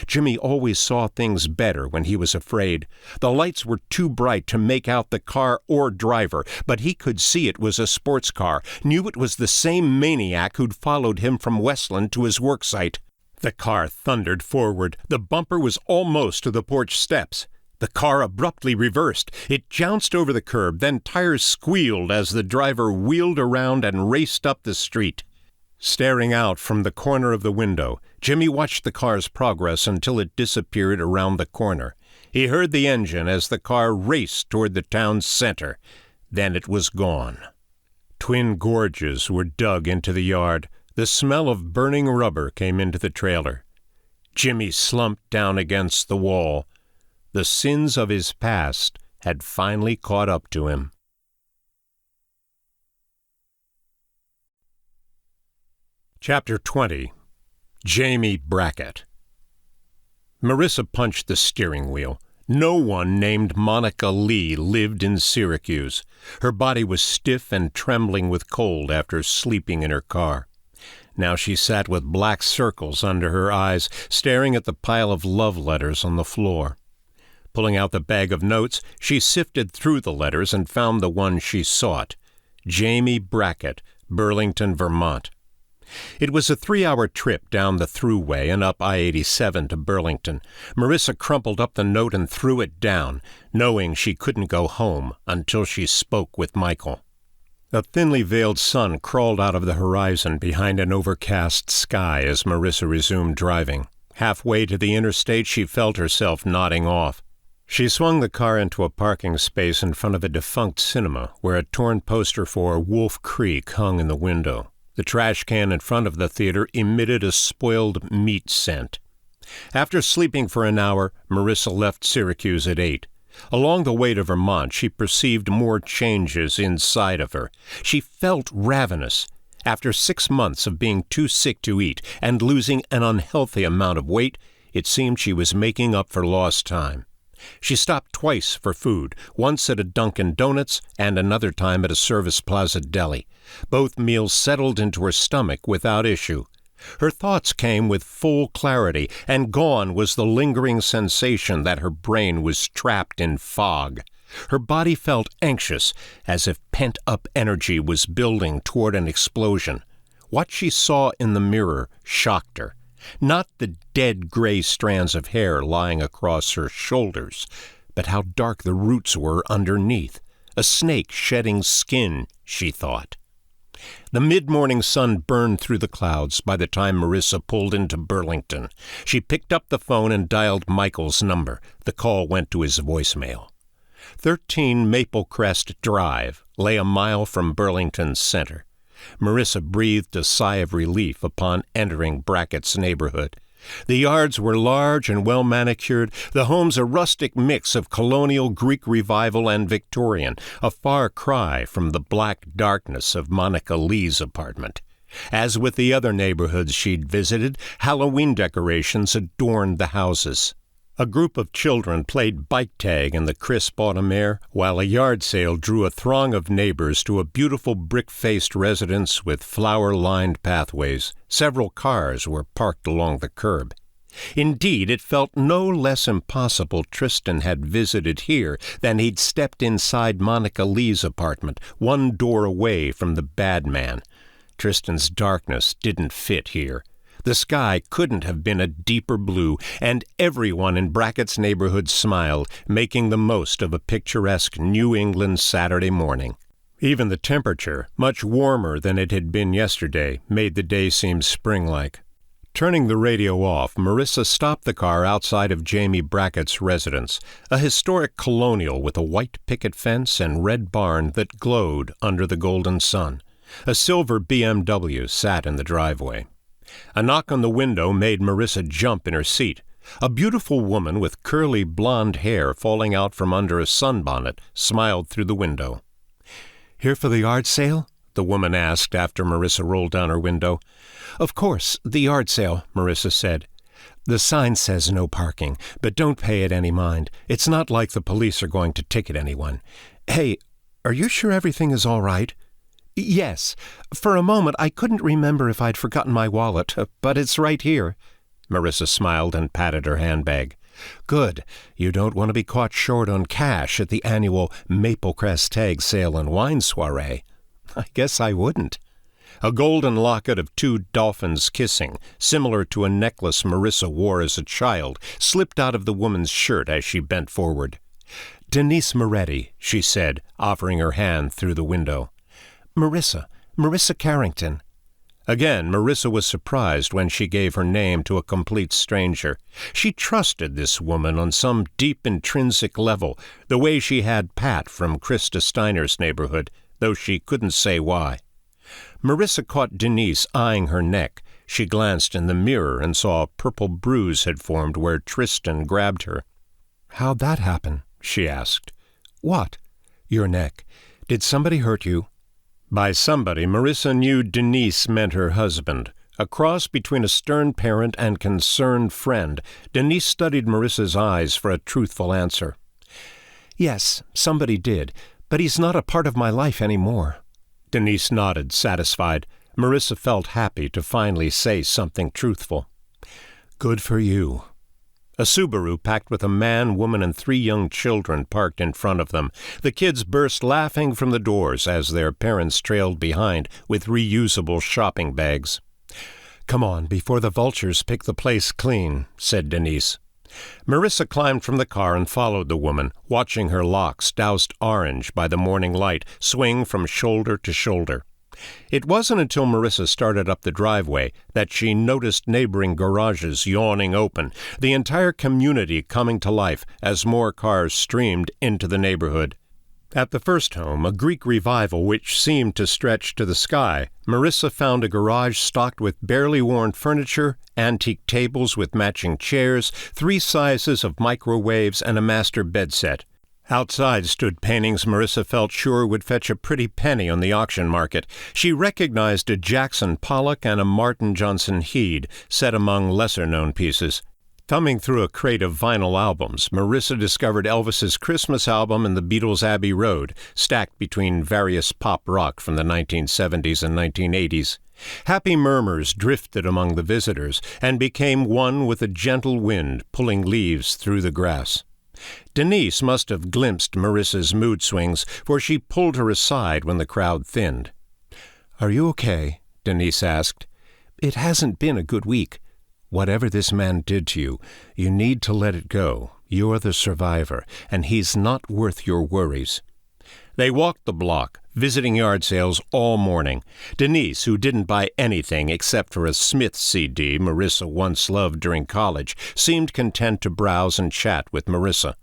Jimmy always saw things better when he was afraid. The lights were too bright to make out the car or driver, but he could see it was a sports car, knew it was the same maniac who'd followed him from Westland to his worksite. The car thundered forward. The bumper was almost to the porch steps. The car abruptly reversed. It jounced over the curb, then tires squealed as the driver wheeled around and raced up the street. Staring out from the corner of the window, Jimmy watched the car's progress until it disappeared around the corner. He heard the engine as the car raced toward the town's center. Then it was gone. Twin gorges were dug into the yard. The smell of burning rubber came into the trailer. Jimmy slumped down against the wall. The sins of his past had finally caught up to him. Chapter 20. Jamie Brackett. Marissa punched the steering wheel. No one named Monica Lee lived in Syracuse. Her body was stiff and trembling with cold after sleeping in her car. Now she sat with black circles under her eyes, staring at the pile of love letters on the floor. Pulling out the bag of notes, she sifted through the letters and found the one she sought. Jamie Brackett, Burlington, Vermont. It was a 3-hour trip down the thruway and up I-87 to Burlington. Marissa crumpled up the note and threw it down, knowing she couldn't go home until she spoke with Michael. A thinly veiled sun crawled out of the horizon behind an overcast sky as Marissa resumed driving. Halfway to the interstate, she felt herself nodding off. She swung the car into a parking space in front of a defunct cinema, where a torn poster for Wolf Creek hung in the window. The trash can in front of the theater emitted a spoiled meat scent. After sleeping for an hour, Marissa left Syracuse at 8. Along the way to Vermont, she perceived more changes inside of her. She felt ravenous. After 6 months of being too sick to eat and losing an unhealthy amount of weight, it seemed she was making up for lost time. She stopped twice for food, once at a Dunkin' Donuts and another time at a Service Plaza deli. Both meals settled into her stomach without issue. Her thoughts came with full clarity, and gone was the lingering sensation that her brain was trapped in fog. Her body felt anxious, as if pent-up energy was building toward an explosion. What she saw in the mirror shocked her. Not the dead gray strands of hair lying across her shoulders, but how dark the roots were underneath. A snake shedding skin, she thought. The mid-morning sun burned through the clouds by the time Marissa pulled into Burlington. She picked up the phone and dialed Michael's number. The call went to his voicemail. 13 Maple Crest Drive lay a mile from Burlington's center. Marissa breathed a sigh of relief upon entering Brackett's neighborhood. The yards were large and well-manicured, the homes a rustic mix of colonial, Greek Revival, and Victorian, a far cry from the black darkness of Monica Lee's apartment. As with the other neighborhoods she'd visited, Halloween decorations adorned the houses. A group of children played bike tag in the crisp autumn air, while a yard sale drew a throng of neighbors to a beautiful brick-faced residence with flower-lined pathways. Several cars were parked along the curb. Indeed, it felt no less impossible Tristan had visited here than he'd stepped inside Monica Lee's apartment, one door away from the bad man. Tristan's darkness didn't fit here. The sky couldn't have been a deeper blue, and everyone in Brackett's neighborhood smiled, making the most of a picturesque New England Saturday morning. Even the temperature, much warmer than it had been yesterday, made the day seem spring-like. Turning the radio off, Marissa stopped the car outside of Jamie Brackett's residence, a historic colonial with a white picket fence and red barn that glowed under the golden sun. A silver BMW sat in the driveway. A knock on the window made Marissa jump in her seat. A beautiful woman with curly blonde hair falling out from under a sunbonnet smiled through the window. "Here for the yard sale?" the woman asked after Marissa rolled down her window. "Of course, the yard sale," Marissa said. "The sign says no parking, but don't pay it any mind. It's not like the police are going to ticket anyone. Hey, are you sure everything is all right?" "Yes. For a moment, I couldn't remember if I'd forgotten my wallet, but it's right here." Marissa smiled and patted her handbag. "Good. You don't want to be caught short on cash at the annual Maple Crest Tag Sale and Wine Soiree." "I guess I wouldn't." A golden locket of 2 dolphins kissing, similar to a necklace Marissa wore as a child, slipped out of the woman's shirt as she bent forward. "Denise Moretti," she said, offering her hand through the window. Marissa Carrington." Again, Marissa was surprised when she gave her name to a complete stranger. She trusted this woman on some deep intrinsic level, the way she had Pat from Krista Steiner's neighborhood, though she couldn't say why. Marissa caught Denise eyeing her neck. She glanced in the mirror and saw a purple bruise had formed where Tristan grabbed her. "How'd that happen?" she asked. "What?" "Your neck. Did somebody hurt you?" By somebody, Marissa knew Denise meant her husband. A cross between a stern parent and concerned friend, Denise studied Marissa's eyes for a truthful answer. "Yes, somebody did, but he's not a part of my life anymore." Denise nodded, satisfied. Marissa felt happy to finally say something truthful. "Good for you." A Subaru packed with a man, woman, and 3 young children parked in front of them. The kids burst laughing from the doors as their parents trailed behind with reusable shopping bags. "Come on, before the vultures pick the place clean," said Denise. Marissa climbed from the car and followed the woman, watching her locks, doused orange by the morning light, swing from shoulder to shoulder. It wasn't until Marissa started up the driveway that she noticed neighboring garages yawning open, the entire community coming to life as more cars streamed into the neighborhood. At the first home, a Greek revival which seemed to stretch to the sky, Marissa found a garage stocked with barely worn furniture, antique tables with matching chairs, 3 sizes of microwaves, and a master bed set. Outside stood paintings Marissa felt sure would fetch a pretty penny on the auction market. She recognized a Jackson Pollock and a Martin Johnson Heade, set among lesser-known pieces. Thumbing through a crate of vinyl albums, Marissa discovered Elvis's Christmas album and the Beatles' Abbey Road, stacked between various pop rock from the 1970s and 1980s. Happy murmurs drifted among the visitors and became one with a gentle wind pulling leaves through the grass. Denise must have glimpsed Marissa's mood swings, for she pulled her aside when the crowd thinned. "Are you okay?" Denise asked. "It hasn't been a good week. Whatever this man did to you, you need to let it go. You're the survivor, and he's not worth your worries." They walked the block, visiting yard sales all morning. Denise, who didn't buy anything except for a Smith CD Marissa once loved during college, seemed content to browse and chat with Marissa.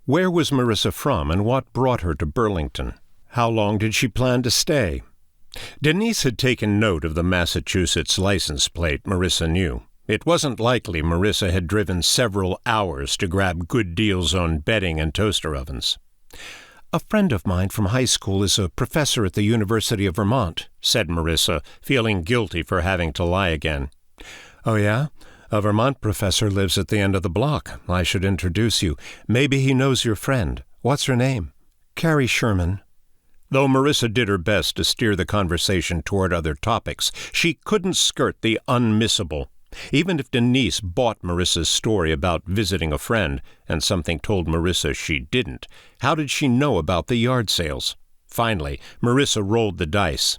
Where was Marissa from, and what brought her to Burlington? How long did she plan to stay? Denise had taken note of the Massachusetts license plate, Marissa knew. It wasn't likely Marissa had driven several hours to grab good deals on bedding and toaster ovens. "A friend of mine from high school is a professor at the University of Vermont," said Marissa, feeling guilty for having to lie again. "Oh, yeah? A Vermont professor lives at the end of the block. I should introduce you. Maybe he knows your friend. What's her name?" "Carrie Sherman." Though Marissa did her best to steer the conversation toward other topics, she couldn't skirt the unmissable. Even if Denise bought Marissa's story about visiting a friend, and something told Marissa she didn't, how did she know about the yard sales? Finally, Marissa rolled the dice.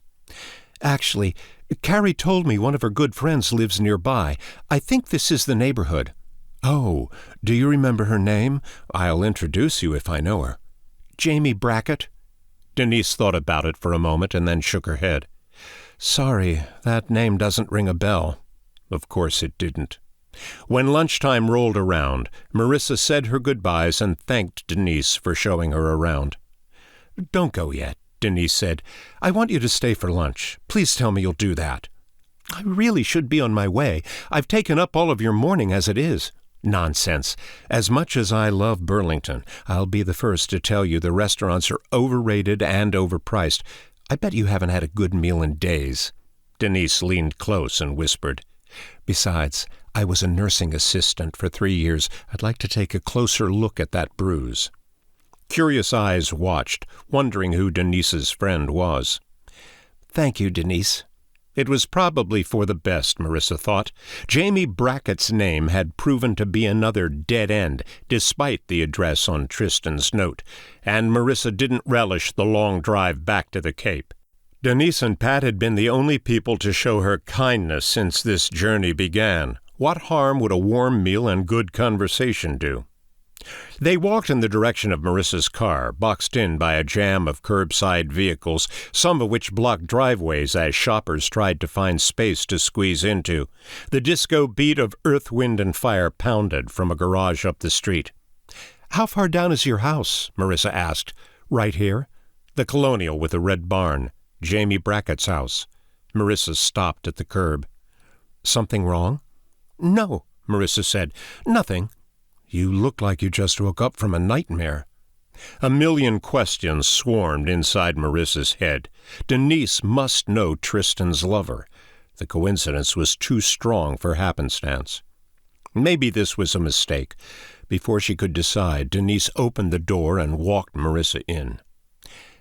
"Actually, Carrie told me one of her good friends lives nearby. I think this is the neighborhood." "Oh, do you remember her name? I'll introduce you if I know her." "Jamie Brackett." Denise thought about it for a moment and then shook her head. "Sorry, that name doesn't ring a bell." Of course it didn't. When lunchtime rolled around, Marissa said her goodbyes and thanked Denise for showing her around. "Don't go yet," Denise said. "I want you to stay for lunch. Please tell me you'll do that." "I really should be on my way. I've taken up all of your morning as it is." "Nonsense. As much as I love Burlington, I'll be the first to tell you the restaurants are overrated and overpriced. I bet you haven't had a good meal in days." Denise leaned close and whispered, "Besides, I was a nursing assistant for 3 years. I'd like to take a closer look at that bruise." Curious eyes watched, wondering who Denise's friend was. "Thank you, Denise." It was probably for the best, Marissa thought. Jamie Brackett's name had proven to be another dead end, despite the address on Tristan's note, and Marissa didn't relish the long drive back to the Cape. Denise and Pat had been the only people to show her kindness since this journey began. What harm would a warm meal and good conversation do? They walked in the direction of Marissa's car, boxed in by a jam of curbside vehicles, some of which blocked driveways as shoppers tried to find space to squeeze into. The disco beat of Earth, Wind, and Fire pounded from a garage up the street. "How far down is your house?" Marissa asked. "Right here." "The Colonial with the red barn. Jamie Brackett's house." Marissa stopped at the curb. "Something wrong?" "No," Marissa said. "Nothing." "You look like you just woke up from a nightmare." A million questions swarmed inside Marissa's head. Denise must know Tristan's lover. The coincidence was too strong for happenstance. Maybe this was a mistake. Before she could decide, Denise opened the door and walked Marissa in.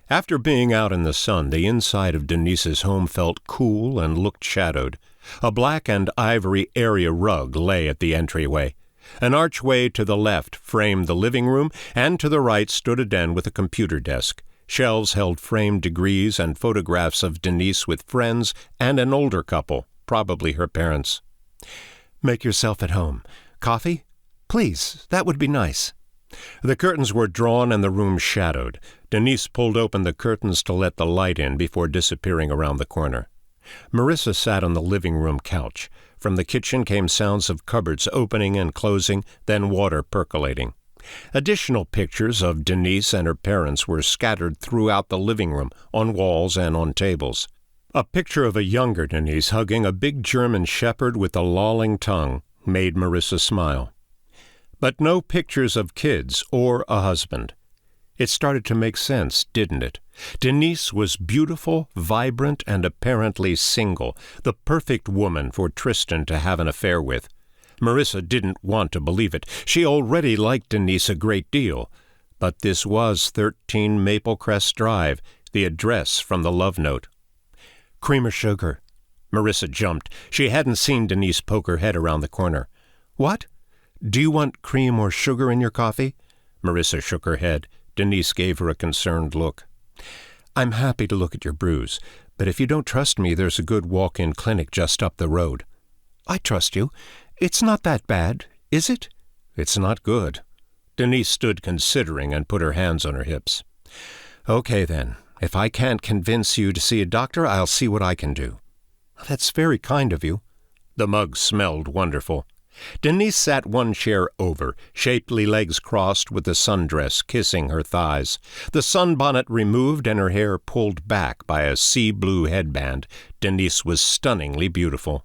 After being out in the sun, the inside of Denise's home felt cool and looked shadowed. A black and ivory area rug lay at the entryway. An archway to the left framed the living room, and to the right stood a den with a computer desk. Shelves held framed degrees and photographs of Denise with friends and an older couple, probably her parents. "Make yourself at home. Coffee? Please, that would be nice." The curtains were drawn and the room shadowed. Denise pulled open the curtains to let the light in before disappearing around the corner. Marissa sat on the living room couch. From the kitchen came sounds of cupboards opening and closing, then water percolating. Additional pictures of Denise and her parents were scattered throughout the living room, on walls and on tables. A picture of a younger Denise hugging a big German shepherd with a lolling tongue made Marissa smile. But no pictures of kids or a husband. It started to make sense, didn't it? Denise was beautiful, vibrant, and apparently single, the perfect woman for Tristan to have an affair with. Marissa didn't want to believe it. She already liked Denise a great deal. But this was 13 Maple Crest Drive, the address from the love note. "Cream or sugar?" Marissa jumped. She hadn't seen Denise poke her head around the corner. "What? Do you want cream or sugar in your coffee?" Marissa shook her head. Denise gave her a concerned look. "I'm happy to look at your bruise, but if you don't trust me, there's a good walk-in clinic just up the road." "I trust you. It's not that bad, is it?" "It's not good." Denise stood considering and put her hands on her hips. "Okay, then. If I can't convince you to see a doctor, I'll see what I can do." "That's very kind of you." The mug smelled wonderful. Denise sat one chair over, shapely legs crossed with the sundress kissing her thighs, the sunbonnet removed and her hair pulled back by a sea-blue headband. Denise was stunningly beautiful.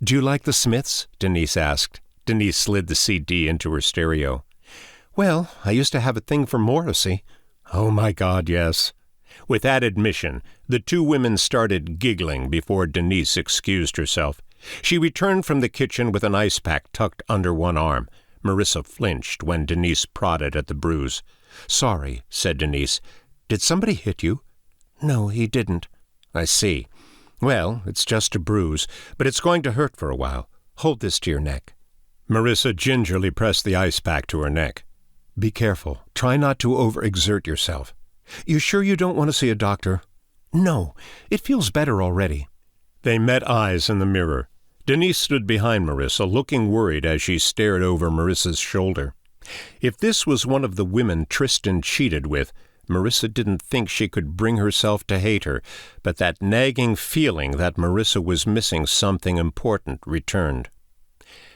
"Do you like the Smiths?" Denise asked. Denise slid the CD into her stereo. "Well, I used to have a thing for Morrissey." "Oh, my God, yes." With that admission, the two women started giggling before Denise excused herself. She returned from the kitchen with an ice pack tucked under one arm. Marissa flinched when Denise prodded at the bruise. "Sorry," said Denise. "Did somebody hit you?" "No, he didn't." "I see. Well, it's just a bruise, but it's going to hurt for a while. Hold this to your neck." Marissa gingerly pressed the ice pack to her neck. "Be careful. Try not to overexert yourself. You sure you don't want to see a doctor?" "No, it feels better already." They met eyes in the mirror. Denise stood behind Marissa, looking worried as she stared over Marissa's shoulder. If this was one of the women Tristan cheated with, Marissa didn't think she could bring herself to hate her, but that nagging feeling that Marissa was missing something important returned.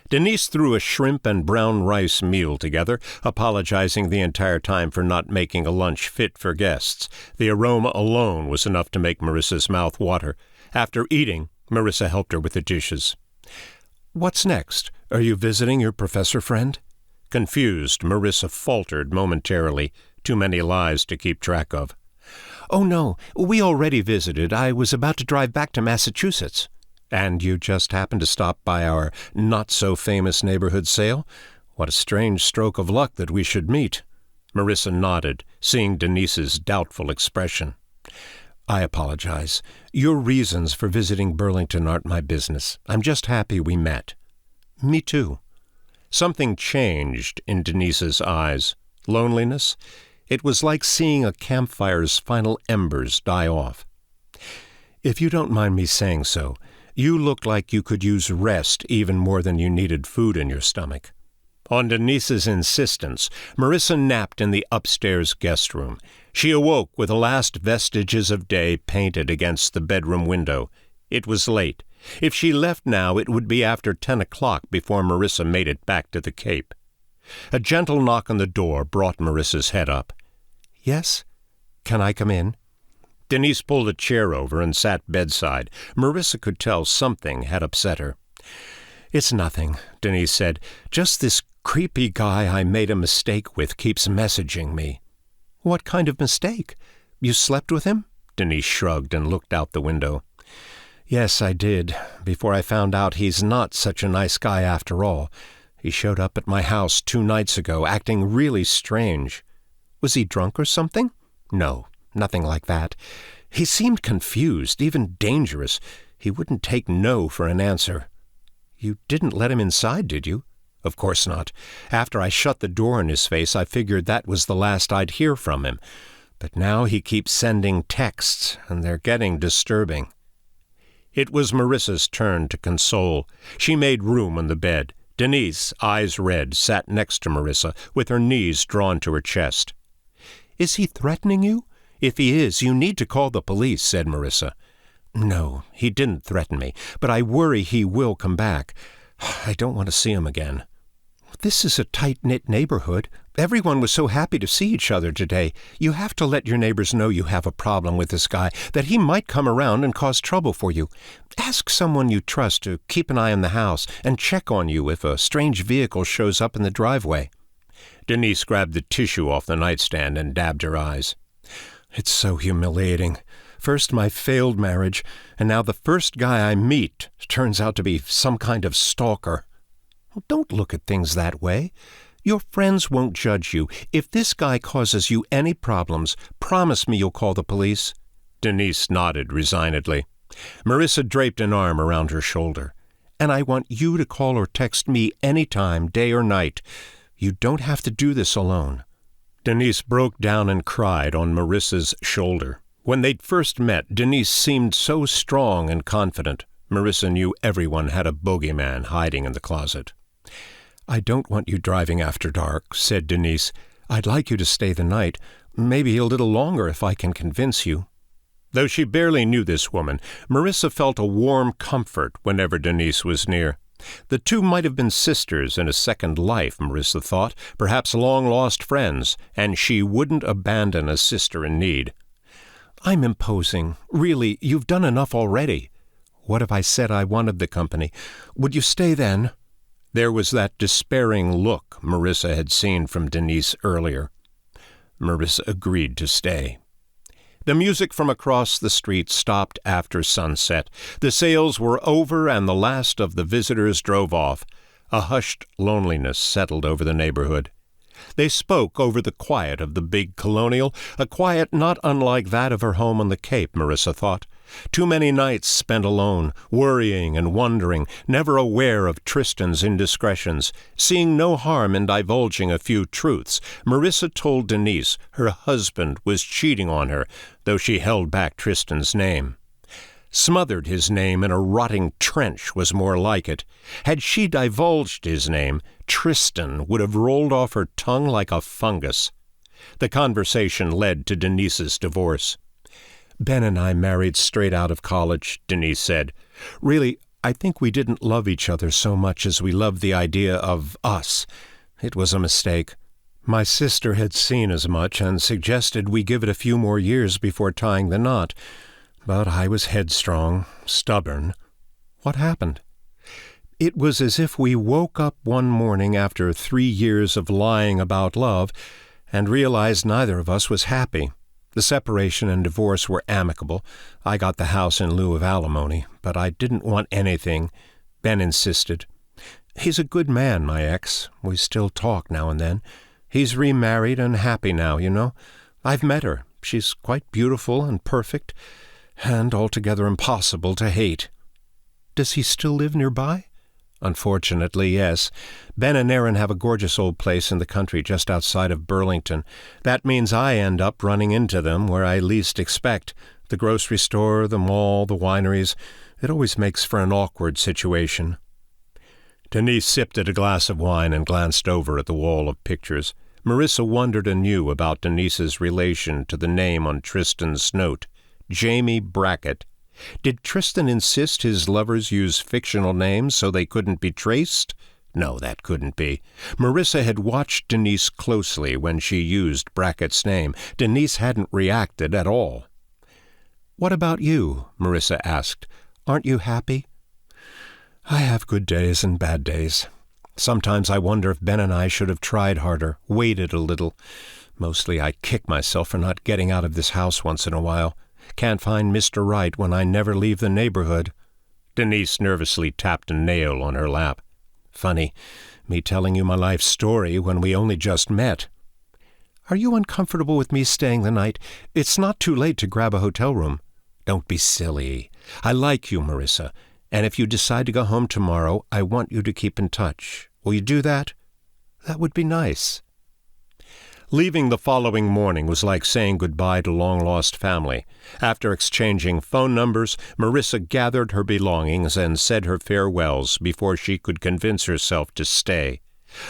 Denise threw a shrimp and brown rice meal together, apologizing the entire time for not making a lunch fit for guests. The aroma alone was enough to make Marissa's mouth water. After eating, Marissa helped her with the dishes. "What's next? Are you visiting your professor friend?" Confused, Marissa faltered momentarily. Too many lies to keep track of. "Oh, no. We already visited. I was about to drive back to Massachusetts." "And you just happened to stop by our not-so-famous neighborhood sale? What a strange stroke of luck that we should meet." Marissa nodded, seeing Denise's doubtful expression. "I apologize. Your reasons for visiting Burlington aren't my business. I'm just happy we met." "Me too." Something changed in Denise's eyes. Loneliness? It was like seeing a campfire's final embers die off. "If you don't mind me saying so, you look like you could use rest even more than you needed food in your stomach." On Denise's insistence, Marissa napped in the upstairs guest room. She awoke with the last vestiges of day painted against the bedroom window. It was late. If she left now, it would be after 10 o'clock before Marissa made it back to the Cape. A gentle knock on the door brought Marissa's head up. "Yes? Can I come in?" Denise pulled a chair over and sat bedside. Marissa could tell something had upset her. "It's nothing," Denise said. "Just this creepy guy I made a mistake with keeps messaging me." "What kind of mistake? You slept with him?" Denise shrugged and looked out the window. "Yes, I did, before I found out he's not such a nice guy after all. He showed up at my house 2 nights ago, acting really strange." "Was he drunk or something?" "No, nothing like that. He seemed confused, even dangerous. He wouldn't take no for an answer." "You didn't let him inside, did you?" Of course not. After I shut the door in his face, I figured that was the last I'd hear from him. But now he keeps sending texts, and they're getting disturbing. It was Marissa's turn to console. She made room on the bed. Denise, eyes red, sat next to Marissa, with her knees drawn to her chest. "Is he threatening you? If he is, you need to call the police," said Marissa. "No, he didn't threaten me, but I worry he will come back. I don't want to see him again." "This is a tight-knit neighborhood. Everyone was so happy to see each other today. You have to let your neighbors know you have a problem with this guy, that he might come around and cause trouble for you. Ask someone you trust to keep an eye on the house and check on you if a strange vehicle shows up in the driveway." Denise grabbed the tissue off the nightstand and dabbed her eyes. "It's so humiliating. First my failed marriage, and now the first guy I meet turns out to be some kind of stalker." "Don't look at things that way. Your friends won't judge you. If this guy causes you any problems, promise me you'll call the police." Denise nodded resignedly. Marissa draped an arm around her shoulder. "And I want you to call or text me any time, day or night. You don't have to do this alone." Denise broke down and cried on Marissa's shoulder. When they'd first met, Denise seemed so strong and confident. Marissa knew everyone had a bogeyman hiding in the closet. "I don't want you driving after dark," said Denise. "I'd like you to stay the night, maybe a little longer if I can convince you." Though she barely knew this woman, Marissa felt a warm comfort whenever Denise was near. The two might have been sisters in a second life, Marissa thought, perhaps long-lost friends, and she wouldn't abandon a sister in need. "I'm imposing. Really, you've done enough already. What if I said I wanted the company? Would you stay then?" There was that despairing look Marissa had seen from Denise earlier. Marissa agreed to stay. The music from across the street stopped after sunset. The sales were over and the last of the visitors drove off. A hushed loneliness settled over the neighborhood. They spoke over the quiet of the big colonial, a quiet not unlike that of her home on the Cape, Marissa thought. Too many nights spent alone, worrying and wondering, never aware of Tristan's indiscretions. Seeing no harm in divulging a few truths, Marissa told Denise her husband was cheating on her, though she held back Tristan's name. Smothered his name in a rotting trench was more like it. Had she divulged his name, Tristan would have rolled off her tongue like a fungus. The conversation led to Denise's divorce. "Ben and I married straight out of college," Denise said. "Really, I think we didn't love each other so much as we loved the idea of us. It was a mistake. My sister had seen as much and suggested we give it a few more years before tying the knot. But I was headstrong, stubborn. What happened? It was as if we woke up one morning after 3 years of lying about love and realized neither of us was happy. The separation and divorce were amicable. I got the house in lieu of alimony, but I didn't want anything. Ben insisted. He's a good man, my ex. We still talk now and then. He's remarried and happy now, you know. I've met her. She's quite beautiful and perfect, and altogether impossible to hate." "Does he still live nearby?" "Unfortunately, yes. Ben and Erin have a gorgeous old place in the country just outside of Burlington. That means I end up running into them where I least expect. The grocery store, the mall, the wineries. It always makes for an awkward situation." Denise sipped at a glass of wine and glanced over at the wall of pictures. Marissa wondered anew about Denise's relation to the name on Tristan's note, Jamie Brackett. Did Tristan insist his lovers use fictional names so they couldn't be traced? No, that couldn't be. Marissa had watched Denise closely when she used Brackett's name. Denise hadn't reacted at all. "What about you?" Marissa asked. "Aren't you happy?" "I have good days and bad days. Sometimes I wonder if Ben and I should have tried harder, waited a little. Mostly I kick myself for not getting out of this house once in a while. Can't find Mr. Right when I never leave the neighborhood." Denise nervously tapped a nail on her lap. "Funny, me telling you my life story when we only just met." "Are you uncomfortable with me staying the night? It's not too late to grab a hotel room." "Don't be silly. I like you, Marissa, and if you decide to go home tomorrow, I want you to keep in touch. Will you do that? That would be nice. Leaving the following morning was like saying goodbye to long-lost family. After exchanging phone numbers, Marissa gathered her belongings and said her farewells before she could convince herself to stay.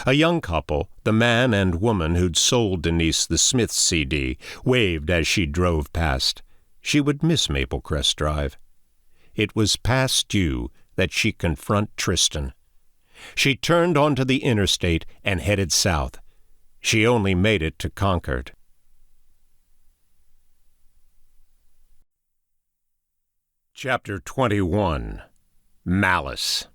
A young couple, the man and woman who'd sold Denise the Smith CD, waved as she drove past. She would miss Maple Crest Drive. It was past due that she confront Tristan. She turned onto the interstate and headed south. She only made it to Concord. Chapter 21. Malice.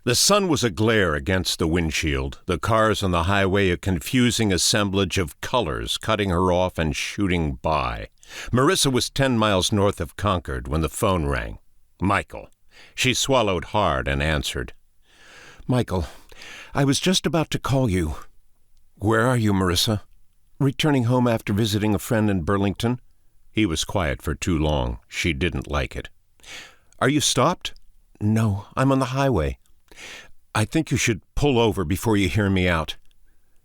The sun was a glare against the windshield, the cars on the highway a confusing assemblage of colors cutting her off and shooting by. Marissa was 10 miles north of Concord when the phone rang. Michael. She swallowed hard and answered. Michael, I was just about to call you. Where are you, Marissa? Returning home after visiting a friend in Burlington. He was quiet for too long. She didn't like it. Are you stopped? No, I'm on the highway. I think you should pull over before you hear me out.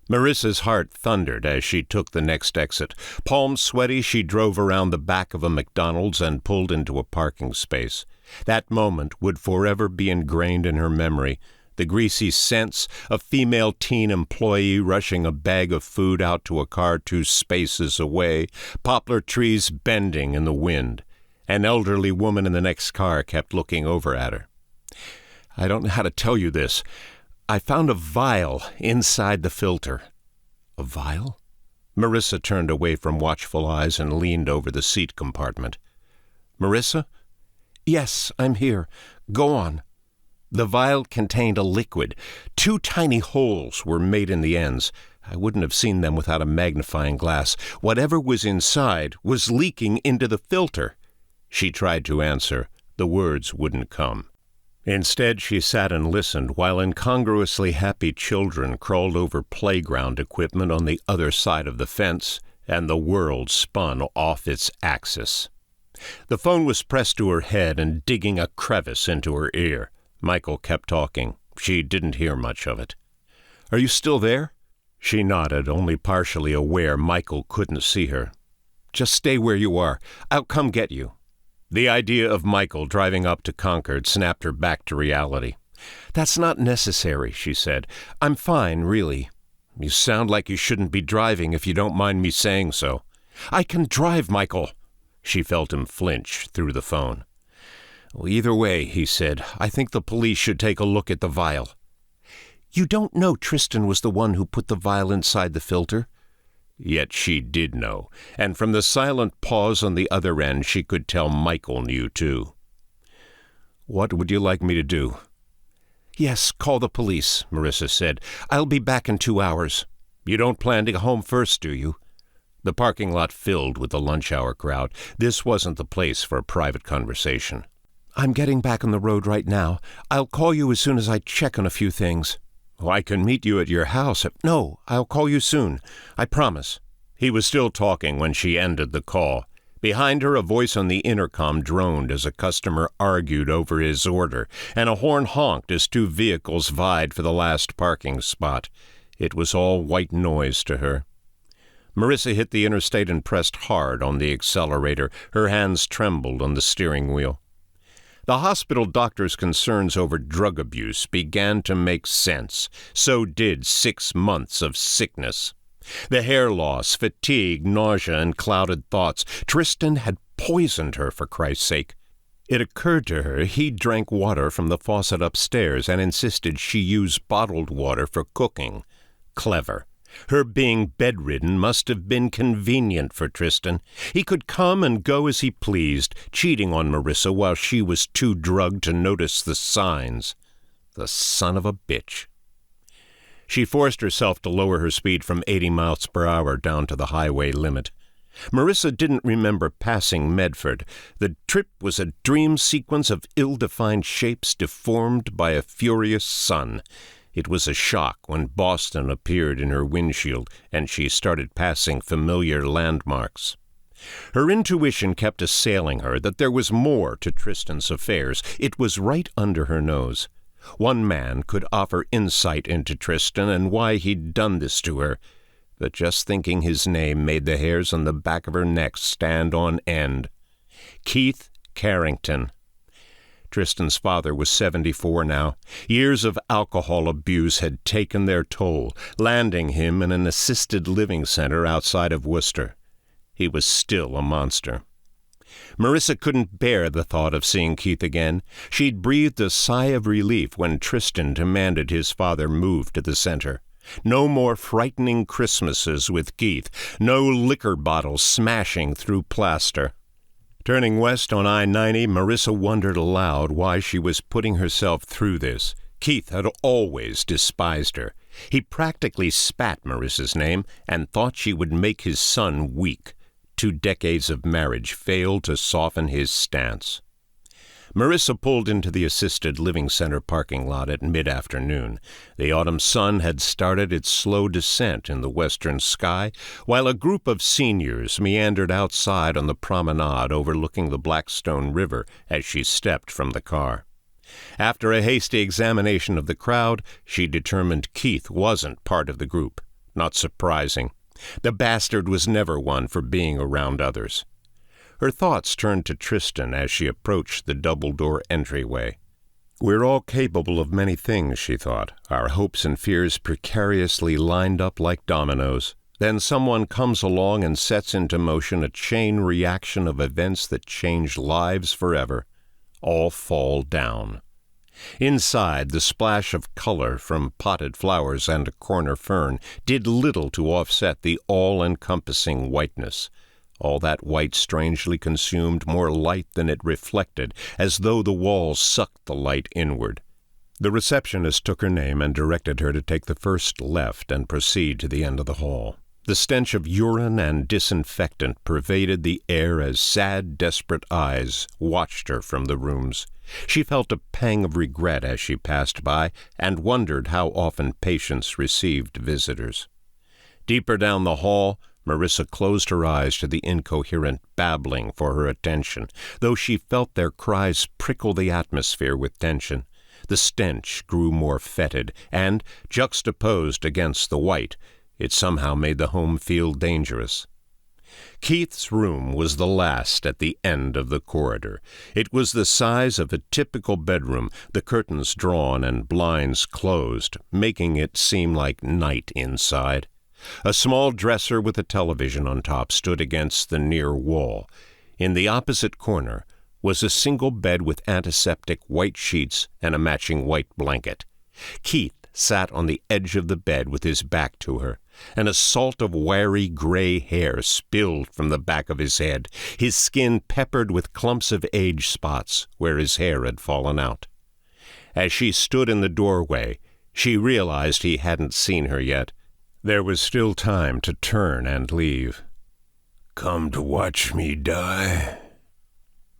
Marissa's heart thundered as she took the next exit. Palms sweaty, she drove around the back of a McDonald's and pulled into a parking space. That moment would forever be ingrained in her memory. The greasy scents, a female teen employee rushing a bag of food out to a car 2 spaces away, poplar trees bending in the wind. An elderly woman in the next car kept looking over at her. I don't know how to tell you this. I found a vial inside the filter. A vial? Marissa turned away from watchful eyes and leaned over the seat compartment. Marissa? Yes, I'm here. Go on. The vial contained a liquid. 2 tiny holes were made in the ends. I wouldn't have seen them without a magnifying glass. Whatever was inside was leaking into the filter. She tried to answer. The words wouldn't come. Instead, she sat and listened while incongruously happy children crawled over playground equipment on the other side of the fence, and the world spun off its axis. The phone was pressed to her head and digging a crevice into her ear. Michael kept talking. She didn't hear much of it. Are you still there? She nodded, only partially aware Michael couldn't see her. Just stay where you are. I'll come get you. The idea of Michael driving up to Concord snapped her back to reality. That's not necessary, she said. I'm fine, really. You sound like you shouldn't be driving if you don't mind me saying so. I can drive, Michael. She felt him flinch through the phone. Well, either way, he said, I think the police should take a look at the vial. You don't know Tristan was the one who put the vial inside the filter? Yet she did know, and from the silent pause on the other end she could tell Michael knew too. What would you like me to do? Yes, call the police, Marissa said. I'll be back in 2 hours. You don't plan to go home first, do you? The parking lot filled with the lunch hour crowd. This wasn't the place for a private conversation. I'm getting back on the road right now. I'll call you as soon as I check on a few things. Oh, I can meet you at your house. No, I'll call you soon. I promise. He was still talking when she ended the call. Behind her, a voice on the intercom droned as a customer argued over his order, and a horn honked as 2 vehicles vied for the last parking spot. It was all white noise to her. Marissa hit the interstate and pressed hard on the accelerator. Her hands trembled on the steering wheel. The hospital doctor's concerns over drug abuse began to make sense. So did 6 months of sickness. The hair loss, fatigue, nausea, and clouded thoughts. Tristan had poisoned her, for Christ's sake. It occurred to her he drank water from the faucet upstairs and insisted she use bottled water for cooking. Clever. Her being bedridden must have been convenient for Tristan. He could come and go as he pleased, cheating on Marissa while she was too drugged to notice the signs. The son of a bitch. She forced herself to lower her speed from 80 miles per hour down to the highway limit. Marissa didn't remember passing Medford. The trip was a dream sequence of ill-defined shapes deformed by a furious sun. It was a shock when Boston appeared in her windshield and she started passing familiar landmarks. Her intuition kept assailing her that there was more to Tristan's affairs. It was right under her nose. One man could offer insight into Tristan and why he'd done this to her, but just thinking his name made the hairs on the back of her neck stand on end. Keith Carrington. Tristan's father was 74 now. Years of alcohol abuse had taken their toll, landing him in an assisted living center outside of Worcester. He was still a monster. Marissa couldn't bear the thought of seeing Keith again. She'd breathed a sigh of relief when Tristan demanded his father move to the center. No more frightening Christmases with Keith, no liquor bottles smashing through plaster. Turning west on I-90, Marissa wondered aloud why she was putting herself through this. Keith had always despised her. He practically spat Marissa's name and thought she would make his son weak. 2 decades of marriage failed to soften his stance. Marissa pulled into the assisted living center parking lot at mid-afternoon. The autumn sun had started its slow descent in the western sky, while a group of seniors meandered outside on the promenade overlooking the Blackstone River as she stepped from the car. After a hasty examination of the crowd, she determined Keith wasn't part of the group. Not surprising. The bastard was never one for being around others. Her thoughts turned to Tristan as she approached the double-door entryway. We're all capable of many things, she thought, our hopes and fears precariously lined up like dominoes. Then someone comes along and sets into motion a chain reaction of events that change lives forever. All fall down. Inside, the splash of color from potted flowers and a corner fern did little to offset the all-encompassing whiteness. All that white strangely consumed more light than it reflected, as though the walls sucked the light inward. The receptionist took her name and directed her to take the first left and proceed to the end of the hall. The stench of urine and disinfectant pervaded the air as sad, desperate eyes watched her from the rooms. She felt a pang of regret as she passed by and wondered how often patients received visitors. Deeper down the hall, Marissa closed her eyes to the incoherent babbling for her attention, though she felt their cries prickle the atmosphere with tension. The stench grew more fetid, and, juxtaposed against the white, it somehow made the home feel dangerous. Keith's room was the last at the end of the corridor. It was the size of a typical bedroom, the curtains drawn and blinds closed, making it seem like night inside. A small dresser with a television on top stood against the near wall. In the opposite corner was a single bed with antiseptic white sheets and a matching white blanket. Keith sat on the edge of the bed with his back to her. An assault of wiry gray hair spilled from the back of his head, his skin peppered with clumps of age spots where his hair had fallen out. As she stood in the doorway, she realized he hadn't seen her yet. There was still time to turn and leave. Come to watch me die?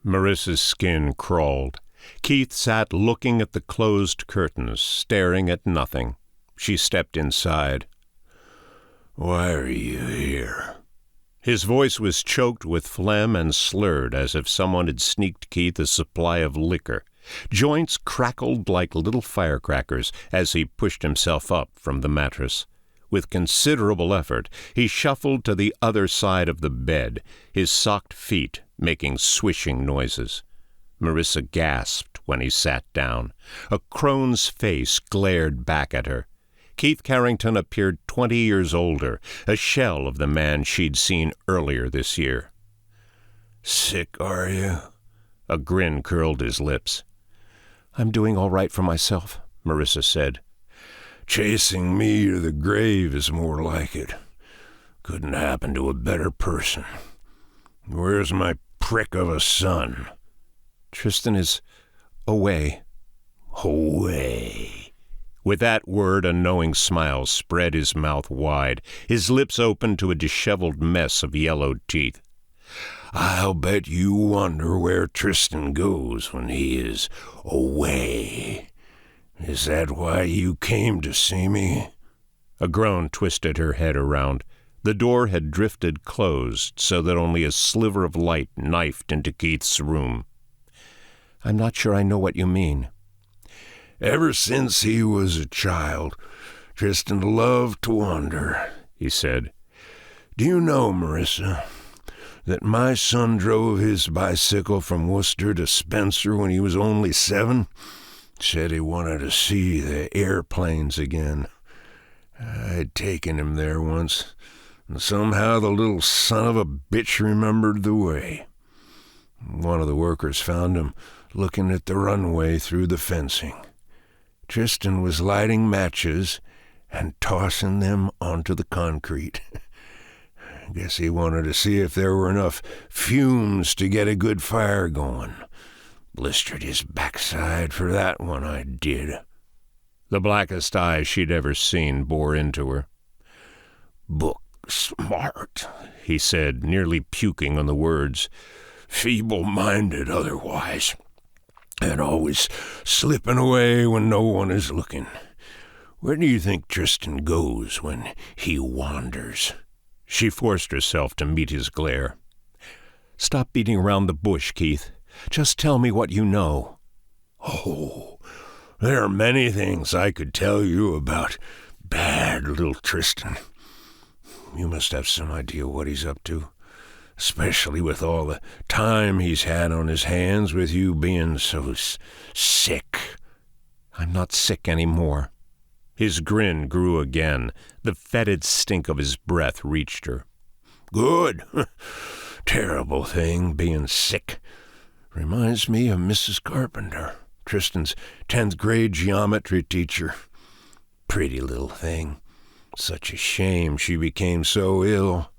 Marissa's skin crawled. Keith sat looking at the closed curtains, staring at nothing. She stepped inside. Why are you here? His voice was choked with phlegm and slurred as if someone had sneaked Keith a supply of liquor. Joints crackled like little firecrackers as he pushed himself up from the mattress. With considerable effort, he shuffled to the other side of the bed, his socked feet making swishing noises. Marissa gasped when he sat down. A crone's face glared back at her. Keith Carrington appeared 20 years older, a shell of the man she'd seen earlier this year. Sick, are you? A grin curled his lips. I'm doing all right for myself, Marissa said. Chasing me to the grave is more like it. Couldn't happen to a better person. Where's my prick of a son? Tristan is away. Away. With that word, a knowing smile spread his mouth wide, his lips open to a disheveled mess of yellowed teeth. I'll bet you wonder where Tristan goes when he is away. Is that why you came to see me? A groan twisted her head around. The door had drifted closed so that only a sliver of light knifed into Keith's room. I'm not sure I know what you mean. Ever since he was a child, Tristan loved to wander, he said. Do you know, Marissa, that my son drove his bicycle from Worcester to Spencer when he was only 7? Said he wanted to see the airplanes again. I'd taken him there once, and somehow the little son of a bitch remembered the way. One of the workers found him looking at the runway through the fencing. Tristan was lighting matches and tossing them onto the concrete. Guess he wanted to see if there were enough fumes to get a good fire going. Blistered his backside for that one, I did. The blackest eyes she'd ever seen bore into her. Book smart, he said, nearly puking on the words. Feeble-minded otherwise, and always slipping away when no one is looking. Where do you think Tristan goes when he wanders? She forced herself to meet his glare. Stop beating around the bush, Keith. Just tell me what you know. Oh, there are many things I could tell you about bad little Tristan. You must have some idea what he's up to, especially with all the time he's had on his hands with you being so sick. I'm not sick anymore. His grin grew again. The fetid stink of his breath reached her. Good. Terrible thing, being sick. Reminds me of Mrs. Carpenter, Tristan's 10th grade geometry teacher. Pretty little thing. Such a shame she became so ill.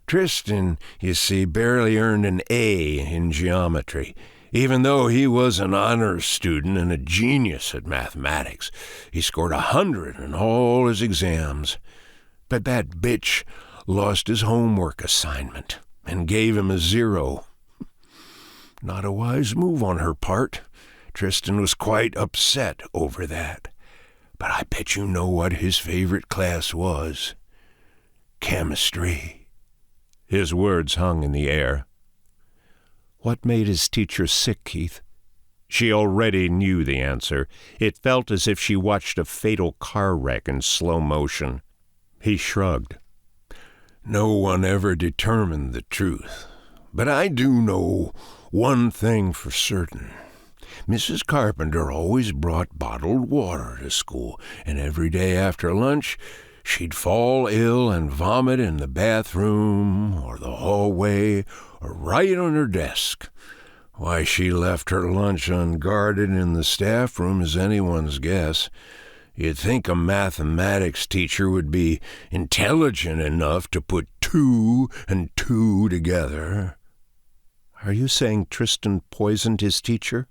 Tristan, you see, barely earned an A in geometry. Even though he was an honors student and a genius at mathematics, he scored 100 in all his exams. But that bitch lost his homework assignment and gave him a 0. Not a wise move on her part. Tristan was quite upset over that. But I bet you know what his favorite class was. Chemistry. His words hung in the air. What made his teacher sick, Keith? She already knew the answer. It felt as if she watched a fatal car wreck in slow motion. He shrugged. No one ever determined the truth. But I do know one thing for certain. Mrs. Carpenter always brought bottled water to school, and every day after lunch, she'd fall ill and vomit in the bathroom or the hallway or right on her desk. Why she left her lunch unguarded in the staff room is anyone's guess. You'd think a mathematics teacher would be intelligent enough to put 2 and 2 together. Are you saying Tristan poisoned his teacher?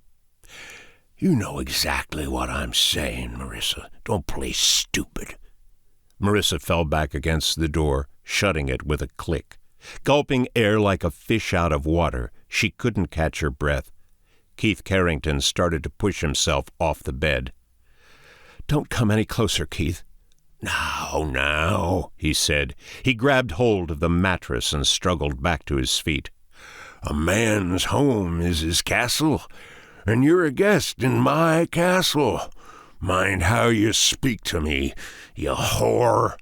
You know exactly what I'm saying, Marissa. Don't play stupid. Marissa fell back against the door, shutting it with a click. Gulping air like a fish out of water, she couldn't catch her breath. Keith Carrington started to push himself off the bed. Don't come any closer, Keith. Now, he said. He grabbed hold of the mattress and struggled back to his feet. A man's home is his castle, and you're a guest in my castle. Mind how you speak to me, you whore.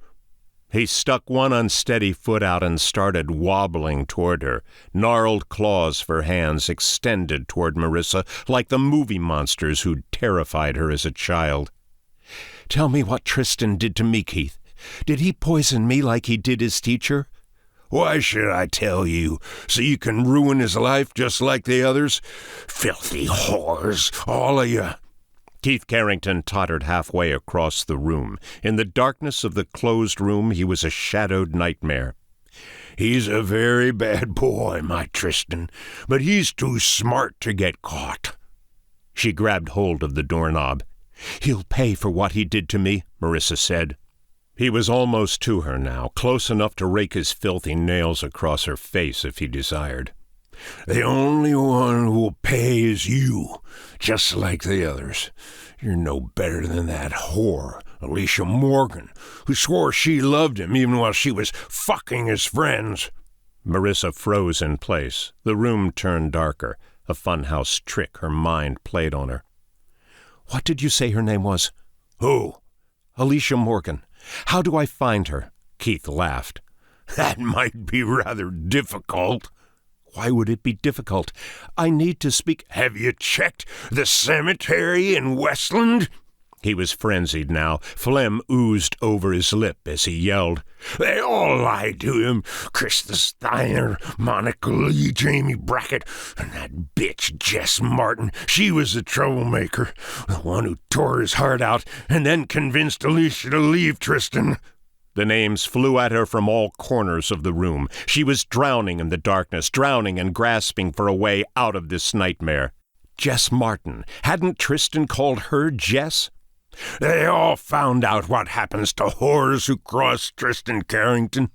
He stuck one unsteady foot out and started wobbling toward her, gnarled claws for hands extended toward Marissa like the movie monsters who'd terrified her as a child. Tell me what Tristan did to me, Keith. Did he poison me like he did his teacher? Why should I tell you? So you can ruin his life just like the others? Filthy whores, all of you. Keith Carrington tottered halfway across the room. In the darkness of the closed room, he was a shadowed nightmare. He's a very bad boy, my Tristan, but he's too smart to get caught. She grabbed hold of the doorknob. He'll pay for what he did to me, Marissa said. He was almost to her now, close enough to rake his filthy nails across her face if he desired. The only one who'll pay is you, just like the others. You're no better than that whore, Alicia Morgan, who swore she loved him even while she was fucking his friends. Marissa froze in place. The room turned darker, a funhouse trick her mind played on her. What did you say her name was? Who? Alicia Morgan. How do I find her? Keith laughed. That might be rather difficult. Why would it be difficult? I need to speak. Have you checked the cemetery in Westland? He was frenzied now. Phlegm oozed over his lip as he yelled. They all lied to him. Krista Steiner, Monica Lee, Jamie Brackett, and that bitch Jess Martin. She was the troublemaker, the one who tore his heart out and then convinced Alicia to leave Tristan. The names flew at her from all corners of the room. She was drowning in the darkness, drowning and grasping for a way out of this nightmare. Jess Martin. Hadn't Tristan called her Jess? They all found out what happens to whores who cross Tristan Carrington.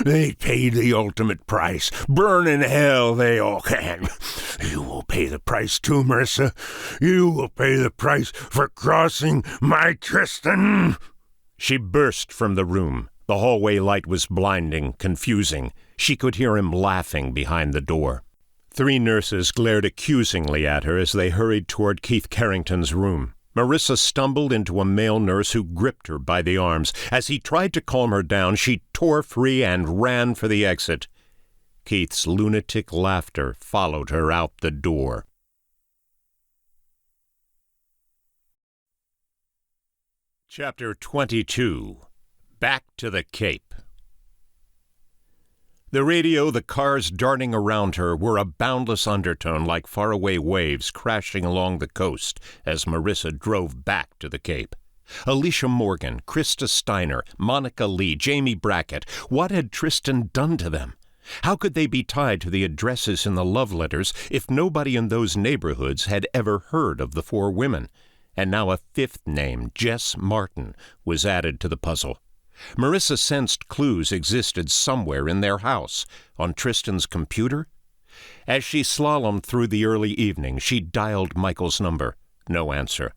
They paid the ultimate price. Burn in hell they all can. You will pay the price too, Marissa. You will pay the price for crossing my Tristan. She burst from the room. The hallway light was blinding, confusing. She could hear him laughing behind the door. 3 nurses glared accusingly at her as they hurried toward Keith Carrington's room. Marissa stumbled into a male nurse who gripped her by the arms. As he tried to calm her down, she tore free and ran for the exit. Keith's lunatic laughter followed her out the door. Chapter 22. Back to the Cape. The radio, the cars darting around her, were a boundless undertone like faraway waves crashing along the coast as Marissa drove back to the Cape. Alicia Morgan, Krista Steiner, Monica Lee, Jamie Brackett. What had Tristan done to them? How could they be tied to the addresses in the love letters if nobody in those neighborhoods had ever heard of the 4 women? And now a 5th name, Jess Martin, was added to the puzzle. Marissa sensed clues existed somewhere in their house, on Tristan's computer. As she slalomed through the early evening, she dialed Michael's number. No answer.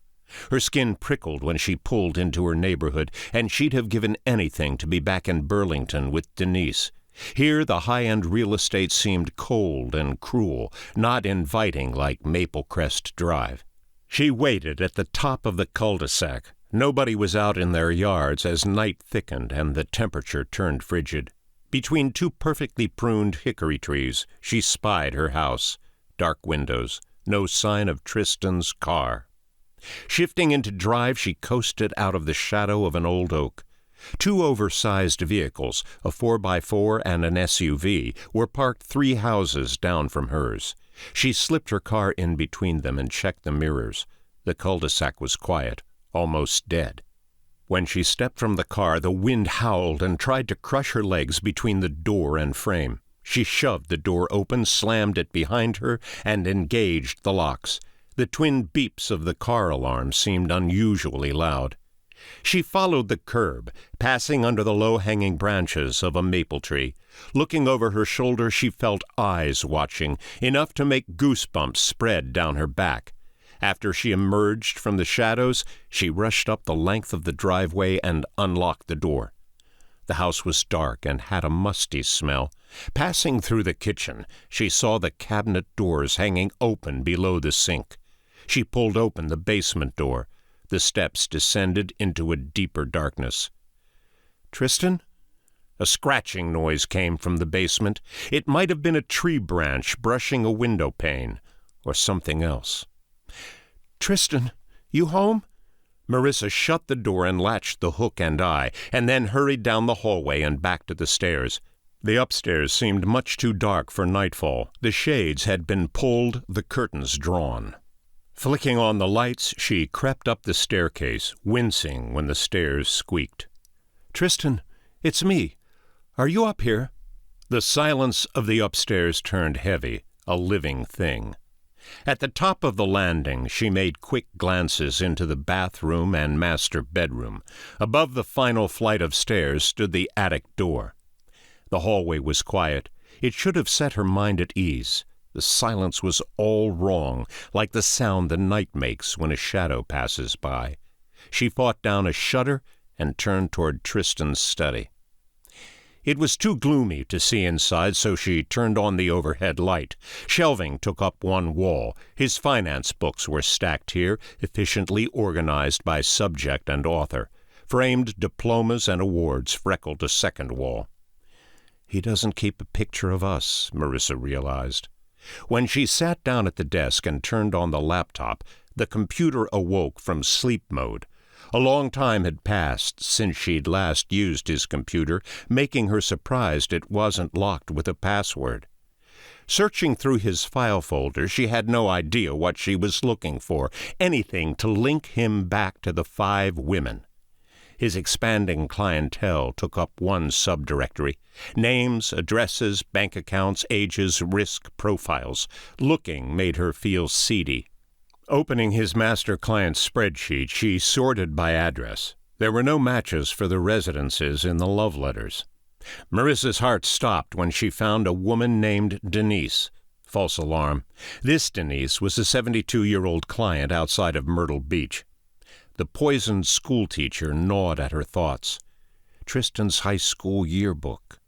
Her skin prickled when she pulled into her neighborhood, and she'd have given anything to be back in Burlington with Denise. Here the high-end real estate seemed cold and cruel, not inviting like Maple Crest Drive. She waited at the top of the cul-de-sac. Nobody was out in their yards as night thickened and the temperature turned frigid. Between 2 perfectly pruned hickory trees, she spied her house. Dark windows, no sign of Tristan's car. Shifting into drive, she coasted out of the shadow of an old oak. 2 oversized vehicles, a 4x4 and an SUV, were parked 3 houses down from hers. She slipped her car in between them and checked the mirrors. The cul-de-sac was quiet. Almost dead. When she stepped from the car, the wind howled and tried to crush her legs between the door and frame. She shoved the door open, slammed it behind her, and engaged the locks. The twin beeps of the car alarm seemed unusually loud. She followed the curb, passing under the low-hanging branches of a maple tree. Looking over her shoulder, she felt eyes watching, enough to make goosebumps spread down her back. After she emerged from the shadows, she rushed up the length of the driveway and unlocked the door. The house was dark and had a musty smell. Passing through the kitchen, she saw the cabinet doors hanging open below the sink. She pulled open the basement door. The steps descended into a deeper darkness. "Tristan?" A scratching noise came from the basement. It might have been a tree branch brushing a window pane, or something else. "Tristan, you home?" Marissa shut the door and latched the hook and eye, and then hurried down the hallway and back to the stairs. The upstairs seemed much too dark for nightfall. The shades had been pulled, the curtains drawn. Flicking on the lights, she crept up the staircase, wincing when the stairs squeaked. "Tristan, it's me. Are you up here?" The silence of the upstairs turned heavy, a living thing. At the top of the landing, she made quick glances into the bathroom and master bedroom. Above the final flight of stairs stood the attic door. The hallway was quiet. It should have set her mind at ease. The silence was all wrong, like the sound the night makes when a shadow passes by. She fought down a shudder and turned toward Tristan's study. It was too gloomy to see inside, so she turned on the overhead light. Shelving took up one wall. His finance books were stacked here, efficiently organized by subject and author. Framed diplomas and awards freckled a second wall. He doesn't keep a picture of us, Marissa realized. When she sat down at the desk and turned on the laptop, the computer awoke from sleep mode. A long time had passed since she'd last used his computer, making her surprised it wasn't locked with a password. Searching through his file folder, she had no idea what she was looking for, anything to link him back to the 5 women. His expanding clientele took up one subdirectory. Names, addresses, bank accounts, ages, risk profiles. Looking made her feel seedy. Opening his master client spreadsheet, she sorted by address. There were no matches for the residences in the love letters. Marissa's heart stopped when she found a woman named Denise. False alarm. This Denise was a 72-year-old client outside of Myrtle Beach. The poisoned schoolteacher gnawed at her thoughts. Tristan's high school yearbook.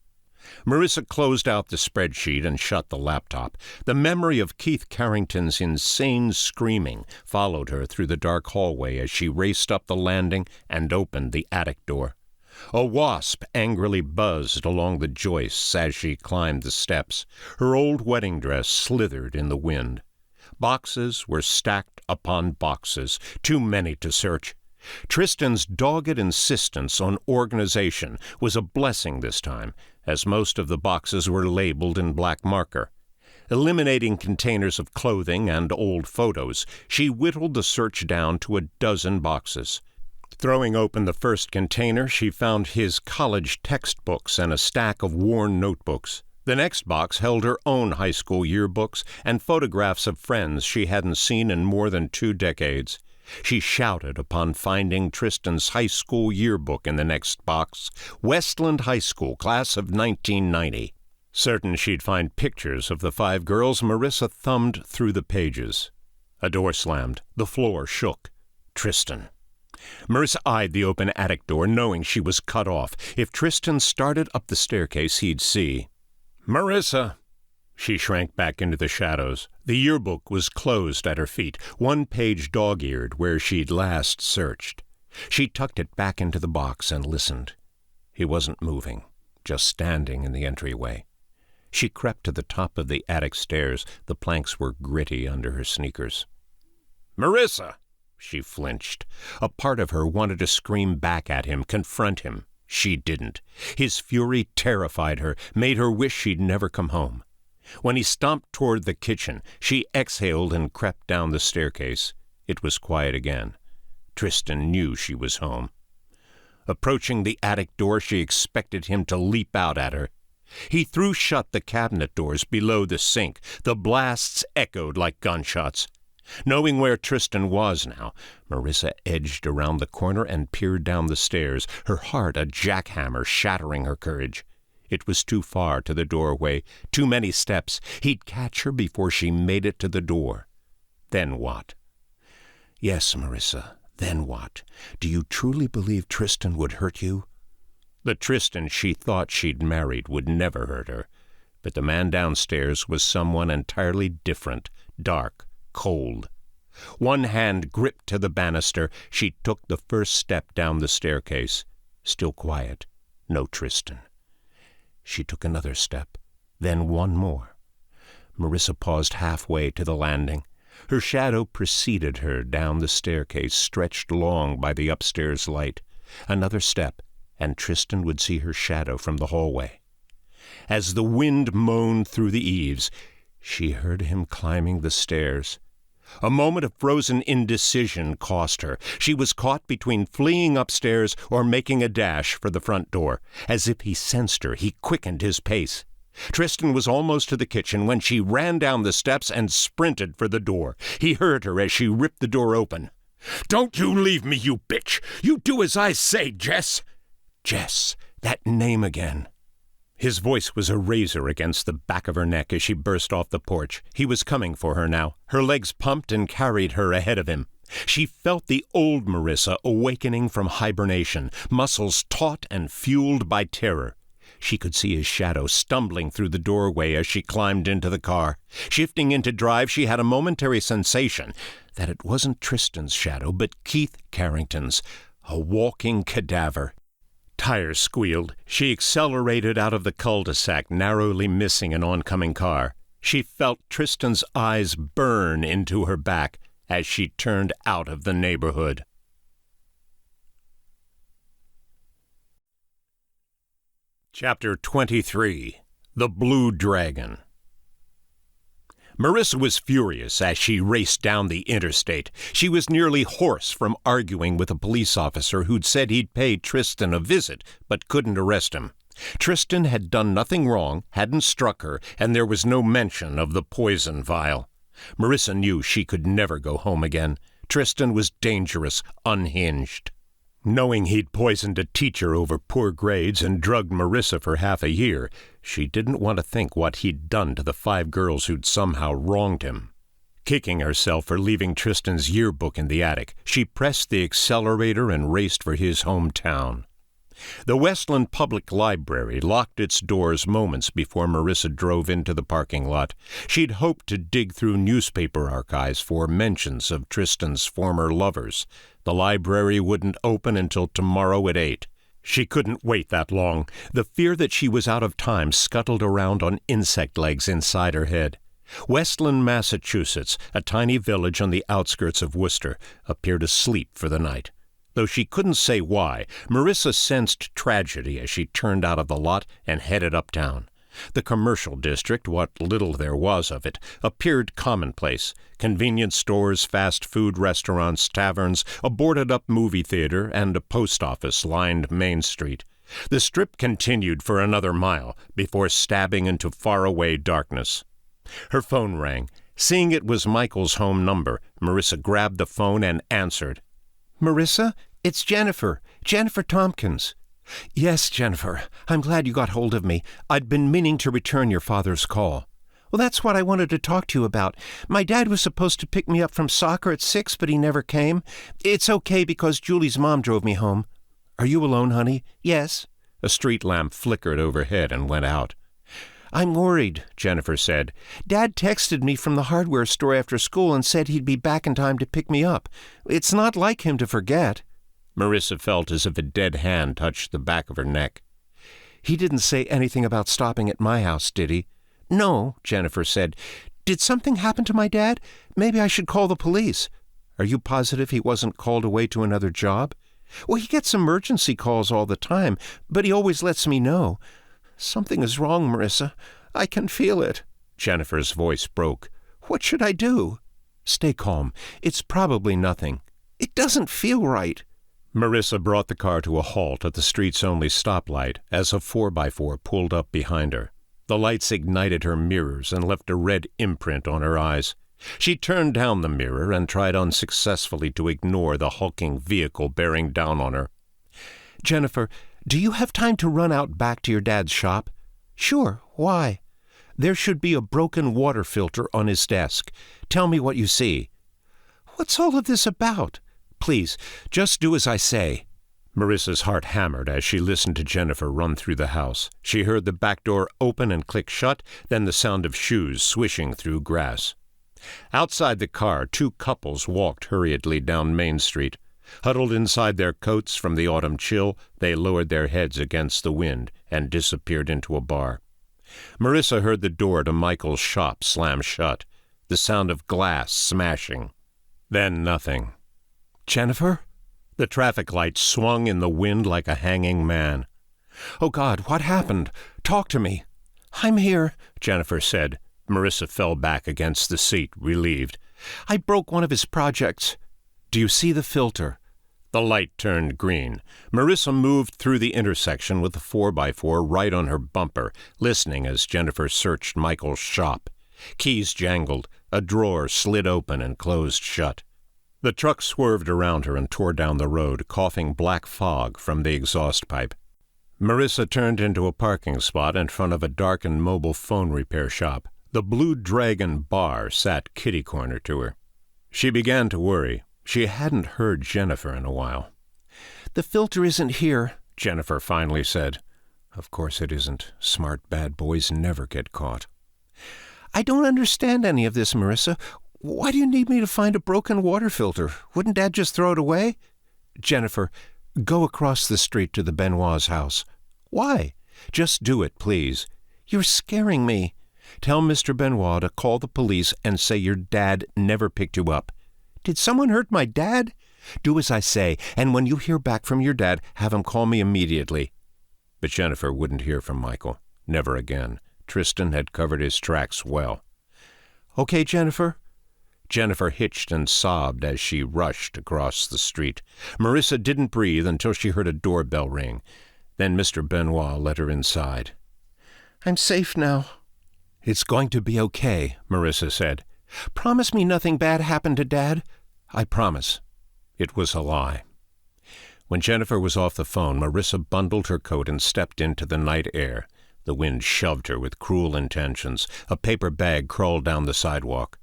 Marissa closed out the spreadsheet and shut the laptop. The memory of Keith Carrington's insane screaming followed her through the dark hallway as she raced up the landing and opened the attic door. A wasp angrily buzzed along the joists as she climbed the steps. Her old wedding dress slithered in the wind. Boxes were stacked upon boxes, too many to search. Tristan's dogged insistence on organization was a blessing this time, as most of the boxes were labeled in black marker. Eliminating containers of clothing and old photos, she whittled the search down to a dozen boxes. Throwing open the first container, she found his college textbooks and a stack of worn notebooks. The next box held her own high school yearbooks and photographs of friends she hadn't seen in more than 2 decades. She shouted upon finding Tristan's high school yearbook in the next box, Westland High School, class of 1990. Certain she'd find pictures of the 5 girls, Marissa thumbed through the pages. A door slammed. The floor shook. Tristan. Marissa eyed the open attic door, knowing she was cut off. If Tristan started up the staircase, he'd see. Marissa! She shrank back into the shadows. The yearbook was closed at her feet, one page dog-eared where she'd last searched. She tucked it back into the box and listened. He wasn't moving, just standing in the entryway. She crept to the top of the attic stairs. The planks were gritty under her sneakers. Marissa! She flinched. A part of her wanted to scream back at him, confront him. She didn't. His fury terrified her, made her wish she'd never come home. When he stomped toward the kitchen, she exhaled and crept down the staircase. It was quiet again. Tristan knew she was home. Approaching the attic door, she expected him to leap out at her. He threw shut the cabinet doors below the sink. The blasts echoed like gunshots. Knowing where Tristan was now, Marissa edged around the corner and peered down the stairs, her heart a jackhammer shattering her courage. It was too far to the doorway, too many steps. He'd catch her before she made it to the door. Then what? Yes, Marissa, then what? Do you truly believe Tristan would hurt you? The Tristan she thought she'd married would never hurt her. But the man downstairs was someone entirely different, dark, cold. One hand gripped to the banister, she took the first step down the staircase. Still quiet. No Tristan. She took another step, then one more. Marissa paused halfway to the landing. Her shadow preceded her down the staircase, stretched long by the upstairs light. Another step, and Tristan would see her shadow from the hallway. As the wind moaned through the eaves, she heard him climbing the stairs. A moment of frozen indecision cost her. She was caught between fleeing upstairs or making a dash for the front door. As if he sensed her, he quickened his pace. Tristan was almost to the kitchen when she ran down the steps and sprinted for the door. He heard her as she ripped the door open. "Don't you leave me, you bitch! You do as I say, Jess!" Jess, that name again. His voice was a razor against the back of her neck as she burst off the porch. He was coming for her now. Her legs pumped and carried her ahead of him. She felt the old Marissa awakening from hibernation, muscles taut and fueled by terror. She could see his shadow stumbling through the doorway as she climbed into the car. Shifting into drive, she had a momentary sensation that it wasn't Tristan's shadow, but Keith Carrington's, a walking cadaver. Tires squealed. She accelerated out of the cul-de-sac, narrowly missing an oncoming car. She felt Tristan's eyes burn into her back as she turned out of the neighborhood. Chapter 23. The Blue Dragon. Marissa was furious as she raced down the interstate. She was nearly hoarse from arguing with a police officer who'd said he'd paid Tristan a visit but couldn't arrest him. Tristan had done nothing wrong, hadn't struck her, and there was no mention of the poison vial. Marissa knew she could never go home again. Tristan was dangerous, unhinged. Knowing he'd poisoned a teacher over poor grades and drugged Marissa for half a year, she didn't want to think what he'd done to the 5 girls who'd somehow wronged him. Kicking herself for leaving Tristan's yearbook in the attic, she pressed the accelerator and raced for his hometown. The Westland Public Library locked its doors moments before Marissa drove into the parking lot. She'd hoped to dig through newspaper archives for mentions of Tristan's former lovers. The library wouldn't open until tomorrow at 8. She couldn't wait that long. The fear that she was out of time scuttled around on insect legs inside her head. Westland, Massachusetts, a tiny village on the outskirts of Worcester, appeared asleep for the night. Though she couldn't say why, Marissa sensed tragedy as she turned out of the lot and headed uptown. The commercial district, what little there was of it, appeared commonplace. Convenience stores, fast food restaurants, taverns, a boarded-up movie theater, and a post office lined Main Street. The strip continued for another mile before stabbing into faraway darkness. Her phone rang. Seeing it was Michael's home number, Marissa grabbed the phone and answered. Marissa, it's Jennifer. Jennifer Tompkins. Yes, Jennifer. I'm glad you got hold of me. I'd been meaning to return your father's call. Well, that's what I wanted to talk to you about. My dad was supposed to pick me up from soccer at 6, but he never came. It's okay because Julie's mom drove me home. Are you alone, honey? Yes. A street lamp flickered overhead and went out. I'm worried, Jennifer said. Dad texted me from the hardware store after school and said he'd be back in time to pick me up. It's not like him to forget. Marissa felt as if a dead hand touched the back of her neck. He didn't say anything about stopping at my house, did he? No, Jennifer said. Did something happen to my dad? Maybe I should call the police. Are you positive he wasn't called away to another job? Well, he gets emergency calls all the time, but he always lets me know. Something is wrong, Marissa. I can feel it. Jennifer's voice broke. What should I do? Stay calm. It's probably nothing. It doesn't feel right. Marissa brought the car to a halt at the street's only stoplight as a 4x4 pulled up behind her. The lights ignited her mirrors and left a red imprint on her eyes. She turned down the mirror and tried unsuccessfully to ignore the hulking vehicle bearing down on her. Jennifer, do you have time to run out back to your dad's shop? Sure. Why? There should be a broken water filter on his desk. Tell me what you see. What's all of this about? Please, just do as I say. Marissa's heart hammered as she listened to Jennifer run through the house. She heard the back door open and click shut, then the sound of shoes swishing through grass. Outside the car, 2 couples walked hurriedly down Main Street. Huddled inside their coats from the autumn chill, they lowered their heads against the wind and disappeared into a bar. Marissa heard the door to Michael's shop slam shut, the sound of glass smashing. Then nothing. Jennifer? The traffic light swung in the wind like a hanging man. Oh, God, what happened? Talk to me. I'm here, Jennifer said. Marissa fell back against the seat, relieved. I broke one of his projects. Do you see the filter? The light turned green. Marissa moved through the intersection with the 4x4 right on her bumper, listening as Jennifer searched Michael's shop. Keys jangled. A drawer slid open and closed shut. The truck swerved around her and tore down the road, coughing black fog from the exhaust pipe. Marissa turned into a parking spot in front of a darkened mobile phone repair shop. The Blue Dragon bar sat kitty-corner to her. She began to worry. She hadn't heard Jennifer in a while. The filter isn't here, Jennifer finally said. Of course it isn't. Smart bad boys never get caught. I don't understand any of this, Marissa. Why do you need me to find a broken water filter? Wouldn't Dad just throw it away? Jennifer, go across the street to the Benoit's house. Why? Just do it, please. You're scaring me. Tell Mr. Benoit to call the police and say your dad never picked you up. Did someone hurt my dad? Do as I say, and when you hear back from your dad, have him call me immediately. But Jennifer wouldn't hear from Michael. Never again. Tristan had covered his tracks well. Okay, Jennifer? Jennifer hitched and sobbed as she rushed across the street. Marissa didn't breathe until she heard a doorbell ring. Then Mr. Benoit let her inside. I'm safe now. It's going to be okay, Marissa said. Promise me nothing bad happened to Dad. I promise. It was a lie. When Jennifer was off the phone, Marissa bundled her coat and stepped into the night air. The wind shoved her with cruel intentions. A paper bag crawled down the sidewalk.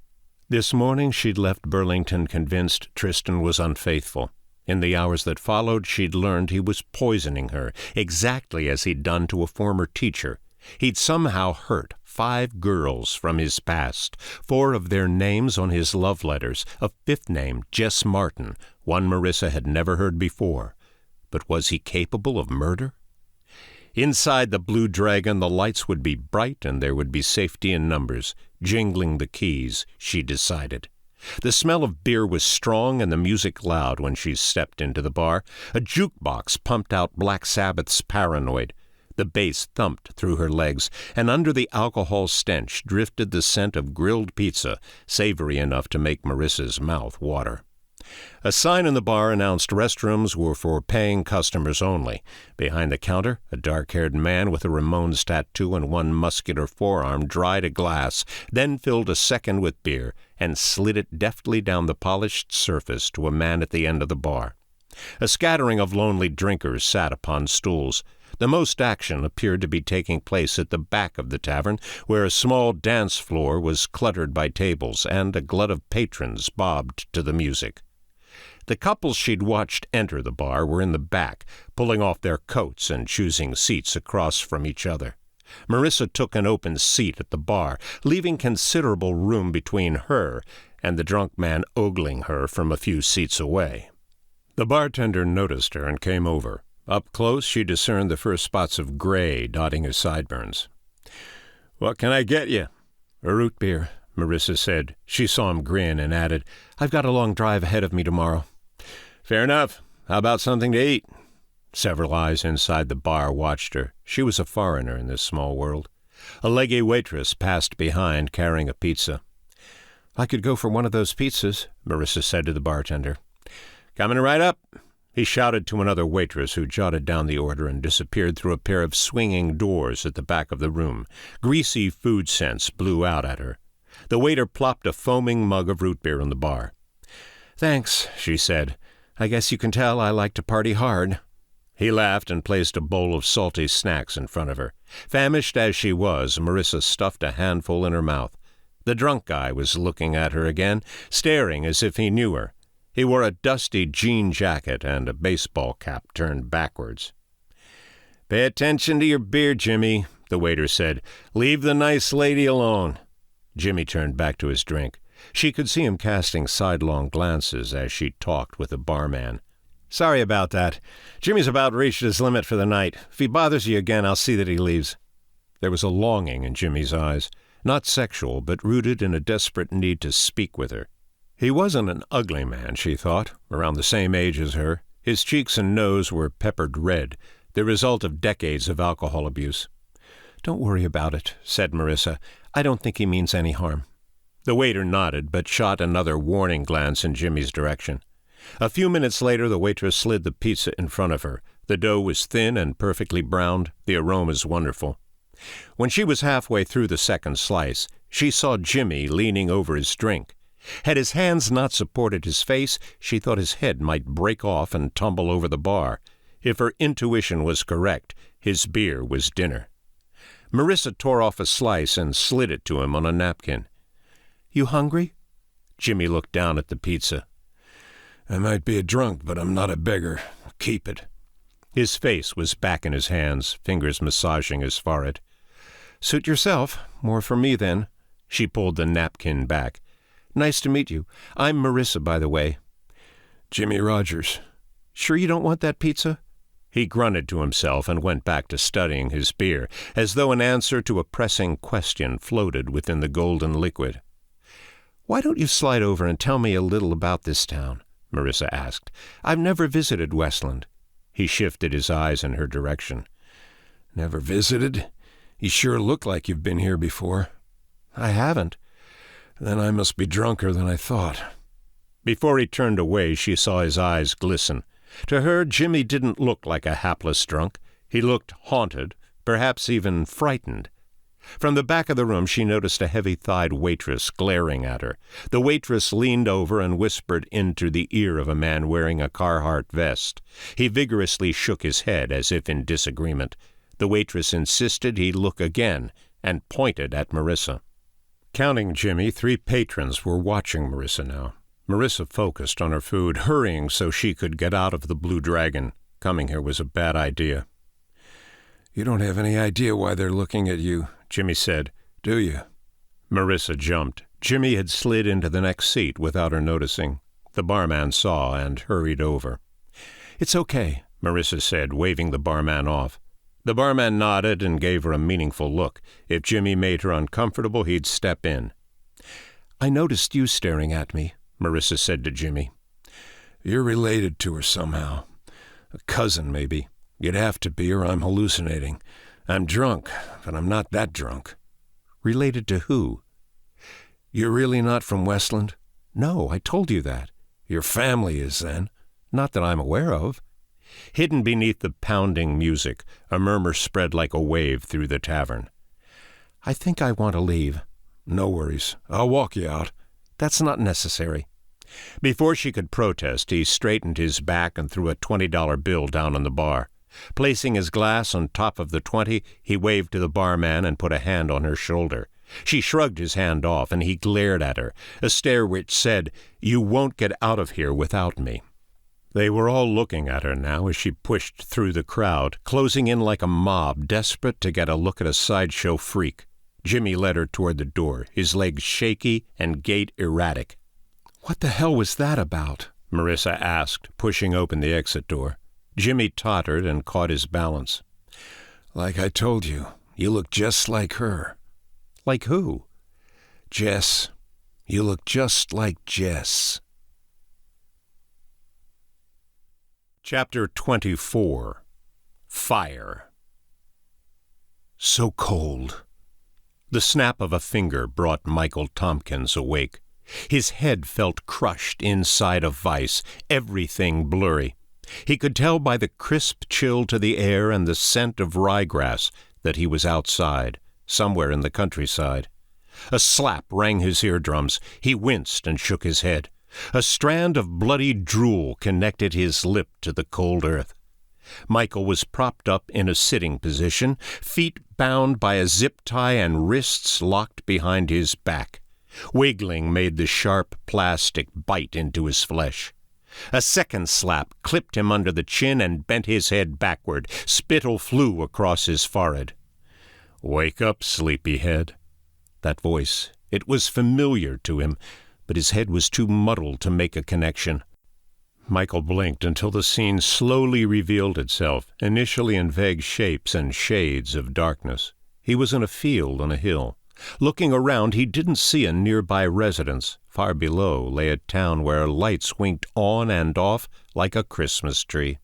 This morning she'd left Burlington convinced Tristan was unfaithful. In the hours that followed, she'd learned he was poisoning her, exactly as he'd done to a former teacher. He'd somehow hurt 5 girls from his past, 4 of their names on his love letters, a 5th name, Jess Martin, one Marissa had never heard before. But was he capable of murder? Inside the Blue Dragon, the lights would be bright and there would be safety in numbers. Jingling the keys, she decided. The smell of beer was strong and the music loud when she stepped into the bar. A jukebox pumped out Black Sabbath's Paranoid. The bass thumped through her legs, and under the alcohol stench drifted the scent of grilled pizza, savory enough to make Marissa's mouth water. A sign in the bar announced restrooms were for paying customers only. Behind the counter, a dark-haired man with a Ramones tattoo and one muscular forearm dried a glass, then filled a second with beer, and slid it deftly down the polished surface to a man at the end of the bar. A scattering of lonely drinkers sat upon stools. The most action appeared to be taking place at the back of the tavern, where a small dance floor was cluttered by tables, and a glut of patrons bobbed to the music. The couples she'd watched enter the bar were in the back, pulling off their coats and choosing seats across from each other. Marissa took an open seat at the bar, leaving considerable room between her and the drunk man ogling her from a few seats away. The bartender noticed her and came over. Up close, she discerned the first spots of gray dotting his sideburns. "What can I get you?" "A root beer," Marissa said. She saw him grin and added, "I've got a long drive ahead of me tomorrow." "Fair enough. How about something to eat?" Several eyes inside the bar watched her. She was a foreigner in this small world. A leggy waitress passed behind, carrying a pizza. "I could go for one of those pizzas," Marissa said to the bartender. "Coming right up," he shouted to another waitress who jotted down the order and disappeared through a pair of swinging doors at the back of the room. Greasy food scents blew out at her. The waiter plopped a foaming mug of root beer on the bar. "Thanks," she said. "I guess you can tell I like to party hard." He laughed and placed a bowl of salty snacks in front of her. Famished as she was, Marissa stuffed a handful in her mouth. The drunk guy was looking at her again, staring as if he knew her. He wore a dusty jean jacket and a baseball cap turned backwards. "Pay attention to your beer, Jimmy," the waiter said. "Leave the nice lady alone." Jimmy turned back to his drink. She could see him casting sidelong glances as she talked with the barman. "Sorry about that. Jimmy's about reached his limit for the night. If he bothers you again, I'll see that he leaves." There was a longing in Jimmy's eyes, not sexual, but rooted in a desperate need to speak with her. He wasn't an ugly man, she thought, around the same age as her. His cheeks and nose were peppered red, the result of decades of alcohol abuse. "Don't worry about it," said Marissa. "I don't think he means any harm." The waiter nodded, but shot another warning glance in Jimmy's direction. A few minutes later, the waitress slid the pizza in front of her. The dough was thin and perfectly browned, the aromas wonderful. When she was halfway through the second slice, she saw Jimmy leaning over his drink. Had his hands not supported his face, she thought his head might break off and tumble over the bar. If her intuition was correct, his beer was dinner. Marissa tore off a slice and slid it to him on a napkin. "You hungry?" Jimmy looked down at the pizza. "I might be a drunk, but I'm not a beggar. Keep it." His face was back in his hands, fingers massaging his forehead. "Suit yourself. More for me, then." She pulled the napkin back. "Nice to meet you. I'm Marissa, by the way." "Jimmy Rogers." "Sure you don't want that pizza?" He grunted to himself and went back to studying his beer, as though an answer to a pressing question floated within the golden liquid. "Why don't you slide over and tell me a little about this town?" Marissa asked. "I've never visited Westland." He shifted his eyes in her direction. "Never visited? You sure look like you've been here before." "I haven't." "Then I must be drunker than I thought." Before he turned away, she saw his eyes glisten. To her, Jimmy didn't look like a hapless drunk. He looked haunted, perhaps even frightened. From the back of the room, she noticed a heavy-thighed waitress glaring at her. The waitress leaned over and whispered into the ear of a man wearing a Carhartt vest. He vigorously shook his head as if in disagreement. The waitress insisted he look again and pointed at Marissa. Counting Jimmy, 3 patrons were watching Marissa now. Marissa focused on her food, hurrying so she could get out of the Blue Dragon. Coming here was a bad idea. "You don't have any idea why they're looking at you," Jimmy said. "Do you?" Marissa jumped. Jimmy had slid into the next seat without her noticing. The barman saw and hurried over. "It's okay," Marissa said, waving the barman off. The barman nodded and gave her a meaningful look. If Jimmy made her uncomfortable, he'd step in. "I noticed you staring at me," Marissa said to Jimmy. "You're related to her somehow. A cousin, maybe. You'd have to be, or I'm hallucinating. I'm drunk, but I'm not that drunk." "Related to who?" "You're really not from Westland?" "No, I told you that." "Your family is, then?" "Not that I'm aware of." Hidden beneath the pounding music, a murmur spread like a wave through the tavern. "I think I want to leave." "No worries. I'll walk you out." "That's not necessary." Before she could protest, he straightened his back and threw a $20 bill down on the bar. Placing his glass on top of the 20, he waved to the barman and put a hand on her shoulder. She shrugged his hand off, and he glared at her, a stare which said, "You won't get out of here without me." They were all looking at her now as she pushed through the crowd, closing in like a mob, desperate to get a look at a sideshow freak. Jimmy led her toward the door, his legs shaky and gait erratic. "What the hell was that about?" Marissa asked, pushing open the exit door. Jimmy tottered and caught his balance. "Like I told you, you look just like her." "Like who?" "Jess. You look just like Jess." Chapter 24. Fire. So cold. The snap of a finger brought Michael Tompkins awake. His head felt crushed inside a vice, everything blurry. He could tell by the crisp chill to the air and the scent of ryegrass that he was outside, somewhere in the countryside. A slap rang his eardrums. He winced and shook his head. A strand of bloody drool connected his lip to the cold earth. Michael was propped up in a sitting position, feet bound by a zip tie and wrists locked behind his back. Wiggling made the sharp plastic bite into his flesh. A second slap clipped him under the chin and bent his head backward. Spittle flew across his forehead. "Wake up, sleepyhead." That voice, it was familiar to him, but his head was too muddled to make a connection. Michael blinked until the scene slowly revealed itself, initially in vague shapes and shades of darkness. He was in a field on a hill. Looking around, he didn't see a nearby residence. Far below lay a town where lights winked on and off like a Christmas tree.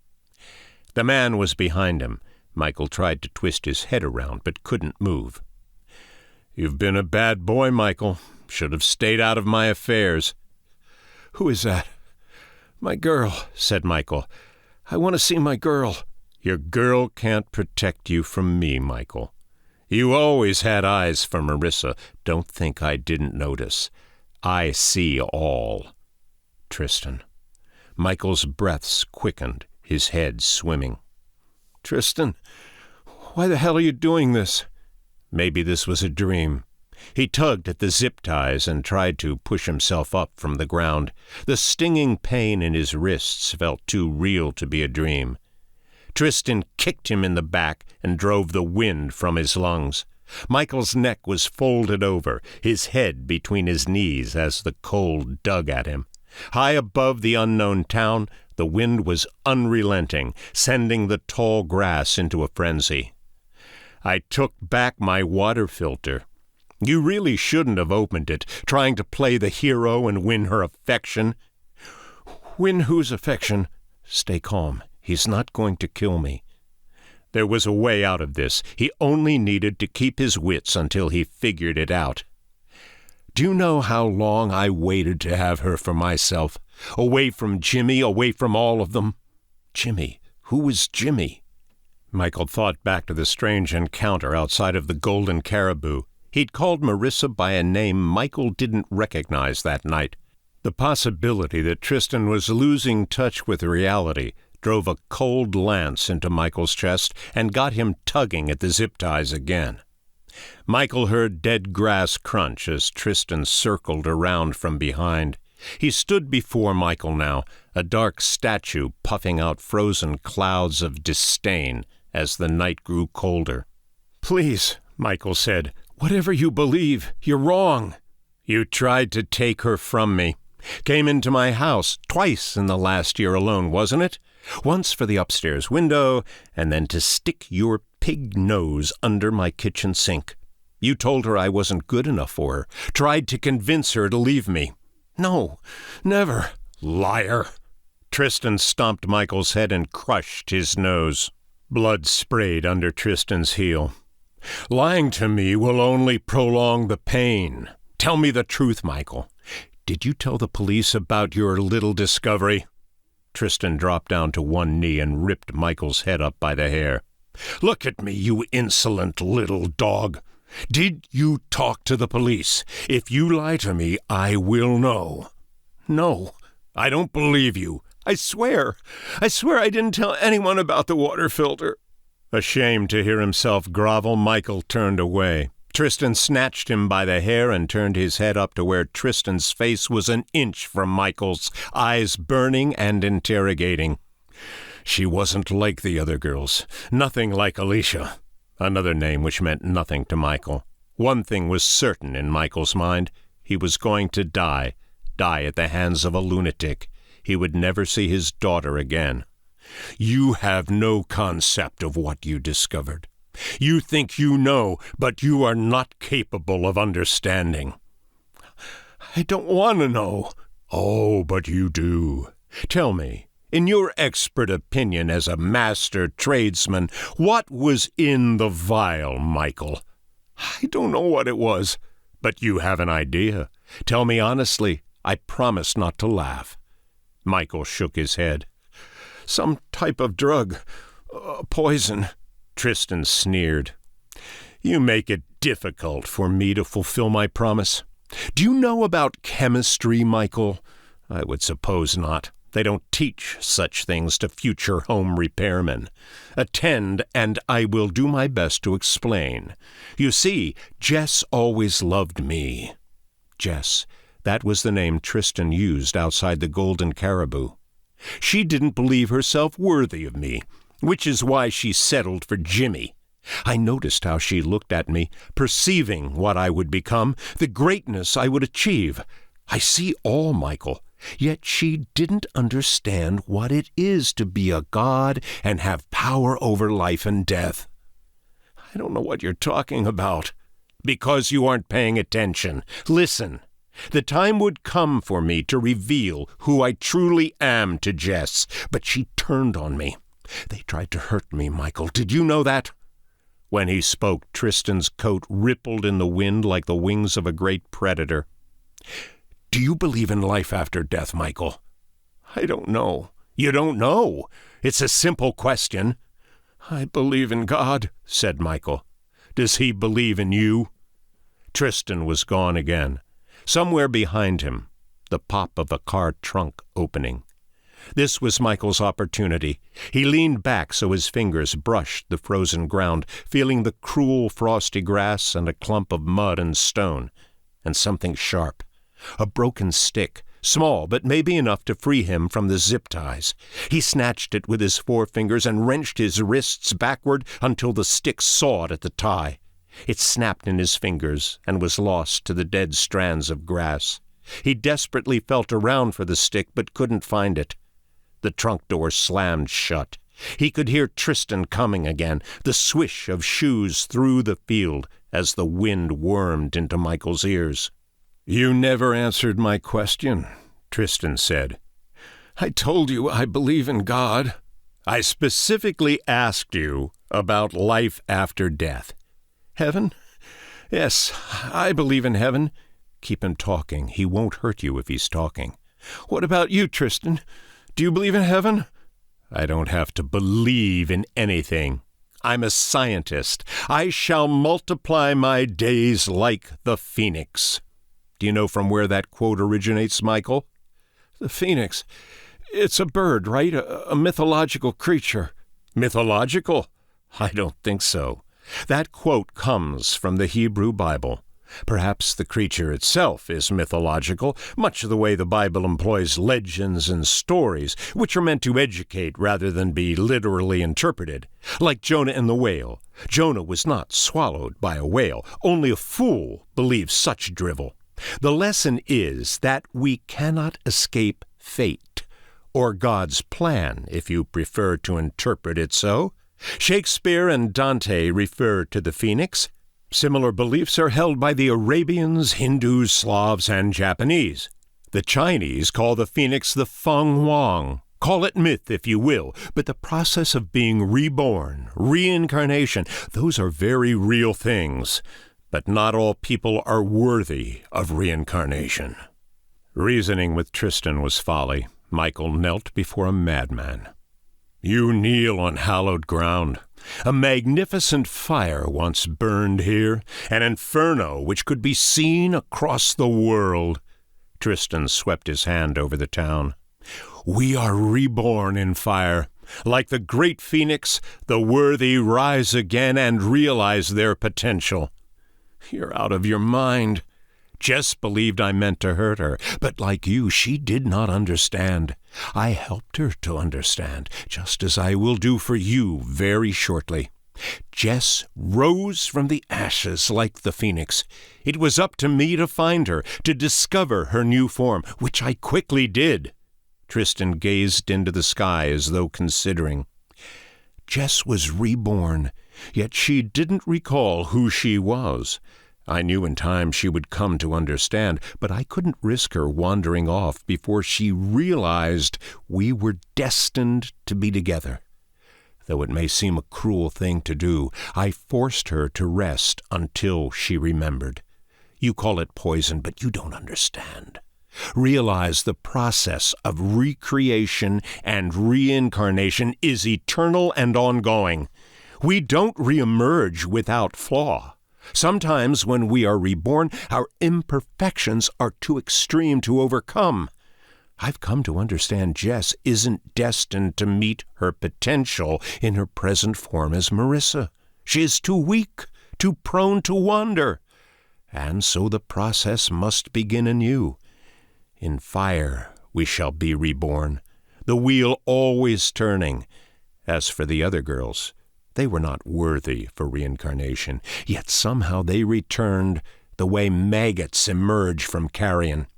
The man was behind him. Michael tried to twist his head around, but couldn't move. "You've been a bad boy, Michael. Should have stayed out of my affairs." "Who is that?" "My girl," said Michael. "I want to see my girl." "Your girl can't protect you from me, Michael. You always had eyes for Marissa. Don't think I didn't notice. I see all." Tristan. Michael's breaths quickened, his head swimming. "Tristan, why the hell are you doing this?" Maybe this was a dream. He tugged at the zip ties and tried to push himself up from the ground. The stinging pain in his wrists felt too real to be a dream. Tristan kicked him in the back and drove the wind from his lungs. Michael's neck was folded over, his head between his knees as the cold dug at him. High above the unknown town, the wind was unrelenting, sending the tall grass into a frenzy. I took back my water filter. You really shouldn't have opened it, trying to play the hero and win her affection. Win whose affection? Stay calm. He's not going to kill me. There was a way out of this. He only needed to keep his wits until he figured it out. Do you know how long I waited to have her for myself? Away from Jimmy, away from all of them. Jimmy? Who was Jimmy? Michael thought back to the strange encounter outside of the Golden Caribou. He'd called Marissa by a name Michael didn't recognize that night. The possibility that Tristan was losing touch with reality drove a cold lance into Michael's chest and got him tugging at the zip ties again. Michael heard dead grass crunch as Tristan circled around from behind. He stood before Michael now, a dark statue puffing out frozen clouds of disdain as the night grew colder. "Please," Michael said, "whatever you believe, you're wrong. You tried to take her from me. Came into my house twice in the last year alone, wasn't it? Once for the upstairs window, and then to stick your pig nose under my kitchen sink. You told her I wasn't good enough for her, tried to convince her to leave me. No, never. Liar." Tristan stomped Michael's head and crushed his nose. Blood sprayed under Tristan's heel. "Lying to me will only prolong the pain. Tell me the truth, Michael. Did you tell the police about your little discovery?" Tristan dropped down to one knee and ripped Michael's head up by the hair. "Look at me, you insolent little dog. Did you talk to the police? If you lie to me, I will know." "No, I don't believe you. I swear I didn't tell anyone about the water filter." Ashamed to hear himself grovel, Michael turned away. Tristan snatched him by the hair and turned his head up to where Tristan's face was an inch from Michael's, eyes burning and interrogating. "She wasn't like the other girls. Nothing like Alicia." Another name which meant nothing to Michael. One thing was certain in Michael's mind. He was going to die at the hands of a lunatic. He would never see his daughter again. "You have no concept of what you discovered. You think you know, but you are not capable of understanding." "I don't want to know." "Oh, but you do. Tell me, in your expert opinion as a master tradesman, what was in the vial, Michael?" "I don't know what it was." "But you have an idea. Tell me honestly. I promise not to laugh." Michael shook his head. "Some type of drug. Poison." Tristan sneered. "You make it difficult for me to fulfill my promise. Do you know about chemistry, Michael?" "I would suppose not. They don't teach such things to future home repairmen. Attend, and I will do my best to explain. You see, Jess always loved me." Jess, that was the name Tristan used outside the Golden Caribou. "She didn't believe herself worthy of me, which is why she settled for Jimmy. I noticed how she looked at me, perceiving what I would become, the greatness I would achieve. I see all, Michael. Yet she didn't understand what it is to be a god and have power over life and death." "I don't know what you're talking about." "Because you aren't paying attention. Listen. The time would come for me to reveal who I truly am to Jess, but she turned on me. They tried to hurt me, Michael. Did you know that?" When he spoke, Tristan's coat rippled in the wind like the wings of a great predator. "Do you believe in life after death, Michael?" "I don't know." "You don't know? It's a simple question." "I believe in God," said Michael. "Does he believe in you?" Tristan was gone again. Somewhere behind him, the pop of a car trunk opening. This was Michael's opportunity. He leaned back so his fingers brushed the frozen ground, feeling the cruel frosty grass and a clump of mud and stone, and something sharp. A broken stick, small, but maybe enough to free him from the zip ties. He snatched it with his forefingers and wrenched his wrists backward until the stick sawed at the tie. It snapped in his fingers and was lost to the dead strands of grass. He desperately felt around for the stick, but couldn't find it. The trunk door slammed shut. He could hear Tristan coming again, the swish of shoes through the field as the wind wormed into Michael's ears. "You never answered my question," Tristan said. "I told you I believe in God." "I specifically asked you about life after death." "Heaven? Yes, I believe in heaven." "Keep him talking. He won't hurt you if he's talking." "What about you, Tristan? Do you believe in heaven?" "I don't have to believe in anything. I'm a scientist. I shall multiply my days like the phoenix." Do you know from where that quote originates, Michael? The phoenix. It's a bird, right? A mythological creature. Mythological? I don't think so. That quote comes from the Hebrew Bible. Perhaps the creature itself is mythological, much the way the Bible employs legends and stories, which are meant to educate rather than be literally interpreted. Like Jonah and the whale. Jonah was not swallowed by a whale. Only a fool believes such drivel. The lesson is that we cannot escape fate, or God's plan, if you prefer to interpret it so. Shakespeare and Dante refer to the phoenix. Similar beliefs are held by the Arabians, Hindus, Slavs, and Japanese. The Chinese call the phoenix the Feng Huang. Call it myth if you will, but the process of being reborn, reincarnation, those are very real things. But not all people are worthy of reincarnation. Reasoning with Tristan was folly. Michael knelt before a madman. "You kneel on hallowed ground. A magnificent fire once burned here, an inferno which could be seen across the world." Tristan swept his hand over the town. "We are reborn in fire. Like the great phoenix, the worthy rise again and realize their potential." "You're out of your mind." Jess believed I meant to hurt her, but like you, she did not understand. I helped her to understand, just as I will do for you very shortly. Jess rose from the ashes like the phoenix. It was up to me to find her, to discover her new form, which I quickly did. Tristan gazed into the sky as though considering. Jess was reborn, yet she didn't recall who she was. I knew in time she would come to understand, but I couldn't risk her wandering off before she realized we were destined to be together. Though it may seem a cruel thing to do, I forced her to rest until she remembered. You call it poison, but you don't understand. Realize the process of recreation and reincarnation is eternal and ongoing. We don't reemerge without flaw. Sometimes when we are reborn, our imperfections are too extreme to overcome. I've come to understand Jess isn't destined to meet her potential in her present form as Marissa. She is too weak, too prone to wander. And so the process must begin anew. In fire we shall be reborn, the wheel always turning. As for the other girls, they were not worthy for reincarnation, yet somehow they returned the way maggots emerge from carrion.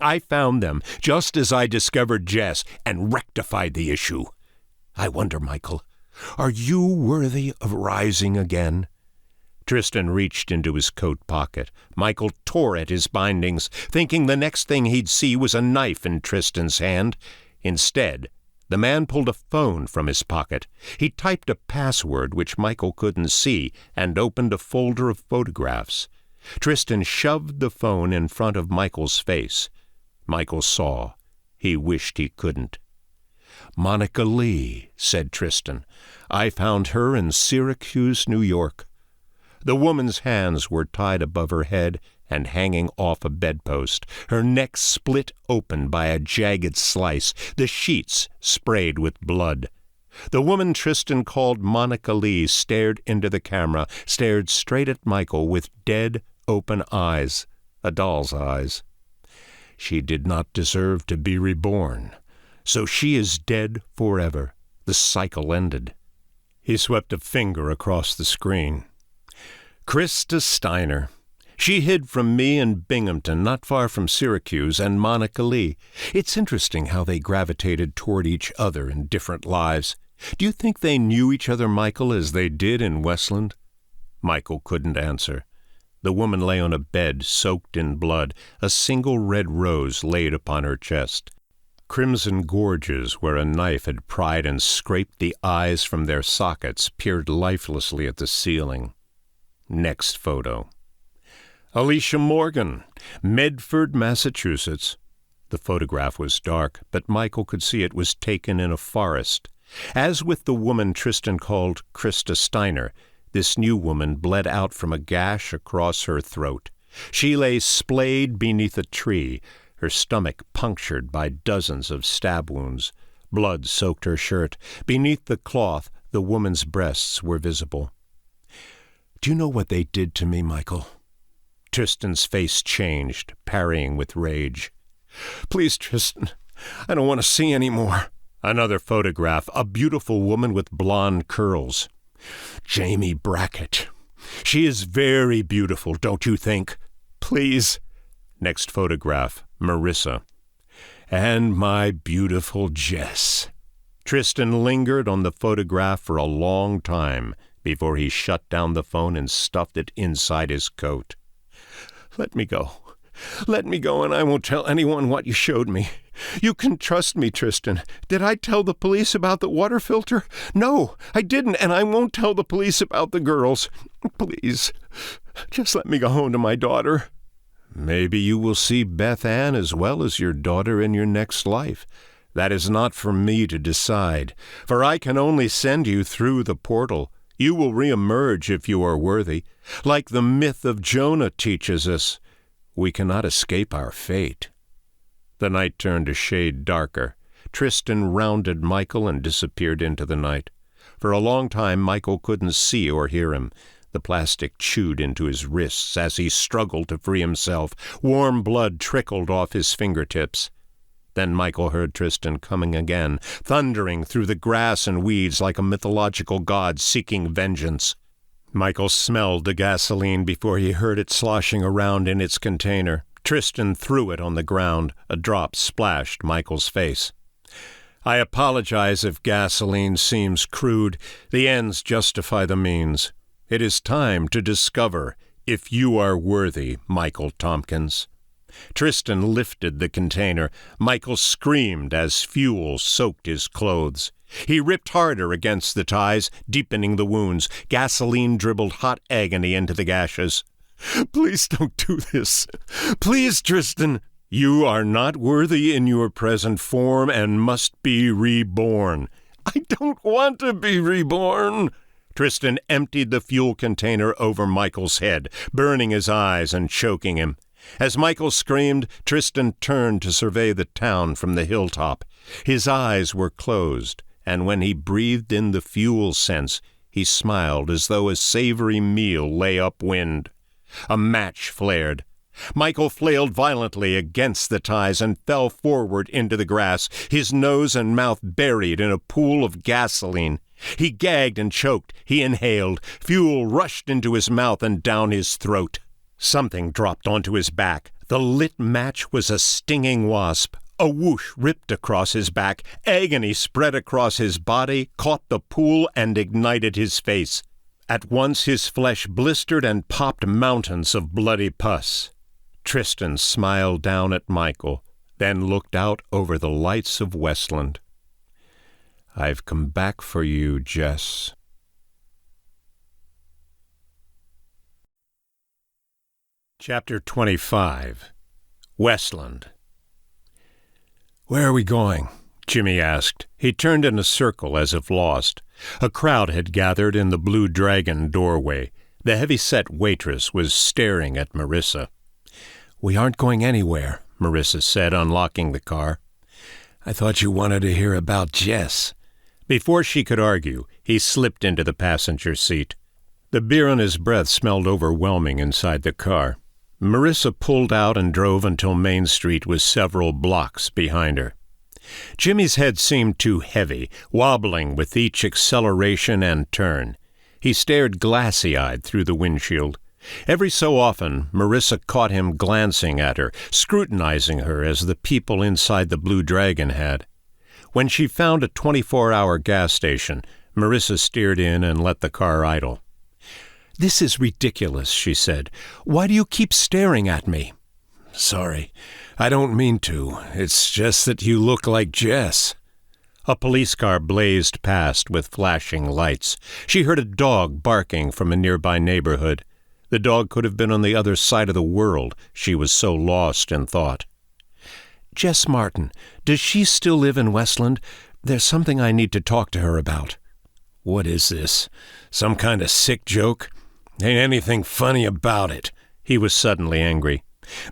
I found them just as I discovered Jess and rectified the issue. I wonder, Michael, are you worthy of rising again? Tristan reached into his coat pocket. Michael tore at his bindings, thinking the next thing he'd see was a knife in Tristan's hand. Instead, the man pulled a phone from his pocket. He typed a password which Michael couldn't see and opened a folder of photographs. Tristan shoved the phone in front of Michael's face. Michael saw. He wished he couldn't. "Monica Lee," said Tristan. "I found her in Syracuse, New York." The woman's hands were tied above her head and hanging off a bedpost, her neck split open by a jagged slice, the sheets sprayed with blood. The woman Tristan called Monica Lee stared into the camera, stared straight at Michael with dead, open eyes, a doll's eyes. She did not deserve to be reborn. So she is dead forever. The cycle ended. He swept a finger across the screen. Krista Steiner. She hid from me in Binghamton, not far from Syracuse, and Monica Lee. It's interesting how they gravitated toward each other in different lives. Do you think they knew each other, Michael, as they did in Westland? Michael couldn't answer. The woman lay on a bed soaked in blood, a single red rose laid upon her chest. Crimson gorges where a knife had pried and scraped the eyes from their sockets peered lifelessly at the ceiling. Next photo. Alicia Morgan, Medford, Massachusetts. The photograph was dark, but Michael could see it was taken in a forest. As with the woman Tristan called Krista Steiner, this new woman bled out from a gash across her throat. She lay splayed beneath a tree, her stomach punctured by dozens of stab wounds. Blood soaked her shirt. Beneath the cloth, the woman's breasts were visible. "Do you know what they did to me, Michael?" Tristan's face changed, parrying with rage. "Please, Tristan, I don't want to see any more." Another photograph, a beautiful woman with blonde curls. "Jamie Brackett. She is very beautiful, don't you think? Please." Next photograph, Marissa. "And my beautiful Jess." Tristan lingered on the photograph for a long time before he shut down the phone and stuffed it inside his coat. "Let me go. Let me go, and I won't tell anyone what you showed me. You can trust me, Tristan. Did I tell the police about the water filter? No, I didn't, and I won't tell the police about the girls. Please, just let me go home to my daughter." "Maybe you will see Beth Ann as well as your daughter in your next life. That is not for me to decide, for I can only send you through the portal. You will reemerge if you are worthy. Like the myth of Jonah teaches us, we cannot escape our fate." The night turned a shade darker. Tristan rounded Michael and disappeared into the night. For a long time Michael couldn't see or hear him. The plastic chewed into his wrists as he struggled to free himself. Warm blood trickled off his fingertips. Then Michael heard Tristan coming again, thundering through the grass and weeds like a mythological god seeking vengeance. Michael smelled the gasoline before he heard it sloshing around in its container. Tristan threw it on the ground. A drop splashed Michael's face. "I apologize if gasoline seems crude. The ends justify the means. It is time to discover if you are worthy, Michael Tompkins." Tristan lifted the container. Michael screamed as fuel soaked his clothes. He ripped harder against the ties, deepening the wounds. Gasoline dribbled hot agony into the gashes. "Please don't do this. Please, Tristan." "You are not worthy in your present form and must be reborn." "I don't want to be reborn." Tristan emptied the fuel container over Michael's head, burning his eyes and choking him. As Michael screamed, Tristan turned to survey the town from the hilltop. His eyes were closed, and when he breathed in the fuel scents, he smiled as though a savory meal lay upwind. A match flared. Michael flailed violently against the ties and fell forward into the grass, his nose and mouth buried in a pool of gasoline. He gagged and choked. He inhaled. Fuel rushed into his mouth and down his throat. Something dropped onto his back. The lit match was a stinging wasp. A whoosh ripped across his back. Agony spread across his body, caught the pool, and ignited his face. At once his flesh blistered and popped mountains of bloody pus. Tristan smiled down at Michael, then looked out over the lights of Westland. "I've come back for you, Jess." Chapter 25. Westland. "Where are we going?" Jimmy asked. He turned in a circle as if lost. A crowd had gathered in the Blue Dragon doorway. The heavy-set waitress was staring at Marissa. "We aren't going anywhere," Marissa said, unlocking the car. "I thought you wanted to hear about Jess." Before she could argue, he slipped into the passenger seat. The beer on his breath smelled overwhelming inside the car. Marissa pulled out and drove until Main Street was several blocks behind her. Jimmy's head seemed too heavy, wobbling with each acceleration and turn. He stared glassy-eyed through the windshield. Every so often, Marissa caught him glancing at her, scrutinizing her as the people inside the Blue Dragon had. When she found a 24-hour gas station, Marissa steered in and let the car idle. "This is ridiculous," she said. "Why do you keep staring at me?" "Sorry, I don't mean to. It's just that you look like Jess." A police car blazed past with flashing lights. She heard a dog barking from a nearby neighborhood. The dog could have been on the other side of the world. She was so lost in thought. "Jess Martin, does she still live in Westland? There's something I need to talk to her about." "What is this? Some kind of sick joke? Ain't anything funny about it." He was suddenly angry.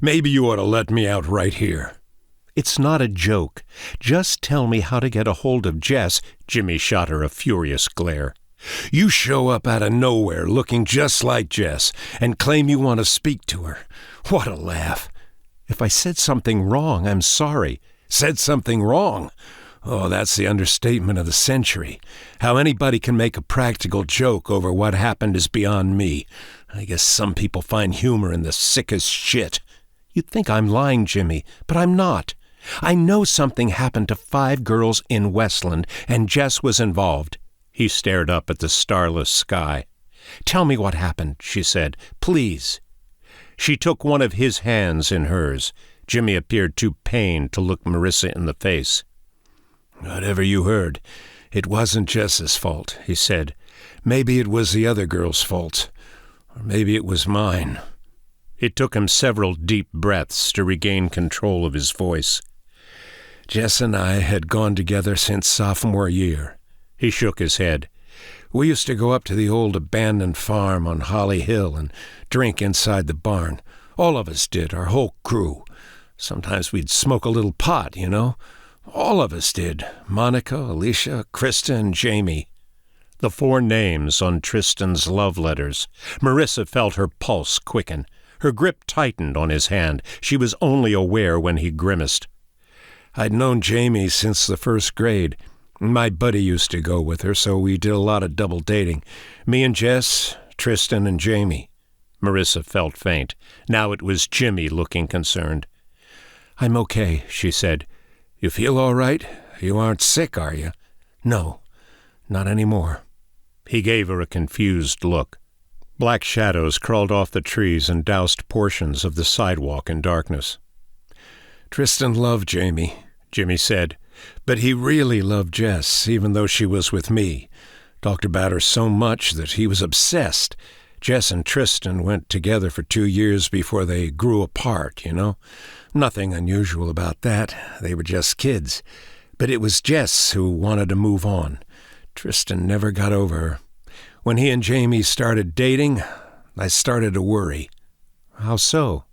"Maybe you ought to let me out right here." "It's not a joke. Just tell me how to get a hold of Jess." Jimmy shot her a furious glare. "You show up out of nowhere looking just like Jess and claim you want to speak to her. What a laugh." "If I said something wrong, I'm sorry." "Said something wrong? Oh, that's the understatement of the century. How anybody can make a practical joke over what happened is beyond me. I guess some people find humor in the sickest shit." "You think I'm lying, Jimmy, but I'm not. I know something happened to 5 girls in Westland, and Jess was involved." He stared up at the starless sky. "Tell me what happened," she said. "Please." She took one of his hands in hers. Jimmy appeared too pained to look Marissa in the face. "Whatever you heard, it wasn't Jess's fault," he said. "Maybe it was the other girl's fault. Or maybe it was mine." It took him several deep breaths to regain control of his voice. "Jess and I had gone together since sophomore year." He shook his head. "We used to go up to the old abandoned farm on Holly Hill and drink inside the barn. All of us did, our whole crew. Sometimes we'd smoke a little pot, you know. All of us did. Monica, Alicia, Krista, and Jamie." The 4 names on Tristan's love letters. Marissa felt her pulse quicken. Her grip tightened on his hand. She was only aware when he grimaced. "I'd known Jamie since the 1st grade. My buddy used to go with her, so we did a lot of double dating. Me and Jess, Tristan and Jamie." Marissa felt faint. Now it was Jimmy looking concerned. "I'm okay," she said. "You feel all right? You aren't sick, are you?" "No, not anymore." He gave her a confused look. Black shadows crawled off the trees and doused portions of the sidewalk in darkness. "Tristan loved Jamie," Jimmy said. "But he really loved Jess, even though she was with me. Talked about her so much that he was obsessed. Jess and Tristan went together for 2 years before they grew apart, you know. Nothing unusual about that. They were just kids. But it was Jess who wanted to move on. Tristan never got over her. When he and Jamie started dating, I started to worry." "How so?"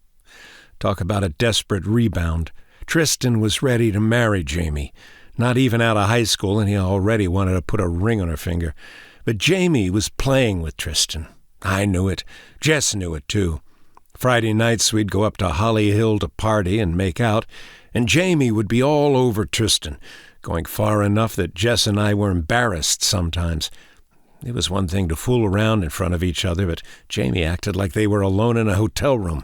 "Talk about a desperate rebound. Tristan was ready to marry Jamie. Not even out of high school, and he already wanted to put a ring on her finger. But Jamie was playing with Tristan. I knew it. Jess knew it, too. Friday nights we'd go up to Holly Hill to party and make out, and Jamie would be all over Tristan, going far enough that Jess and I were embarrassed sometimes. It was one thing to fool around in front of each other, but Jamie acted like they were alone in a hotel room.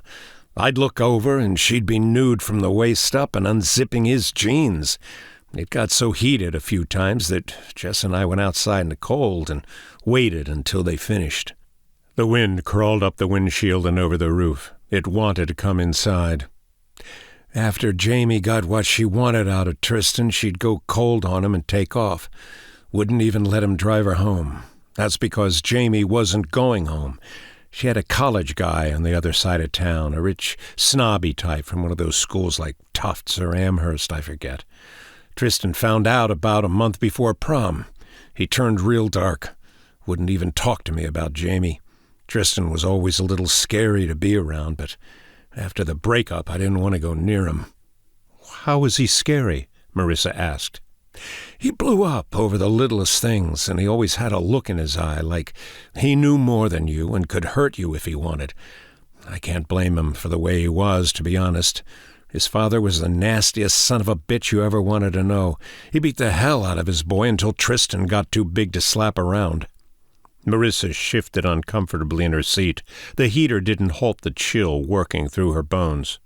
I'd look over, and she'd be nude from the waist up and unzipping his jeans. It got so heated a few times that Jess and I went outside in the cold and waited until they finished." The wind crawled up the windshield and over the roof. It wanted to come inside. "After Jamie got what she wanted out of Tristan, she'd go cold on him and take off. Wouldn't even let him drive her home. That's because Jamie wasn't going home. She had a college guy on the other side of town, a rich, snobby type from one of those schools like Tufts or Amherst, I forget. Tristan found out about a month before prom. He turned real dark. Wouldn't even talk to me about Jamie. Tristan was always a little scary to be around, but after the breakup, I didn't want to go near him." "How was he scary?" Marissa asked. "He blew up over the littlest things, and he always had a look in his eye like he knew more than you and could hurt you if he wanted. I can't blame him for the way he was, to be honest. His father was the nastiest son of a bitch you ever wanted to know. He beat the hell out of his boy until Tristan got too big to slap around. Marissa shifted uncomfortably in her seat. The heater didn't halt the chill working through her bones.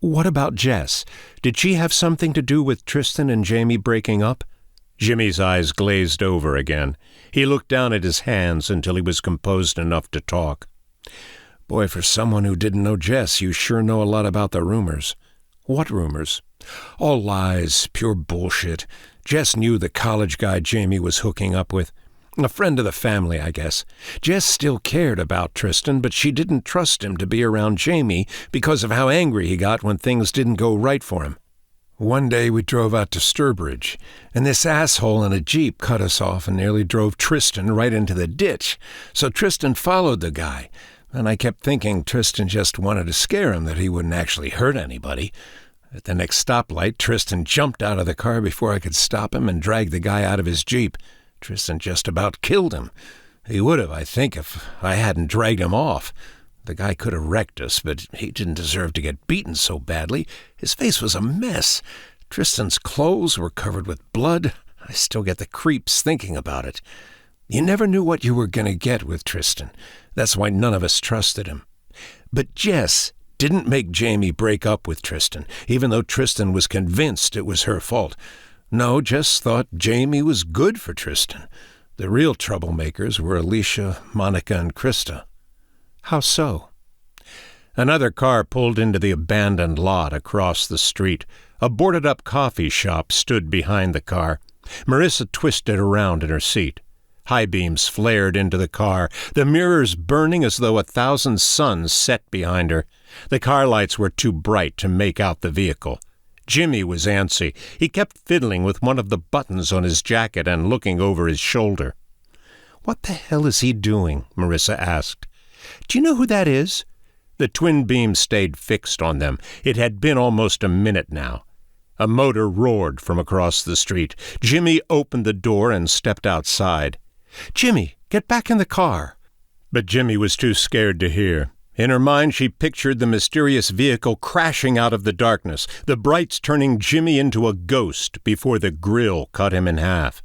What about Jess? Did she have something to do with Tristan and Jamie breaking up? Jimmy's eyes glazed over again. He looked down at his hands until he was composed enough to talk. Boy, for someone who didn't know Jess, you sure know a lot about the rumors. What rumors? All lies, pure bullshit. Jess knew the college guy Jamie was hooking up with. A friend of the family, I guess. Jess still cared about Tristan, but she didn't trust him to be around Jamie because of how angry he got when things didn't go right for him. One day we drove out to Sturbridge, and this asshole in a Jeep cut us off and nearly drove Tristan right into the ditch. So Tristan followed the guy. And I kept thinking Tristan just wanted to scare him, that he wouldn't actually hurt anybody. At the next stoplight, Tristan jumped out of the car before I could stop him and dragged the guy out of his Jeep. Tristan just about killed him. He would have, I think, if I hadn't dragged him off. The guy could have wrecked us, but he didn't deserve to get beaten so badly. His face was a mess. Tristan's clothes were covered with blood. I still get the creeps thinking about it. You never knew what you were going to get with Tristan. That's why none of us trusted him. But Jess didn't make Jamie break up with Tristan, even though Tristan was convinced it was her fault. No, Jess thought Jamie was good for Tristan. The real troublemakers were Alicia, Monica, and Krista. How so? Another car pulled into the abandoned lot across the street. A boarded-up coffee shop stood behind the car. Marissa twisted around in her seat. High beams flared into the car, the mirrors burning as though 1,000 suns set behind her. The car lights were too bright to make out the vehicle. Jimmy was antsy. He kept fiddling with one of the buttons on his jacket and looking over his shoulder. "What the hell is he doing?" Marissa asked. "Do you know who that is?" The twin beams stayed fixed on them. It had been almost a minute now. A motor roared from across the street. Jimmy opened the door and stepped outside. "Jimmy, get back in the car." But Jimmy was too scared to hear. In her mind, she pictured the mysterious vehicle crashing out of the darkness, the brights turning Jimmy into a ghost before the grill cut him in half.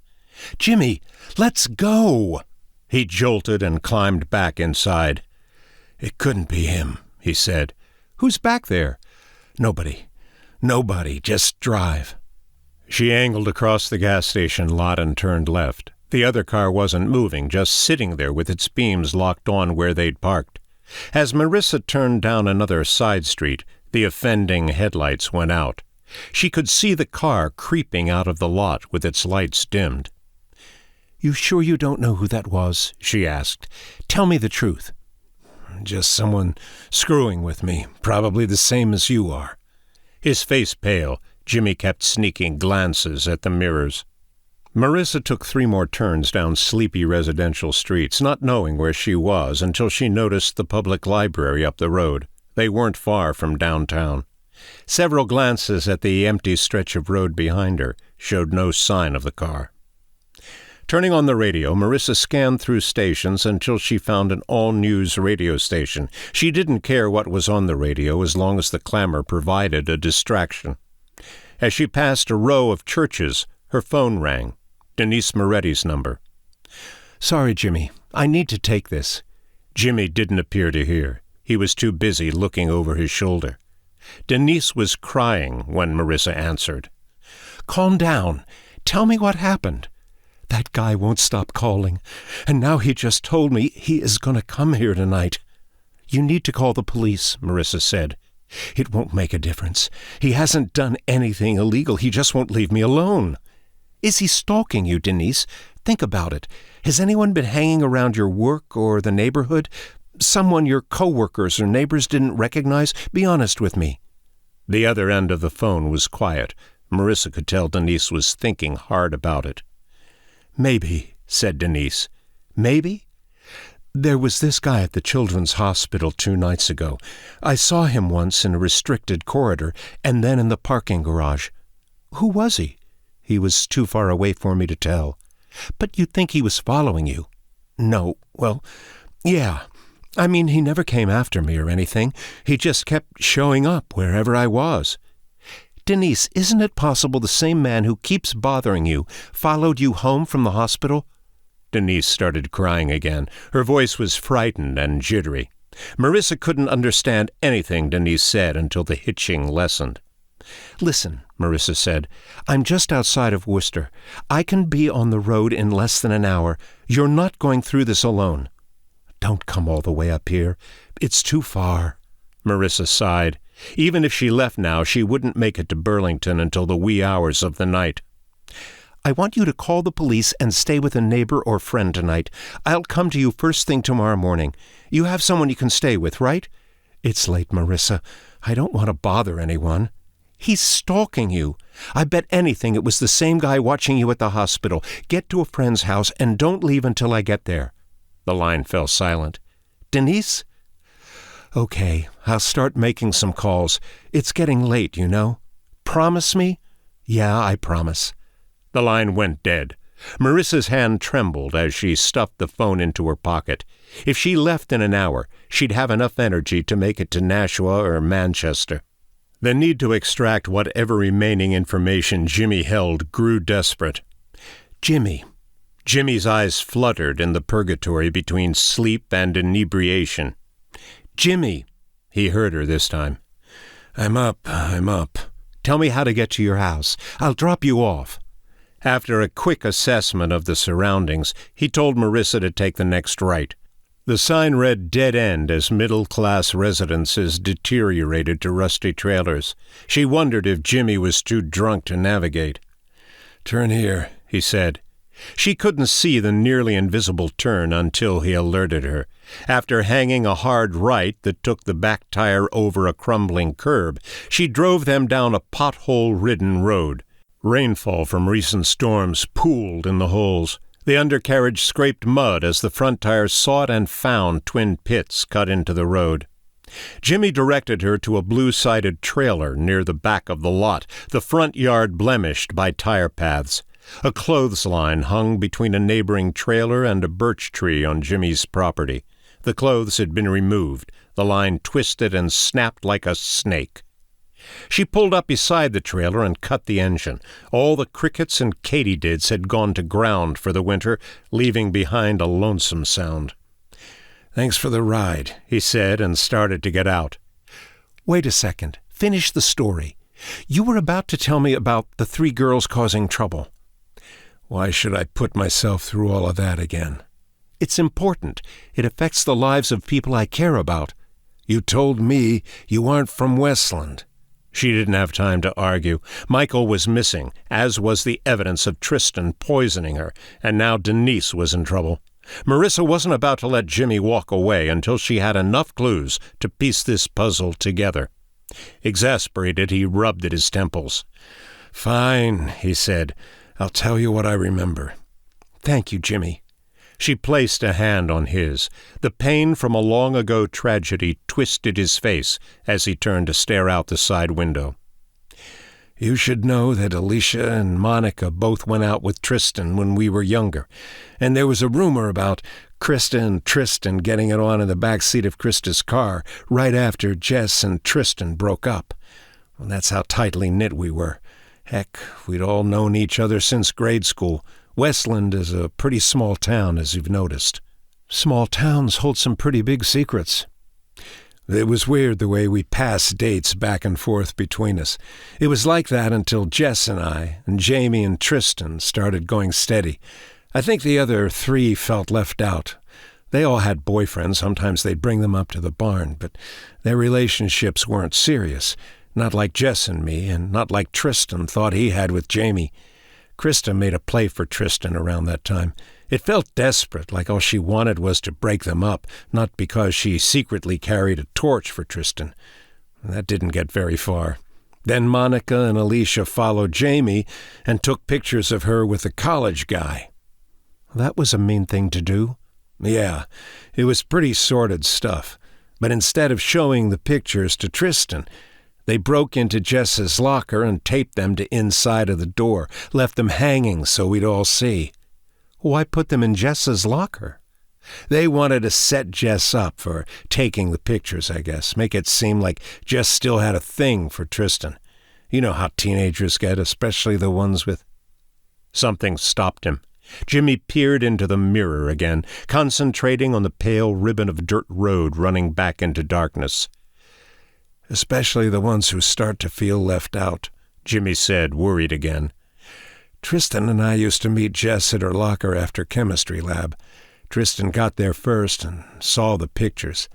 "Jimmy, let's go!" He jolted and climbed back inside. "It couldn't be him," he said. "Who's back there?" Nobody. Just drive." She angled across the gas station lot and turned left. The other car wasn't moving, just sitting there with its beams locked on where they'd parked. As Marissa turned down another side street, the offending headlights went out. She could see the car creeping out of the lot with its lights dimmed. "You sure you don't know who that was?" she asked. "Tell me the truth." "Just someone screwing with me, probably the same as you are." His face pale, Jimmy kept sneaking glances at the mirrors. Marissa took 3 more turns down sleepy residential streets, not knowing where she was until she noticed the public library up the road. They weren't far from downtown. Several glances at the empty stretch of road behind her showed no sign of the car. Turning on the radio, Marissa scanned through stations until she found an all-news radio station. She didn't care what was on the radio as long as the clamor provided a distraction. As she passed a row of churches, her phone rang. Denise Moretti's number. "Sorry, Jimmy. I need to take this." Jimmy didn't appear to hear. He was too busy looking over his shoulder. Denise was crying when Marissa answered. "Calm down. Tell me what happened." "That guy won't stop calling, and now he just told me he is going to come here tonight." "You need to call the police," Marissa said. "It won't make a difference. He hasn't done anything illegal. He just won't leave me alone." "Is he stalking you, Denise? Think about it. Has anyone been hanging around your work or the neighborhood? Someone your co-workers or neighbors didn't recognize? Be honest with me." The other end of the phone was quiet. Marissa could tell Denise was thinking hard about it. "Maybe," said Denise. "Maybe? There was this guy at the children's hospital 2 nights ago. I saw him once in a restricted corridor and then in the parking garage." "Who was he?" "He was too far away for me to tell." "But you'd think he was following you." "No. Well, yeah. I mean, he never came after me or anything. He just kept showing up wherever I was. Denise, isn't it possible the same man who keeps bothering you followed you home from the hospital? Denise started crying again. Her voice was frightened and jittery. Marissa couldn't understand anything Denise said until the hitching lessened. Listen, Marissa said, I'm just outside of Worcester. I can be on the road in less than an hour. You're not going through this alone. Don't come all the way up here. It's too far. Marissa sighed. Even if she left now, she wouldn't make it to Burlington until the wee hours of the night. I want you to call the police and stay with a neighbor or friend tonight. I'll come to you first thing tomorrow morning. You have someone you can stay with, right? It's late, Marissa. I don't want to bother anyone. He's stalking you. I bet anything it was the same guy watching you at the hospital. Get to a friend's house and don't leave until I get there. The line fell silent. Denise? Okay, I'll start making some calls. It's getting late, you know. Promise me? Yeah, I promise. The line went dead. Marissa's hand trembled as she stuffed the phone into her pocket. If she left in an hour, she'd have enough energy to make it to Nashua or Manchester. The need to extract whatever remaining information Jimmy held grew desperate. Jimmy. Jimmy's eyes fluttered in the purgatory between sleep and inebriation. Jimmy, he heard her this time. I'm up. Tell me how to get to your house. I'll drop you off. After a quick assessment of the surroundings, he told Marissa to take the next right. The sign read dead end as middle-class residences deteriorated to rusty trailers. She wondered if Jimmy was too drunk to navigate. Turn here, he said. She couldn't see the nearly invisible turn until he alerted her. After hanging a hard right that took the back tire over a crumbling curb, she drove them down a pothole-ridden road. Rainfall from recent storms pooled in the holes. The undercarriage scraped mud as the front tire sought and found twin pits cut into the road. Jimmy directed her to a blue-sided trailer near the back of the lot, the front yard blemished by tire paths. A clothesline hung between a neighboring trailer and a birch tree on Jimmy's property. The clothes had been removed. The line twisted and snapped like a snake. She pulled up beside the trailer and cut the engine. All the crickets and katydids had gone to ground for the winter, leaving behind a lonesome sound. Thanks for the ride, he said, and started to get out. Wait a second. Finish the story. You were about to tell me about the 3 girls causing trouble. Why should I put myself through all of that again? It's important. It affects the lives of people I care about. You told me you aren't from Westland. She didn't have time to argue. Michael was missing, as was the evidence of Tristan poisoning her, and now Denise was in trouble. Marissa wasn't about to let Jimmy walk away until she had enough clues to piece this puzzle together. Exasperated, he rubbed at his temples. Fine, he said. I'll tell you what I remember. Thank you, Jimmy. She placed a hand on his. The pain from a long-ago tragedy twisted his face as he turned to stare out the side window. You should know that Alicia and Monica both went out with Tristan when we were younger, and there was a rumor about Krista and Tristan getting it on in the back seat of Krista's car right after Jess and Tristan broke up. Well, that's how tightly knit we were. Heck, we'd all known each other since grade school. Westland is a pretty small town, as you've noticed. Small towns hold some pretty big secrets. It was weird the way we passed dates back and forth between us. It was like that until Jess and I, and Jamie and Tristan, started going steady. I think the other 3 felt left out. They all had boyfriends. Sometimes they'd bring them up to the barn, but their relationships weren't serious. Not like Jess and me, and not like Tristan thought he had with Jamie. Krista made a play for Tristan around that time. It felt desperate, like all she wanted was to break them up, not because she secretly carried a torch for Tristan. That didn't get very far. Then Monica and Alicia followed Jamie and took pictures of her with a college guy. That was a mean thing to do. Yeah, it was pretty sordid stuff. But instead of showing the pictures to Tristan, they broke into Jess's locker and taped them to inside of the door, left them hanging so we'd all see. Why put them in Jess's locker? They wanted to set Jess up for taking the pictures, I guess. Make it seem like Jess still had a thing for Tristan. You know how teenagers get, especially the ones with... Something stopped him. Jimmy peered into the mirror again, concentrating on the pale ribbon of dirt road running back into darkness. Especially the ones who start to feel left out, Jimmy said, worried again. Tristan and I used to meet Jess at her locker after chemistry lab. Tristan got there first and saw the pictures.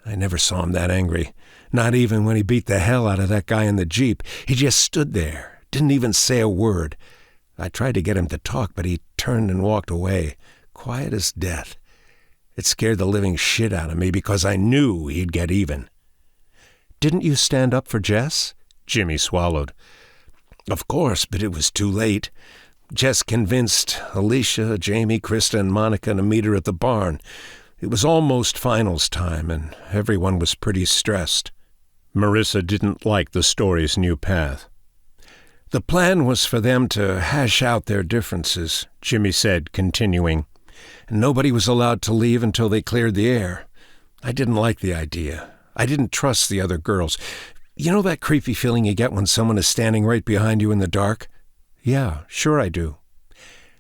I never saw him that angry, not even when he beat the hell out of that guy in the Jeep. He just stood there, didn't even say a word. I tried to get him to talk, but he turned and walked away, quiet as death. It scared the living shit out of me because I knew he'd get even. Didn't you stand up for Jess? Jimmy swallowed. Of course, but it was too late. Jess convinced Alicia, Jamie, Krista, and Monica to meet her at the barn. It was almost finals time, and everyone was pretty stressed. Marissa didn't like the story's new path. The plan was for them to hash out their differences, Jimmy said, continuing. And nobody was allowed to leave until they cleared the air. I didn't like the idea. I didn't trust the other girls. You know that creepy feeling you get when someone is standing right behind you in the dark? Yeah, sure I do.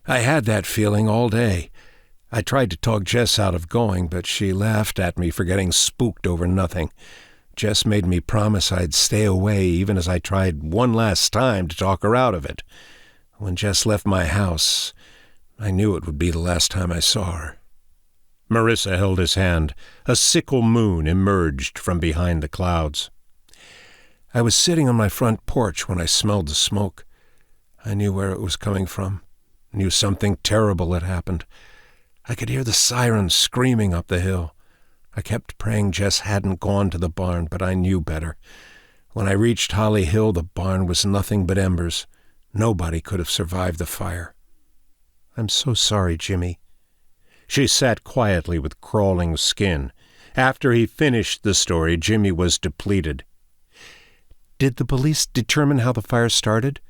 I had that feeling all day. I tried to talk Jess out of going, but she laughed at me for getting spooked over nothing. Jess made me promise I'd stay away even as I tried one last time to talk her out of it. When Jess left my house, I knew it would be the last time I saw her. Marissa held his hand. A sickle moon emerged from behind the clouds. I was sitting on my front porch when I smelled the smoke. I knew where it was coming from. Knew something terrible had happened. I could hear the sirens screaming up the hill. I kept praying Jess hadn't gone to the barn, but I knew better. When I reached Holly Hill, the barn was nothing but embers. Nobody could have survived the fire. I'm so sorry, Jimmy. She sat quietly with crawling skin. After he finished the story, Jimmy was depleted. Did the police determine how the fire started?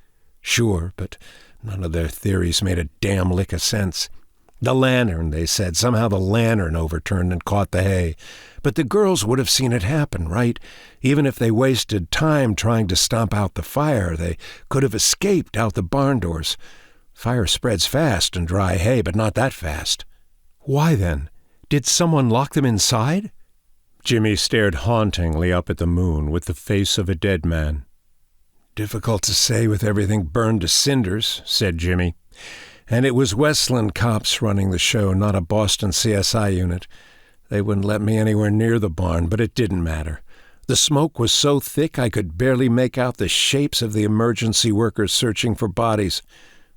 Sure, but none of their theories made a damn lick of sense. The lantern, they said. Somehow the lantern overturned and caught the hay. But the girls would have seen it happen, right? Even if they wasted time trying to stomp out the fire, they could have escaped out the barn doors. Fire spreads fast in dry hay, but not that fast. Why then? Did someone lock them inside? Jimmy stared hauntingly up at the moon with the face of a dead man. Difficult to say with everything burned to cinders, said Jimmy. And it was Westland cops running the show, not a Boston CSI unit. They wouldn't let me anywhere near the barn, but it didn't matter. The smoke was so thick I could barely make out the shapes of the emergency workers searching for bodies.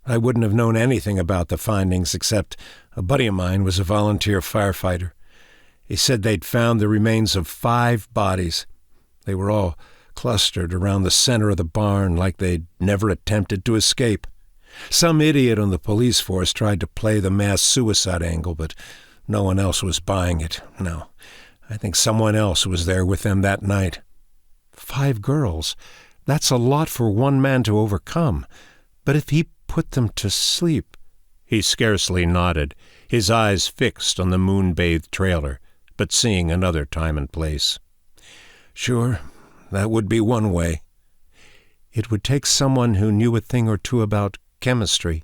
I wouldn't have known anything about the findings except a buddy of mine was a volunteer firefighter. He said they'd found the remains of 5 bodies. They were all clustered around the center of the barn like they'd never attempted to escape. Some idiot on the police force tried to play the mass suicide angle, but no one else was buying it. No, I think someone else was there with them that night. 5 girls. That's a lot for one man to overcome. But if he put them to sleep... He scarcely nodded, his eyes fixed on the moon-bathed trailer, but seeing another time and place. Sure, that would be one way. It would take someone who knew a thing or two about chemistry.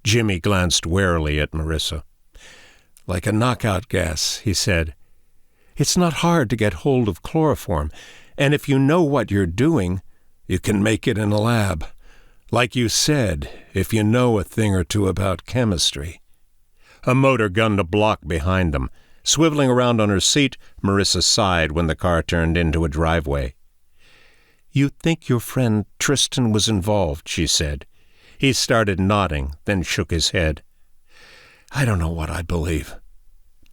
Jimmy glanced warily at Marissa. Like a knockout gas, he said. It's not hard to get hold of chloroform, and if you know what you're doing, you can make it in a lab. Like you said, if you know a thing or two about chemistry. A motor gunned a block behind them. Swiveling around on her seat, Marissa sighed when the car turned into a driveway. You think your friend Tristan was involved, she said. He started nodding, then shook his head. I don't know what I believe.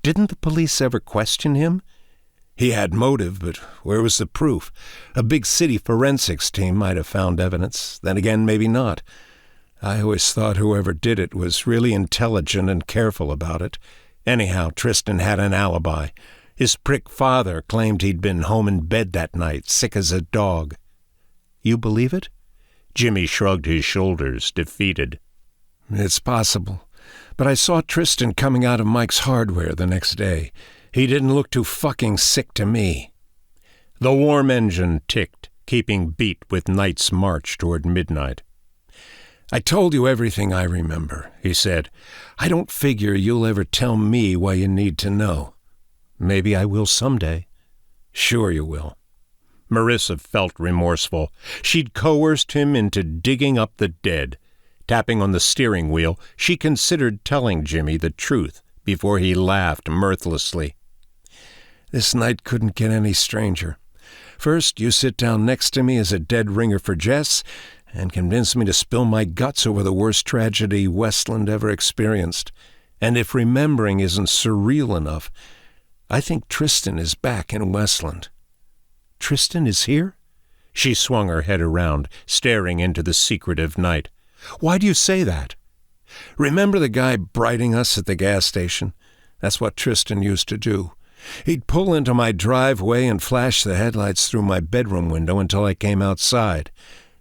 Didn't the police ever question him? He had motive, but where was the proof? A big city forensics team might have found evidence. Then again, maybe not. I always thought whoever did it was really intelligent and careful about it. Anyhow, Tristan had an alibi. His prick father claimed he'd been home in bed that night, sick as a dog. You believe it? Jimmy shrugged his shoulders, defeated. It's possible. But I saw Tristan coming out of Mike's Hardware the next day. He didn't look too fucking sick to me." The warm engine ticked, keeping beat with night's march toward midnight. "I told you everything I remember," he said. "I don't figure you'll ever tell me why you need to know." "Maybe I will someday." "Sure you will." Marissa felt remorseful. She'd coerced him into digging up the dead. Tapping on the steering wheel, she considered telling Jimmy the truth before he laughed mirthlessly. "This night couldn't get any stranger. First, you sit down next to me as a dead ringer for Jess and convince me to spill my guts over the worst tragedy Westland ever experienced. And if remembering isn't surreal enough, I think Tristan is back in Westland." "Tristan is here?" She swung her head around, staring into the secretive night. "Why do you say that?" "Remember the guy brighting us at the gas station? That's what Tristan used to do. He'd pull into my driveway and flash the headlights through my bedroom window until I came outside.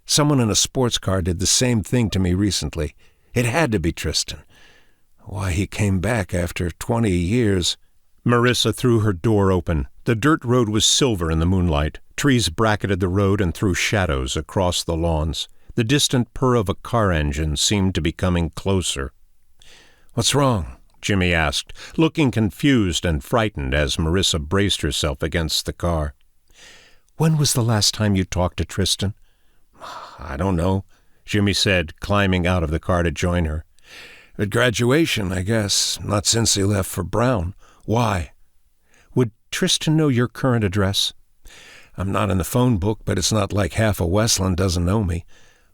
Someone in a sports car did the same thing to me recently. It had to be Tristan. Why he came back after 20 years... Marissa threw her door open. The dirt road was silver in the moonlight. Trees bracketed the road and threw shadows across the lawns. The distant purr of a car engine seemed to be coming closer. "What's wrong?" Jimmy asked, looking confused and frightened as Marissa braced herself against the car. "When was the last time you talked to Tristan?" "I don't know," Jimmy said, climbing out of the car to join her. "At graduation, I guess. Not since he left for Brown. Why?" "Would Tristan know your current address?" "I'm not in the phone book, but it's not like half of Westland doesn't know me.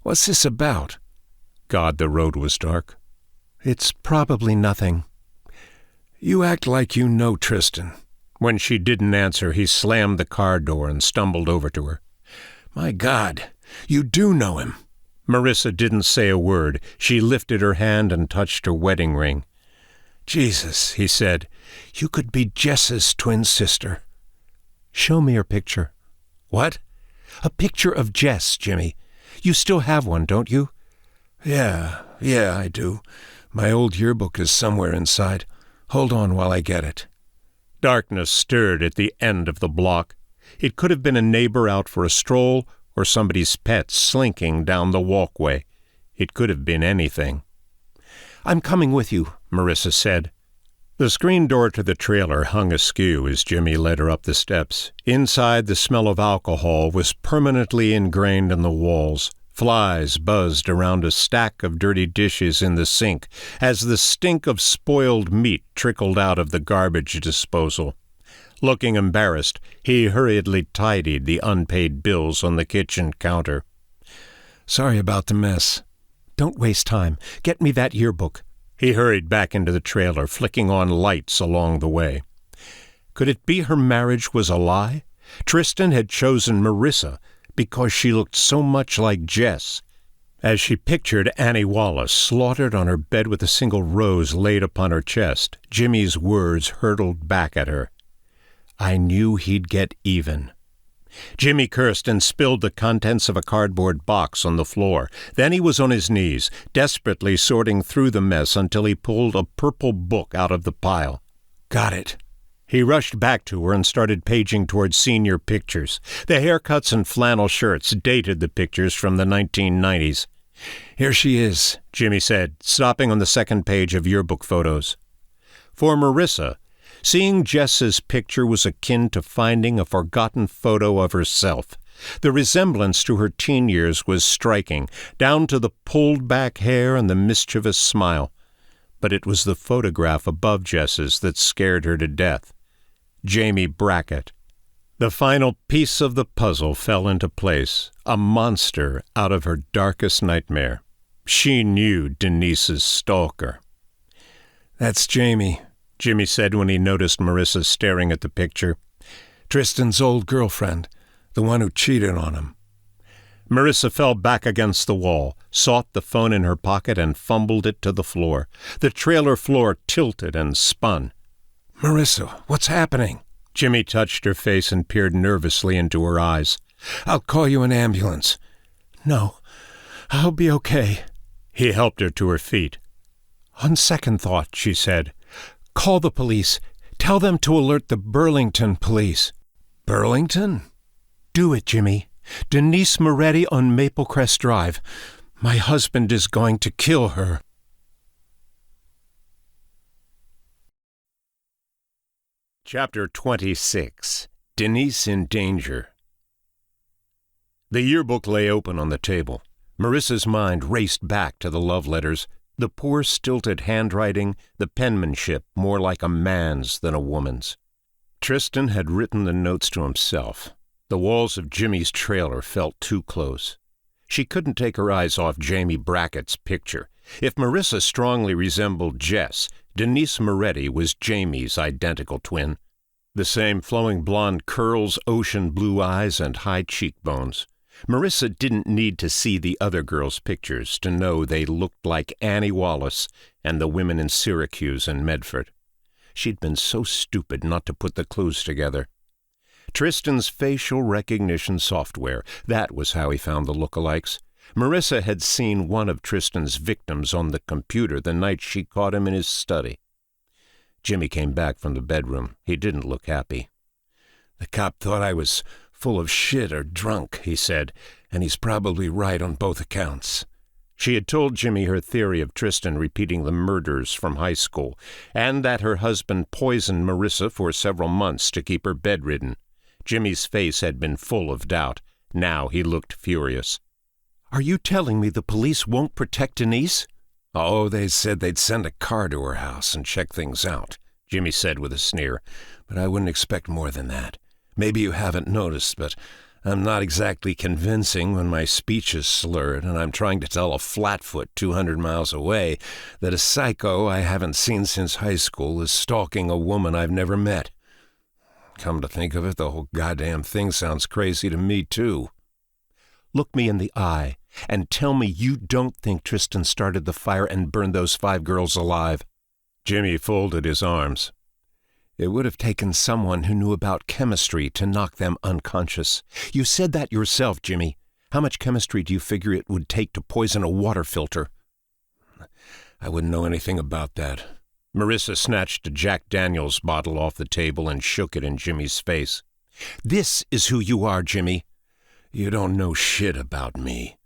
What's this about?" God, the road was dark. "It's probably nothing." "You act like you know Tristan." When she didn't answer, he slammed the car door and stumbled over to her. "My God, you do know him." Marissa didn't say a word. She lifted her hand and touched her wedding ring. "Jesus," he said, "you could be Jess's twin sister." "Show me her picture." "What?" "A picture of Jess, Jimmy. You still have one, don't you?" Yeah, I do. My old yearbook is somewhere inside. Hold on while I get it." Darkness stirred at the end of the block. It could have been a neighbor out for a stroll or somebody's pet slinking down the walkway. It could have been anything. "I'm coming with you," Marissa said. The screen door to the trailer hung askew as Jimmy led her up the steps. Inside, the smell of alcohol was permanently ingrained in the walls. Flies buzzed around a stack of dirty dishes in the sink as the stink of spoiled meat trickled out of the garbage disposal. Looking embarrassed, he hurriedly tidied the unpaid bills on the kitchen counter. "Sorry about the mess." "Don't waste time. Get me that yearbook." He hurried back into the trailer, flicking on lights along the way. Could it be her marriage was a lie? Tristan had chosen Marissa because she looked so much like Jess. As she pictured Annie Wallace slaughtered on her bed with a single rose laid upon her chest, Jimmy's words hurtled back at her. "I knew he'd get even." Jimmy cursed and spilled the contents of a cardboard box on the floor. Then he was on his knees, desperately sorting through the mess until he pulled a purple book out of the pile. "Got it." He rushed back to her and started paging toward senior pictures. The haircuts and flannel shirts dated the pictures from the 1990s. "Here she is," Jimmy said, stopping on the second page of yearbook photos. For Marissa, seeing Jess's picture was akin to finding a forgotten photo of herself. The resemblance to her teen years was striking, down to the pulled-back hair and the mischievous smile. But it was the photograph above Jess's that scared her to death. Jamie Brackett. The final piece of the puzzle fell into place, a monster out of her darkest nightmare. She knew Denise's stalker. "That's Jamie," Jimmy said when he noticed Marissa staring at the picture. "Tristan's old girlfriend, the one who cheated on him." Marissa fell back against the wall, sought the phone in her pocket, and fumbled it to the floor. The trailer floor tilted and spun. "Marissa, what's happening?" Jimmy touched her face and peered nervously into her eyes. "I'll call you an ambulance." "No, I'll be okay." He helped her to her feet. On second thought, she said, call the police. Tell them to alert the Burlington police. Burlington? Do it, Jimmy. Denise Moretti on Maple Crest Drive. My husband is going to kill her. Chapter 26. Denise in Danger. The yearbook lay open on the table. Marissa's mind raced back to the love letters, the poor stilted handwriting, the penmanship more like a man's than a woman's. Tristan had written the notes to himself. The walls of Jimmy's trailer felt too close. She couldn't take her eyes off Jamie Brackett's picture. If Marissa strongly resembled Jess, Denise Moretti was Jamie's identical twin. The same flowing blonde curls, ocean blue eyes, and high cheekbones. Marissa didn't need to see the other girls' pictures to know they looked like Annie Wallace and the women in Syracuse and Medford. She'd been so stupid not to put the clues together. Tristan's facial recognition software, that was how he found the lookalikes. Marissa had seen one of Tristan's victims on the computer the night she caught him in his study. Jimmy came back from the bedroom. He didn't look happy. The cop thought I was full of shit or drunk, he said, and he's probably right on both accounts. She had told Jimmy her theory of Tristan repeating the murders from high school, and that her husband poisoned Marissa for several months to keep her bedridden. Jimmy's face had been full of doubt. Now he looked furious. Are you telling me the police won't protect Denise? Oh, they said they'd send a car to her house and check things out, Jimmy said with a sneer, but I wouldn't expect more than that. Maybe you haven't noticed, but I'm not exactly convincing when my speech is slurred and I'm trying to tell a flatfoot 200 miles away that a psycho I haven't seen since high school is stalking a woman I've never met. Come to think of it, the whole goddamn thing sounds crazy to me, too. Look me in the eye and tell me you don't think Tristan started the fire and burned those 5 girls alive. Jimmy folded his arms. It would have taken someone who knew about chemistry to knock them unconscious. You said that yourself, Jimmy. How much chemistry do you figure it would take to poison a water filter? I wouldn't know anything about that. Marissa snatched a Jack Daniels bottle off the table and shook it in Jimmy's face. This is who you are, Jimmy. You don't know shit about me.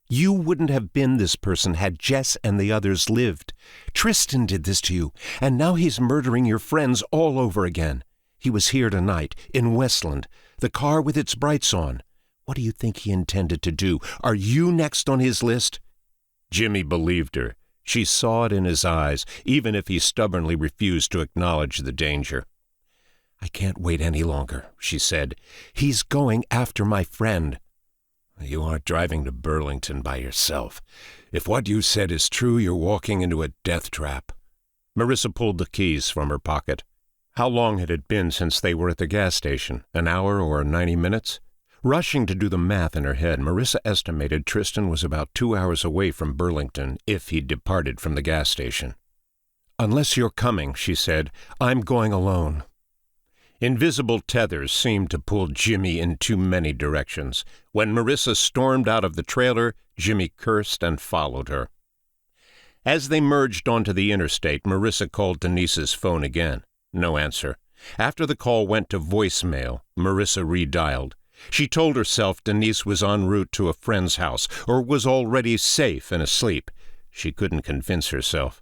You wouldn't have been this person had Jess and the others lived. Tristan did this to you, and now he's murdering your friends all over again. He was here tonight, in Westland, the car with its brights on. What do you think he intended to do? Are you next on his list? Jimmy believed her. She saw it in his eyes, even if he stubbornly refused to acknowledge the danger. I can't wait any longer, she said. He's going after my friend. You aren't driving to Burlington by yourself. If what you said is true, you're walking into a death trap. Marissa pulled the keys from her pocket. How long had it been since they were at the gas station? An hour or 90 minutes? Rushing to do the math in her head, Marissa estimated Tristan was about 2 hours away from Burlington if he'd departed from the gas station. Unless you're coming, she said, I'm going alone. Invisible tethers seemed to pull Jimmy in too many directions. When Marissa stormed out of the trailer, Jimmy cursed and followed her. As they merged onto the interstate, Marissa called Denise's phone again. No answer. After the call went to voicemail, Marissa redialed. She told herself Denise was en route to a friend's house or was already safe and asleep. She couldn't convince herself.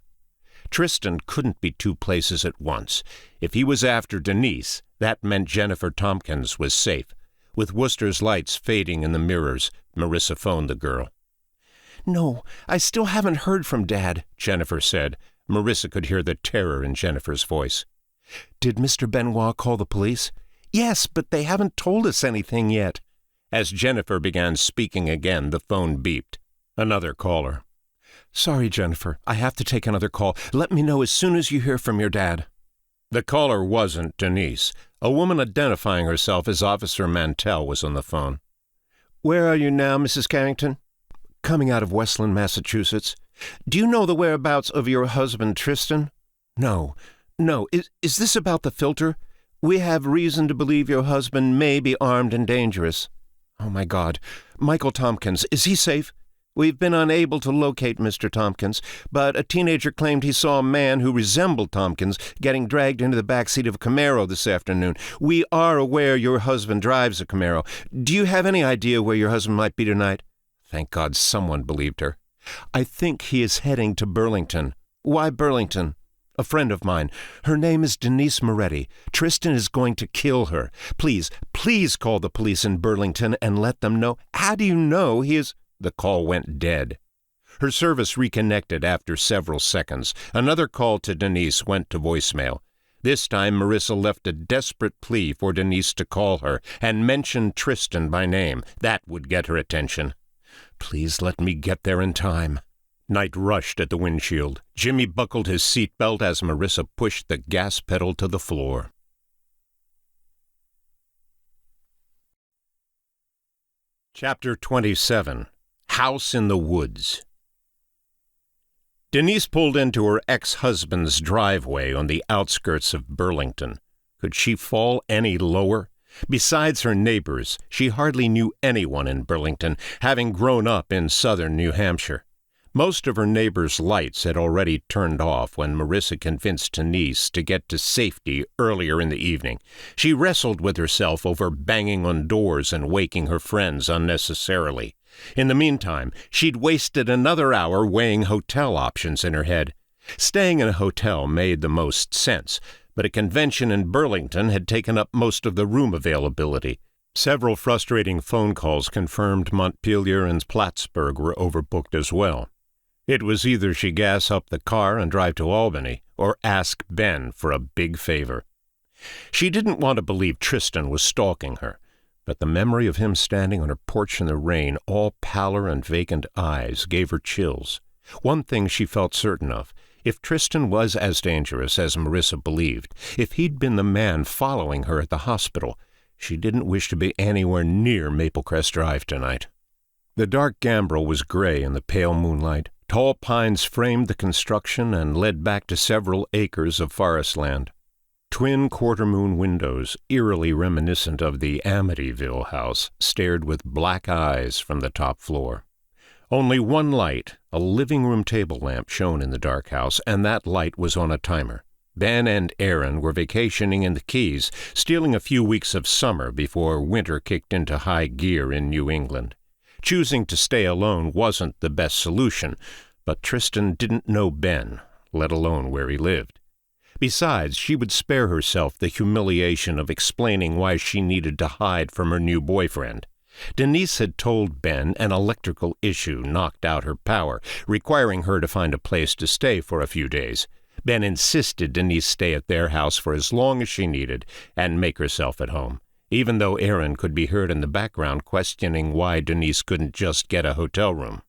Tristan couldn't be 2 places at once. If he was after Denise, that meant Jennifer Tompkins was safe. With Worcester's lights fading in the mirrors, Marissa phoned the girl. No, I still haven't heard from Dad, Jennifer said. Marissa could hear the terror in Jennifer's voice. Did Mr. Benoit call the police? Yes, but they haven't told us anything yet. As Jennifer began speaking again, the phone beeped. Another caller. Sorry, Jennifer. I have to take another call. Let me know as soon as you hear from your dad. The caller wasn't Denise. A woman identifying herself as Officer Mantell was on the phone. Where are you now, Mrs. Carrington? Coming out of Westland, Massachusetts. Do you know the whereabouts of your husband, Tristan? No. Is this about the filter? We have reason to believe your husband may be armed and dangerous. Oh, my God. Michael Tompkins, is he safe? We've been unable to locate Mr. Tompkins, but a teenager claimed he saw a man who resembled Tompkins getting dragged into the back seat of a Camaro this afternoon. We are aware your husband drives a Camaro. Do you have any idea where your husband might be tonight?" Thank God someone believed her. "I think he is heading to Burlington." "Why Burlington?" "A friend of mine. Her name is Denise Moretti. Tristan is going to kill her. Please, please call the police in Burlington and let them know." "How do you know he is—" The call went dead. Her service reconnected after several seconds. Another call to Denise went to voicemail. This time Marissa left a desperate plea for Denise to call her and mention Tristan by name. That would get her attention. "Please let me get there in time." Night rushed at the windshield. Jimmy buckled his seatbelt as Marissa pushed the gas pedal to the floor. Chapter 27. House in the Woods. Denise pulled into her ex-husband's driveway on the outskirts of Burlington. Could she fall any lower? Besides her neighbors, she hardly knew anyone in Burlington, having grown up in southern New Hampshire. Most of her neighbors' lights had already turned off when Marissa convinced Denise to get to safety earlier in the evening. She wrestled with herself over banging on doors and waking her friends unnecessarily. In the meantime, she'd wasted another hour weighing hotel options in her head. Staying in a hotel made the most sense, but a convention in Burlington had taken up most of the room availability. Several frustrating phone calls confirmed Montpelier and Plattsburgh were overbooked as well. It was either she gas up the car and drive to Albany, or ask Ben for a big favor. She didn't want to believe Tristan was stalking her, but the memory of him standing on her porch in the rain, all pallor and vacant eyes, gave her chills. One thing she felt certain of: if Tristan was as dangerous as Marissa believed, if he'd been the man following her at the hospital, she didn't wish to be anywhere near Maplecrest Drive tonight. The dark gambrel was gray in the pale moonlight. Tall pines framed the construction and led back to several acres of forest land. Twin quarter-moon windows, eerily reminiscent of the Amityville house, stared with black eyes from the top floor. Only one light, a living room table lamp, shone in the dark house, and that light was on a timer. Ben and Aaron were vacationing in the Keys, stealing a few weeks of summer before winter kicked into high gear in New England. Choosing to stay alone wasn't the best solution, but Tristan didn't know Ben, let alone where he lived. Besides, she would spare herself the humiliation of explaining why she needed to hide from her new boyfriend. Denise had told Ben an electrical issue knocked out her power, requiring her to find a place to stay for a few days. Ben insisted Denise stay at their house for as long as she needed and make herself at home, even though Aaron could be heard in the background questioning why Denise couldn't just get a hotel room.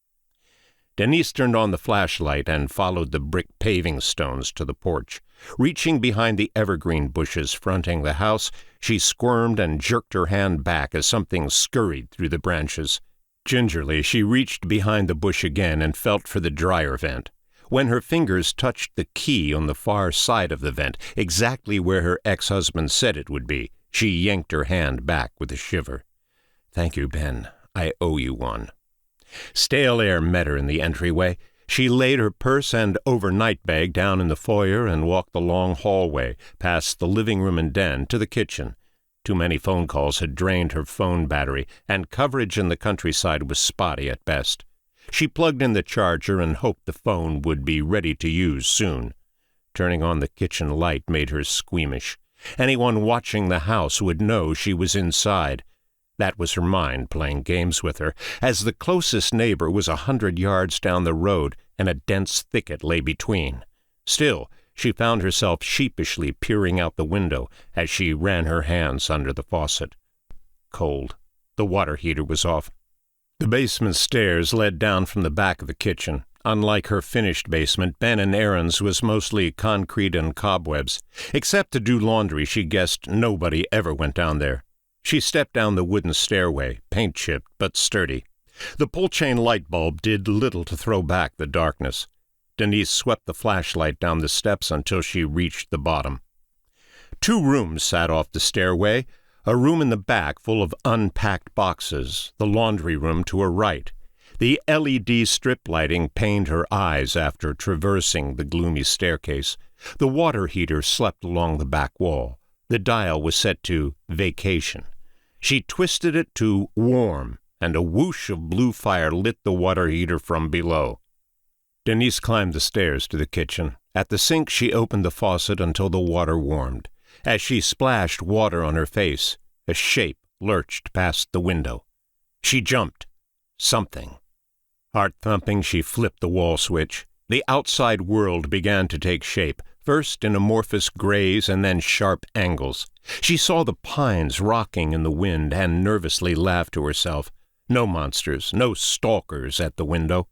Denise turned on the flashlight and followed the brick paving stones to the porch. Reaching behind the evergreen bushes fronting the house, she squirmed and jerked her hand back as something scurried through the branches. Gingerly, she reached behind the bush again and felt for the dryer vent. When her fingers touched the key on the far side of the vent, exactly where her ex-husband said it would be, she yanked her hand back with a shiver. "Thank you, Ben. I owe you one." Stale air met her in the entryway. She laid her purse and overnight bag down in the foyer and walked the long hallway, past the living room and den, to the kitchen. Too many phone calls had drained her phone battery, and coverage in the countryside was spotty at best. She plugged in the charger and hoped the phone would be ready to use soon. Turning on the kitchen light made her squeamish. Anyone watching the house would know she was inside. That was her mind playing games with her, as the closest neighbor was 100 yards down the road and a dense thicket lay between. Still, she found herself sheepishly peering out the window as she ran her hands under the faucet. Cold. The water heater was off. The basement stairs led down from the back of the kitchen. Unlike her finished basement, Ben and Aaron's was mostly concrete and cobwebs. Except to do laundry, she guessed nobody ever went down there. She stepped down the wooden stairway, paint-chipped but sturdy. The pull-chain light bulb did little to throw back the darkness. Denise swept the flashlight down the steps until she reached the bottom. 2 rooms sat off the stairway, a room in the back full of unpacked boxes, the laundry room to her right. The LED strip lighting pained her eyes after traversing the gloomy staircase. The water heater slept along the back wall. The dial was set to vacation. She twisted it to warm, and a whoosh of blue fire lit the water heater from below. Denise climbed the stairs to the kitchen. At the sink, she opened the faucet until the water warmed. As she splashed water on her face, a shape lurched past the window. She jumped. Something. Heart-thumping, she flipped the wall switch. The outside world began to take shape, first in amorphous grays and then sharp angles. She saw the pines rocking in the wind and nervously laughed to herself. No monsters, no stalkers at the window.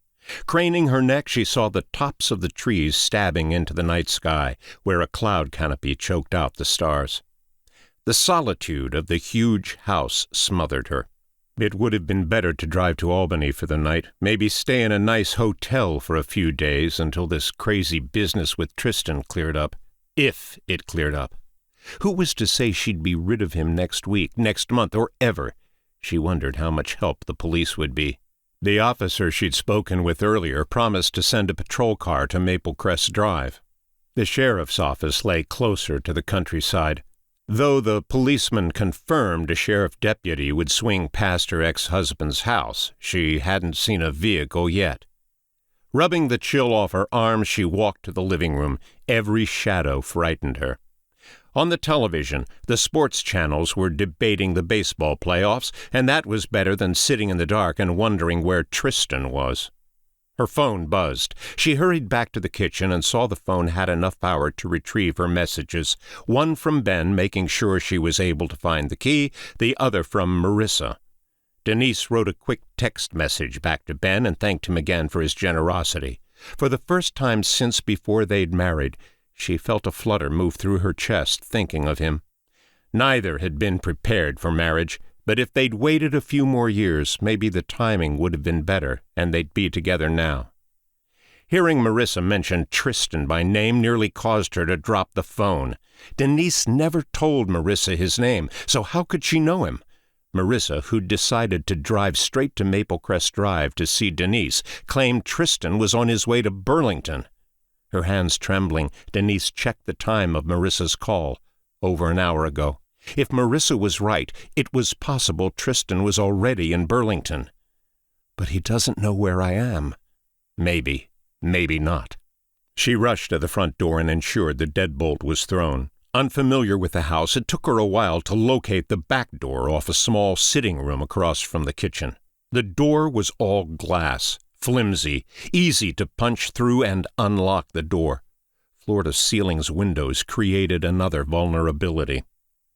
Craning her neck, she saw the tops of the trees stabbing into the night sky, where a cloud canopy choked out the stars. The solitude of the huge house smothered her. It would have been better to drive to Albany for the night, maybe stay in a nice hotel for a few days until this crazy business with Tristan cleared up. If it cleared up. Who was to say she'd be rid of him next week, next month, or ever? She wondered how much help the police would be. The officer she'd spoken with earlier promised to send a patrol car to Maple Crest Drive. The sheriff's office lay closer to the countryside. Though the policeman confirmed a sheriff deputy would swing past her ex-husband's house, she hadn't seen a vehicle yet. Rubbing the chill off her arms, she walked to the living room. Every shadow frightened her. On the television, the sports channels were debating the baseball playoffs, and that was better than sitting in the dark and wondering where Tristan was. Her phone buzzed. She hurried back to the kitchen and saw the phone had enough power to retrieve her messages. One from Ben, making sure she was able to find the key, the other from Marissa. Denise wrote a quick text message back to Ben and thanked him again for his generosity. For the first time since before they'd married, she felt a flutter move through her chest, thinking of him. Neither had been prepared for marriage, but if they'd waited a few more years, maybe the timing would have been better, and they'd be together now. Hearing Marissa mention Tristan by name nearly caused her to drop the phone. Denise never told Marissa his name, so how could she know him? Marissa, who'd decided to drive straight to Maple Crest Drive to see Denise, claimed Tristan was on his way to Burlington. Her hands trembling, Denise checked the time of Marissa's call. Over an hour ago. If Marissa was right, it was possible Tristan was already in Burlington. But he doesn't know where I am. Maybe, maybe not. She rushed to the front door and ensured the deadbolt was thrown. Unfamiliar with the house, it took her a while to locate the back door off a small sitting room across from the kitchen. The door was all glass. Flimsy, easy to punch through and unlock the door. Floor-to-ceiling's windows created another vulnerability.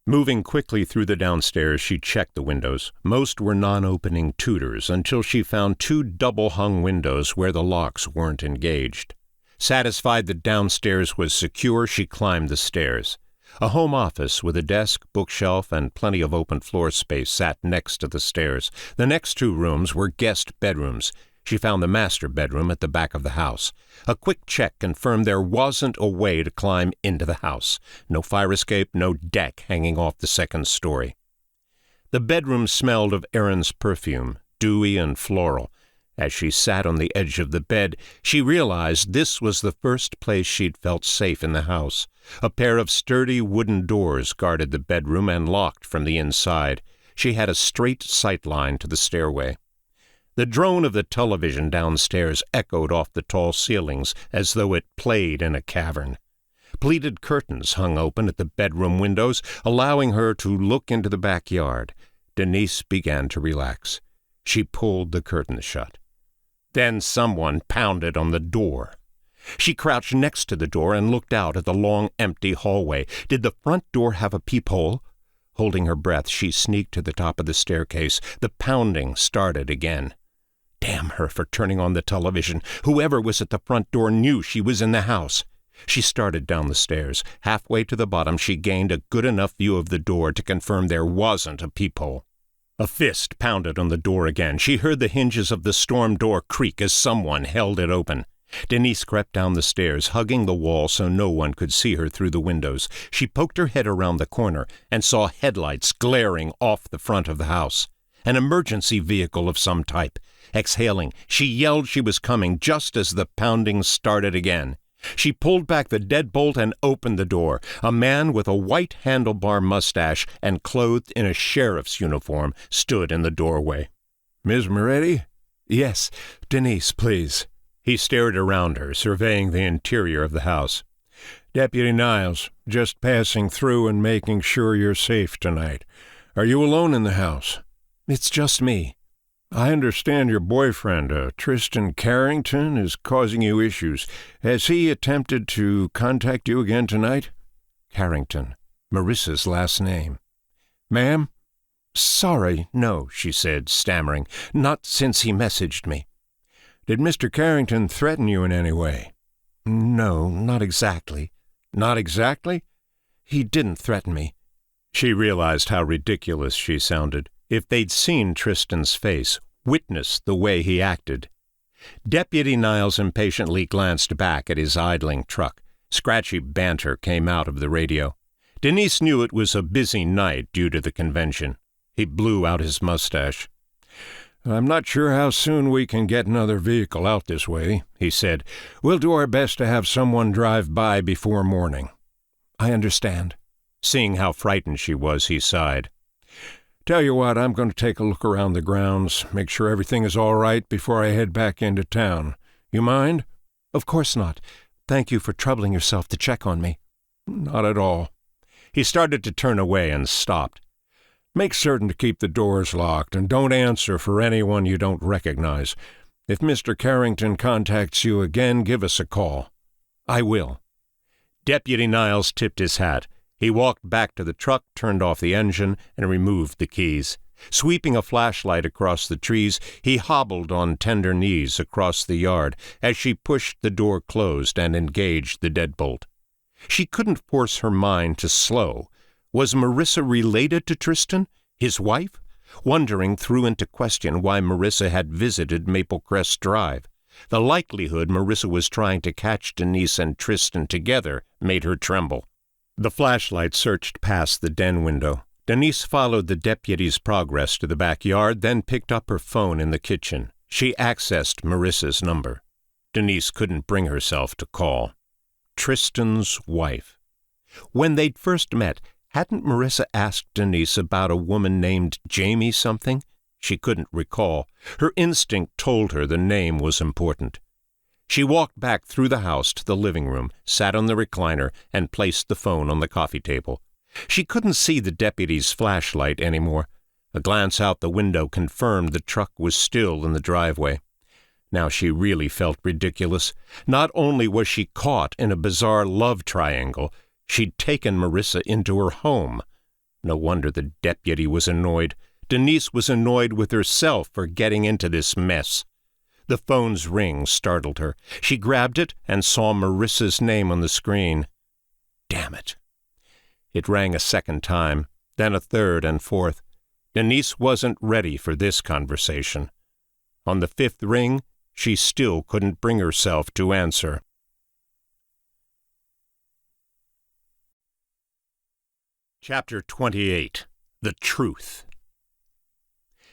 Moving quickly through the downstairs, she checked the windows. Most were non-opening Tudors until she found two double-hung windows where the locks weren't engaged. Satisfied that downstairs was secure, she climbed the stairs. A home office with a desk, bookshelf, and plenty of open floor space sat next to the stairs. The next two rooms were guest bedrooms. She found the master bedroom at the back of the house. A quick check confirmed there wasn't a way to climb into the house. No fire escape, no deck hanging off the second story. The bedroom smelled of Erin's perfume, dewy and floral. As she sat on the edge of the bed, she realized this was the first place she'd felt safe in the house. A pair of sturdy wooden doors guarded the bedroom and locked from the inside. She had a straight sight line to the stairway. The drone of the television downstairs echoed off the tall ceilings as though it played in a cavern. Pleated curtains hung open at the bedroom windows, allowing her to look into the backyard. Denise began to relax. She pulled the curtains shut. Then someone pounded on the door. She crouched next to the door and looked out at the long, empty hallway. Did the front door have a peephole? Holding her breath, she sneaked to the top of the staircase. The pounding started again. Damn her for turning on the television. Whoever was at the front door knew she was in the house. She started down the stairs. Halfway to the bottom, she gained a good enough view of the door to confirm there wasn't a peephole. A fist pounded on the door again. She heard the hinges of the storm door creak as someone held it open. Denise crept down the stairs, hugging the wall so no one could see her through the windows. She poked her head around the corner and saw headlights glaring off the front of the house. an emergency vehicle of some type. Exhaling, she yelled she was coming just as the pounding started again. She pulled back the deadbolt and opened the door. A man with a white handlebar mustache and clothed in a sheriff's uniform stood in the doorway. "Miss Moretti?" "Yes, Denise, please." He stared around her, surveying the interior of the house. "Deputy Niles, just passing through and making sure you're safe tonight. Are you alone in the house?" "It's just me." "I understand your boyfriend, Tristan Carrington, is causing you issues. Has he attempted to contact you again tonight?" "Carrington. Marissa's last name." "Ma'am?" "Sorry, no," she said, stammering. "Not since he messaged me." "Did Mr. Carrington threaten you in any way?" "No, not exactly." "Not exactly?" "He didn't threaten me." She realized how ridiculous she sounded. If they'd seen Tristan's face, witnessed the way he acted. Deputy Niles impatiently glanced back at his idling truck. Scratchy banter came out of the radio. Denise knew it was a busy night due to the convention. He blew out his mustache. "I'm not sure how soon we can get another vehicle out this way," he said. "We'll do our best to have someone drive by before morning." "I understand." Seeing how frightened she was, he sighed. "Tell you what, I'm going to take a look around the grounds, make sure everything is all right before I head back into town. You mind?" "Of course not. Thank you for troubling yourself to check on me." "Not at all." He started to turn away and stopped. "Make certain to keep the doors locked and don't answer for anyone you don't recognize. If Mr. Carrington contacts you again, give us a call." "I will." Deputy Niles tipped his hat. He walked back to the truck, turned off the engine, and removed the keys. Sweeping a flashlight across the trees, he hobbled on tender knees across the yard as she pushed the door closed and engaged the deadbolt. She couldn't force her mind to slow. Was Marissa related to Tristan, his wife? Wondering threw into question why Marissa had visited Maple Crest Drive. The likelihood Marissa was trying to catch Denise and Tristan together made her tremble. The flashlight searched past the den window. Denise followed the deputy's progress to the backyard, then picked up her phone in the kitchen. She accessed Marissa's number. Denise couldn't bring herself to call. Tristan's wife. When they'd first met, hadn't Marissa asked Denise about a woman named Jamie something? She couldn't recall. Her instinct told her the name was important. She walked back through the house to the living room, sat on the recliner, and placed the phone on the coffee table. She couldn't see the deputy's flashlight anymore. A glance out the window confirmed the truck was still in the driveway. Now she really felt ridiculous. Not only was she caught in a bizarre love triangle, she'd taken Marissa into her home. No wonder the deputy was annoyed. Denise was annoyed with herself for getting into this mess. The phone's ring startled her. She grabbed it and saw Marissa's name on the screen. Damn it. It rang a second time, then a third and fourth. Denise wasn't ready for this conversation. On the fifth ring, she still couldn't bring herself to answer. Chapter 28. The Truth.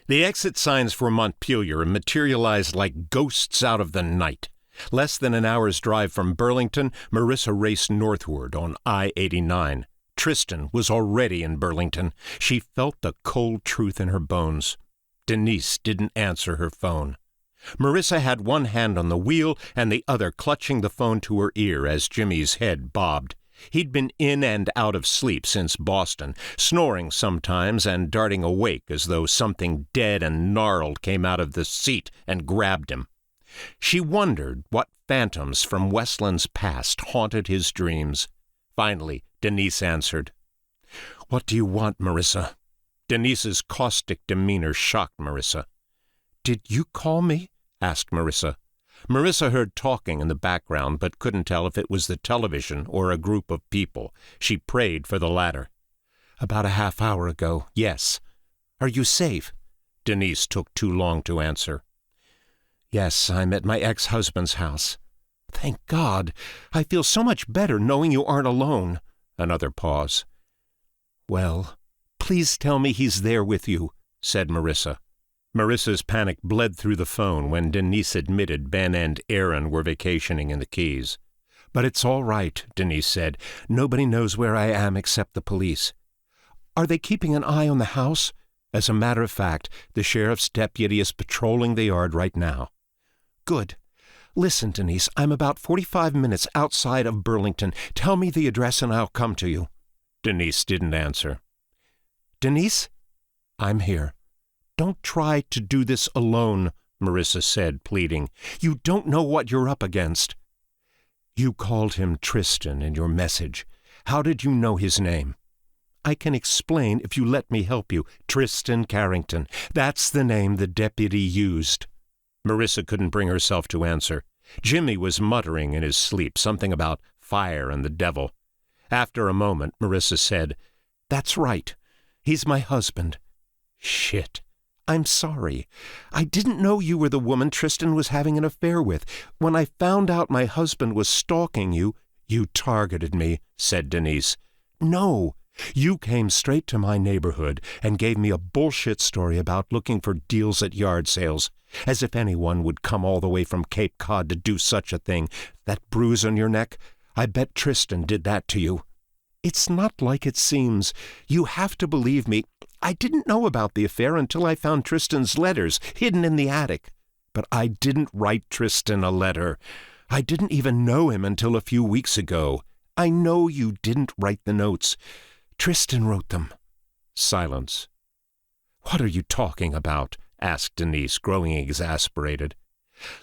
The exit signs for Montpelier materialized like ghosts out of the night. Less than an hour's drive from Burlington, Marissa raced northward on I-89. Tristan was already in Burlington. She felt the cold truth in her bones. Denise didn't answer her phone. Marissa had one hand on the wheel and the other clutching the phone to her ear as Jimmy's head bobbed. He'd been in and out of sleep since Boston, snoring sometimes and darting awake as though something dead and gnarled came out of the seat and grabbed him. She wondered what phantoms from Westland's past haunted his dreams. Finally, Denise answered. "What do you want, Marissa?" Denise's caustic demeanor shocked Marissa. "Did you call me?" asked Marissa. Marissa heard talking in the background, but couldn't tell if it was the television or a group of people. She prayed for the latter. "About a half hour ago, yes." "Are you safe?" Denise took too long to answer. "Yes, I'm at my ex-husband's house." "Thank God. I feel so much better knowing you aren't alone." Another pause. "Well, please tell me he's there with you," said Marissa. Marissa's panic bled through the phone when Denise admitted Ben and Aaron were vacationing in the Keys. "But it's all right," Denise said. "Nobody knows where I am except the police." "Are they keeping an eye on the house?" "As a matter of fact, the sheriff's deputy is patrolling the yard right now." "Good. Listen, Denise, I'm about 45 minutes outside of Burlington. Tell me the address and I'll come to you." Denise didn't answer. "Denise?" "I'm here." "Don't try to do this alone," Marissa said, pleading. "You don't know what you're up against." "You called him Tristan in your message. How did you know his name?" "I can explain if you let me help you. Tristan Carrington. That's the name the deputy used." Marissa couldn't bring herself to answer. Jimmy was muttering in his sleep something about fire and the devil. After a moment, Marissa said, "That's right. He's my husband." "Shit." "I'm sorry. I didn't know you were the woman Tristan was having an affair with. When I found out my husband was stalking you—" "You targeted me," said Denise. "No. You came straight to my neighborhood and gave me a bullshit story about looking for deals at yard sales. As if anyone would come all the way from Cape Cod to do such a thing. That bruise on your neck? I bet Tristan did that to you." "It's not like it seems. You have to believe me. I didn't know about the affair until I found Tristan's letters hidden in the attic." "But I didn't write Tristan a letter. I didn't even know him until a few weeks ago." "I know you didn't write the notes. Tristan wrote them." Silence. "What are you talking about?" asked Denise, growing exasperated.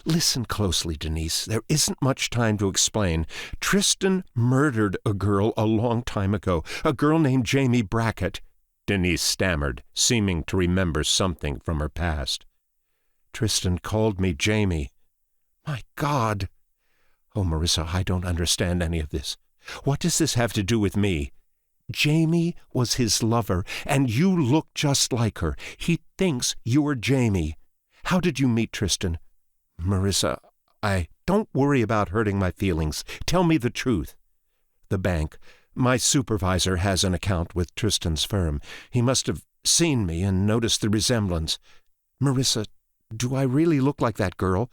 "Listen closely, Denise. There isn't much time to explain. Tristan murdered a girl a long time ago, a girl named Jamie Brackett." Denise stammered, seeming to remember something from her past. "Tristan called me Jamie." "My God!" "Oh, Marissa, I don't understand any of this. What does this have to do with me?" "Jamie was his lover, and you look just like her. He thinks you're Jamie. How did you meet Tristan?" "Marissa, Don't worry about hurting my feelings. Tell me the truth." "The bank. My supervisor has an account with Tristan's firm. He must have seen me and noticed the resemblance." "Marissa, do I really look like that girl?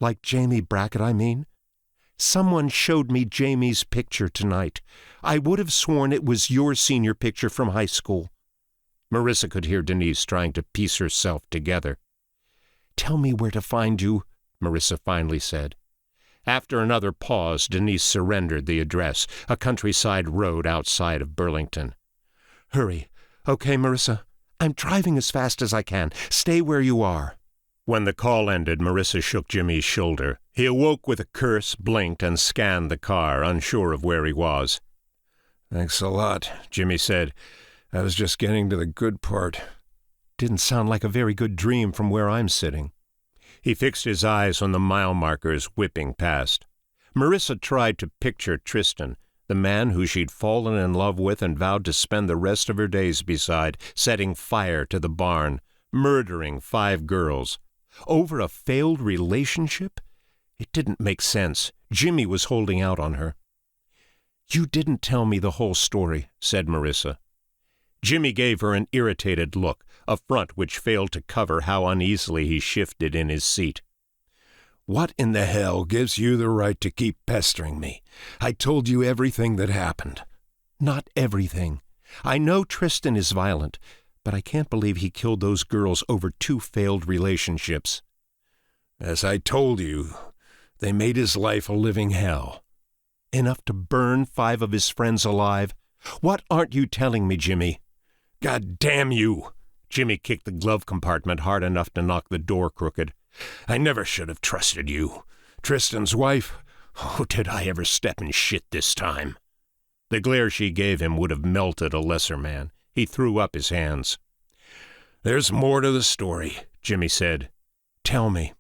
Like Jamie Brackett, I mean?" "Someone showed me Jamie's picture tonight. I would have sworn it was your senior picture from high school." Marissa could hear Denise trying to piece herself together. "Tell me where to find you," Marissa finally said. After another pause, Denise surrendered the address, a countryside road outside of Burlington. "Hurry. Okay, Marissa? I'm driving as fast as I can. Stay where you are." When the call ended, Marissa shook Jimmy's shoulder. He awoke with a curse, blinked, and scanned the car, unsure of where he was. "Thanks a lot," Jimmy said. "I was just getting to the good part." "Didn't sound like a very good dream from where I'm sitting." He fixed his eyes on the mile markers whipping past. Marissa tried to picture Tristan, the man who she'd fallen in love with and vowed to spend the rest of her days beside, setting fire to the barn, murdering 5 girls. Over a failed relationship? It didn't make sense. Jimmy was holding out on her. "You didn't tell me the whole story," said Marissa. Jimmy gave her an irritated look, a front which failed to cover how uneasily he shifted in his seat. "What in the hell gives you the right to keep pestering me? I told you everything that happened." "Not everything. I know Tristan is violent, but I can't believe he killed those girls over 2 failed relationships." "As I told you, they made his life a living hell." "Enough to burn 5 of his friends alive? What aren't you telling me, Jimmy?" "God damn you!" Jimmy kicked the glove compartment hard enough to knock the door crooked. "I never should have trusted you. Tristan's wife? Oh, did I ever step in shit this time?" The glare she gave him would have melted a lesser man. He threw up his hands. "There's more to the story," Jimmy said. "Tell me."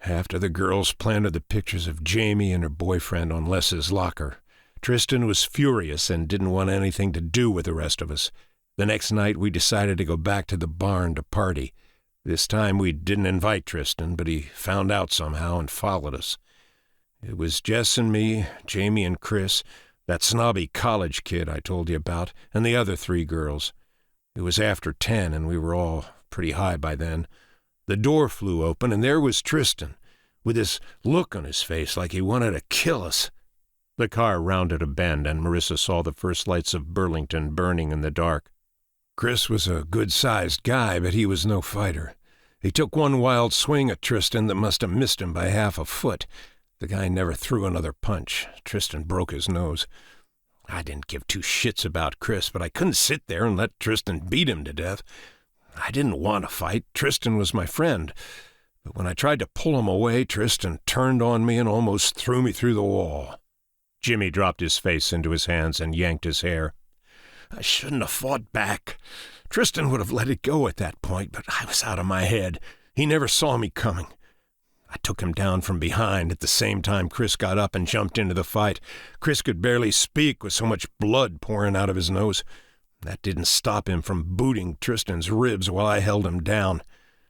"After the girls planted the pictures of Jamie and her boyfriend on Les's locker, Tristan was furious and didn't want anything to do with the rest of us. The next night we decided to go back to the barn to party. This time we didn't invite Tristan, but he found out somehow and followed us. It was Jess and me, Jamie and Chris, that snobby college kid I told you about, and the other 3 girls. It was after 10 and we were all pretty high by then. The door flew open, and there was Tristan, with this look on his face like he wanted to kill us. The car rounded a bend, and Marissa saw the first lights of Burlington burning in the dark. Chris was a good-sized guy, but he was no fighter. He took one wild swing at Tristan that must have missed him by half a foot. The guy never threw another punch. Tristan broke his nose. I didn't give two shits about Chris, but I couldn't sit there and let Tristan beat him to death. I didn't want to fight. Tristan was my friend. But when I tried to pull him away, Tristan turned on me and almost threw me through the wall. Jimmy dropped his face into his hands and yanked his hair. I shouldn't have fought back. Tristan would have let it go at that point, but I was out of my head. He never saw me coming. I took him down from behind at the same time Chris got up and jumped into the fight. Chris could barely speak with so much blood pouring out of his nose. That didn't stop him from booting Tristan's ribs while I held him down.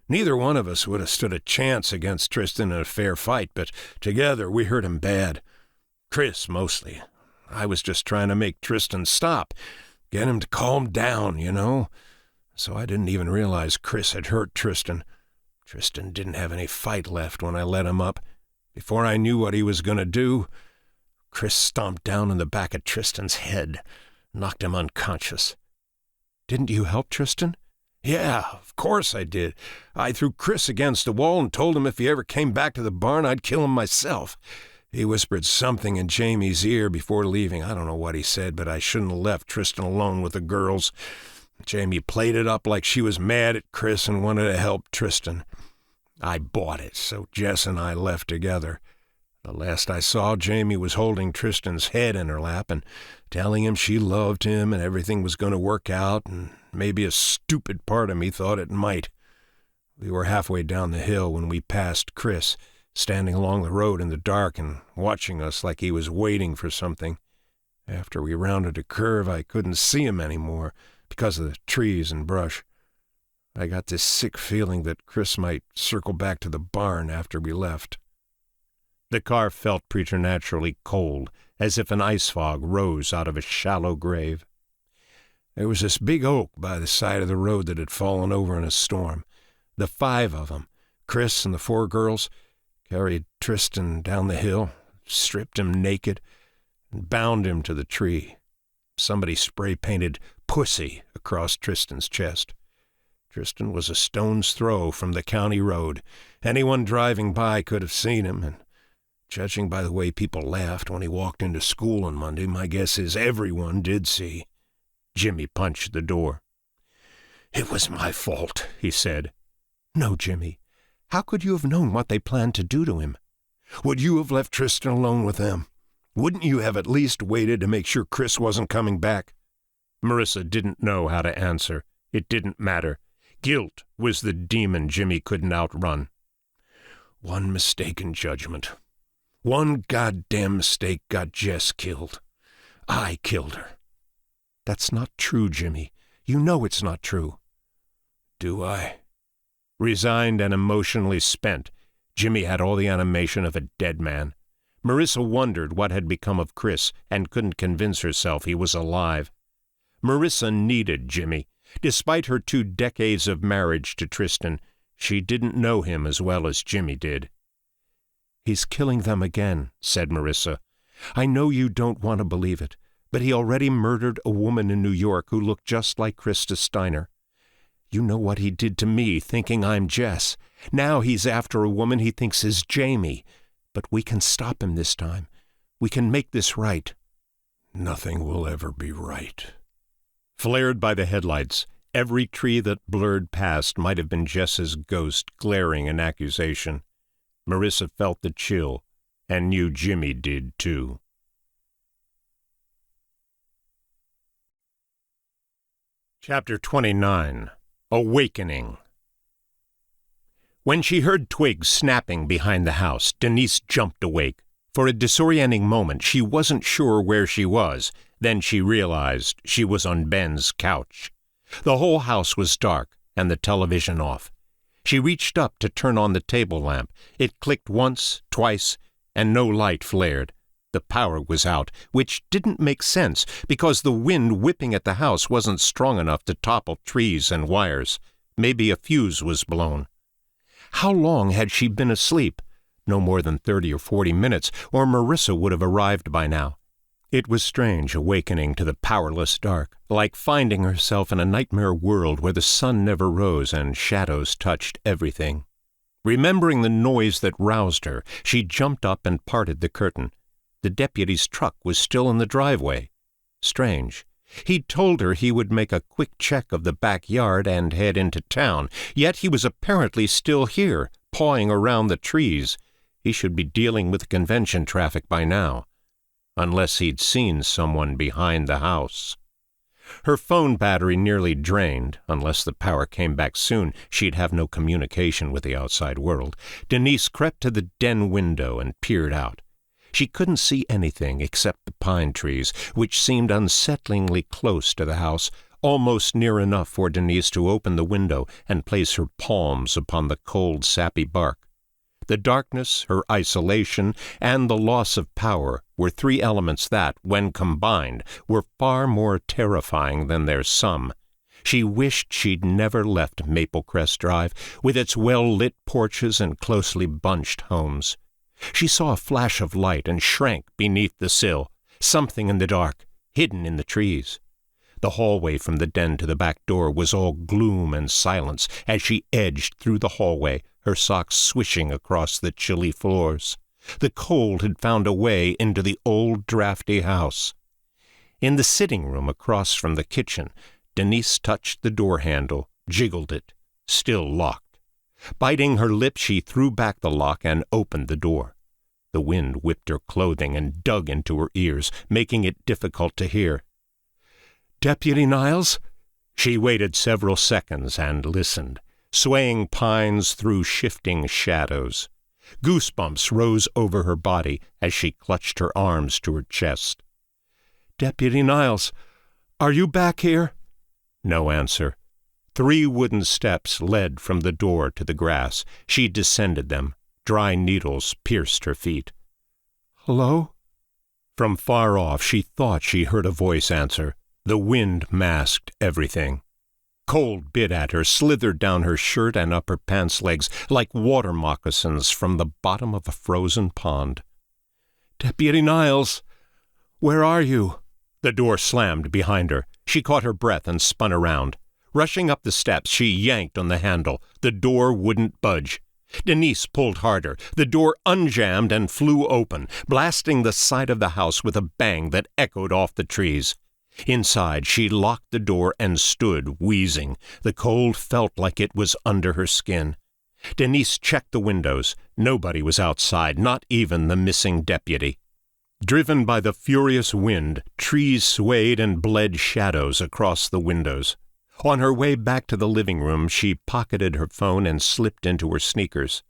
Neither one of us would have stood a chance against Tristan in a fair fight, but together we hurt him bad. Chris, mostly. I was just trying to make Tristan stop, get him to calm down, you know. So I didn't even realize Chris had hurt Tristan. Tristan didn't have any fight left when I let him up. Before I knew what he was going to do, Chris stomped down in the back of Tristan's head, knocked him unconscious. Didn't you help Tristan? Yeah, of course I did. I threw Chris against the wall and told him if he ever came back to the barn, I'd kill him myself. He whispered something in Jamie's ear before leaving. I don't know what he said, but I shouldn't have left Tristan alone with the girls. Jamie played it up like she was mad at Chris and wanted to help Tristan. I bought it, so Jess and I left together. The last I saw, Jamie was holding Tristan's head in her lap and telling him she loved him and everything was going to work out, and maybe a stupid part of me thought it might. We were halfway down the hill when we passed Chris, standing along the road in the dark and watching us like he was waiting for something. After we rounded a curve, I couldn't see him anymore because of the trees and brush. I got this sick feeling that Chris might circle back to the barn after we left. The car felt preternaturally cold, as if an ice fog rose out of a shallow grave. There was this big oak by the side of the road that had fallen over in a storm. The 5 of them, Chris and the 4 girls, carried Tristan down the hill, stripped him naked, and bound him to the tree. Somebody spray-painted "Pussy" across Tristan's chest. Tristan was a stone's throw from the county road. Anyone driving by could have seen him, and judging by the way people laughed when he walked into school on Monday, my guess is everyone did see. Jimmy punched the door. "It was my fault," he said. "No, Jimmy. How could you have known what they planned to do to him?" "Would you have left Tristan alone with them? Wouldn't you have at least waited to make sure Chris wasn't coming back?" Marissa didn't know how to answer. It didn't matter. Guilt was the demon Jimmy couldn't outrun. "One mistaken judgment. One goddamn mistake got Jess killed. I killed her." "That's not true, Jimmy. You know it's not true." "Do I?" Resigned and emotionally spent, Jimmy had all the animation of a dead man. Marissa wondered what had become of Chris and couldn't convince herself he was alive. Marissa needed Jimmy. Despite her 2 decades of marriage to Tristan, she didn't know him as well as Jimmy did. "He's killing them again," said Marissa. "I know you don't want to believe it, but he already murdered a woman in New York who looked just like Krista Steiner. You know what he did to me, thinking I'm Jess. Now he's after a woman he thinks is Jamie. But we can stop him this time. We can make this right." "Nothing will ever be right." Flared by the headlights, every tree that blurred past might have been Jess's ghost glaring in accusation. Marissa felt the chill, and knew Jimmy did too. Chapter 29. Awakening. When she heard twigs snapping behind the house, Denise jumped awake. For a disorienting moment, she wasn't sure where she was. Then she realized she was on Ben's couch. The whole house was dark, and the television off. She reached up to turn on the table lamp. It clicked once, twice, and no light flared. The power was out, which didn't make sense because the wind whipping at the house wasn't strong enough to topple trees and wires. Maybe a fuse was blown. How long had she been asleep? No more than 30 or 40 minutes, or Marissa would have arrived by now. It was strange awakening to the powerless dark, like finding herself in a nightmare world where the sun never rose and shadows touched everything. Remembering the noise that roused her, she jumped up and parted the curtain. The deputy's truck was still in the driveway. Strange. He'd told her he would make a quick check of the backyard and head into town, yet he was apparently still here, pawing around the trees. He should be dealing with convention traffic by now. Unless he'd seen someone behind the house. Her phone battery nearly drained. Unless the power came back soon, she'd have no communication with the outside world. Denise crept to the den window and peered out. She couldn't see anything except the pine trees, which seemed unsettlingly close to the house, almost near enough for Denise to open the window and place her palms upon the cold, sappy bark. The darkness, her isolation, and the loss of power were three elements that, when combined, were far more terrifying than their sum. She wished she'd never left Maple Crest Drive, with its well-lit porches and closely bunched homes. She saw a flash of light and shrank beneath the sill, something in the dark, hidden in the trees. The hallway from the den to the back door was all gloom and silence as she edged through the hallway, her socks swishing across the chilly floors. The cold had found a way into the old drafty house. In the sitting room across from the kitchen, Denise touched the door handle, jiggled it, still locked. Biting her lip, she threw back the lock and opened the door. The wind whipped her clothing and dug into her ears, making it difficult to hear. "Deputy Niles?" She waited several seconds and listened, swaying pines through shifting shadows. Goosebumps rose over her body as she clutched her arms to her chest. "Deputy Niles, are you back here?" No answer. 3 wooden steps led from the door to the grass. She descended them. Dry needles pierced her feet. "Hello?" From far off she thought she heard a voice answer. The wind masked everything. Cold bit at her, slithered down her shirt and upper pants legs like water moccasins from the bottom of a frozen pond. "Deputy Niles, where are you?" The door slammed behind her. She caught her breath and spun around. Rushing up the steps, she yanked on the handle. The door wouldn't budge. Denise pulled harder. The door unjammed and flew open, blasting the side of the house with a bang that echoed off the trees. Inside, she locked the door and stood, wheezing. The cold felt like it was under her skin. Denise checked the windows. Nobody was outside, not even the missing deputy. Driven by the furious wind, trees swayed and bled shadows across the windows. On her way back to the living room, she pocketed her phone and slipped into her sneakers.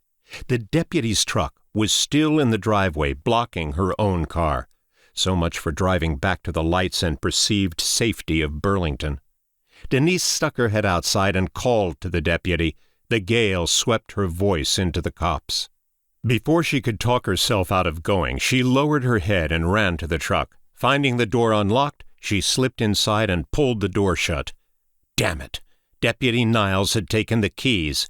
The deputy's truck was still in the driveway, blocking her own car. So much for driving back to the lights and perceived safety of Burlington. Denise stuck her head outside and called to the deputy. The gale swept her voice into the cops. Before she could talk herself out of going, she lowered her head and ran to the truck. Finding the door unlocked, she slipped inside and pulled the door shut. Damn it! Deputy Niles had taken the keys.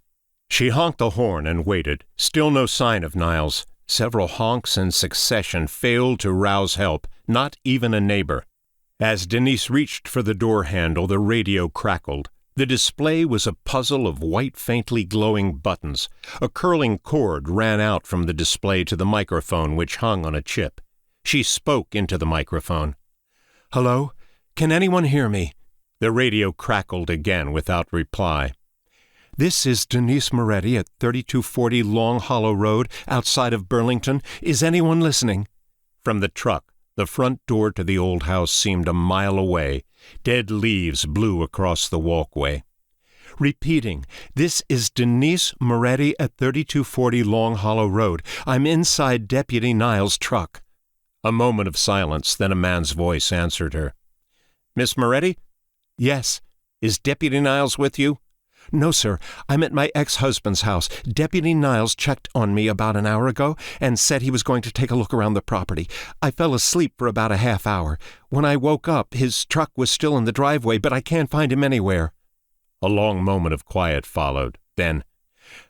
She honked the horn and waited. Still no sign of Niles. Several honks in succession failed to rouse help, not even a neighbor. As Denise reached for the door handle, the radio crackled. The display was a puzzle of white, faintly glowing buttons. A curling cord ran out from the display to the microphone, which hung on a chip. She spoke into the microphone. "Hello? Can anyone hear me?" The radio crackled again without reply. "This is Denise Moretti at 3240 Long Hollow Road, outside of Burlington. Is anyone listening?" From the truck, the front door to the old house seemed a mile away. Dead leaves blew across the walkway. Repeating, "This is Denise Moretti at 3240 Long Hollow Road. I'm inside Deputy Niles' truck." A moment of silence, then a man's voice answered her. "Miss Moretti?" "Yes." "Is Deputy Niles with you?" "No, sir. I'm at my ex-husband's house. Deputy Niles checked on me about an hour ago and said he was going to take a look around the property. I fell asleep for about a half hour. When I woke up, his truck was still in the driveway, but I can't find him anywhere." A long moment of quiet followed. Then,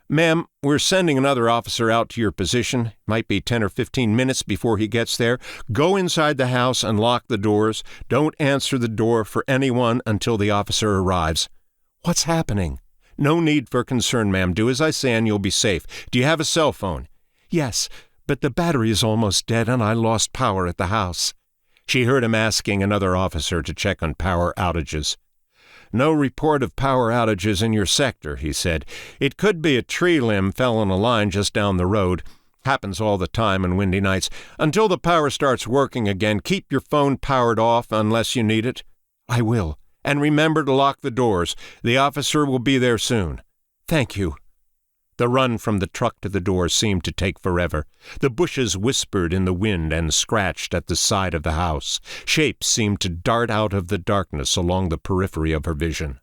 "Ma'am, we're sending another officer out to your position. Might be 10 or 15 minutes before he gets there. Go inside the house and lock the doors. Don't answer the door for anyone until the officer arrives." "What's happening?" "No need for concern, ma'am. Do as I say and you'll be safe. Do you have a cell phone?" "Yes, but the battery is almost dead and I lost power at the house." She heard him asking another officer to check on power outages. "No report of power outages in your sector," he said. "It could be a tree limb fell on a line just down the road. Happens all the time on windy nights. Until the power starts working again, keep your phone powered off unless you need it." "I will. And remember to lock the doors. The officer will be there soon." "Thank you." The run from the truck to the door seemed to take forever. The bushes whispered in the wind and scratched at the side of the house. Shapes seemed to dart out of the darkness along the periphery of her vision.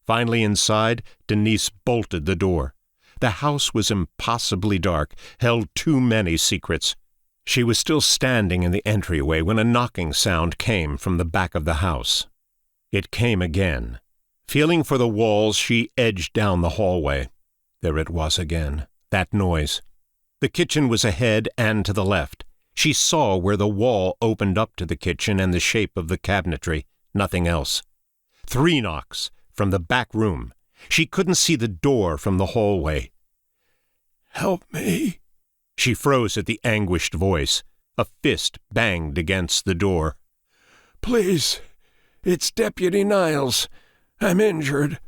Finally inside, Denise bolted the door. The house was impossibly dark, held too many secrets. She was still standing in the entryway when a knocking sound came from the back of the house. It came again. Feeling for the walls, she edged down the hallway. There it was again, that noise. The kitchen was ahead and to the left. She saw where the wall opened up to the kitchen and the shape of the cabinetry, nothing else. 3 knocks from the back room. She couldn't see the door from the hallway. "Help me." She froze at the anguished voice. A fist banged against the door. "Please, it's Deputy Niles. I'm injured."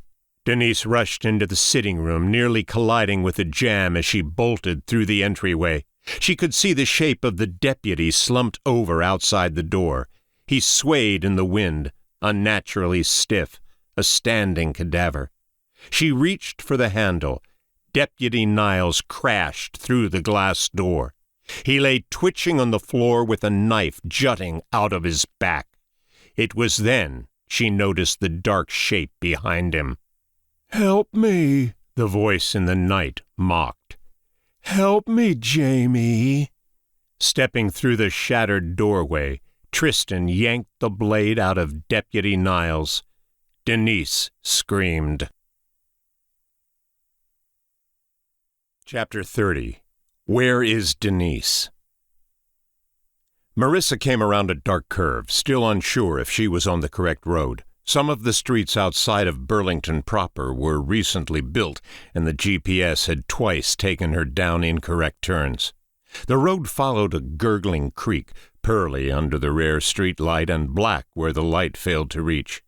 Denise rushed into the sitting room, nearly colliding with the jamb as she bolted through the entryway. She could see the shape of the deputy slumped over outside the door. He swayed in the wind, unnaturally stiff, a standing cadaver. She reached for the handle. Deputy Niles crashed through the glass door. He lay twitching on the floor with a knife jutting out of his back. It was then she noticed the dark shape behind him. "Help me," the voice in the night mocked. "Help me, Jamie." Stepping through the shattered doorway, Tristan yanked the blade out of Deputy Niles. Denise screamed. Chapter 30. Where is Denise? Marissa came around a dark curve, still unsure if she was on the correct road. Some of the streets outside of Burlington proper were recently built, and the GPS had twice taken her down incorrect turns. The road followed a gurgling creek, pearly under the rare street light and black where the light failed to reach.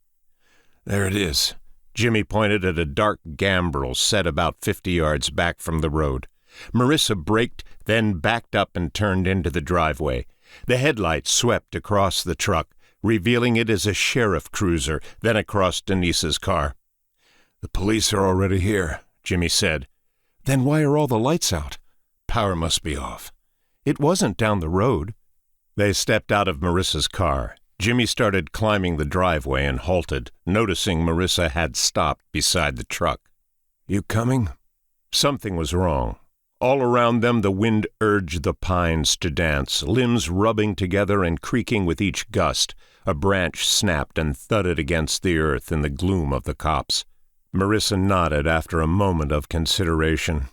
There it is. Jimmy pointed at a dark gambrel set about 50 yards back from the road. Marissa braked, then backed up and turned into the driveway. The headlights swept across the truck, revealing it as a sheriff cruiser, then across Denise's car. "The police are already here," Jimmy said. "Then why are all the lights out?" "Power must be off." "It wasn't down the road." They stepped out of Marissa's car. Jimmy started climbing the driveway and halted, noticing Marissa had stopped beside the truck. "You coming?" Something was wrong. All around them the wind urged the pines to dance, limbs rubbing together and creaking with each gust. A branch snapped and thudded against the earth in the gloom of the copse. Marissa nodded after a moment of consideration.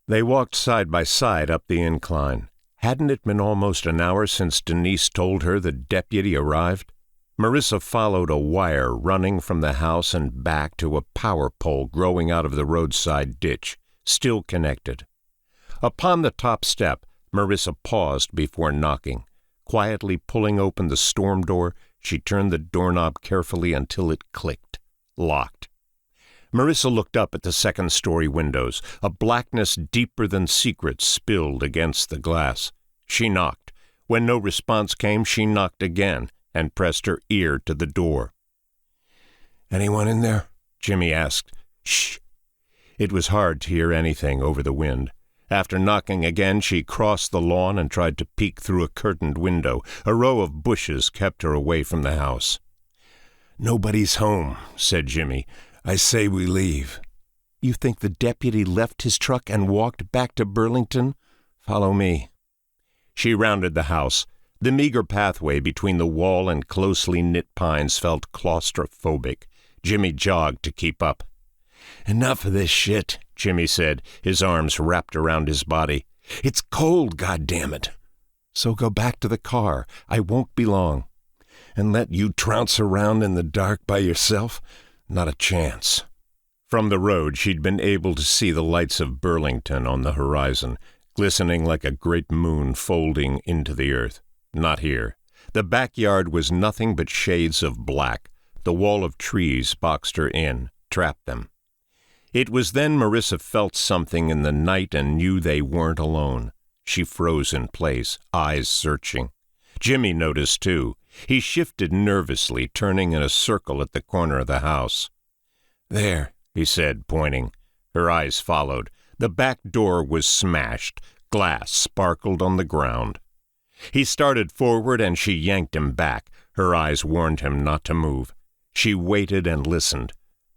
They walked side by side up the incline. Hadn't it been almost an hour since Denise told her the deputy arrived? Marissa followed a wire running from the house and back to a power pole growing out of the roadside ditch, still connected. Upon the top step, Marissa paused before knocking. Quietly pulling open the storm door, she turned the doorknob carefully until it clicked. Locked. Marissa looked up at the second-story windows. A blackness deeper than secret spilled against the glass. She knocked. When no response came, she knocked again and pressed her ear to the door. "Anyone in there?" Jimmy asked. "Shh." It was hard to hear anything over the wind. After knocking again, she crossed the lawn and tried to peek through a curtained window. A row of bushes kept her away from the house. "Nobody's home," said Jimmy. "I say we leave." "You think the deputy left his truck and walked back to Burlington? Follow me." She rounded the house. The meager pathway between the wall and closely knit pines felt claustrophobic. Jimmy jogged to keep up. Enough of this shit, Jimmy said, his arms wrapped around his body. It's cold, goddammit. So go back to the car. I won't be long. And let you trounce around in the dark by yourself? Not a chance. From the road, she'd been able to see the lights of Burlington on the horizon, glistening like a great moon folding into the earth. Not here. The backyard was nothing but shades of black. The wall of trees boxed her in, trapped them. It was then Marissa felt something in the night and knew they weren't alone. She froze in place, eyes searching. Jimmy noticed, too. He shifted nervously, turning in a circle at the corner of the house. There, he said, pointing. Her eyes followed. The back door was smashed. Glass sparkled on the ground. He started forward and she yanked him back. Her eyes warned him not to move. She waited and listened.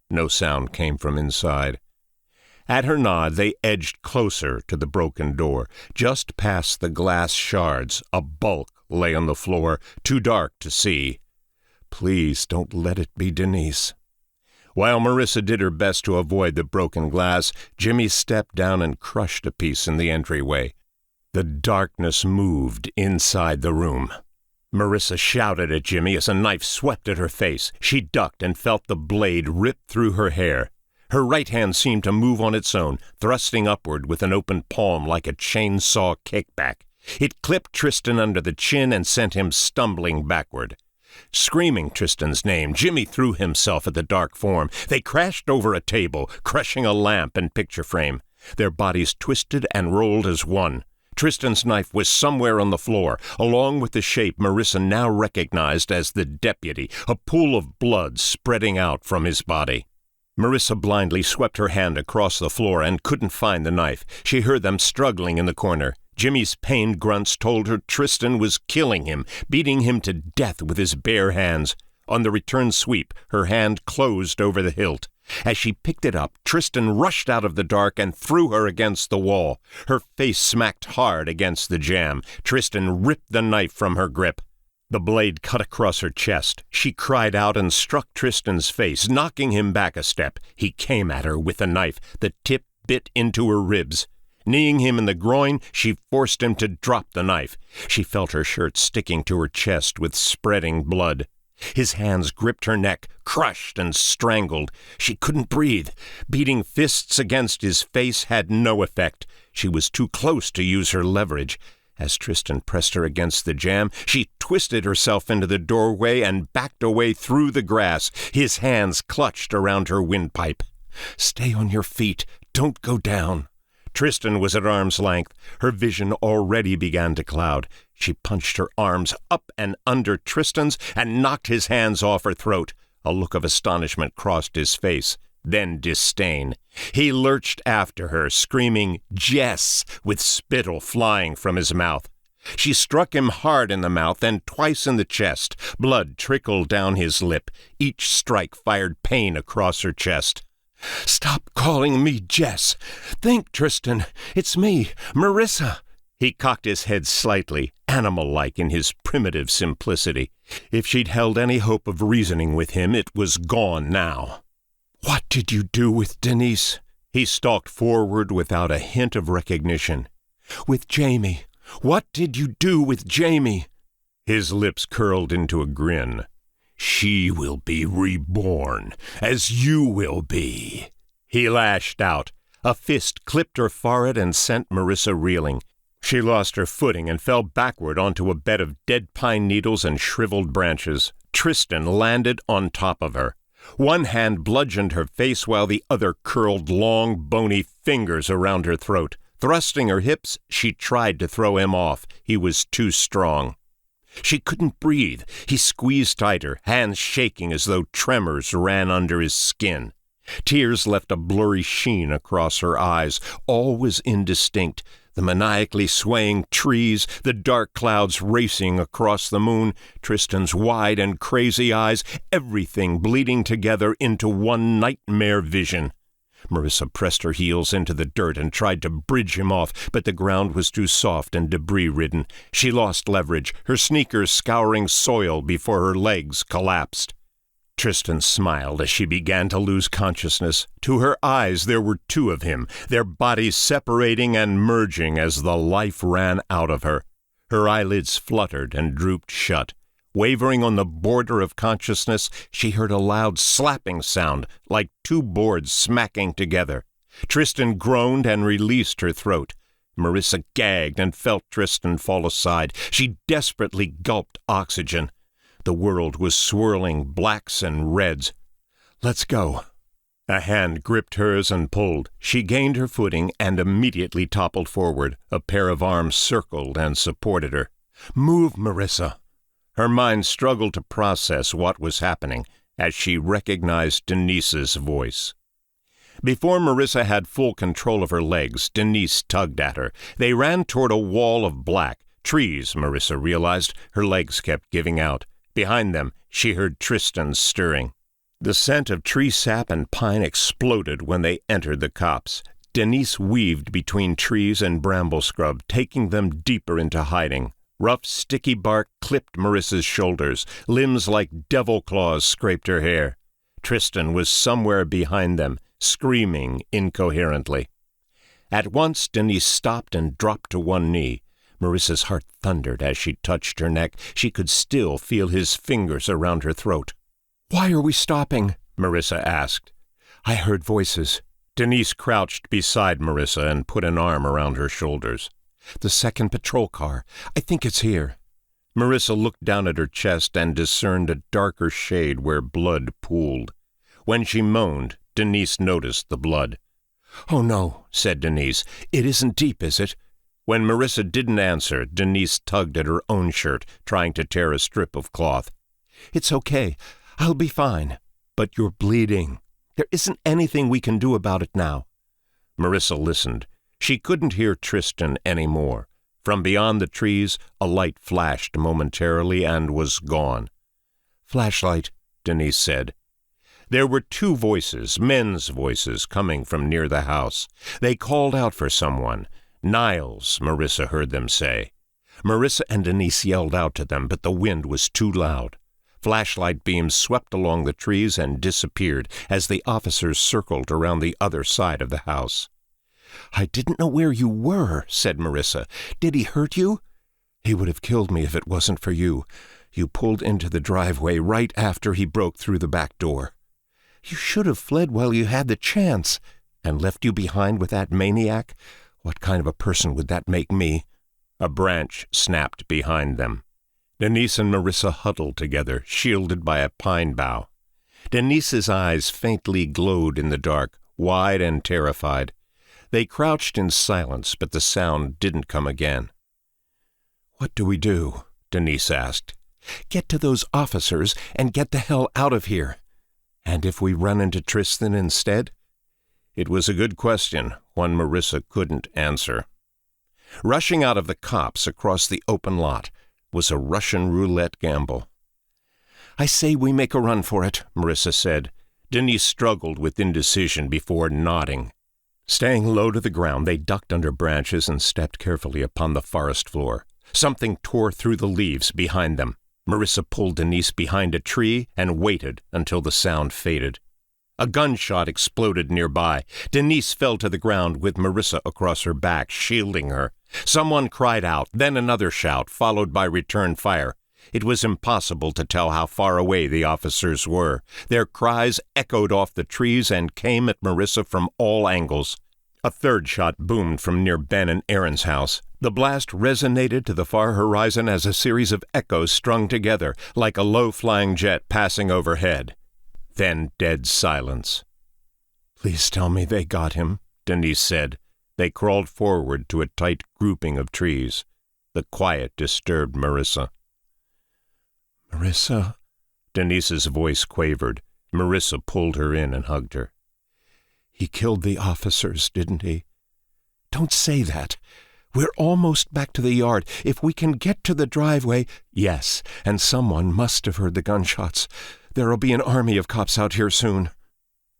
No sound came from inside. At her nod, they edged closer to the broken door. Just past the glass shards, a bulk lay on the floor, too dark to see. Please don't let it be Denise. While Marissa did her best to avoid the broken glass, Jimmy stepped down and crushed a piece in the entryway. The darkness moved inside the room. Marissa shouted at Jimmy as a knife swept at her face. She ducked and felt the blade rip through her hair. Her right hand seemed to move on its own, thrusting upward with an open palm like a chainsaw kickback. It clipped Tristan under the chin and sent him stumbling backward. Screaming Tristan's name, Jimmy threw himself at the dark form. They crashed over a table, crushing a lamp and picture frame. Their bodies twisted and rolled as one. Tristan's knife was somewhere on the floor, along with the shape Marissa now recognized as the deputy, a pool of blood spreading out from his body. Marissa blindly swept her hand across the floor and couldn't find the knife. She heard them struggling in the corner. Jimmy's pained grunts told her Tristan was killing him, beating him to death with his bare hands. On the return sweep, her hand closed over the hilt. As she picked it up, Tristan rushed out of the dark and threw her against the wall. Her face smacked hard against the jamb. Tristan ripped the knife from her grip. The blade cut across her chest. She cried out and struck Tristan's face, knocking him back a step. He came at her with the knife. The tip bit into her ribs. Kneeing him in the groin, she forced him to drop the knife. She felt her shirt sticking to her chest with spreading blood. His hands gripped her neck, crushed and strangled. She couldn't breathe. Beating fists against his face had no effect. She was too close to use her leverage. As Tristan pressed her against the jamb, she twisted herself into the doorway and backed away through the grass. His hands clutched around her windpipe. "Stay on your feet. Don't go down." Tristan was at arm's length. Her vision already began to cloud. She punched her arms up and under Tristan's and knocked his hands off her throat. A look of astonishment crossed his face, then disdain. He lurched after her, screaming, "Jess!" with spittle flying from his mouth. She struck him hard in the mouth and twice in the chest. Blood trickled down his lip. Each strike fired pain across her chest. "Stop calling me Jess. Think, Tristan. It's me, Marissa." He cocked his head slightly, animal-like in his primitive simplicity. If she'd held any hope of reasoning with him, it was gone now. "What did you do with Denise?" He stalked forward without a hint of recognition. "With Jamie. What did you do with Jamie?" His lips curled into a grin. "She will be reborn, as you will be." He lashed out. A fist clipped her forehead and sent Marissa reeling. She lost her footing and fell backward onto a bed of dead pine needles and shriveled branches. Tristan landed on top of her. One hand bludgeoned her face while the other curled long, bony fingers around her throat. Thrusting her hips, she tried to throw him off. He was too strong. She couldn't breathe. He squeezed tighter, hands shaking as though tremors ran under his skin. Tears left a blurry sheen across her eyes. All was indistinct. The maniacally swaying trees, the dark clouds racing across the moon, Tristan's wide and crazy eyes, everything bleeding together into one nightmare vision. Marissa pressed her heels into the dirt and tried to bridge him off, but the ground was too soft and debris-ridden. She lost leverage, her sneakers scouring soil before her legs collapsed. Tristan smiled as she began to lose consciousness. To her eyes there were two of him, their bodies separating and merging as the life ran out of her. Her eyelids fluttered and drooped shut. Wavering on the border of consciousness, she heard a loud slapping sound, like two boards smacking together. Tristan groaned and released her throat. Marissa gagged and felt Tristan fall aside. She desperately gulped oxygen. The world was swirling blacks and reds. "Let's go." A hand gripped hers and pulled. She gained her footing and immediately toppled forward. A pair of arms circled and supported her. "Move, Marissa." Her mind struggled to process what was happening as she recognized Denise's voice. Before Marissa had full control of her legs, Denise tugged at her. They ran toward a wall of black. Trees, Marissa realized. Her legs kept giving out. Behind them, she heard Tristan stirring. The scent of tree sap and pine exploded when they entered the copse. Denise weaved between trees and bramble scrub, taking them deeper into hiding. Rough, sticky bark clipped Marissa's shoulders. Limbs like devil claws scraped her hair. Tristan was somewhere behind them, screaming incoherently. At once, Denise stopped and dropped to one knee. Marissa's heart thundered as she touched her neck. She could still feel his fingers around her throat. "Why are we stopping?" Marissa asked. "I heard voices." Denise crouched beside Marissa and put an arm around her shoulders. "The second patrol car. I think it's here." Marissa looked down at her chest and discerned a darker shade where blood pooled. When she moaned, Denise noticed the blood. "Oh no," said Denise. "It isn't deep, is it?" When Marissa didn't answer, Denise tugged at her own shirt, trying to tear a strip of cloth. "It's okay. I'll be fine." "But you're bleeding. There isn't anything we can do about it now." Marissa listened. She couldn't hear Tristan any more. From beyond the trees, a light flashed momentarily and was gone. "Flashlight," Denise said. There were two voices, men's voices, coming from near the house. They called out for someone. "Niles," Marissa heard them say. Marissa and Denise yelled out to them, but the wind was too loud. Flashlight beams swept along the trees and disappeared as the officers circled around the other side of the house. "I didn't know where you were," said Marissa. "Did he hurt you?" "He would have killed me if it wasn't for you. You pulled into the driveway right after he broke through the back door." "You should have fled while you had the chance." "And left you behind with that maniac? What kind of a person would that make me?" A branch snapped behind them. Denise and Marissa huddled together, shielded by a pine bough. Denise's eyes faintly glowed in the dark, wide and terrified. They crouched in silence, but the sound didn't come again. "What do we do?" Denise asked. "Get to those officers and get the hell out of here." "And if we run into Tristan instead?" It was a good question, one Marissa couldn't answer. Rushing out of the copse across the open lot was a Russian roulette gamble. "I say we make a run for it," Marissa said. Denise struggled with indecision before nodding. Staying low to the ground, they ducked under branches and stepped carefully upon the forest floor. Something tore through the leaves behind them. Marissa pulled Denise behind a tree and waited until the sound faded. A gunshot exploded nearby. Denise fell to the ground with Marissa across her back, shielding her. Someone cried out, then another shout, followed by return fire. It was impossible to tell how far away the officers were. Their cries echoed off the trees and came at Marissa from all angles. A third shot boomed from near Ben and Aaron's house. The blast resonated to the far horizon as a series of echoes strung together, like a low-flying jet passing overhead. Then dead silence. "Please tell me they got him," Denise said. They crawled forward to a tight grouping of trees. The quiet disturbed Marissa. "Marissa," Denise's voice quavered. Marissa pulled her in and hugged her. "He killed the officers, didn't he?" "Don't say that. We're almost back to the yard. If we can get to the driveway—" "Yes, and someone must have heard the gunshots. There'll be an army of cops out here soon."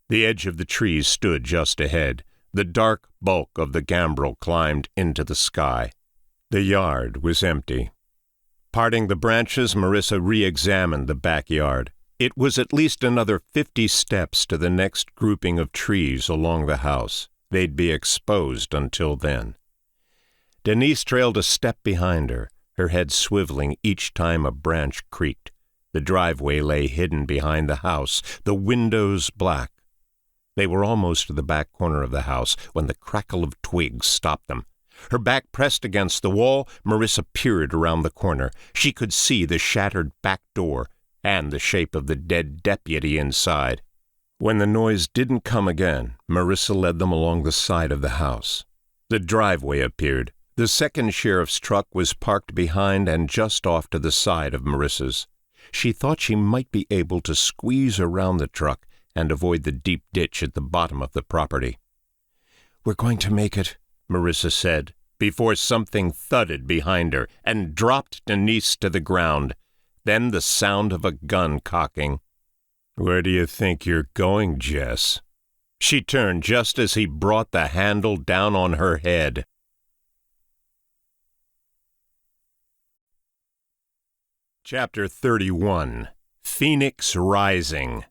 The edge of the trees stood just ahead. The dark bulk of the gambrel climbed into the sky. The yard was empty. Parting the branches, Marissa re-examined the backyard. It was at least another 50 steps to the next grouping of trees along the house. They'd be exposed until then. Denise trailed a step behind her, her head swiveling each time a branch creaked. The driveway lay hidden behind the house, the windows black. They were almost to the back corner of the house when the crackle of twigs stopped them. Her back pressed against the wall, Marissa peered around the corner. She could see the shattered back door and the shape of the dead deputy inside. When the noise didn't come again, Marissa led them along the side of the house. The driveway appeared. The second sheriff's truck was parked behind and just off to the side of Marissa's. She thought she might be able to squeeze around the truck and avoid the deep ditch at the bottom of the property. "We're going to make it," Marissa said, before something thudded behind her and dropped Denise to the ground. Then the sound of a gun cocking. "Where do you think you're going, Jess?" She turned just as he brought the handle down on her head. Chapter 31. Phoenix Rising.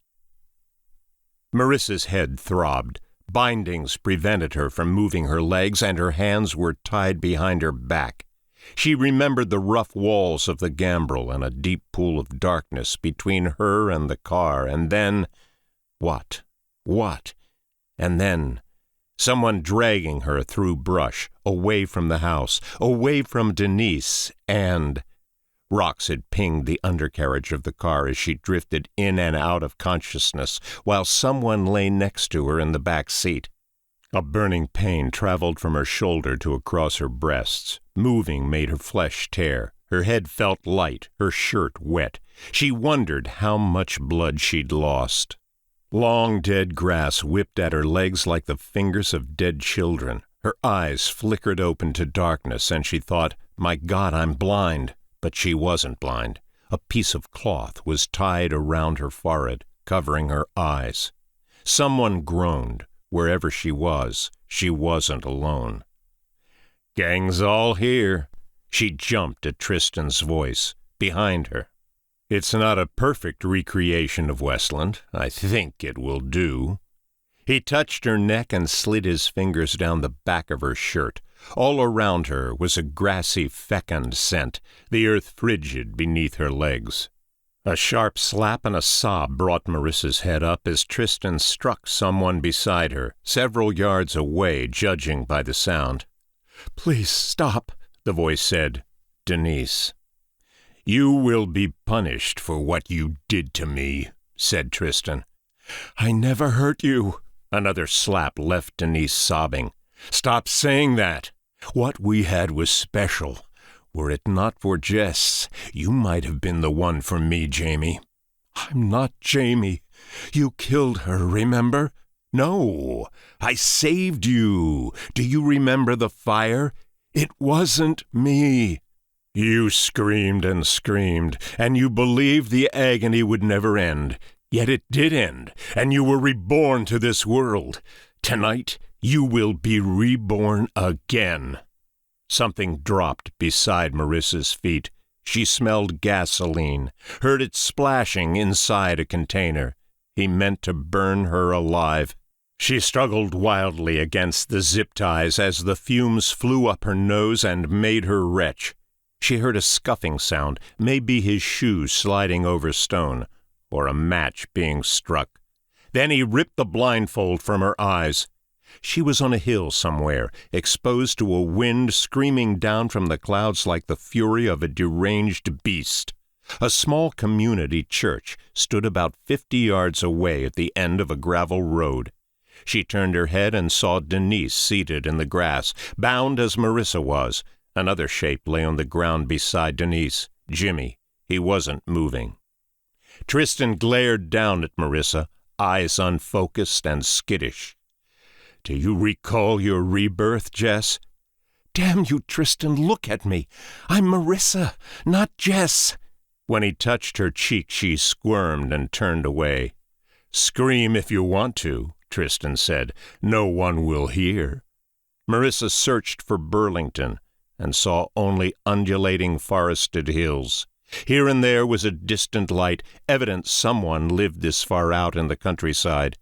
Marissa's head throbbed. Bindings prevented her from moving her legs, and her hands were tied behind her back. She remembered the rough walls of the gambrel and a deep pool of darkness between her and the car, and then... What? And then... Someone dragging her through brush, away from the house, away from Denise, and... Rocks had pinged the undercarriage of the car as she drifted in and out of consciousness, while someone lay next to her in the back seat. A burning pain traveled from her shoulder to across her breasts. Moving made her flesh tear. Her head felt light, her shirt wet. She wondered how much blood she'd lost. Long dead grass whipped at her legs like the fingers of dead children. Her eyes flickered open to darkness, and she thought, "My God, I'm blind." But she wasn't blind. A piece of cloth was tied around her forehead, covering her eyes. Someone groaned. Wherever she wasn't alone. "Gang's all here." She jumped at Tristan's voice, behind her. "It's not a perfect recreation of Westland. I think it will do." He touched her neck and slid his fingers down the back of her shirt. All around her was a grassy, fecund scent, the earth frigid beneath her legs. A sharp slap and a sob brought Marissa's head up as Tristan struck someone beside her, several yards away, judging by the sound. "Please stop," the voice said. "Denise." "You will be punished for what you did to me," said Tristan. "I never hurt you." Another slap left Denise sobbing. "Stop saying that. What we had was special. Were it not for Jess, you might have been the one for me, Jamie." "I'm not Jamie. You killed her, remember?" "No, I saved you. Do you remember the fire?" "It wasn't me." "You screamed and screamed, and you believed the agony would never end. Yet it did end, and you were reborn to this world. Tonight, you will be reborn again." Something dropped beside Marissa's feet. She smelled gasoline, heard it splashing inside a container. He meant to burn her alive. She struggled wildly against the zip ties as the fumes flew up her nose and made her retch. She heard a scuffing sound, maybe his shoes sliding over stone, or a match being struck. Then he ripped the blindfold from her eyes. She was on a hill somewhere, exposed to a wind screaming down from the clouds like the fury of a deranged beast. A small community church stood about 50 yards away at the end of a gravel road. She turned her head and saw Denise seated in the grass, bound as Marissa was. Another shape lay on the ground beside Denise. Jimmy. He wasn't moving. Tristan glared down at Marissa, eyes unfocused and skittish. "Do you recall your rebirth, Jess?" "Damn you, Tristan, look at me. I'm Marissa, not Jess." When he touched her cheek, she squirmed and turned away. "Scream if you want to," Tristan said. "No one will hear." Marissa searched for Burlington and saw only undulating forested hills. Here and there was a distant light, evidence someone lived this far out in the countryside.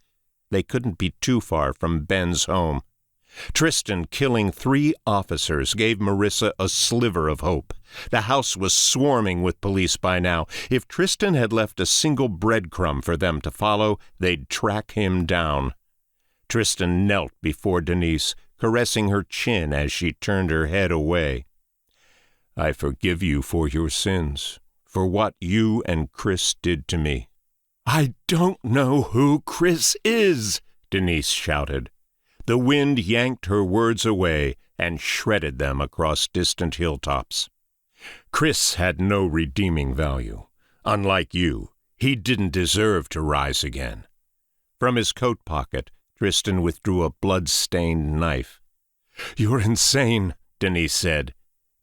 They couldn't be too far from Ben's home. Tristan killing 3 officers gave Marissa a sliver of hope. The house was swarming with police by now. If Tristan had left a single breadcrumb for them to follow, they'd track him down. Tristan knelt before Denise, caressing her chin as she turned her head away. "I forgive you for your sins, for what you and Chris did to me." "I don't know who Chris is," Denise shouted. The wind yanked her words away and shredded them across distant hilltops. Chris had no redeeming value. Unlike you, he didn't deserve to rise again. From his coat pocket, Tristan withdrew a blood-stained knife. "You're insane," Denise said.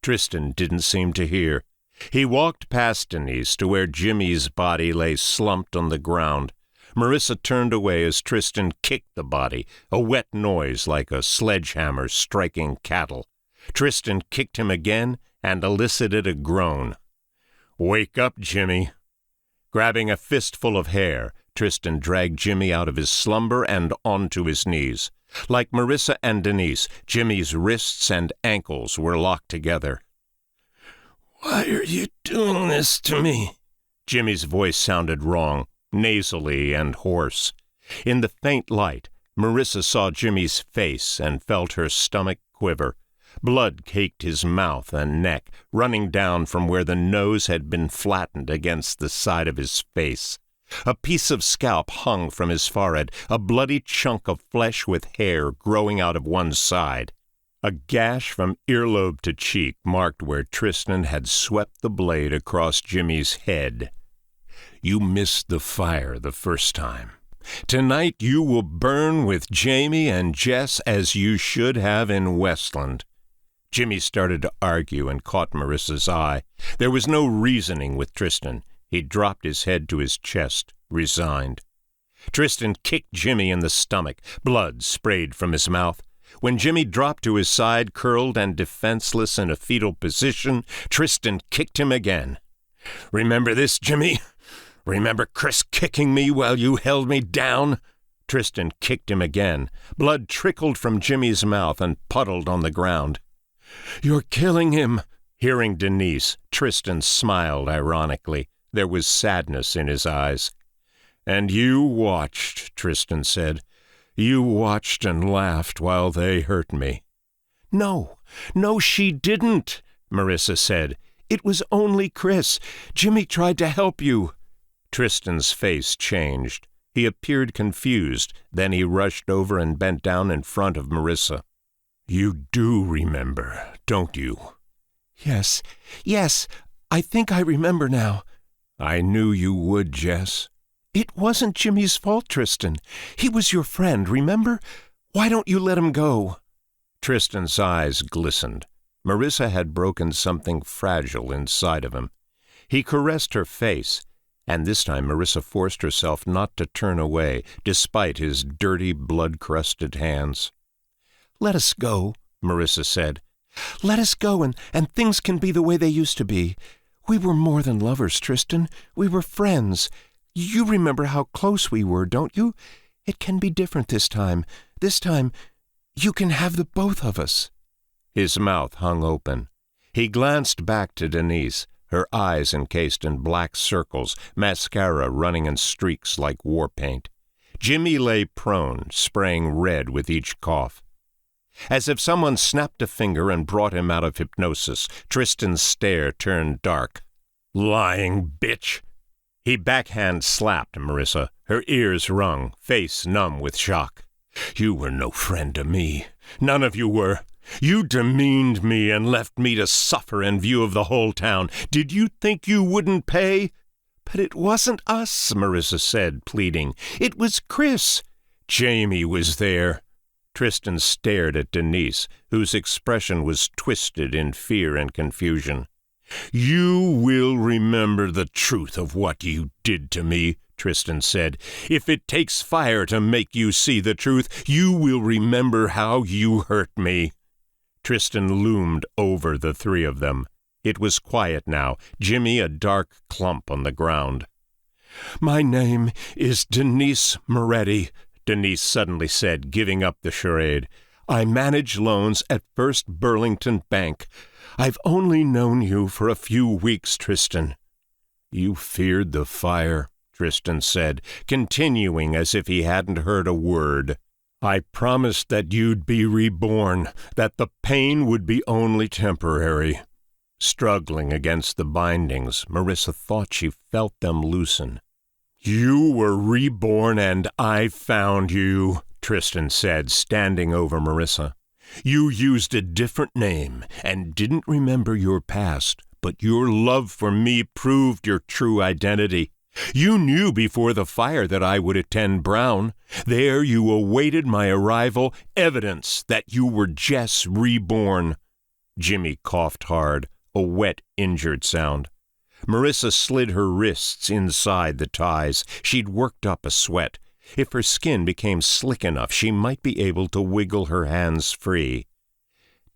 Tristan didn't seem to hear. He walked past Denise to where Jimmy's body lay slumped on the ground. Marissa turned away as Tristan kicked the body, a wet noise like a sledgehammer striking cattle. Tristan kicked him again and elicited a groan. "Wake up, Jimmy." Grabbing a fistful of hair, Tristan dragged Jimmy out of his slumber and onto his knees. Like Marissa and Denise, Jimmy's wrists and ankles were locked together. "Why are you doing this to me?" Jimmy's voice sounded wrong, nasally and hoarse. In the faint light, Marissa saw Jimmy's face and felt her stomach quiver. Blood caked his mouth and neck, running down from where the nose had been flattened against the side of his face. A piece of scalp hung from his forehead, a bloody chunk of flesh with hair growing out of one side. A gash from earlobe to cheek marked where Tristan had swept the blade across Jimmy's head. "You missed the fire the first time. Tonight you will burn with Jamie and Jess as you should have in Westland." Jimmy started to argue and caught Marissa's eye. There was no reasoning with Tristan. He dropped his head to his chest, resigned. Tristan kicked Jimmy in the stomach. Blood sprayed from his mouth. When Jimmy dropped to his side, curled and defenseless in a fetal position, Tristan kicked him again. "Remember this, Jimmy? Remember Chris kicking me while you held me down?" Tristan kicked him again. Blood trickled from Jimmy's mouth and puddled on the ground. "You're killing him." Hearing Denise, Tristan smiled ironically. There was sadness in his eyes. "And you watched," Tristan said. "You watched and laughed while they hurt me." No, she didn't," Marissa said. "It was only Chris. Jimmy tried to help you." Tristan's face changed. He appeared confused. Then he rushed over and bent down in front of Marissa. "You do remember, don't you?" Yes, I think I remember now." "I knew you would, Jess." "It wasn't Jimmy's fault, Tristan. He was your friend, remember? Why don't you let him go?" Tristan's eyes glistened. Marissa had broken something fragile inside of him. He caressed her face, and this time Marissa forced herself not to turn away, despite his dirty, blood-crusted hands. "Let us go," Marissa said. "Let us go, and things can be the way they used to be. We were more than lovers, Tristan. We were friends. You remember how close we were, don't you? It can be different this time. This time, you can have the both of us." His mouth hung open. He glanced back to Denise, her eyes encased in black circles, mascara running in streaks like war paint. Jimmy lay prone, spraying red with each cough. As if someone snapped a finger and brought him out of hypnosis, Tristan's stare turned dark. "Lying bitch!" He backhand slapped Marissa, her ears wrung, face numb with shock. "You were no friend to me. None of you were. You demeaned me and left me to suffer in view of the whole town. Did you think you wouldn't pay?" "But it wasn't us," Marissa said, pleading. "It was Chris." "Jamie was there." Tristan stared at Denise, whose expression was twisted in fear and confusion. "You will remember the truth of what you did to me," Tristan said. "If it takes fire to make you see the truth, you will remember how you hurt me." Tristan loomed over the 3 of them. It was quiet now, Jimmy a dark clump on the ground. "My name is Denise Moretti," Denise suddenly said, giving up the charade. "I manage loans at First Burlington Bank. I've only known you for a few weeks, Tristan." "You feared the fire," Tristan said, continuing as if he hadn't heard a word. "I promised that you'd be reborn, that the pain would be only temporary." Struggling against the bindings, Marissa thought she felt them loosen. "You were reborn and I found you," Tristan said, standing over Marissa. "You used a different name and didn't remember your past, but your love for me proved your true identity. You knew before the fire that I would attend Brown. There you awaited my arrival, evidence that you were Jess reborn." Jimmy coughed hard, a wet, injured sound. Marissa slid her wrists inside the ties. She'd worked up a sweat. If her skin became slick enough, she might be able to wiggle her hands free.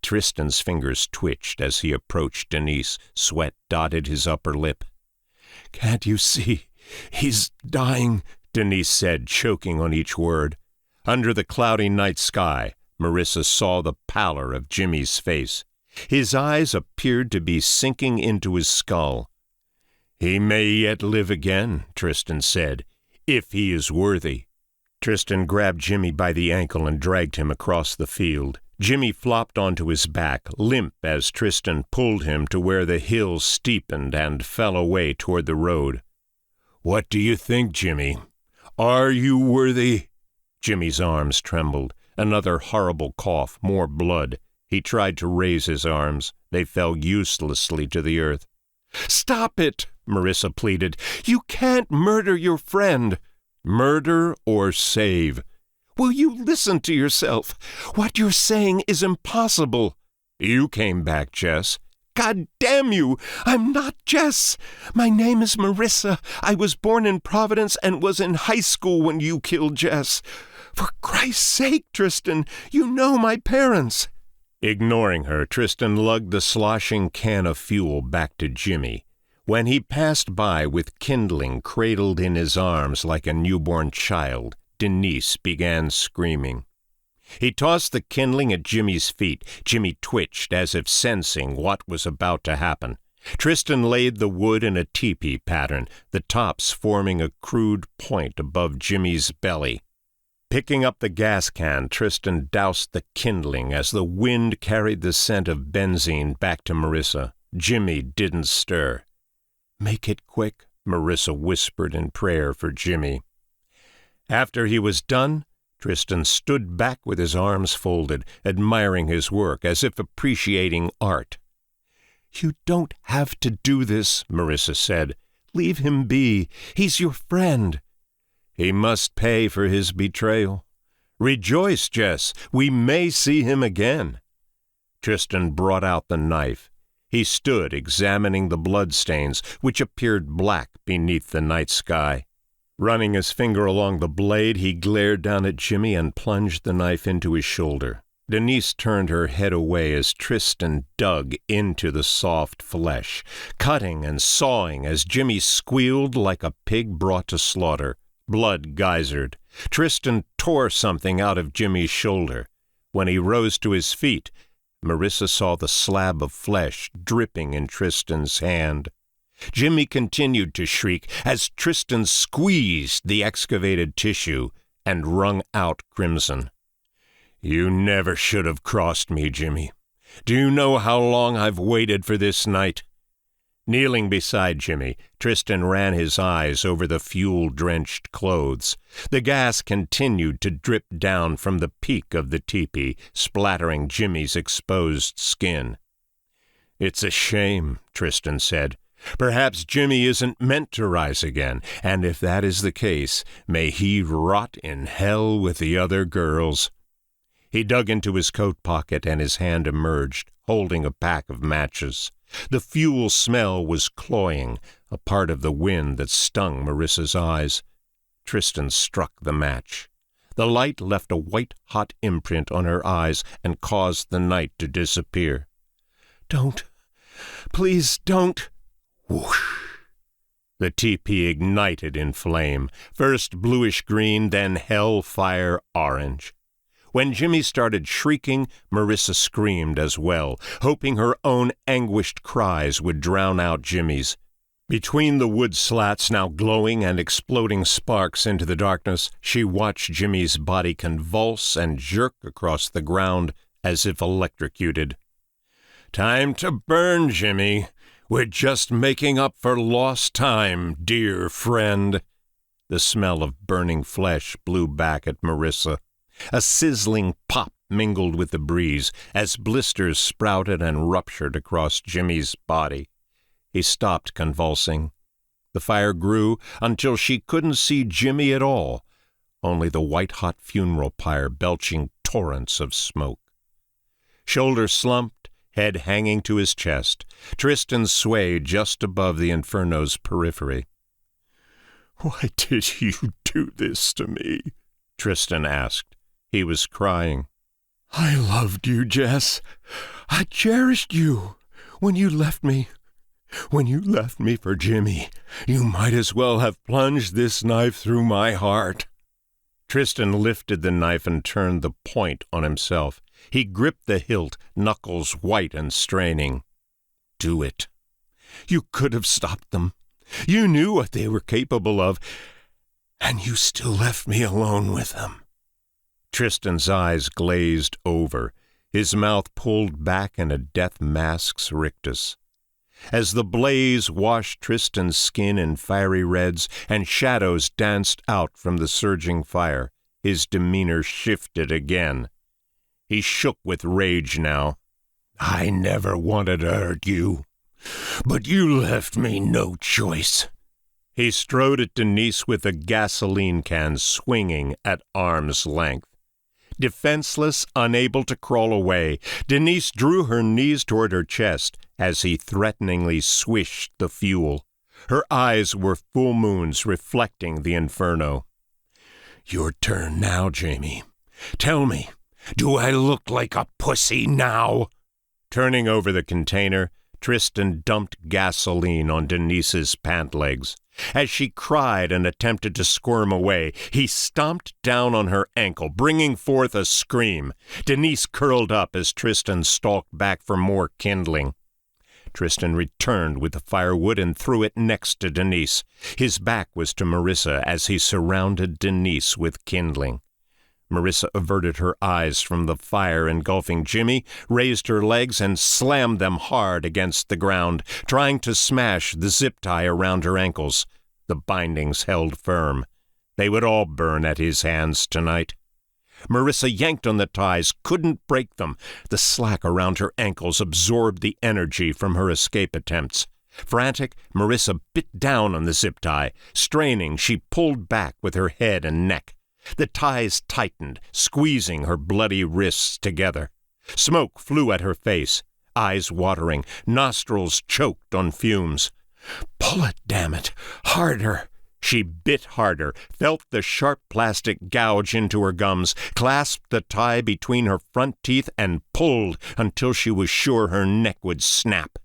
Tristan's fingers twitched as he approached Denise. Sweat dotted his upper lip. "Can't you see? He's dying," Denise said, choking on each word. Under the cloudy night sky, Marissa saw the pallor of Jimmy's face. His eyes appeared to be sinking into his skull. "He may yet live again," Tristan said, "if he is worthy." Tristan grabbed Jimmy by the ankle and dragged him across the field. Jimmy flopped onto his back, limp as Tristan pulled him to where the hill steepened and fell away toward the road. "What do you think, Jimmy? Are you worthy?" Jimmy's arms trembled. Another horrible cough, more blood. He tried to raise his arms. They fell uselessly to the earth. "Stop it," Marissa pleaded. "You can't murder your friend." "Murder or save." "Will you listen to yourself? What you're saying is impossible." "You came back, Jess." "God damn you! I'm not Jess. My name is Marissa. I was born in Providence and was in high school when you killed Jess. For Christ's sake, Tristan, you know my parents." Ignoring her, Tristan lugged the sloshing can of fuel back to Jimmy. When he passed by with kindling cradled in his arms like a newborn child, Denise began screaming. He tossed the kindling at Jimmy's feet. Jimmy twitched as if sensing what was about to happen. Tristan laid the wood in a teepee pattern, the tops forming a crude point above Jimmy's belly. Picking up the gas can, Tristan doused the kindling as the wind carried the scent of benzene back to Marissa. Jimmy didn't stir. "Make it quick," Marissa whispered in prayer for Jimmy. After he was done, Tristan stood back with his arms folded, admiring his work as if appreciating art. "You don't have to do this," Marissa said. "Leave him be. He's your friend." "He must pay for his betrayal. Rejoice, Jess. We may see him again." Tristan brought out the knife. He stood examining the bloodstains, which appeared black beneath the night sky. Running his finger along the blade, he glared down at Jimmy and plunged the knife into his shoulder. Denise turned her head away as Tristan dug into the soft flesh, cutting and sawing as Jimmy squealed like a pig brought to slaughter. Blood geysered. Tristan tore something out of Jimmy's shoulder. When he rose to his feet, Marissa saw the slab of flesh dripping in Tristan's hand. Jimmy continued to shriek as Tristan squeezed the excavated tissue and wrung out crimson. "You never should have crossed me, Jimmy. Do you know how long I've waited for this night?" Kneeling beside Jimmy, Tristan ran his eyes over the fuel-drenched clothes. The gas continued to drip down from the peak of the teepee, splattering Jimmy's exposed skin. "It's a shame," Tristan said. "Perhaps Jimmy isn't meant to rise again, and if that is the case, may he rot in hell with the other girls." He dug into his coat pocket and his hand emerged, holding a pack of matches. The fuel smell was cloying, a part of the wind that stung Marissa's eyes. Tristan struck the match. The light left a white-hot imprint on her eyes and caused the night to disappear. "Don't. please don't." Whoosh! The teepee ignited in flame, first bluish-green, then hellfire orange. When Jimmy started shrieking, Marissa screamed as well, hoping her own anguished cries would drown out Jimmy's. Between the wood slats now glowing and exploding sparks into the darkness, she watched Jimmy's body convulse and jerk across the ground as if electrocuted. "Time to burn, Jimmy. We're just making up for lost time, dear friend." The smell of burning flesh blew back at Marissa. A sizzling pop mingled with the breeze as blisters sprouted and ruptured across Jimmy's body. He stopped convulsing. The fire grew until she couldn't see Jimmy at all, only the white-hot funeral pyre belching torrents of smoke. Shoulder slumped, head hanging to his chest, Tristan swayed just above the inferno's periphery. "Why did you do this to me?" Tristan asked. He was crying. "I loved you, Jess. I cherished you. When you left me for Jimmy, you might as well have plunged this knife through my heart." Tristan lifted the knife and turned the point on himself. He gripped the hilt, knuckles white and straining. "Do it. You could have stopped them. You knew what they were capable of, and you still left me alone with them." Tristan's eyes glazed over, his mouth pulled back in a death mask's rictus. As the blaze washed Tristan's skin in fiery reds and shadows danced out from the surging fire, his demeanor shifted again. He shook with rage now. "I never wanted to hurt you, but you left me no choice." He strode at Denise with a gasoline can swinging at arm's length. Defenseless, unable to crawl away, Denise drew her knees toward her chest as he threateningly swished the fuel. Her eyes were full moons reflecting the inferno. "Your turn now, Jamie. Tell me, do I look like a pussy now?" Turning over the container, Tristan dumped gasoline on Denise's pant legs. As she cried and attempted to squirm away, he stomped down on her ankle, bringing forth a scream. Denise curled up as Tristan stalked back for more kindling. Tristan returned with the firewood and threw it next to Denise. His back was to Marissa as he surrounded Denise with kindling. Marissa averted her eyes from the fire engulfing Jimmy, raised her legs, and slammed them hard against the ground, trying to smash the zip tie around her ankles. The bindings held firm. They would all burn at his hands tonight. Marissa yanked on the ties, couldn't break them. The slack around her ankles absorbed the energy from her escape attempts. Frantic, Marissa bit down on the zip tie. Straining, she pulled back with her head and neck. The ties tightened, squeezing her bloody wrists together. Smoke flew at her face, eyes watering, nostrils choked on fumes. "Pull it, damn it! Harder!" She bit harder, felt the sharp plastic gouge into her gums, clasped the tie between her front teeth, and pulled until she was sure her neck would snap.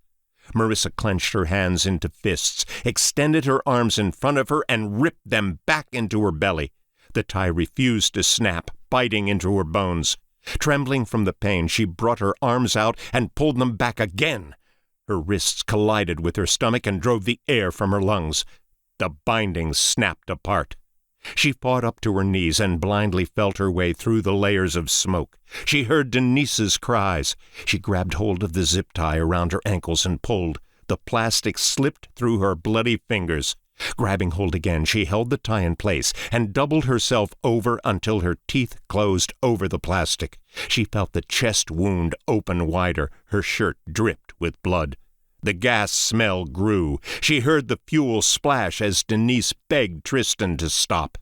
Marissa clenched her hands into fists, extended her arms in front of her, and ripped them back into her belly. The tie refused to snap, biting into her bones. Trembling from the pain, she brought her arms out and pulled them back again. Her wrists collided with her stomach and drove the air from her lungs. The bindings snapped apart. She fought up to her knees and blindly felt her way through the layers of smoke. She heard Denise's cries. She grabbed hold of the zip tie around her ankles and pulled. The plastic slipped through her bloody fingers. Grabbing hold again, she held the tie in place and doubled herself over until her teeth closed over the plastic. She felt the chest wound open wider. Her shirt dripped with blood. The gas smell grew. She heard the fuel splash as Denise begged Tristan to stop.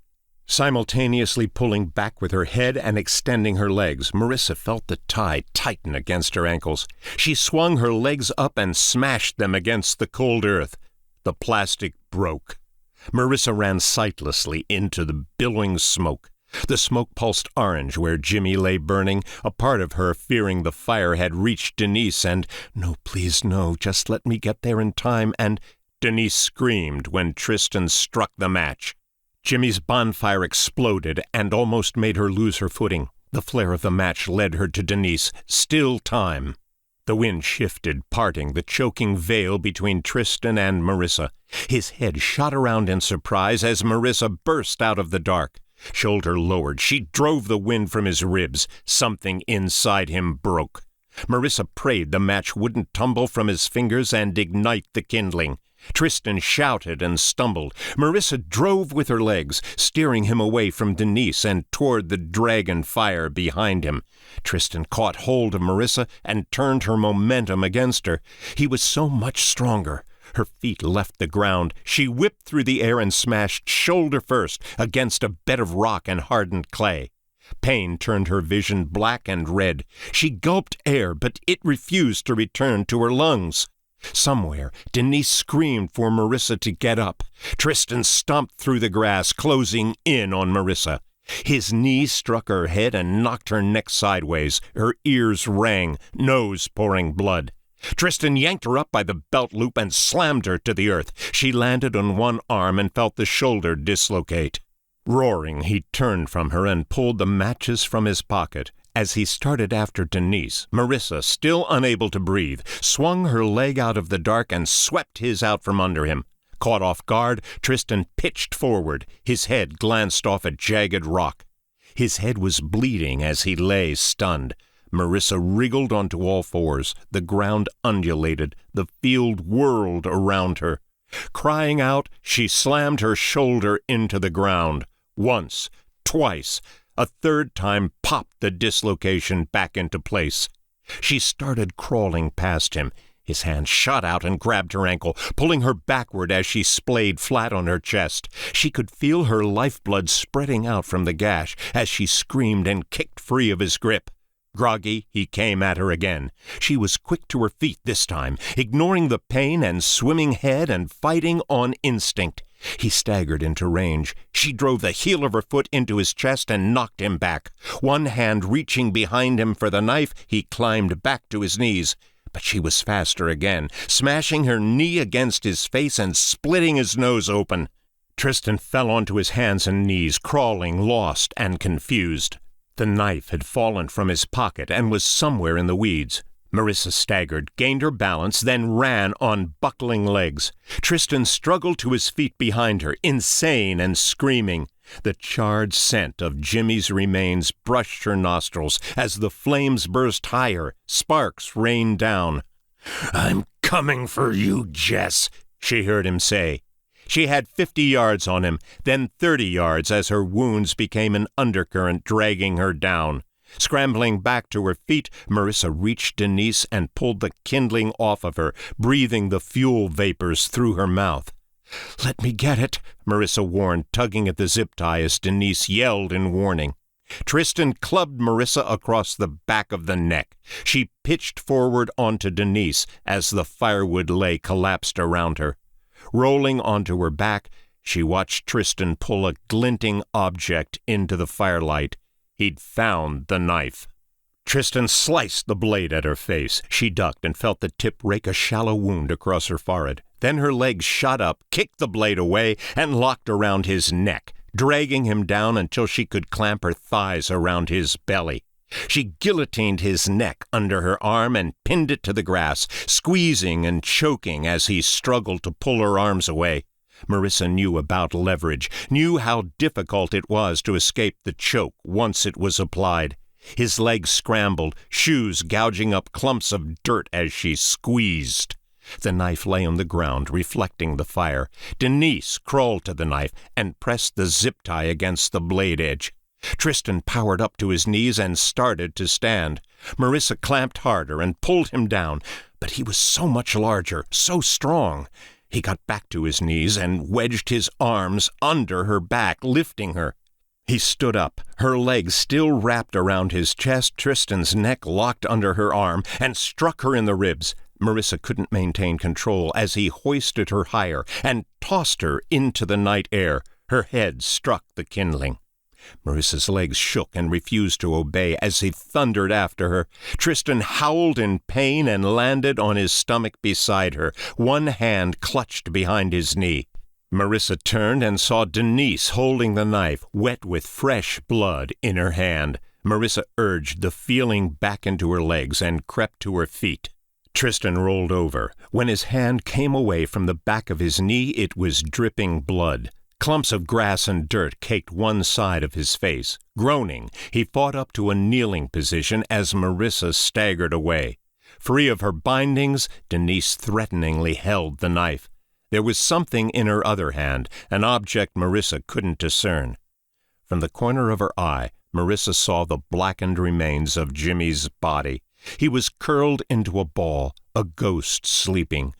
Simultaneously pulling back with her head and extending her legs, Marissa felt the tie tighten against her ankles. She swung her legs up and smashed them against the cold earth. The plastic broke. Marissa ran sightlessly into the billowing smoke. The smoke pulsed orange where Jimmy lay burning. A part of her, fearing the fire, had reached Denise and, "No, please, no, just let me get there in time," and Denise screamed when Tristan struck the match. Jimmy's bonfire exploded and almost made her lose her footing. The flare of the match led her to Denise. Still time. The wind shifted, parting the choking veil between Tristan and Marissa. His head shot around in surprise as Marissa burst out of the dark. Shoulder lowered, she drove the wind from his ribs. Something inside him broke. Marissa prayed the match wouldn't tumble from his fingers and ignite the kindling. Tristan shouted and stumbled. Marissa drove with her legs, steering him away from Denise and toward the dragon fire behind him. Tristan caught hold of Marissa and turned her momentum against her. He was so much stronger. Her feet left the ground. She whipped through the air and smashed shoulder first against a bed of rock and hardened clay. Pain turned her vision black and red. She gulped air, but it refused to return to her lungs. Somewhere, Denise screamed for Marissa to get up. Tristan stomped through the grass, closing in on Marissa. His knee struck her head and knocked her neck sideways. Her ears rang, nose pouring blood. Tristan yanked her up by the belt loop and slammed her to the earth. She landed on one arm and felt the shoulder dislocate. Roaring, he turned from her and pulled the matches from his pocket. As he started after Denise, Marissa, still unable to breathe, swung her leg out of the dark and swept his out from under him. Caught off guard, Tristan pitched forward. His head glanced off a jagged rock. His head was bleeding as he lay stunned. Marissa wriggled onto all fours. The ground undulated. The field whirled around her. Crying out, she slammed her shoulder into the ground. Once, twice, a third time popped the dislocation back into place. She started crawling past him. His hand shot out and grabbed her ankle, pulling her backward as she splayed flat on her chest. She could feel her lifeblood spreading out from the gash as she screamed and kicked free of his grip. Groggy, he came at her again. She was quick to her feet this time, ignoring the pain and swimming head and fighting on instinct. He staggered into range. She drove the heel of her foot into his chest and knocked him back. One hand reaching behind him for the knife, he climbed back to his knees. But she was faster again, smashing her knee against his face and splitting his nose open. Tristan fell onto his hands and knees, crawling, lost and confused. The knife had fallen from his pocket and was somewhere in the weeds. Marissa staggered, gained her balance, then ran on buckling legs. Tristan struggled to his feet behind her, insane and screaming. The charred scent of Jimmy's remains brushed her nostrils as the flames burst higher. Sparks rained down. "I'm coming for you, Jess," she heard him say. She had 50 yards on him, then 30 yards as her wounds became an undercurrent dragging her down. Scrambling back to her feet, Marissa reached Denise and pulled the kindling off of her, breathing the fuel vapors through her mouth. "Let me get it," Marissa warned, tugging at the zip tie as Denise yelled in warning. Tristan clubbed Marissa across the back of the neck. She pitched forward onto Denise as the firewood lay collapsed around her. Rolling onto her back, she watched Tristan pull a glinting object into the firelight. He'd found the knife. Tristan sliced the blade at her face. She ducked and felt the tip rake a shallow wound across her forehead. Then her legs shot up, kicked the blade away, and locked around his neck, dragging him down until she could clamp her thighs around his belly. She guillotined his neck under her arm and pinned it to the grass, squeezing and choking as he struggled to pull her arms away. Marissa knew about leverage, knew how difficult it was to escape the choke once it was applied. His legs scrambled, shoes gouging up clumps of dirt as she squeezed. The knife lay on the ground, reflecting the fire. Denise crawled to the knife and pressed the zip tie against the blade edge. Tristan powered up to his knees and started to stand. Marissa clamped harder and pulled him down, but he was so much larger, so strong. He got back to his knees and wedged his arms under her back, lifting her. He stood up, her legs still wrapped around his chest, Tristan's neck locked under her arm, and struck her in the ribs. Marissa couldn't maintain control as he hoisted her higher and tossed her into the night air. Her head struck the kindling. Marissa's legs shook and refused to obey as he thundered after her. Tristan howled in pain and landed on his stomach beside her, one hand clutched behind his knee. Marissa turned and saw Denise holding the knife, wet with fresh blood, in her hand. Marissa urged the feeling back into her legs and crept to her feet. Tristan rolled over. When his hand came away from the back of his knee, it was dripping blood. Clumps of grass and dirt caked one side of his face. Groaning, he fought up to a kneeling position as Marissa staggered away. Free of her bindings, Denise threateningly held the knife. There was something in her other hand, an object Marissa couldn't discern. From the corner of her eye, Marissa saw the blackened remains of Jimmy's body. He was curled into a ball, a ghost sleeping.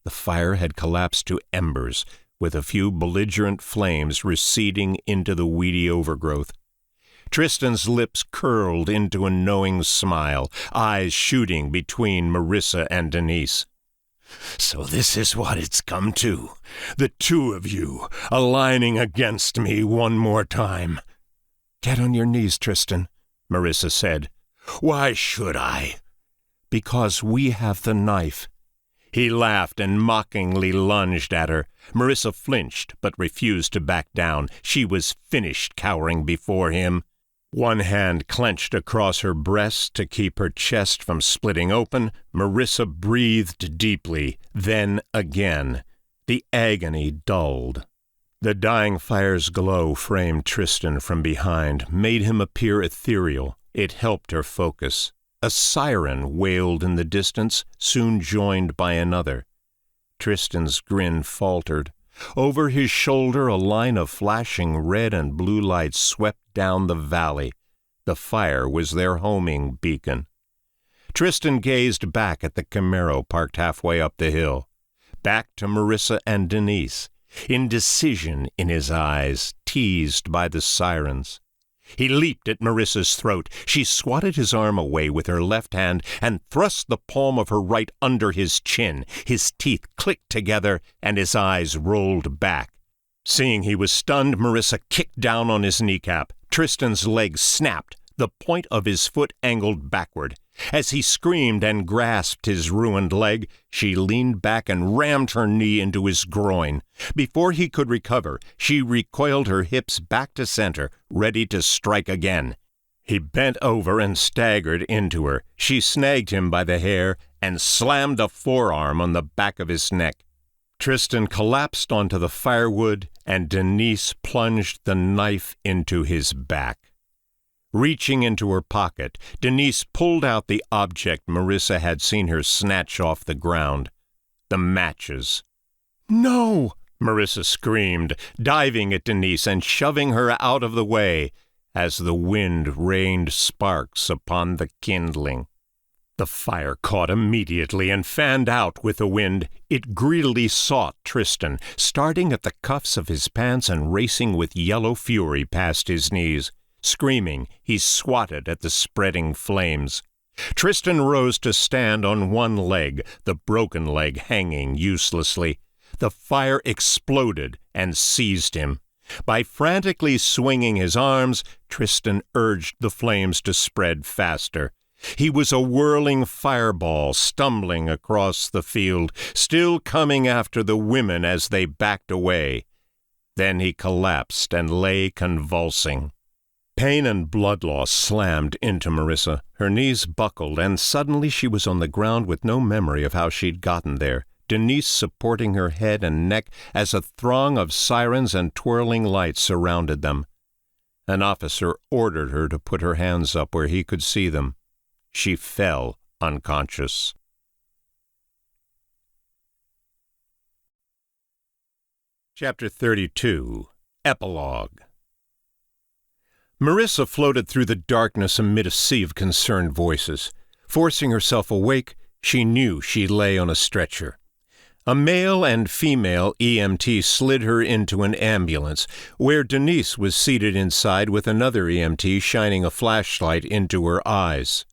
The fire had collapsed to embers, with a few belligerent flames receding into the weedy overgrowth. Tristan's lips curled into a knowing smile, eyes shooting between Marissa and Denise. So this is what it's come to. The two of you aligning against me one more time. Get on your knees, Tristan, Marissa said. Why should I? Because we have the knife. He laughed and mockingly lunged at her. Marissa flinched, but refused to back down. She was finished cowering before him. One hand clenched across her breast to keep her chest from splitting open. Marissa breathed deeply, then again. The agony dulled. The dying fire's glow framed Tristan from behind, made him appear ethereal. It helped her focus. A siren wailed in the distance, soon joined by another. Tristan's grin faltered. Over his shoulder, a line of flashing red and blue lights swept down the valley. The fire was their homing beacon. Tristan gazed back at the Camaro parked halfway up the hill. Back to Marissa and Denise, indecision in his eyes, teased by the sirens. He leaped at Marissa's throat. She swatted his arm away with her left hand and thrust the palm of her right under his chin. His teeth clicked together and his eyes rolled back. Seeing he was stunned, Marissa kicked down on his kneecap. Tristan's leg snapped. The point of his foot angled backward. As he screamed and grasped his ruined leg, she leaned back and rammed her knee into his groin. Before he could recover, she recoiled her hips back to center, ready to strike again. He bent over and staggered into her. She snagged him by the hair and slammed a forearm on the back of his neck. Tristan collapsed onto the firewood, and Denise plunged the knife into his back. Reaching into her pocket, Denise pulled out the object Marissa had seen her snatch off the ground. The matches. No! Marissa screamed, diving at Denise and shoving her out of the way as the wind rained sparks upon the kindling. The fire caught immediately and fanned out with the wind. It greedily sought Tristan, starting at the cuffs of his pants and racing with yellow fury past his knees. Screaming, he swatted at the spreading flames. Tristan rose to stand on one leg, the broken leg hanging uselessly. The fire exploded and seized him. By frantically swinging his arms, Tristan urged the flames to spread faster. He was a whirling fireball stumbling across the field, still coming after the women as they backed away. Then he collapsed and lay convulsing. Pain and blood loss slammed into Marissa. Her knees buckled, and suddenly she was on the ground with no memory of how she'd gotten there, Denise supporting her head and neck as a throng of sirens and twirling lights surrounded them. An officer ordered her to put her hands up where he could see them. She fell unconscious. Chapter 32. Epilogue. Marissa floated through the darkness amid a sea of concerned voices. Forcing herself awake, she knew she lay on a stretcher. A male and female EMT slid her into an ambulance, where Denise was seated inside with another EMT shining a flashlight into her eyes.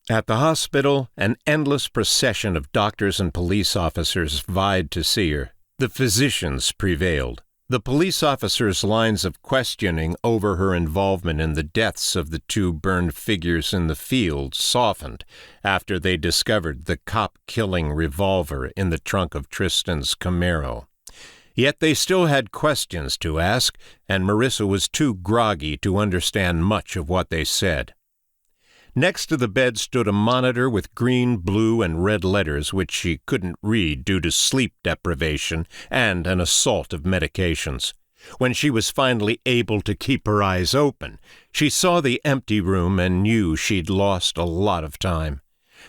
At the hospital, an endless procession of doctors and police officers vied to see her. The physicians prevailed. The police officer's lines of questioning over her involvement in the deaths of the two burned figures in the field softened after they discovered the cop-killing revolver in the trunk of Tristan's Camaro. Yet they still had questions to ask, and Marissa was too groggy to understand much of what they said. Next to the bed stood a monitor with green, blue, and red letters which she couldn't read due to sleep deprivation and an assault of medications. When she was finally able to keep her eyes open, she saw the empty room and knew she'd lost a lot of time.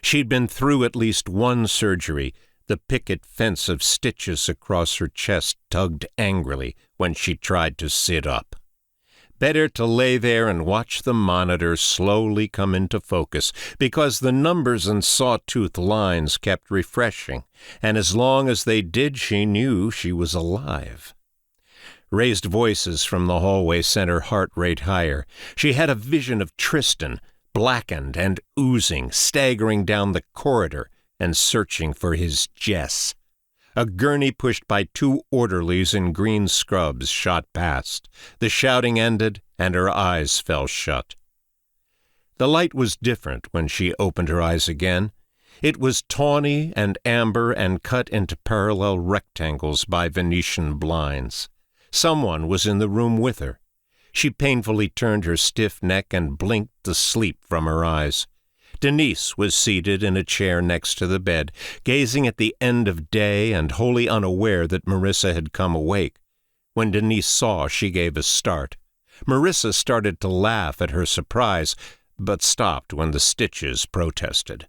She'd been through at least one surgery. The picket fence of stitches across her chest tugged angrily when she tried to sit up. Better to lay there and watch the monitor slowly come into focus, because the numbers and sawtooth lines kept refreshing, and as long as they did, she knew she was alive. Raised voices from the hallway sent her heart rate higher. She had a vision of Tristan, blackened and oozing, staggering down the corridor and searching for his Jess. A gurney pushed by two orderlies in green scrubs shot past. The shouting ended, and her eyes fell shut. The light was different when she opened her eyes again. It was tawny and amber and cut into parallel rectangles by Venetian blinds. Someone was in the room with her. She painfully turned her stiff neck and blinked the sleep from her eyes. Denise was seated in a chair next to the bed, gazing at the end of day and wholly unaware that Marissa had come awake. When Denise saw, she gave a start. Marissa started to laugh at her surprise, but stopped when the stitches protested.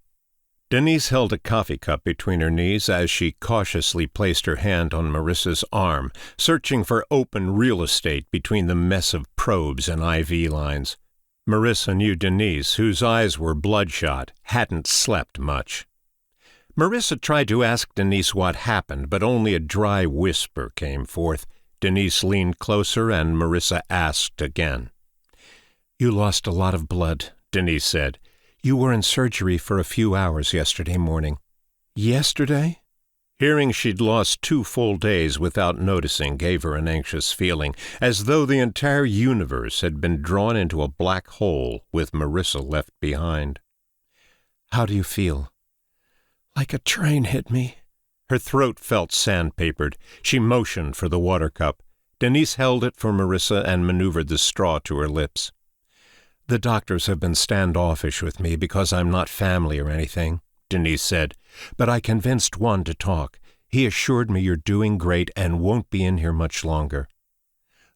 Denise held a coffee cup between her knees as she cautiously placed her hand on Marissa's arm, searching for open real estate between the mess of probes and IV lines. Marissa knew Denise, whose eyes were bloodshot, hadn't slept much. Marissa tried to ask Denise what happened, but only a dry whisper came forth. Denise leaned closer, and Marissa asked again. "You lost a lot of blood," Denise said. "You were in surgery for a few hours yesterday morning." "Yesterday?" Hearing she'd lost 2 full days without noticing gave her an anxious feeling, as though the entire universe had been drawn into a black hole with Marissa left behind. "How do you feel?" "Like a train hit me." Her throat felt sandpapered. She motioned for the water cup. Denise held it for Marissa and maneuvered the straw to her lips. "The doctors have been standoffish with me because I'm not family or anything," Denise said, "but I convinced one to talk. He assured me you're doing great and won't be in here much longer."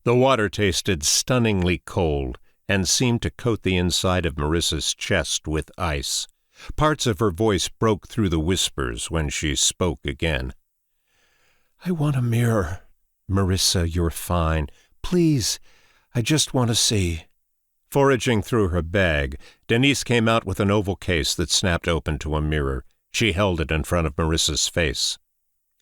The water tasted stunningly cold and seemed to coat the inside of Marissa's chest with ice. Parts of her voice broke through the whispers when she spoke again. "I want a mirror." "Marissa, you're fine. Please, I just want to see." Foraging through her bag, Denise came out with an oval case that snapped open to a mirror. She held it in front of Marissa's face.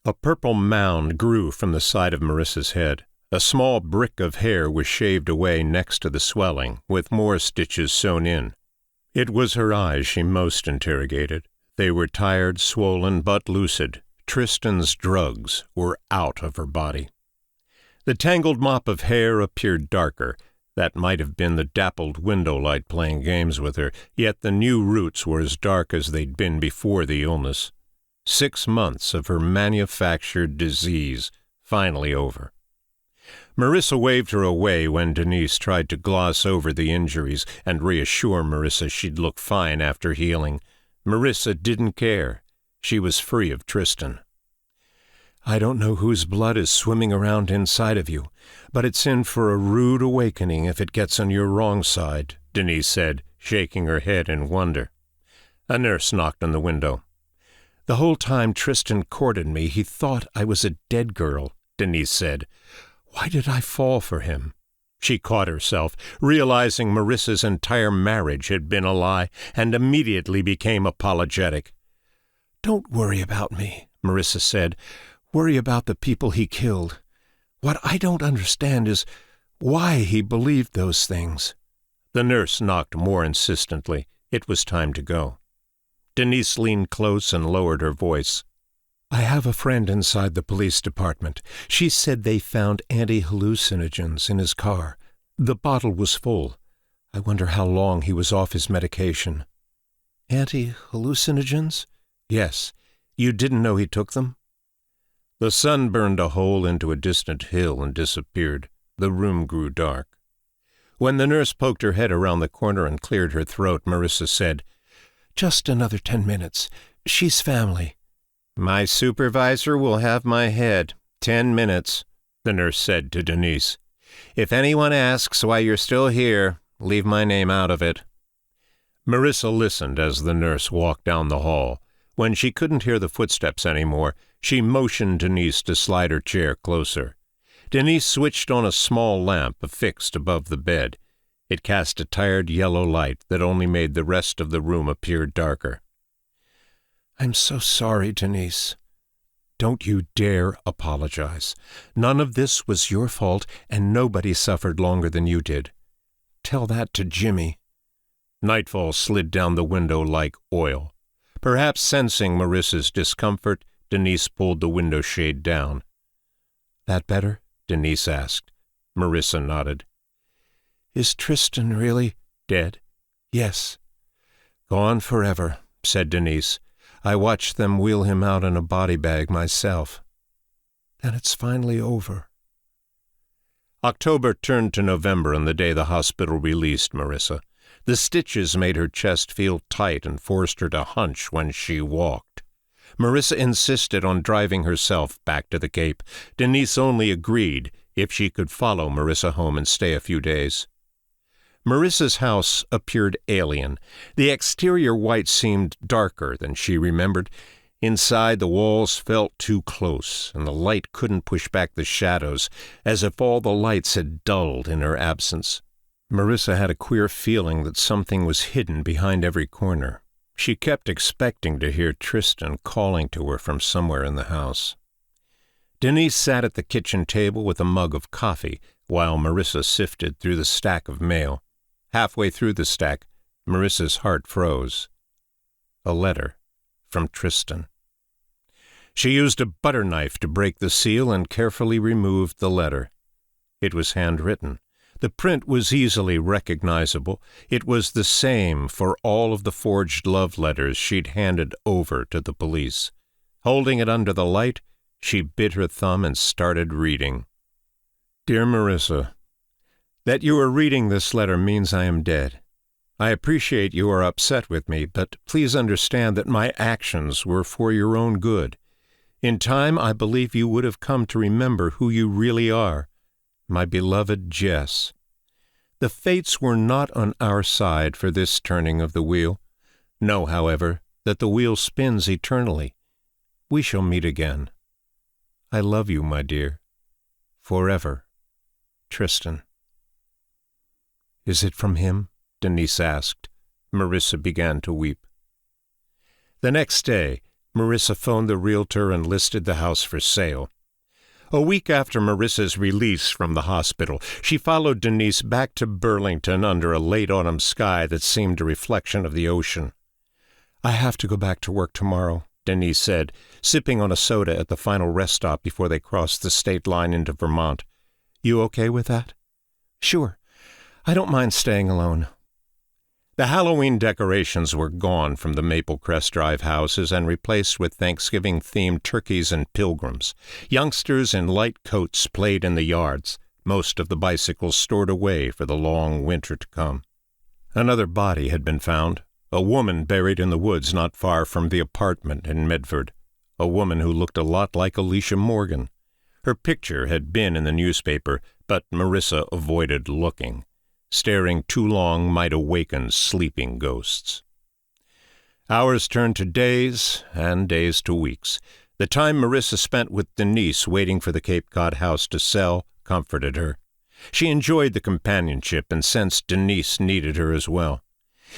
A purple mound grew from the side of Marissa's head. A small brick of hair was shaved away next to the swelling, with more stitches sewn in. It was her eyes she most interrogated. They were tired, swollen, but lucid. Tristan's drugs were out of her body. The tangled mop of hair appeared darker. That might have been the dappled window light playing games with her, yet the new roots were as dark as they'd been before the illness. 6 months of her manufactured disease finally over. Marissa waved her away when Denise tried to gloss over the injuries and reassure Marissa she'd look fine after healing. Marissa didn't care. She was free of Tristan. "I don't know whose blood is swimming around inside of you, but it's in for a rude awakening if it gets on your wrong side," Denise said, shaking her head in wonder. A nurse knocked on the window. "The whole time Tristan courted me, he thought I was a dead girl," Denise said. "Why did I fall for him?" She caught herself, realizing Marissa's entire marriage had been a lie, and immediately became apologetic. "Don't worry about me," Marissa said. "Worry about the people he killed. What I don't understand is why he believed those things." The nurse knocked more insistently. It was time to go. Denise leaned close and lowered her voice. I have a friend inside the police department. She said they found anti-hallucinogens in his car. The bottle was full. I wonder how long he was off his medication. Anti-hallucinogens? Yes. You didn't know he took them? The sun burned a hole into a distant hill and disappeared. The room grew dark. When the nurse poked her head around the corner and cleared her throat, Marissa said, "Just another 10 minutes. She's family." "My supervisor will have my head. 10 minutes, the nurse said to Denise. "If anyone asks why you're still here, leave my name out of it." Marissa listened as the nurse walked down the hall. When she couldn't hear the footsteps anymore, she motioned Denise to slide her chair closer. Denise switched on a small lamp affixed above the bed. It cast a tired yellow light that only made the rest of the room appear darker. "I'm so sorry, Denise." "Don't you dare apologize. None of this was your fault, and nobody suffered longer than you did. Tell that to Jimmy." Nightfall slid down the window like oil. Perhaps sensing Marissa's discomfort, Denise pulled the window shade down. "That better?" Denise asked. Marissa nodded. "Is Tristan really dead?" "Yes." "Gone forever," said Denise. "I watched them wheel him out in a body bag myself." "Then it's finally over." October turned to November on the day the hospital released Marissa. The stitches made her chest feel tight and forced her to hunch when she walked. Marissa insisted on driving herself back to the Cape. Denise only agreed if she could follow Marissa home and stay a few days. Marissa's house appeared alien. The exterior white seemed darker than she remembered. Inside, the walls felt too close, and the light couldn't push back the shadows, as if all the lights had dulled in her absence. Marissa had a queer feeling that something was hidden behind every corner. She kept expecting to hear Tristan calling to her from somewhere in the house. Denise sat at the kitchen table with a mug of coffee, while Marissa sifted through the stack of mail. Halfway through the stack, Marissa's heart froze. A letter from Tristan. She used a butter knife to break the seal and carefully removed the letter. It was handwritten. The print was easily recognizable. It was the same for all of the forged love letters she'd handed over to the police. Holding it under the light, she bit her thumb and started reading. "Dear Marissa, that you are reading this letter means I am dead. I appreciate you are upset with me, but please understand that my actions were for your own good. In time, I believe you would have come to remember who you really are. My beloved Jess. The fates were not on our side for this turning of the wheel. Know, however, that the wheel spins eternally. We shall meet again. I love you, my dear. Forever. Tristan." "Is it from him?" Denise asked. Marissa began to weep. The next day, Marissa phoned the realtor and listed the house for sale. A week after Marissa's release from the hospital, she followed Denise back to Burlington under a late autumn sky that seemed a reflection of the ocean. "I have to go back to work tomorrow," Denise said, sipping on a soda at the final rest stop before they crossed the state line into Vermont. "You okay with that?" "Sure. I don't mind staying alone." The Halloween decorations were gone from the Maple Crest Drive houses and replaced with Thanksgiving-themed turkeys and pilgrims. Youngsters in light coats played in the yards, most of the bicycles stored away for the long winter to come. Another body had been found, a woman buried in the woods not far from the apartment in Medford, a woman who looked a lot like Alicia Morgan. Her picture had been in the newspaper, but Marissa avoided looking. Staring too long might awaken sleeping ghosts. Hours turned to days, and days to weeks. The time Marissa spent with Denise waiting for the Cape Cod house to sell comforted her. She enjoyed the companionship and sensed Denise needed her as well.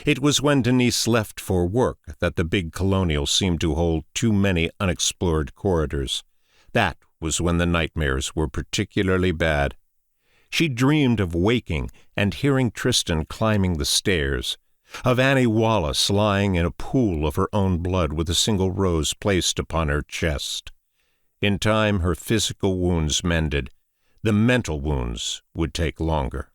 It was when Denise left for work that the big colonial seemed to hold too many unexplored corridors. That was when the nightmares were particularly bad. She dreamed of waking and hearing Tristan climbing the stairs. of Annie Wallace lying in a pool of her own blood with a single rose placed upon her chest. In time, her physical wounds mended. The mental wounds would take longer.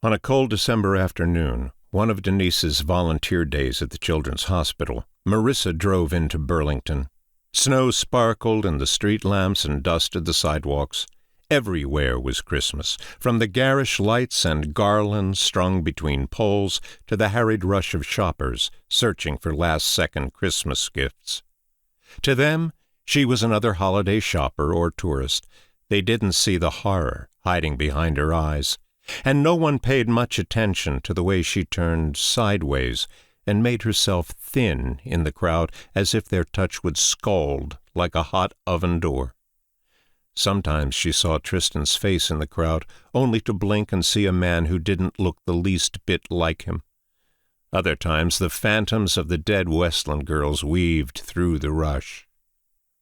On a cold December afternoon, one of Denise's volunteer days at the Children's Hospital, Marissa drove into Burlington. Snow sparkled in the street lamps and dusted the sidewalks. Everywhere was Christmas, from the garish lights and garlands strung between poles to the harried rush of shoppers searching for last-second Christmas gifts. To them, she was another holiday shopper or tourist. They didn't see the horror hiding behind her eyes, and no one paid much attention to the way she turned sideways and made herself thin in the crowd as if their touch would scald like a hot oven door. Sometimes she saw Tristan's face in the crowd, only to blink and see a man who didn't look the least bit like him. Other times the phantoms of the dead Westland girls weaved through the rush.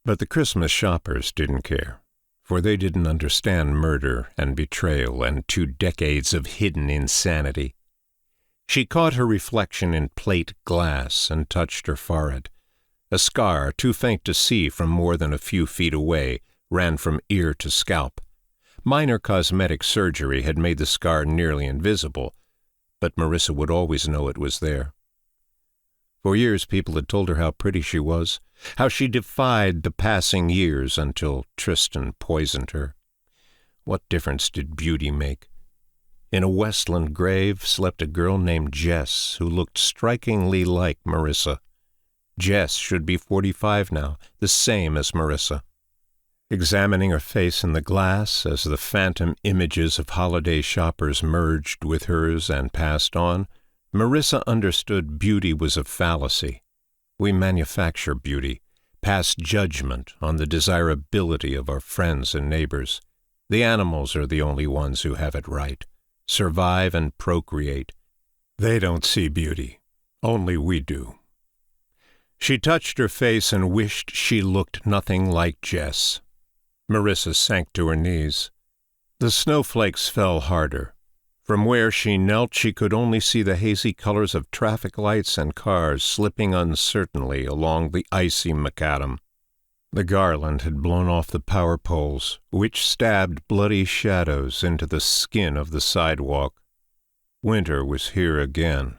But the Christmas shoppers didn't care, for they didn't understand murder and betrayal and 2 decades of hidden insanity. She caught her reflection in plate glass and touched her forehead. A scar, too faint to see from more than a few feet away, ran from ear to scalp. Minor cosmetic surgery had made the scar nearly invisible, but Marissa would always know it was there. For years people had told her how pretty she was, how she defied the passing years until Tristan poisoned her. What difference did beauty make? In a Westland grave slept a girl named Jess who looked strikingly like Marissa. Jess should be 45 now, the same as Marissa. Examining her face in the glass as the phantom images of holiday shoppers merged with hers and passed on, Marissa understood beauty was a fallacy. We manufacture beauty, pass judgment on the desirability of our friends and neighbors. The animals are the only ones who have it right, survive and procreate. They don't see beauty. Only we do. She touched her face and wished she looked nothing like Jess. Marissa sank to her knees. The snowflakes fell harder. From where she knelt, she could only see the hazy colors of traffic lights and cars slipping uncertainly along the icy macadam. The garland had blown off the power poles, which stabbed bloody shadows into the skin of the sidewalk. Winter was here again.